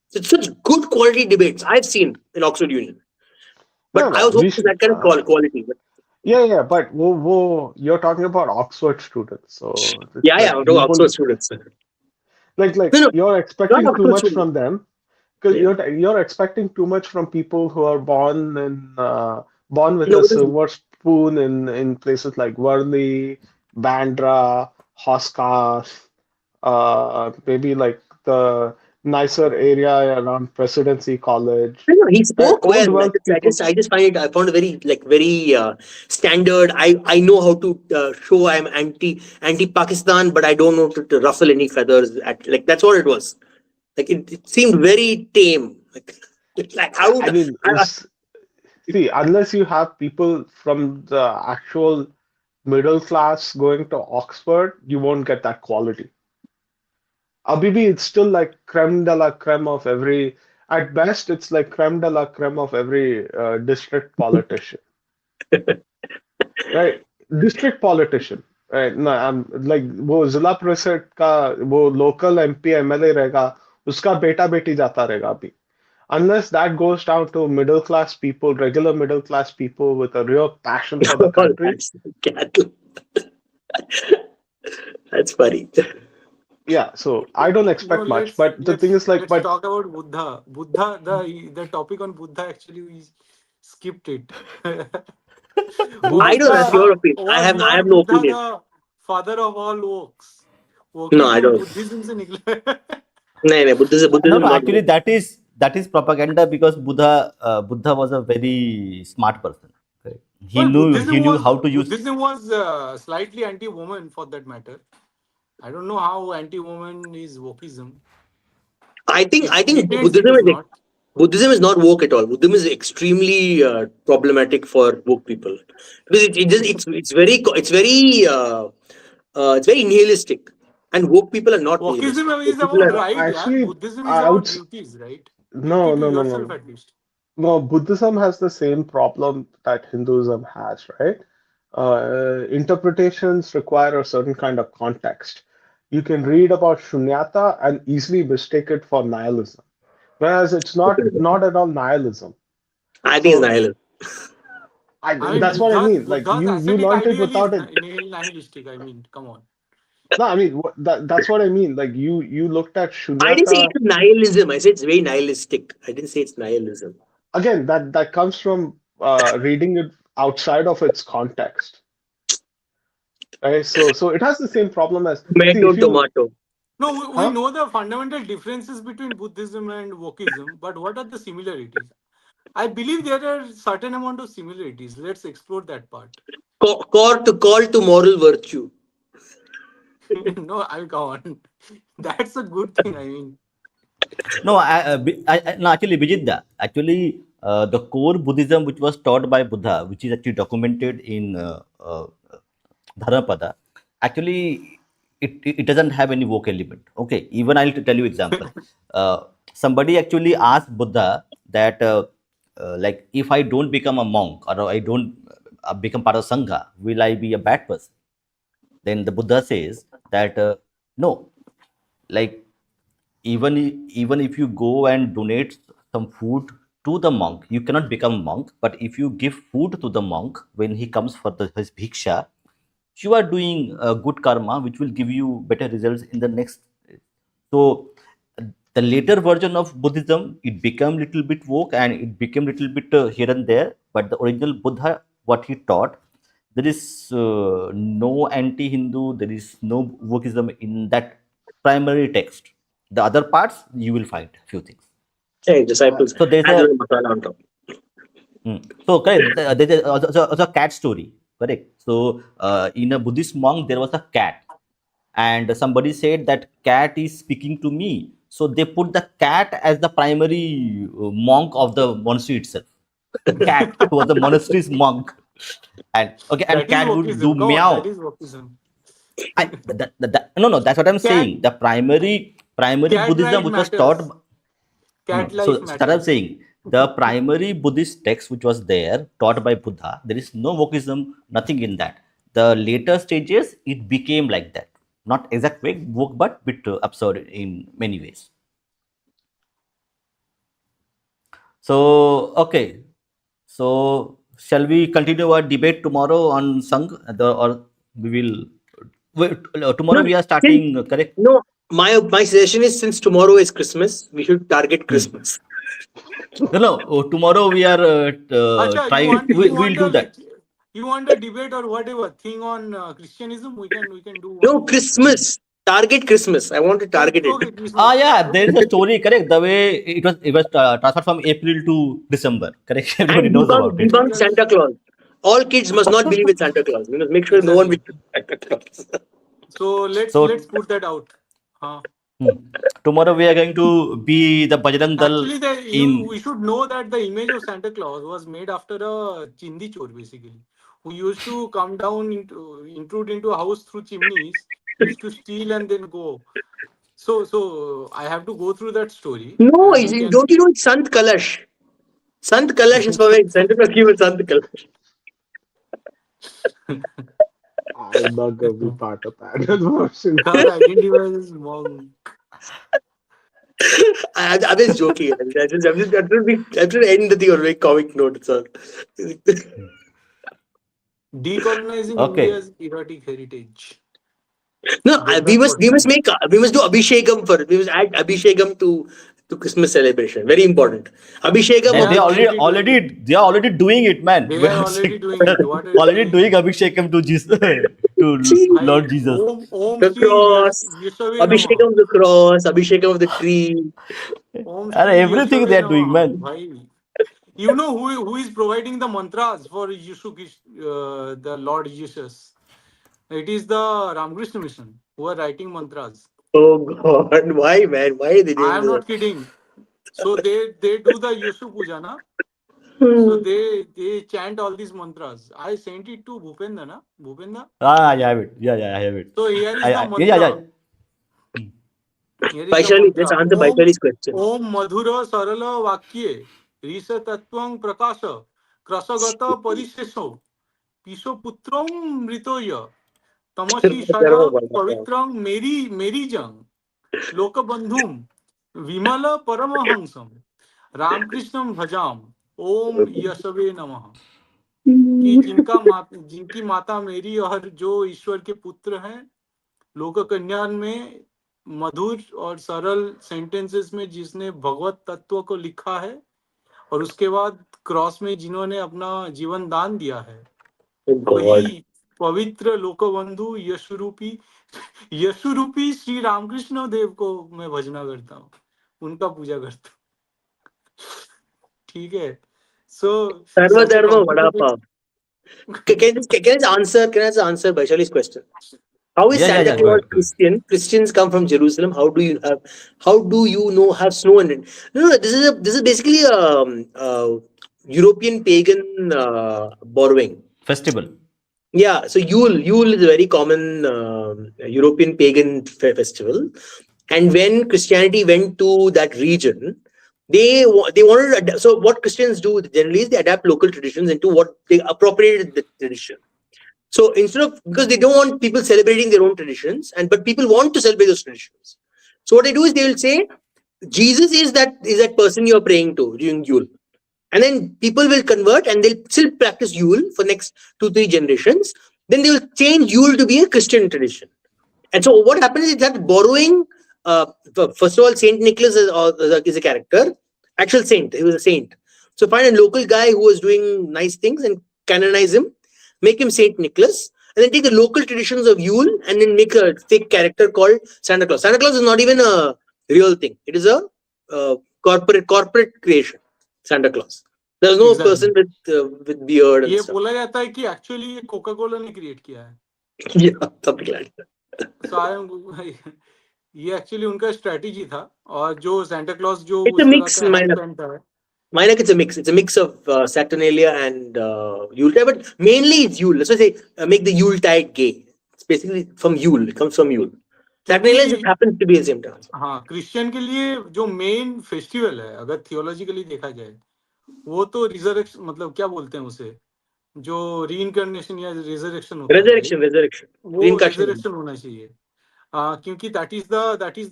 So it's such good quality debates I've seen in Oxford Union. But I was hoping for that kind of quality. But yeah, but you're talking about Oxford students, so I'm talking Oxford students. Like you're expecting too much from them because you're expecting too much from people who are born with a silver spoon in places like Worli, Bandra, Hoskas, maybe like the nicer area around Presidency College. No, he spoke well. I just find I found it very standard. I know how to show I'm anti-Pakistan, but I don't know to ruffle any feathers. That's what it was. Like it seemed very tame. See, unless you have people from the actual middle class going to Oxford, you won't get that quality. Abibi, it's still like creme de la creme of every, at best, it's like creme de la creme of every district politician, right? District politician, right? No, I'm like वो जिला परिषद का वो local MP MLA रहेगा, उसका बेटा बेटी जाता रहेगा अभी. Unless that goes down to middle class people, regular middle class people with a real passion for the Oh, country. that's cattle. That's funny. Yeah, so I don't No, expect much. But the thing is, like, let's but talk about Buddha. Buddha, the topic on Buddha actually we skipped it. I Was know that's Buddha, your the opinion. I was have Lord no Buddha opinion. the father of all works? No, I Wokism, don't. Buddhism से निकला. No, Buddhism No, no, not. actually that is propaganda because Buddha was a very smart person. Correct. He Well, knew how to use. Buddhism was slightly anti-woman for that matter. I don't know how anti-woman is wokism. I think It pretends it Buddhism is is not. Buddhism is not woke at all. Buddhism is extremely problematic for woke people because it's very nihilistic, and woke people are not nihilistic. Wokism is Woke people about are right, yeah. actually, Buddhism is I would about duties, right? Duty no, to no, no, no, yourself no. at least. No, Buddhism has the same problem that Hinduism has, right? Interpretations require a certain kind of context. You can read about shunyata and easily mistake it for nihilism, whereas it's not at all nihilism. I think it's So nihilism. I mean, that's what I mean. Like Buddha's you ascetic learned it ideal is without it. nihilistic. I mean, come on. No, I mean that's what I mean. Like you looked at I didn't say shunyata it's nihilism. I said it's very nihilistic. I didn't say it's nihilism. again. That comes from reading it outside of its context. Right? So it has the same problem as see Tomato, if you tomato. No, we huh? know the fundamental differences between Buddhism and Wokism, but what are the similarities? I believe there are certain amount of similarities. Let's explore that part. Call to moral virtue. No, I come on. That's a good thing. I mean, No, no, actually, Vijitda, actually, the core Buddhism which was taught by Buddha, which is actually documented in Dharmapada, actually, it doesn't have any woke element. Okay, even I'll tell you example. Somebody actually asked Buddha that, like, if I don't become a monk or I don't become part of Sangha, will I be a bad person? Then the Buddha says that, no, like even if you go and donate some food to the monk, you cannot become a monk. But if you give food to the monk when he comes for his bhiksha, you are doing a good karma which will give you better results in the next. So the later version of Buddhism, it became little bit woke and it became little bit here and there. But the original Buddha, what he taught, there is no anti-Hindu, there is no wokeism in that primary text. The other parts you will find few things. Hey, disciples. So there's Add a a little masala on top. so correct. There's also a cat story. Correct. So in a Buddhist monk there was a cat, and somebody said that cat is speaking to me. So they put the cat as the primary monk of the monastery itself. Cat was the monastery's monk, and okay, and that is cat would do Wokism. Come on, that meow. is Wokism. No, that's what I'm Cat, saying. The primary cat Buddhism life which was taught. matters. Cat So life that I'm matters. saying the primary Buddhist text which was there taught by Buddha, there is no wokeism, nothing in that. The later stages it became like that, not exact way woke, but bit absurd in many ways. So okay, so shall we continue our debate tomorrow on Sangh, or we will tomorrow No, we are since, starting, correct? no. My suggestion is since tomorrow is Christmas, we should target Christmas. No, tomorrow we are Acha, trying. We will do that. you want a debate or whatever thing on Christianism? We can do No, one. Christmas. Target Christmas. I want to target it. Okay, Christmas. Yeah, there is Okay. a story, correct? The way it was transferred from April to December, correct? Everybody And knows about it. debunk Yes, Santa Claus. All kids must not believe in Santa Claus. We must make sure no one exactly. believes in Santa Claus. So let's So put that out. Huh. Tomorrow we are going to be the Bajrang Dal Actually, in. we should know that the image of Santa Claus was made after a chindi chor, basically, who used to come down intrude into a house through chimneys, used to steal and then go. So I have to go through that story, No, and we can. don't you know it's Sant Kalash? Sant Kalash is for Santa Claus came with Sant Kalash. I'm not going to be part of that, unfortunately. God identifies as monk. I'm just joking. I'm trying to end the thing on a very comic note. It's all. Decolonizing Okay. India's erotic heritage. No, Gender we must 14. do Abhishekam for we must add Abhishekam to Christmas celebration. Very important. Abhishekam They of They are the already doing it. they are already doing it, man. They We are are already doing it. What are you already doing saying? Abhishekam to Jesus, to tree, Bhai, Lord Jesus. Om the Shri cross, Yashave Abhishekam Namaha. of the cross, Abhishekam of the tree. Om And Shri everything they Yashave are doing, Namaha. man. Bhai. You know who is providing the mantras for the Lord Jesus? It is the Ramakrishna Mission who are writing mantras. Oh God, why man? Why are they I doing am this? not kidding. So they do the Yeshu Puja, na? So Hmm. they chant all these mantras. I sent it to Bhupenda, na? Bhupenda. Ah, yeah, I have it. Yeah, I have it. So here is the Yeah. mantra. Here is the Vaishali, let's mantra. answer Vaishali's question. Om madhura sarala vakye risa tattvang prakasha krasagata parisheso piso putram mritoya tamasi shaya pavitrang meri jang lokabandhum vimala paramahansam रामकृष्णम भजाम ओम यशवे नमः कि जिनकी माता मेरी और जो ईश्वर के पुत्र हैं लोक कल्याण में मधुर और सरल सेंटेंसेस में जिसने भगवत तत्व को लिखा है और उसके बाद क्रॉस में जिन्होंने अपना जीवन दान दिया है Oh वही God. पवित्र लोकबंधु यशुरूपी श्री रामकृष्ण देव को मैं भजना करता हूँ उनका पूजा करता हूँ ठीक है सो Sarva such A Dharma Vada complicated Pav. Can I just answer Vaishali's question? How is Santa Go Claus ahead, go ahead. Christian? Christians come from Jerusalem. How do you know have snow in it? No, this is basically European pagan borrowing. Festival. Yeah, so Yule is a very common European pagan festival, and when Christianity went to that region, they wanted to adapt. So what Christians do generally is they adapt local traditions into what they appropriated the tradition. So instead of, because they don't want people celebrating their own traditions, but people want to celebrate those traditions. So what they do is they will say Jesus is that person you are praying to during Yule. And then people will convert and they'll still practice Yule for next 2-3 generations. Then they will change Yule to be a Christian tradition. And so what happens is that borrowing, first of all, Saint Nicholas is a character, actual saint. He was a saint. So find a local guy who was doing nice things and canonize him, make him Saint Nicholas, and then take the local traditions of Yule and then make a fake character called Santa Claus. Santa Claus is not even a real thing. It is a corporate creation. Santa Claus. There's no person with beard and ये stuff. बोला जाता है कि actually ये Coca Cola ने create किया है Yeah, something like that. ये एक्चुअली उनका स्ट्रेटेजी था और जो सेंटा क्लॉज जो It's a उस तरह mix, का हैट पहनता है Mine, it's a mix. It's a mix of Saturnalia and Yuletide, but mainly it's Yule. Let's say make the Yuletide gay. It's basically from Yule. It comes from Yule. Saturnalia just happens to be the same time. हाँ Christian के लिए जो main festival है अगर theologically देखा जाए वो तो रिजरेक्शन मतलब क्या बोलते हैं उसे जो रीइंकार्नेशन या रिजरेक्शन होता Resurrection. वो Reincarnation. रिजरेक्शन होना चाहिए क्योंकि that is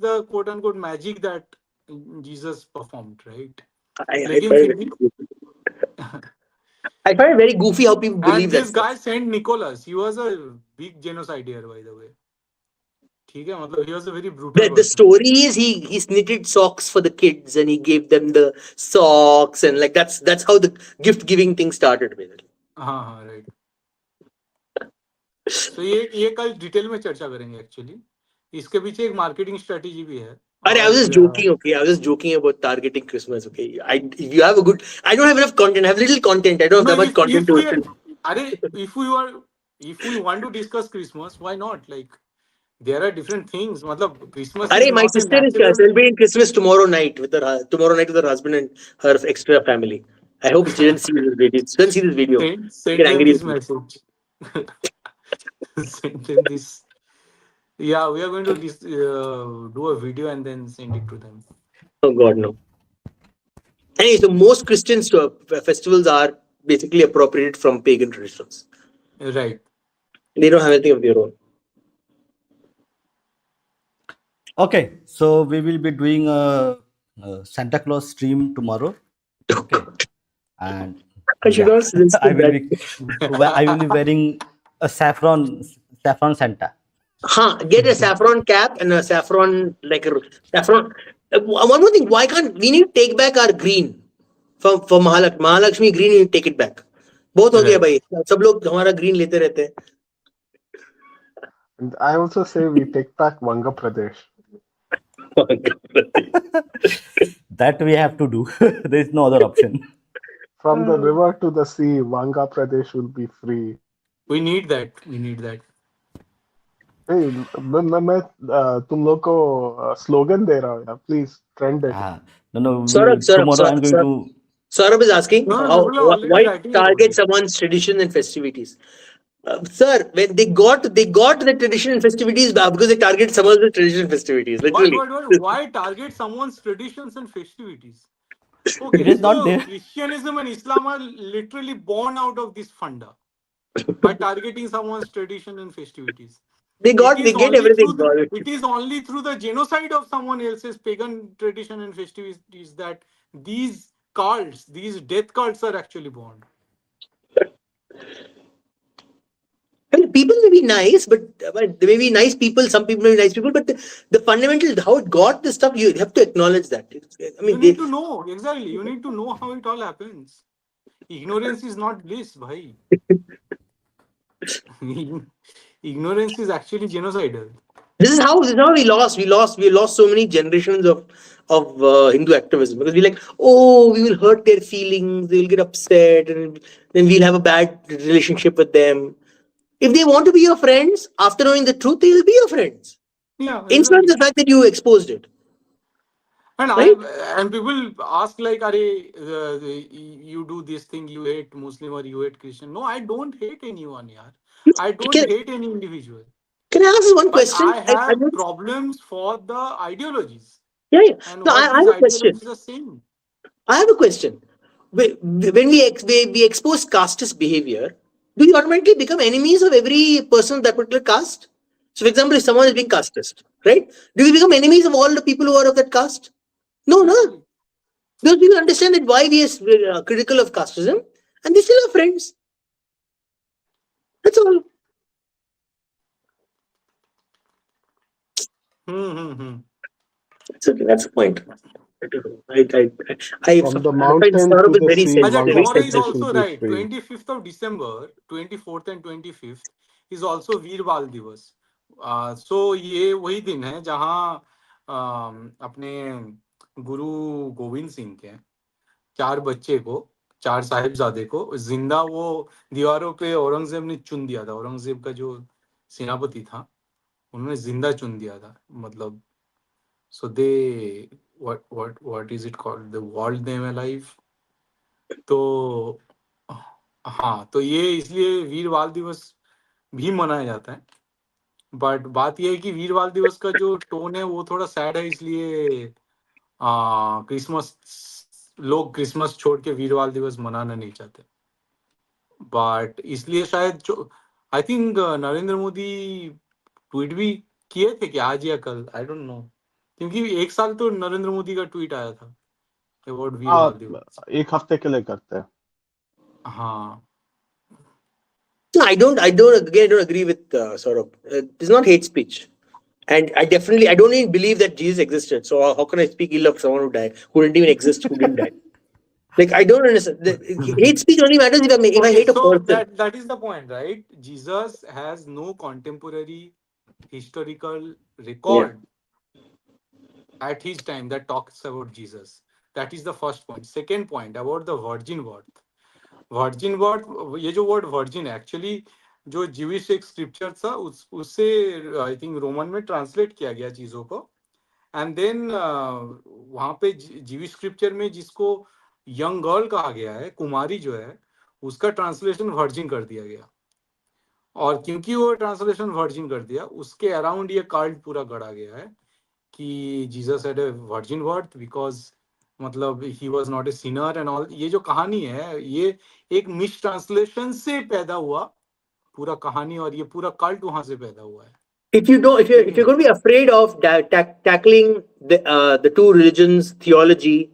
the quote and quote magic that Jesus performed right लेकिन फिर भी I find it very goofy how people believe and that this stuff. guy Saint Nicholas he was a big genocider by the way ठीक है मतलब he was a very brutal The story is he knitted socks for the kids and he gave them the socks and like that's how the gift giving thing started basically. हाँ right तो ये कल detail में चर्चा करेंगे actually इसके पीछे एक मार्केटिंग स्ट्रेटेजी भी है I was just joking, okay. I was just joking about targeting Christmas, okay. If you have a good, I don't have enough content. I have little content. I don't have that much content to it. if we want to discuss Christmas why not like there are different things. मतलब Christmas is Arey, my not a sister is natural. celebrating Christmas tomorrow night with her husband and her extra family. I hope she didn't see this video. She didn't see this video. Send Get them angry this with me. message. Send them this. Yeah, we are going to do a video and then send it to them. Oh God, no. Anyway, so most Christian festivals are basically appropriated from pagan traditions. Right. They don't have anything of their own. Okay, so we will be doing a Santa Claus stream tomorrow. Okay, and I should yeah, not suggest I will that. be I will be wearing a saffron Santa. Get a saffron cap and a saffron saffron. One more thing, why can't we need to take back our green for Mahalakshmi green? You take it back. बहुत हो गया Right. भाई. सब लोग हमारा green लेते रहते हैं. And I also say we take back Vanga Pradesh. That we have to do. There is no other option. From the river to the sea, Vanga Pradesh will be free. We need that. We need that. Hey, मैं तुम लोग को slogan दे रहा हूँ यार, please trend it. No, tomorrow I'm going Saurabh, to. Saurabh is asking No, people are already why writing about target it. someone's tradition and festivities. Sir, when they got the tradition and festivities because they target someone's tradition and festivities. Literally. But why target someone's traditions and festivities? It Okay, is not so there. Christianism and Islam are literally born out of this funda by targeting someone's tradition and festivities. They get everything. It is only through the genocide of someone else's pagan tradition and festivities that these cults, these death cults, are actually born. I mean, people may be nice, but they may be nice people. Some people may be nice people, but the fundamental how it got this stuff, you have to acknowledge that. I mean, You need to know exactly. You need to know how it all happens. Ignorance is not bliss, bhai. Ignorance is actually genocidal. this is how we lost so many generations of Hindu activism because we're like, oh, we will hurt their feelings, they'll get upset, and then we'll have a bad relationship with them. If they want to be your friends, after knowing the truth, they will be your friends. Yeah, Instead of the fact that you exposed it. And Right? and people ask like, "Are you do this thing? You hate Muslim or you hate Christian?" No, I don't hate anyone, yaar. I don't Can, hate any individual. can I ask this one But question? I have problems for the ideologies Yeah. and No, what I these have a question. ideologies are saying. I have a question. When we expose casteist behavior, do you automatically become enemies of every person of that particular caste? So, for example, if someone is being casteist, right? Do we become enemies of all the people who are of that caste? No, no. Exactly. Because people understand that why we are critical of casteism, and they still are friends. That's all. That's okay. That's the point. I From the find mountain Saurabh to is the very sea, Ajay, very Vanga tomorrow is sensitive. Pradesh will also be right. free. 25th of December, 24th and 25th is also वीर बाल दिवस. So ये वही दिन है जहाँ अपने गुरु गोविंद सिंह के 4 बच्चे को, 4 साहिबजादे को जिंदा वो दीवारों पे औरंगजेब ने चुन दिया था. औरंगजेब का जो सेनापति था, उन्होंने जिंदा चुन दिया था. मतलब so they what is it called? They walled them alive. तो हाँ, तो ये इसलिए वीर बाल दिवस भी मनाया जाता है. बट बात ये है कि वीर बाल दिवस का जो टोन है वो थोड़ा सैड है, इसलिए क्रिसमस लोग क्रिसमस छोड़ के वीर बाल दिवस मनाना नहीं चाहते. बट इसलिए शायद I think Narendra Modi tweet भी किए थे कि आज या कल, आई डोंट नो, क्योंकि 1 साल तो नरेंद्र मोदी का ट्वीट आया था अबाउट वीर बाल दिवस. एक हफ्ते के लिए करते हैं. हाँ. No, I don't agree with Saurabh. It's not hate speech. And I don't even believe that Jesus existed. So how can I speak ill of someone who didn't even exist, who didn't die? Like, I don't understand. Hate speech only matters if I hate a so person. that is the point, right? Jesus has no contemporary historical record at his time that talks about Jesus. That is the first point. Second point about the virgin birth. Virgin birth, ये जो word virgin है, actually जो जीविश एक scripture था उससे I think Roman में translate किया गया चीजों को, एंड देन वहां पे जीविश स्क्रिप्चर में जिसको यंग गर्ल कहा गया है, कुमारी जो है, उसका ट्रांसलेशन वर्जिन कर दिया गया, और क्योंकि वो ट्रांसलेशन वर्जिन कर दिया, उसके अराउंड ये कार्ड पूरा गढ़ा गया है कि Jesus had a virgin birth because मतलब he was not a sinner and all. ये जो कहानी है ये एक मिस ट्रांसलेशन से पैदा हुआ पूरा कहानी, और ये पूरा कल्ट वहां से पैदा हुआ है। If you don't, if you're going to be afraid of tackling the two religions theology,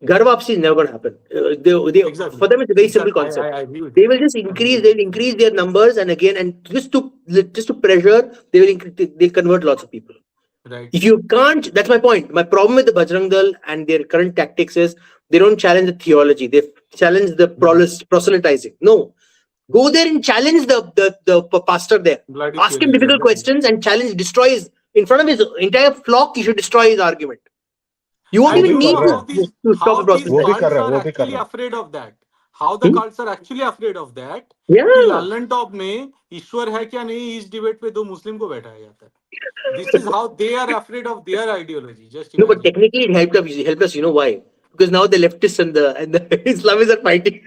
Ghar Wapsi is never going to happen. Exactly. For them, it's a very simple Exactly. concept. I agree with They you. will just increase. They'll increase their numbers, and again, and just to pressure, they'll convert lots of people. Right. If you can't, that's my point. My problem with the Bajrang Dal and their current tactics is they don't challenge the theology. They challenge the proselytizing. No, go there and challenge the pastor there. Bloody Ask him theology, difficult exactly. questions and challenge, destroy his in front of his entire flock. You should destroy his argument. You won't And even you need know to how stop the these वो भी proselytizing. कर cults रहा है, are वो भी कर actually रहा है. afraid of that. How the cults are actually afraid of that. Yeah. कि लालन टॉप में ईश्वर है क्या नहीं, इस डिबेट पे 2 मुस्लिम को बैठाया जाता है. This is how they are afraid of their ideology. Just No, but imagine. technically it helped us. It helped us. You know why? Because now the leftists and the Islamists are fighting.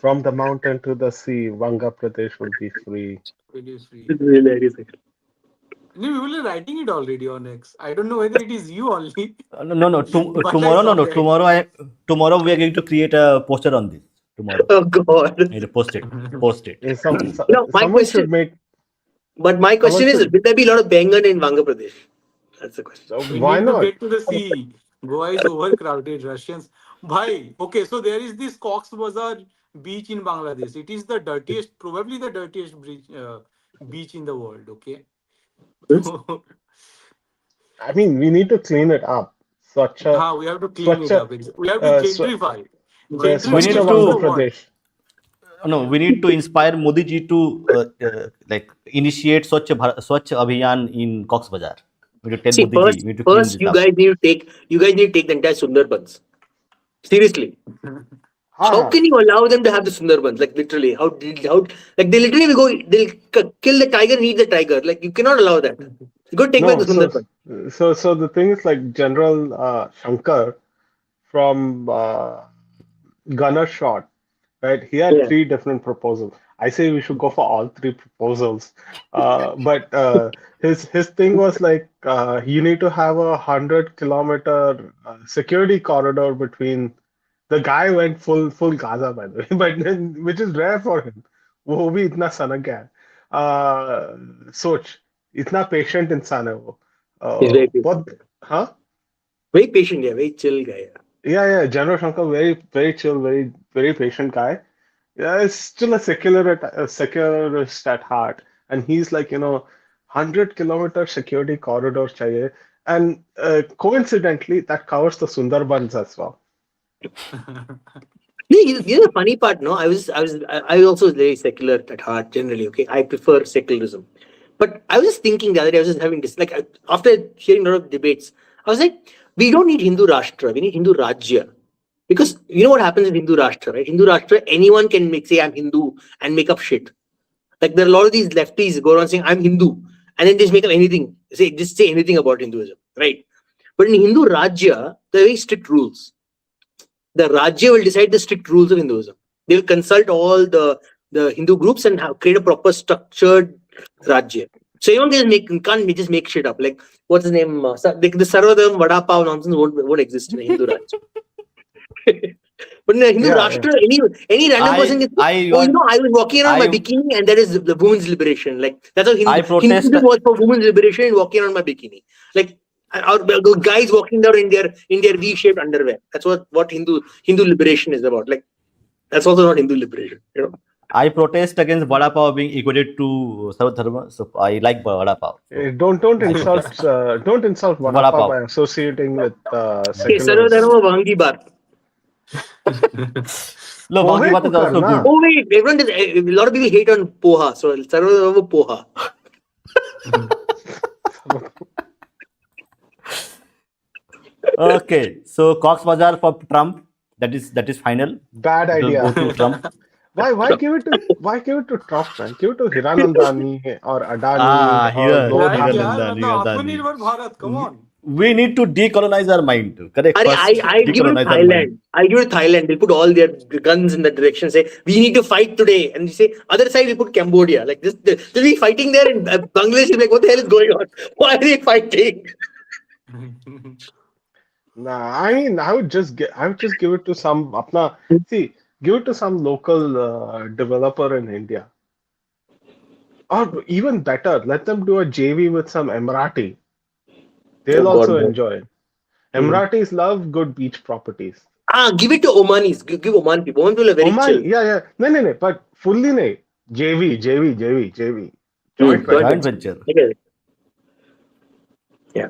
From the mountain to the sea, Vanga Pradesh will be free. It is free. It's hilarious. No, people are writing it already on X. I don't know whether it is you only. No. But I Tomorrow, saw that. Tomorrow we are going to create a poster on this. Tomorrow, Oh God. post it. Post it. No, my Someone question. should make. But my question is, should- will there be a lot of Bengal in Vanga Pradesh? That's the question. We Why need to not? get to the sea. Goa is overcrowded. Russians. Bhai, okay, so there is this Cox Bazar beach in Bangladesh. It is the dirtiest, probably the dirtiest beach in the world. Okay. I mean, we need to clean it up. Swacha, We have to clean it Swacha, up. We have to Swa- gentrify. We need Swacha Gentrification is Vanga the word. Pradesh. No, we need to inspire Modi ji to like initiate Swachh Abhiyan in Cox's Bazar. We need to tell See, Modi ji, we need to clean first this you up. guys need to take the entire Sundarbans. Seriously. How can you allow them to have the Sundarbans? Like literally, how like they literally will go, they'll kill the tiger and eat the tiger. Like you cannot allow that. You go take back the Sundarbans. So the thing is like General Shankar from Gunner Shot, right? He had Yeah. 3 different proposals. I say we should go for all 3 proposals. But his thing was like you need to have a 100-kilometer security corridor between. The guy went full Gaza, by the way, but then, which is rare for him. वो भी इतना सनक गया है. सोच इतना patient इंसान है वो. He's very बहुत patient. हाँ. Very patient, yeah, very chill guy. Yeah. General Shankar, very chill, very patient guy. Yeah, it's still a secularist at heart, and he's like 100-kilometer security corridor चाहिए, and coincidentally that covers the Sundarbans as well. Here's the funny part, no? I also was very secular at heart generally. Okay, I prefer secularism, but I was just thinking the other day. I was just having this like after hearing a lot of debates, I was like, we don't need Hindu Rashtra, we need Hindu Rajya, because you know what happens in Hindu Rashtra, right? Hindu Rashtra, anyone can say I'm Hindu and make up shit. Like there are a lot of these lefties go around saying I'm Hindu and then just make up anything, just say anything about Hinduism, right? But in Hindu Rajya, there are very strict rules. The Rajya will decide the strict rules of Hinduism. They will consult all the Hindu groups and create a proper structured Rajya. So you can't just make shit up. Like what's his name? The Sarvadam Vada Pav nonsense won't exist in a Hindu Rajya. But in a Hindu Rashtra, any random person can say, I was walking around my bikini and that is the women's liberation. Like that's how Hinduism was for women's liberation and walking around my bikini. Like guys walking down in their V-shaped underwear. That's what Hindu liberation is about. Like that's also not Hindu liberation. I protest against Vada Pav being equated to Sarva Dharma, so I like Vada Pav. So. Don't insult Vada Pav by associating with Sarva Dharma Bhangi Baat. No, Bhangi Baat is also good. Oh wait, a lot of people hate on poha, so Sarva Dharma poha. Okay, so Cox's Bazar for Trump, that is final. Bad It will idea. go to Trump. Why give it to Trump, man? Give it to Hiranandani or Adani or Here, Lord Right, Adani. यार मतलब Adani. आत्मनिर्भर Bharat, come on. We need to decolonize our mind. Correct. Arey, First, I give it to decolonize our Thailand. mind. I give it to Thailand. They'll put all their guns in that direction. Say we need to fight today, and you say other side we put Cambodia. Like this, they'll be fighting there in Bangladesh. Like what the hell is going on? Why are they fighting? Nah, I mean, I would just give it to some give it to some local developer in India. Or even better, let them do a JV with some Emirati. They'll Oh also God, no. enjoy it. Emiratis love good beach properties. Give it to Omanis. Give Oman people. Oman people are very chill. Yeah. No, but fully no. JV. Joint Joint venture. Joint venture. Okay. Yeah.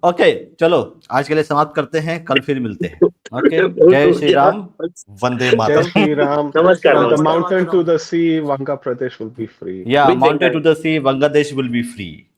Okay, चलो आज के लिए समाप्त करते हैं, कल फिर मिलते हैं. ओके, जय श्री राम, वंदे Jai Mataram. Shri Ram. Namaskar. From the Namaskar. mountain to the sea, Vanga Pradesh will be free. Yeah, With mountain Bengali. to the sea, Bangladesh will be free.